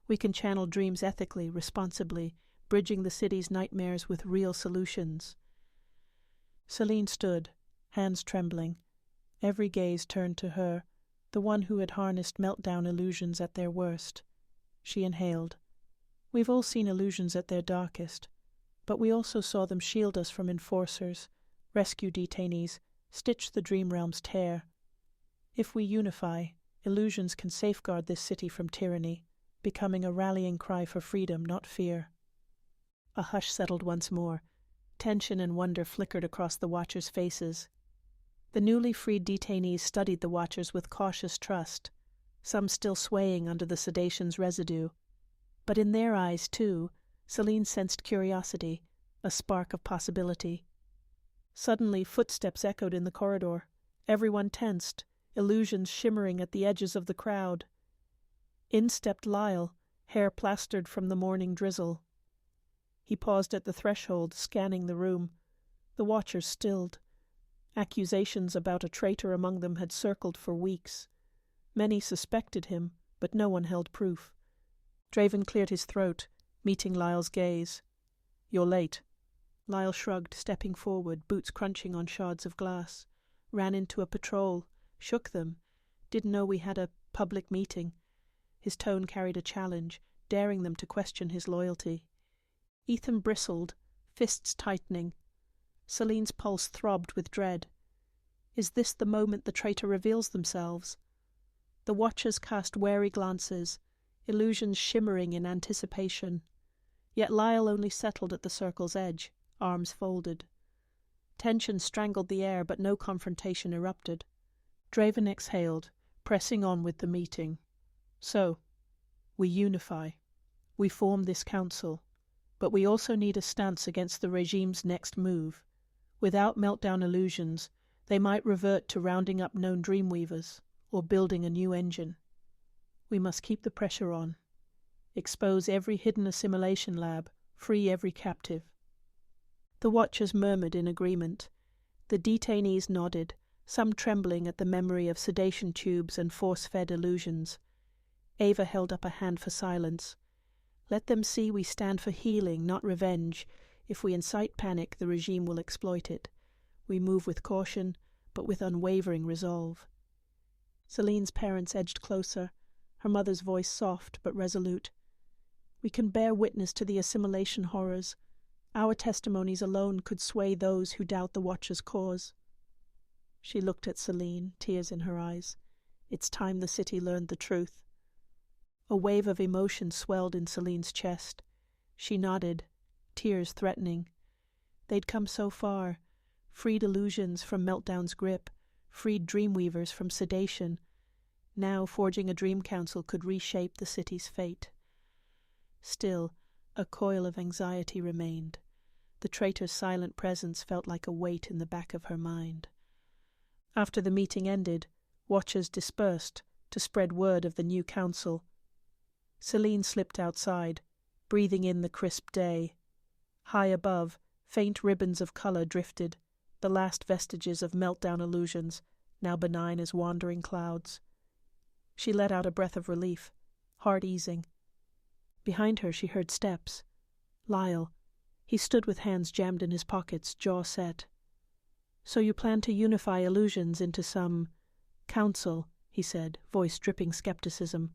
We can channel dreams ethically, responsibly, bridging the city's nightmares with real solutions. Selene stood, hands trembling. Every gaze turned to her, the one who had harnessed meltdown illusions at their worst. She inhaled. We've all seen illusions at their darkest, but we also saw them shield us from enforcers, rescue detainees, stitch the dream realm's tear. If we unify, illusions can safeguard this city from tyranny, becoming a rallying cry for freedom, not fear. A hush settled once more. Tension and wonder flickered across the Watchers' faces. The newly freed detainees studied the Watchers with cautious trust, some still swaying under the sedation's residue. But in their eyes, too, Selene sensed curiosity, a spark of possibility. Suddenly, footsteps echoed in the corridor. Everyone tensed, illusions shimmering at the edges of the crowd. In stepped Lyle, hair plastered from the morning drizzle. He paused at the threshold, scanning the room. The Watchers stilled. Accusations about a traitor among them had circled for weeks. Many suspected him, but no one held proof. Draven cleared his throat, meeting Lyle's gaze. "You're late." Lyle shrugged, stepping forward, boots crunching on shards of glass. "Ran into a patrol, shook them. Didn't know we had a public meeting." His tone carried a challenge, daring them to question his loyalty. Ethan bristled, fists tightening. Selene's pulse throbbed with dread. Is this the moment the traitor reveals themselves? The Watchers cast wary glances, illusions shimmering in anticipation. Yet Lyle only settled at the circle's edge, arms folded. Tension strangled the air, but no confrontation erupted. Draven exhaled, pressing on with the meeting. "So, we unify. We form this council. But we also need a stance against the regime's next move. Without meltdown illusions, they might revert to rounding up known Dreamweavers, or building a new engine. We must keep the pressure on. Expose every hidden assimilation lab, free every captive." The Watchers murmured in agreement. The detainees nodded, some trembling at the memory of sedation tubes and force-fed illusions. Ava held up a hand for silence. "Let them see we stand for healing, not revenge. If we incite panic, the regime will exploit it. We move with caution, but with unwavering resolve." Selene's parents edged closer, her mother's voice soft but resolute. "We can bear witness to the assimilation horrors. Our testimonies alone could sway those who doubt the Watcher's cause." She looked at Selene, tears in her eyes. It's time the city learned the truth. A wave of emotion swelled in Selene's chest. She nodded, tears threatening. They'd come so far, freed illusions from meltdown's grip, freed Dreamweavers from sedation. Now forging a dream council could reshape the city's fate. Still, a coil of anxiety remained. The traitor's silent presence felt like a weight in the back of her mind. After the meeting ended, Watchers dispersed to spread word of the new council. Selene slipped outside, breathing in the crisp day. High above, faint ribbons of color drifted, the last vestiges of meltdown illusions, now benign as wandering clouds. She let out a breath of relief, heart easing. Behind her she heard steps. Lyle. He stood with hands jammed in his pockets, jaw set. "So you plan to unify illusions into some council," he said, voice dripping skepticism.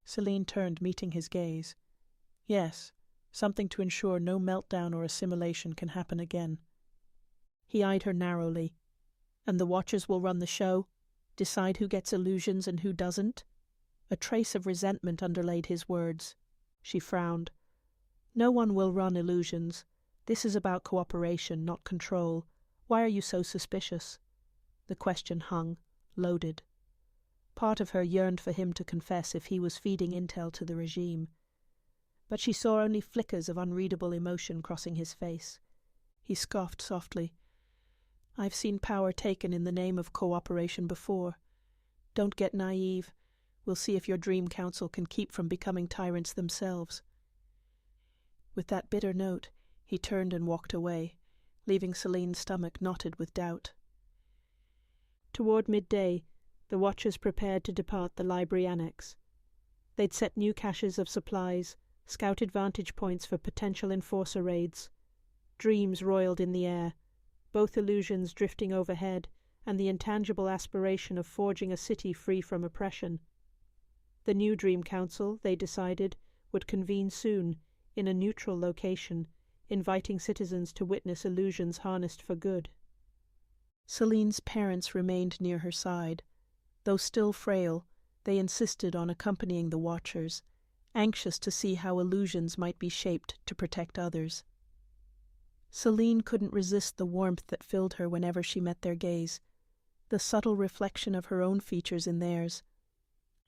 Selene turned, meeting his gaze. "Yes, something to ensure no meltdown or assimilation can happen again." He eyed her narrowly. "And the Watchers will run the show? Decide who gets illusions and who doesn't?" A trace of resentment underlaid his words. She frowned. "No one will run illusions. This is about cooperation, not control. Why are you so suspicious?" The question hung, loaded. Part of her yearned for him to confess if he was feeding intel to the regime. But she saw only flickers of unreadable emotion crossing his face. He scoffed softly. "I've seen power taken in the name of cooperation before. Don't get naive. We'll see if your dream council can keep from becoming tyrants themselves." With that bitter note, he turned and walked away, leaving Selene's stomach knotted with doubt. Toward midday, the watchers prepared to depart the library annex. They'd set new caches of supplies, scouted vantage points for potential enforcer raids. Dreams roiled in the air, both illusions drifting overhead, and the intangible aspiration of forging a city free from oppression. The new Dream Council, they decided, would convene soon, in a neutral location, inviting citizens to witness illusions harnessed for good. Selene's parents remained near her side. Though still frail, they insisted on accompanying the Watchers, anxious to see how illusions might be shaped to protect others. Selene couldn't resist the warmth that filled her whenever she met their gaze, the subtle reflection of her own features in theirs.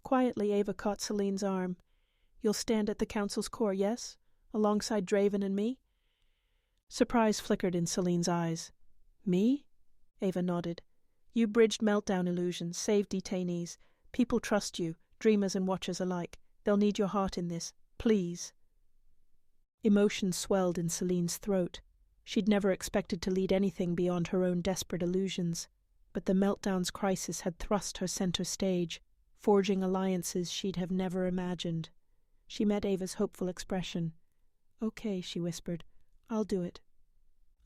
Quietly, Ava caught Selene's arm. "You'll stand at the Council's core, yes? Alongside Draven and me?" Surprise flickered in Selene's eyes. "Me?" Ava nodded. "You bridged meltdown illusions, saved detainees. People trust you, dreamers and watchers alike. They'll need your heart in this. Please." Emotion swelled in Selene's throat. She'd never expected to lead anything beyond her own desperate illusions, but the meltdown's crisis had thrust her center stage, forging alliances she'd have never imagined. She met Ava's hopeful expression. "Okay," she whispered. "I'll do it."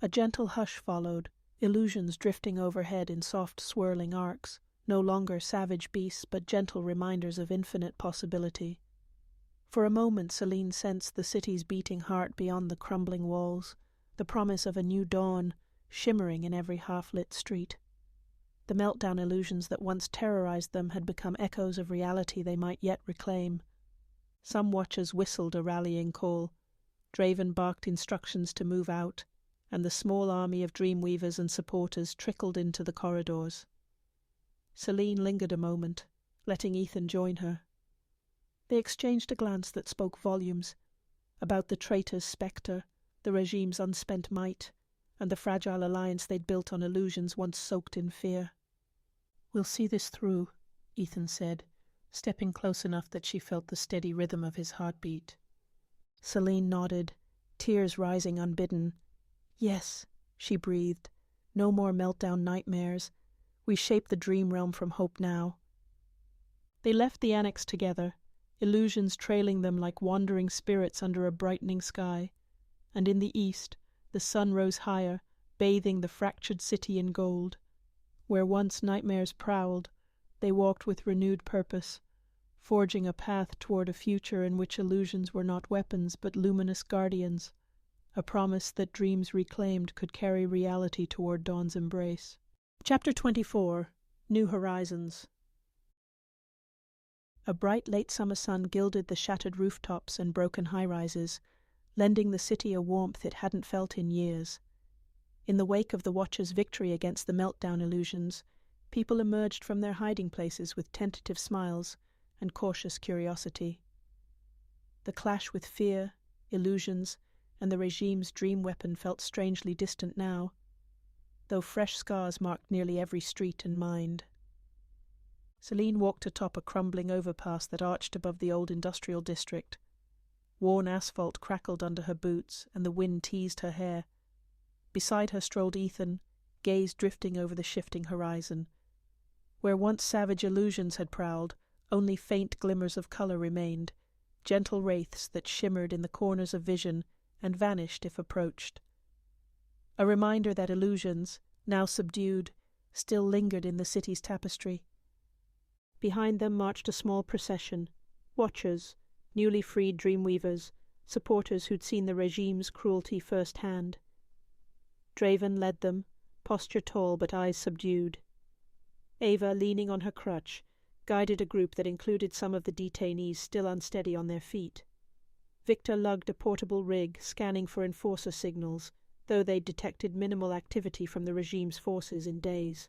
A gentle hush followed, illusions drifting overhead in soft swirling arcs, no longer savage beasts but gentle reminders of infinite possibility. For a moment Selene sensed the city's beating heart beyond the crumbling walls, the promise of a new dawn, shimmering in every half-lit street. The meltdown illusions that once terrorized them had become echoes of reality they might yet reclaim. Some watchers whistled a rallying call. Draven barked instructions to move out, and the small army of Dreamweavers and supporters trickled into the corridors. Selene lingered a moment, letting Ethan join her. They exchanged a glance that spoke volumes, about the traitor's spectre, the regime's unspent might, and the fragile alliance they'd built on illusions once soaked in fear. "We'll see this through," Ethan said, stepping close enough that she felt the steady rhythm of his heartbeat. Selene nodded, tears rising unbidden. "Yes," she breathed. "No more meltdown nightmares. We shape the dream realm from hope now." They left the annex together, illusions trailing them like wandering spirits under a brightening sky, and in the east the sun rose higher, bathing the fractured city in gold. Where once nightmares prowled, they walked with renewed purpose, forging a path toward a future in which illusions were not weapons but luminous guardians, a promise that dreams reclaimed could carry reality toward dawn's embrace. Chapter 24. New Horizons. A bright late summer sun gilded the shattered rooftops and broken high-rises, lending the city a warmth it hadn't felt in years. In the wake of the Watchers' victory against the meltdown illusions, people emerged from their hiding places with tentative smiles and cautious curiosity. The clash with fear, illusions, and the regime's dream weapon felt strangely distant now, though fresh scars marked nearly every street and mind. Selene walked atop a crumbling overpass that arched above the old industrial district. Worn asphalt crackled under her boots, and the wind teased her hair. Beside her strolled Ethan, gaze drifting over the shifting horizon. Where once savage illusions had prowled, only faint glimmers of color remained, gentle wraiths that shimmered in the corners of vision and vanished if approached. A reminder that illusions, now subdued, still lingered in the city's tapestry. Behind them marched a small procession, watchers, newly freed Dreamweavers, supporters who'd seen the regime's cruelty firsthand. Draven led them, posture tall but eyes subdued. Ava, leaning on her crutch, guided a group that included some of the detainees still unsteady on their feet. Victor lugged a portable rig, scanning for enforcer signals, though they'd detected minimal activity from the regime's forces in days.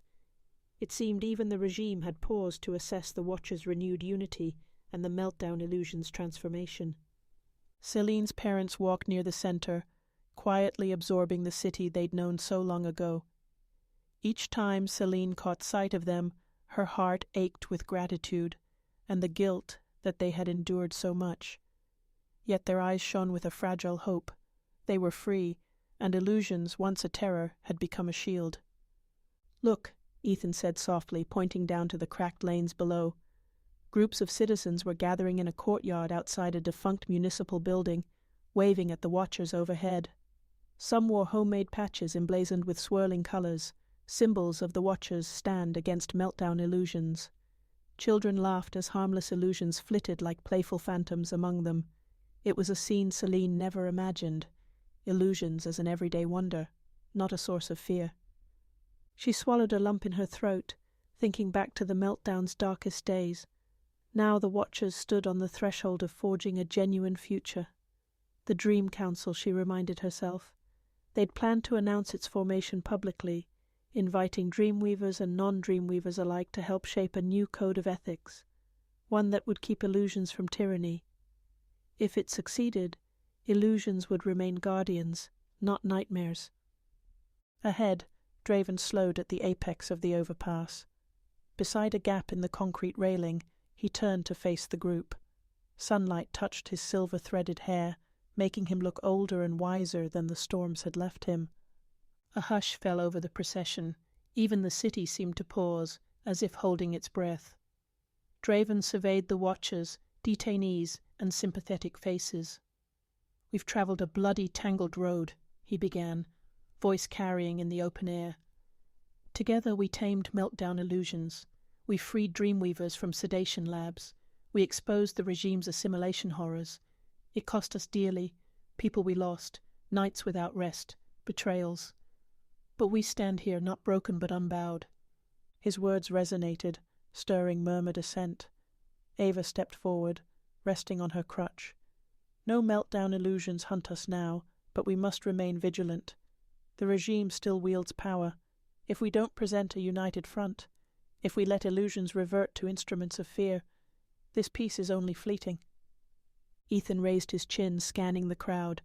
It seemed even the regime had paused to assess the Watchers' renewed unity and the meltdown illusion's transformation. Selene's parents walked near the center, quietly absorbing the city they'd known so long ago. Each time Selene caught sight of them, her heart ached with gratitude and the guilt that they had endured so much. Yet their eyes shone with a fragile hope. They were free, and illusions, once a terror, had become a shield. "Look," Ethan said softly, pointing down to the cracked lanes below. Groups of citizens were gathering in a courtyard outside a defunct municipal building, waving at the watchers overhead. Some wore homemade patches emblazoned with swirling colors, symbols of the watchers' stand against meltdown illusions. Children laughed as harmless illusions flitted like playful phantoms among them. It was a scene Selene never imagined. Illusions as an everyday wonder, not a source of fear. She swallowed a lump in her throat, thinking back to the meltdown's darkest days. Now the watchers stood on the threshold of forging a genuine future. The Dream Council, she reminded herself. They'd planned to announce its formation publicly, inviting Dreamweavers and non-Dreamweavers alike to help shape a new code of ethics, one that would keep illusions from tyranny. If it succeeded, illusions would remain guardians, not nightmares. Ahead, Draven slowed at the apex of the overpass. Beside a gap in the concrete railing, he turned to face the group. Sunlight touched his silver-threaded hair, making him look older and wiser than the storms had left him. A hush fell over the procession. Even the city seemed to pause, as if holding its breath. Draven surveyed the watchers, detainees, and sympathetic faces. "We've travelled a bloody, tangled road," he began, voice carrying in the open air. "Together we tamed meltdown illusions. We freed Dreamweavers from sedation labs. We exposed the regime's assimilation horrors. It cost us dearly, people we lost, nights without rest, betrayals. But we stand here not broken but unbowed." His words resonated, stirring murmured assent. Ava stepped forward, resting on her crutch. "No meltdown illusions hunt us now, but we must remain vigilant. The regime still wields power. If we don't present a united front, if we let illusions revert to instruments of fear, this peace is only fleeting." Ethan raised his chin, scanning the crowd.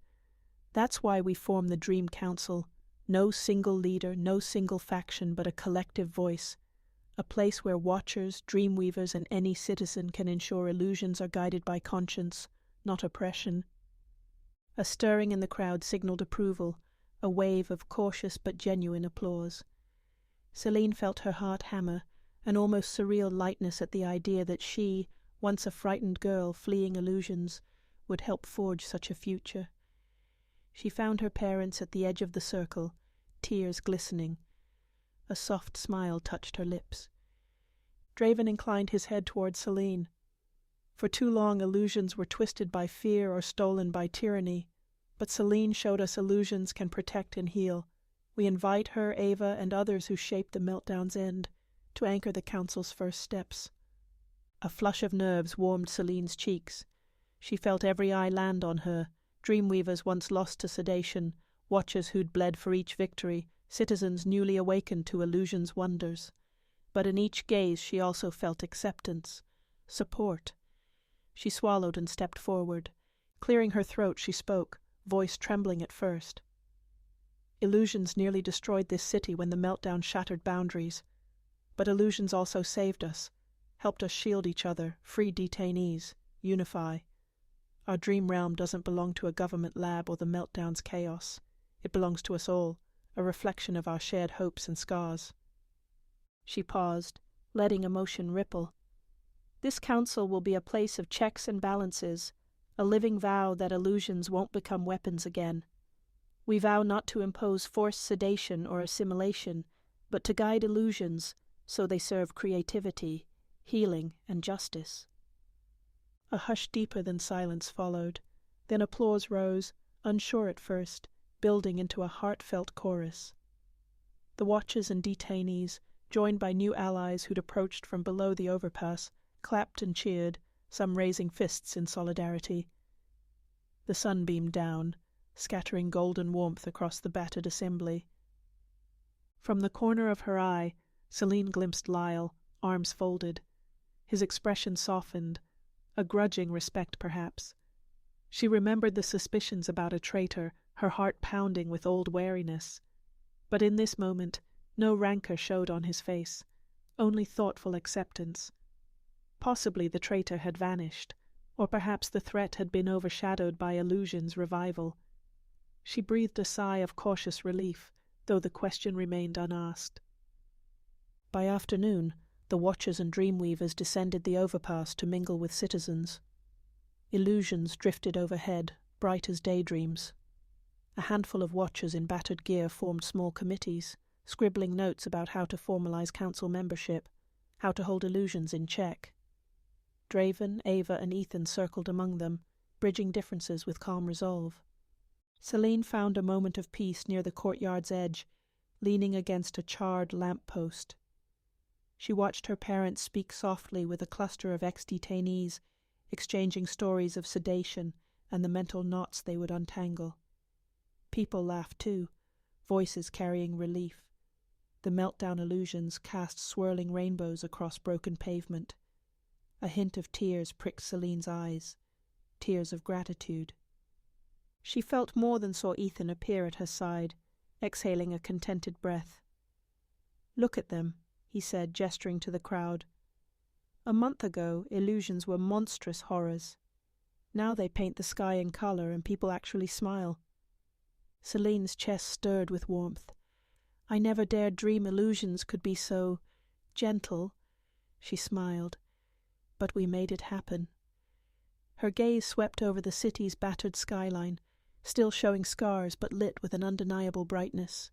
"That's why we form the Dream Council. No single leader, no single faction, but a collective voice. A place where watchers, Dreamweavers, and any citizen can ensure illusions are guided by conscience, not oppression." A stirring in the crowd signaled approval, a wave of cautious but genuine applause. Selene felt her heart hammer, an almost surreal lightness at the idea that she, once a frightened girl fleeing illusions, would help forge such a future. She found her parents at the edge of the circle, tears glistening. A soft smile touched her lips. Draven inclined his head toward Selene. For too long illusions were twisted by fear or stolen by tyranny, but Selene showed us illusions can protect and heal. We invite her, Ava, and others who shaped the meltdown's end, to anchor the Council's first steps. A flush of nerves warmed Selene's cheeks. She felt every eye land on her, Dreamweavers once lost to sedation, watchers who'd bled for each victory, citizens newly awakened to illusion's wonders. But in each gaze she also felt acceptance, support. She swallowed and stepped forward. Clearing her throat, she spoke, voice trembling at first. "Illusions nearly destroyed this city when the meltdown shattered boundaries. But illusions also saved us, helped us shield each other, free detainees, unify. Our dream realm doesn't belong to a government lab or the meltdown's chaos. It belongs to us all, a reflection of our shared hopes and scars." She paused, letting emotion ripple. "This council will be a place of checks and balances, a living vow that illusions won't become weapons again. We vow not to impose forced sedation or assimilation, but to guide illusions so they serve creativity, healing, and justice." A hush deeper than silence followed. Then applause rose, unsure at first, building into a heartfelt chorus. The watchers and detainees, joined by new allies who'd approached from below the overpass, clapped and cheered, some raising fists in solidarity. The sun beamed down, scattering golden warmth across the battered assembly. From the corner of her eye, Selene glimpsed Lyle, arms folded. His expression softened, a grudging respect perhaps. She remembered the suspicions about a traitor, her heart pounding with old wariness. But in this moment, no rancor showed on his face, only thoughtful acceptance. Possibly the traitor had vanished, or perhaps the threat had been overshadowed by illusion's revival. She breathed a sigh of cautious relief, though the question remained unasked. By afternoon, the Watchers and Dreamweavers descended the overpass to mingle with citizens. Illusions drifted overhead, bright as daydreams. A handful of Watchers in battered gear formed small committees, scribbling notes about how to formalize council membership, how to hold illusions in check. Draven, Ava, and Ethan circled among them, bridging differences with calm resolve. Selene found a moment of peace near the courtyard's edge, leaning against a charred lamp-post. She watched her parents speak softly with a cluster of ex-detainees, exchanging stories of sedation and the mental knots they would untangle. People laughed too, voices carrying relief. The meltdown illusions cast swirling rainbows across broken pavement. A hint of tears pricked Selene's eyes, tears of gratitude. She felt more than saw Ethan appear at her side, exhaling a contented breath. "Look at them," he said, gesturing to the crowd. "A month ago, illusions were monstrous horrors. Now they paint the sky in color and people actually smile." Selene's chest stirred with warmth. "I never dared dream illusions could be so gentle," she smiled. "But we made it happen." Her gaze swept over the city's battered skyline, still showing scars but lit with an undeniable brightness.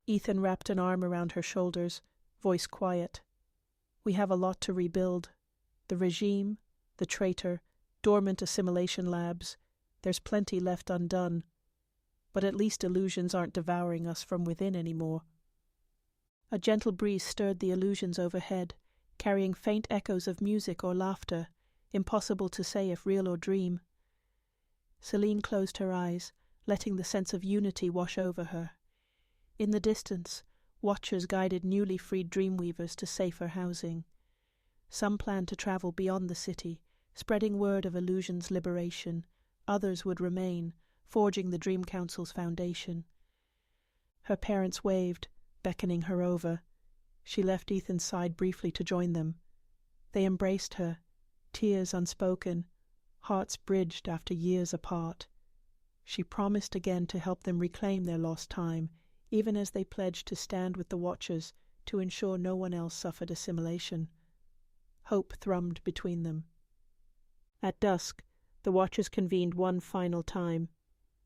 Ethan wrapped an arm around her shoulders, voice quiet. "We have a lot to rebuild. The regime, the traitor, dormant assimilation labs. There's plenty left undone. But at least illusions aren't devouring us from within anymore." A gentle breeze stirred the illusions overhead, carrying faint echoes of music or laughter, impossible to say if real or dream. Selene closed her eyes, letting the sense of unity wash over her. In the distance, Watchers guided newly freed Dreamweavers to safer housing. Some planned to travel beyond the city, spreading word of illusion's liberation. Others would remain, forging the Dream Council's foundation. Her parents waved, beckoning her over. She left Ethan's side briefly to join them. They embraced her, tears unspoken, hearts bridged after years apart. She promised again to help them reclaim their lost time, even as they pledged to stand with the Watchers to ensure no one else suffered assimilation. Hope thrummed between them. At dusk, the Watchers convened one final time.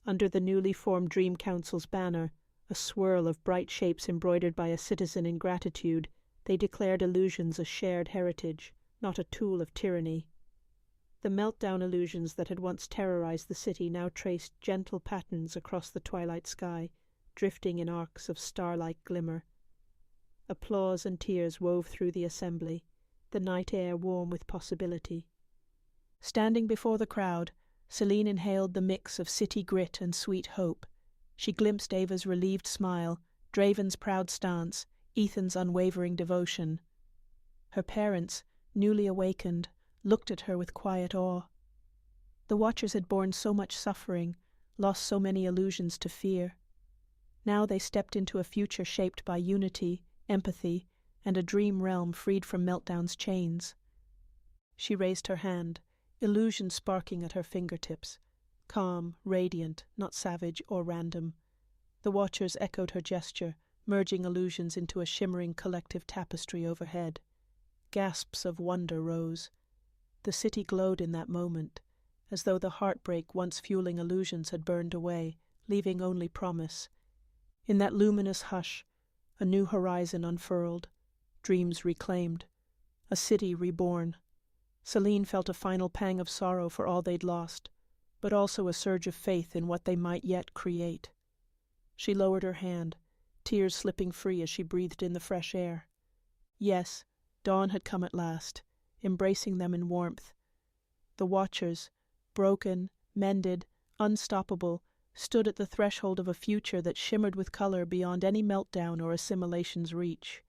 Under the newly formed Dream Council's banner, a swirl of bright shapes embroidered by a citizen in gratitude, they declared illusions a shared heritage, not a tool of tyranny. The meltdown illusions that had once terrorized the city now traced gentle patterns across the twilight sky, drifting in arcs of star-like glimmer. Applause and tears wove through the assembly, the night air warm with possibility. Standing before the crowd, Selene inhaled the mix of city grit and sweet hope. She glimpsed Ava's relieved smile, Draven's proud stance, Ethan's unwavering devotion. Her parents, newly awakened, looked at her with quiet awe. The Watchers had borne so much suffering, lost so many illusions to fear. Now they stepped into a future shaped by unity, empathy, and a dream realm freed from Meltdown's chains. She raised her hand, illusion sparking at her fingertips, calm, radiant, not savage or random. The Watchers echoed her gesture, merging illusions into a shimmering collective tapestry overhead. Gasps of wonder rose. The city glowed in that moment, as though the heartbreak once fueling illusions had burned away, leaving only promise. In that luminous hush, a new horizon unfurled, dreams reclaimed, a city reborn. Selene felt a final pang of sorrow for all they'd lost, but also a surge of faith in what they might yet create. She lowered her hand, tears slipping free as she breathed in the fresh air. Yes, dawn had come at last, embracing them in warmth. The Watchers, broken, mended, unstoppable, stood at the threshold of a future that shimmered with color beyond any meltdown or assimilation's reach.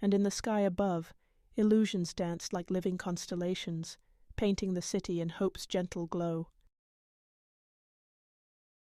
And in the sky above, illusions danced like living constellations, painting the city in hope's gentle glow.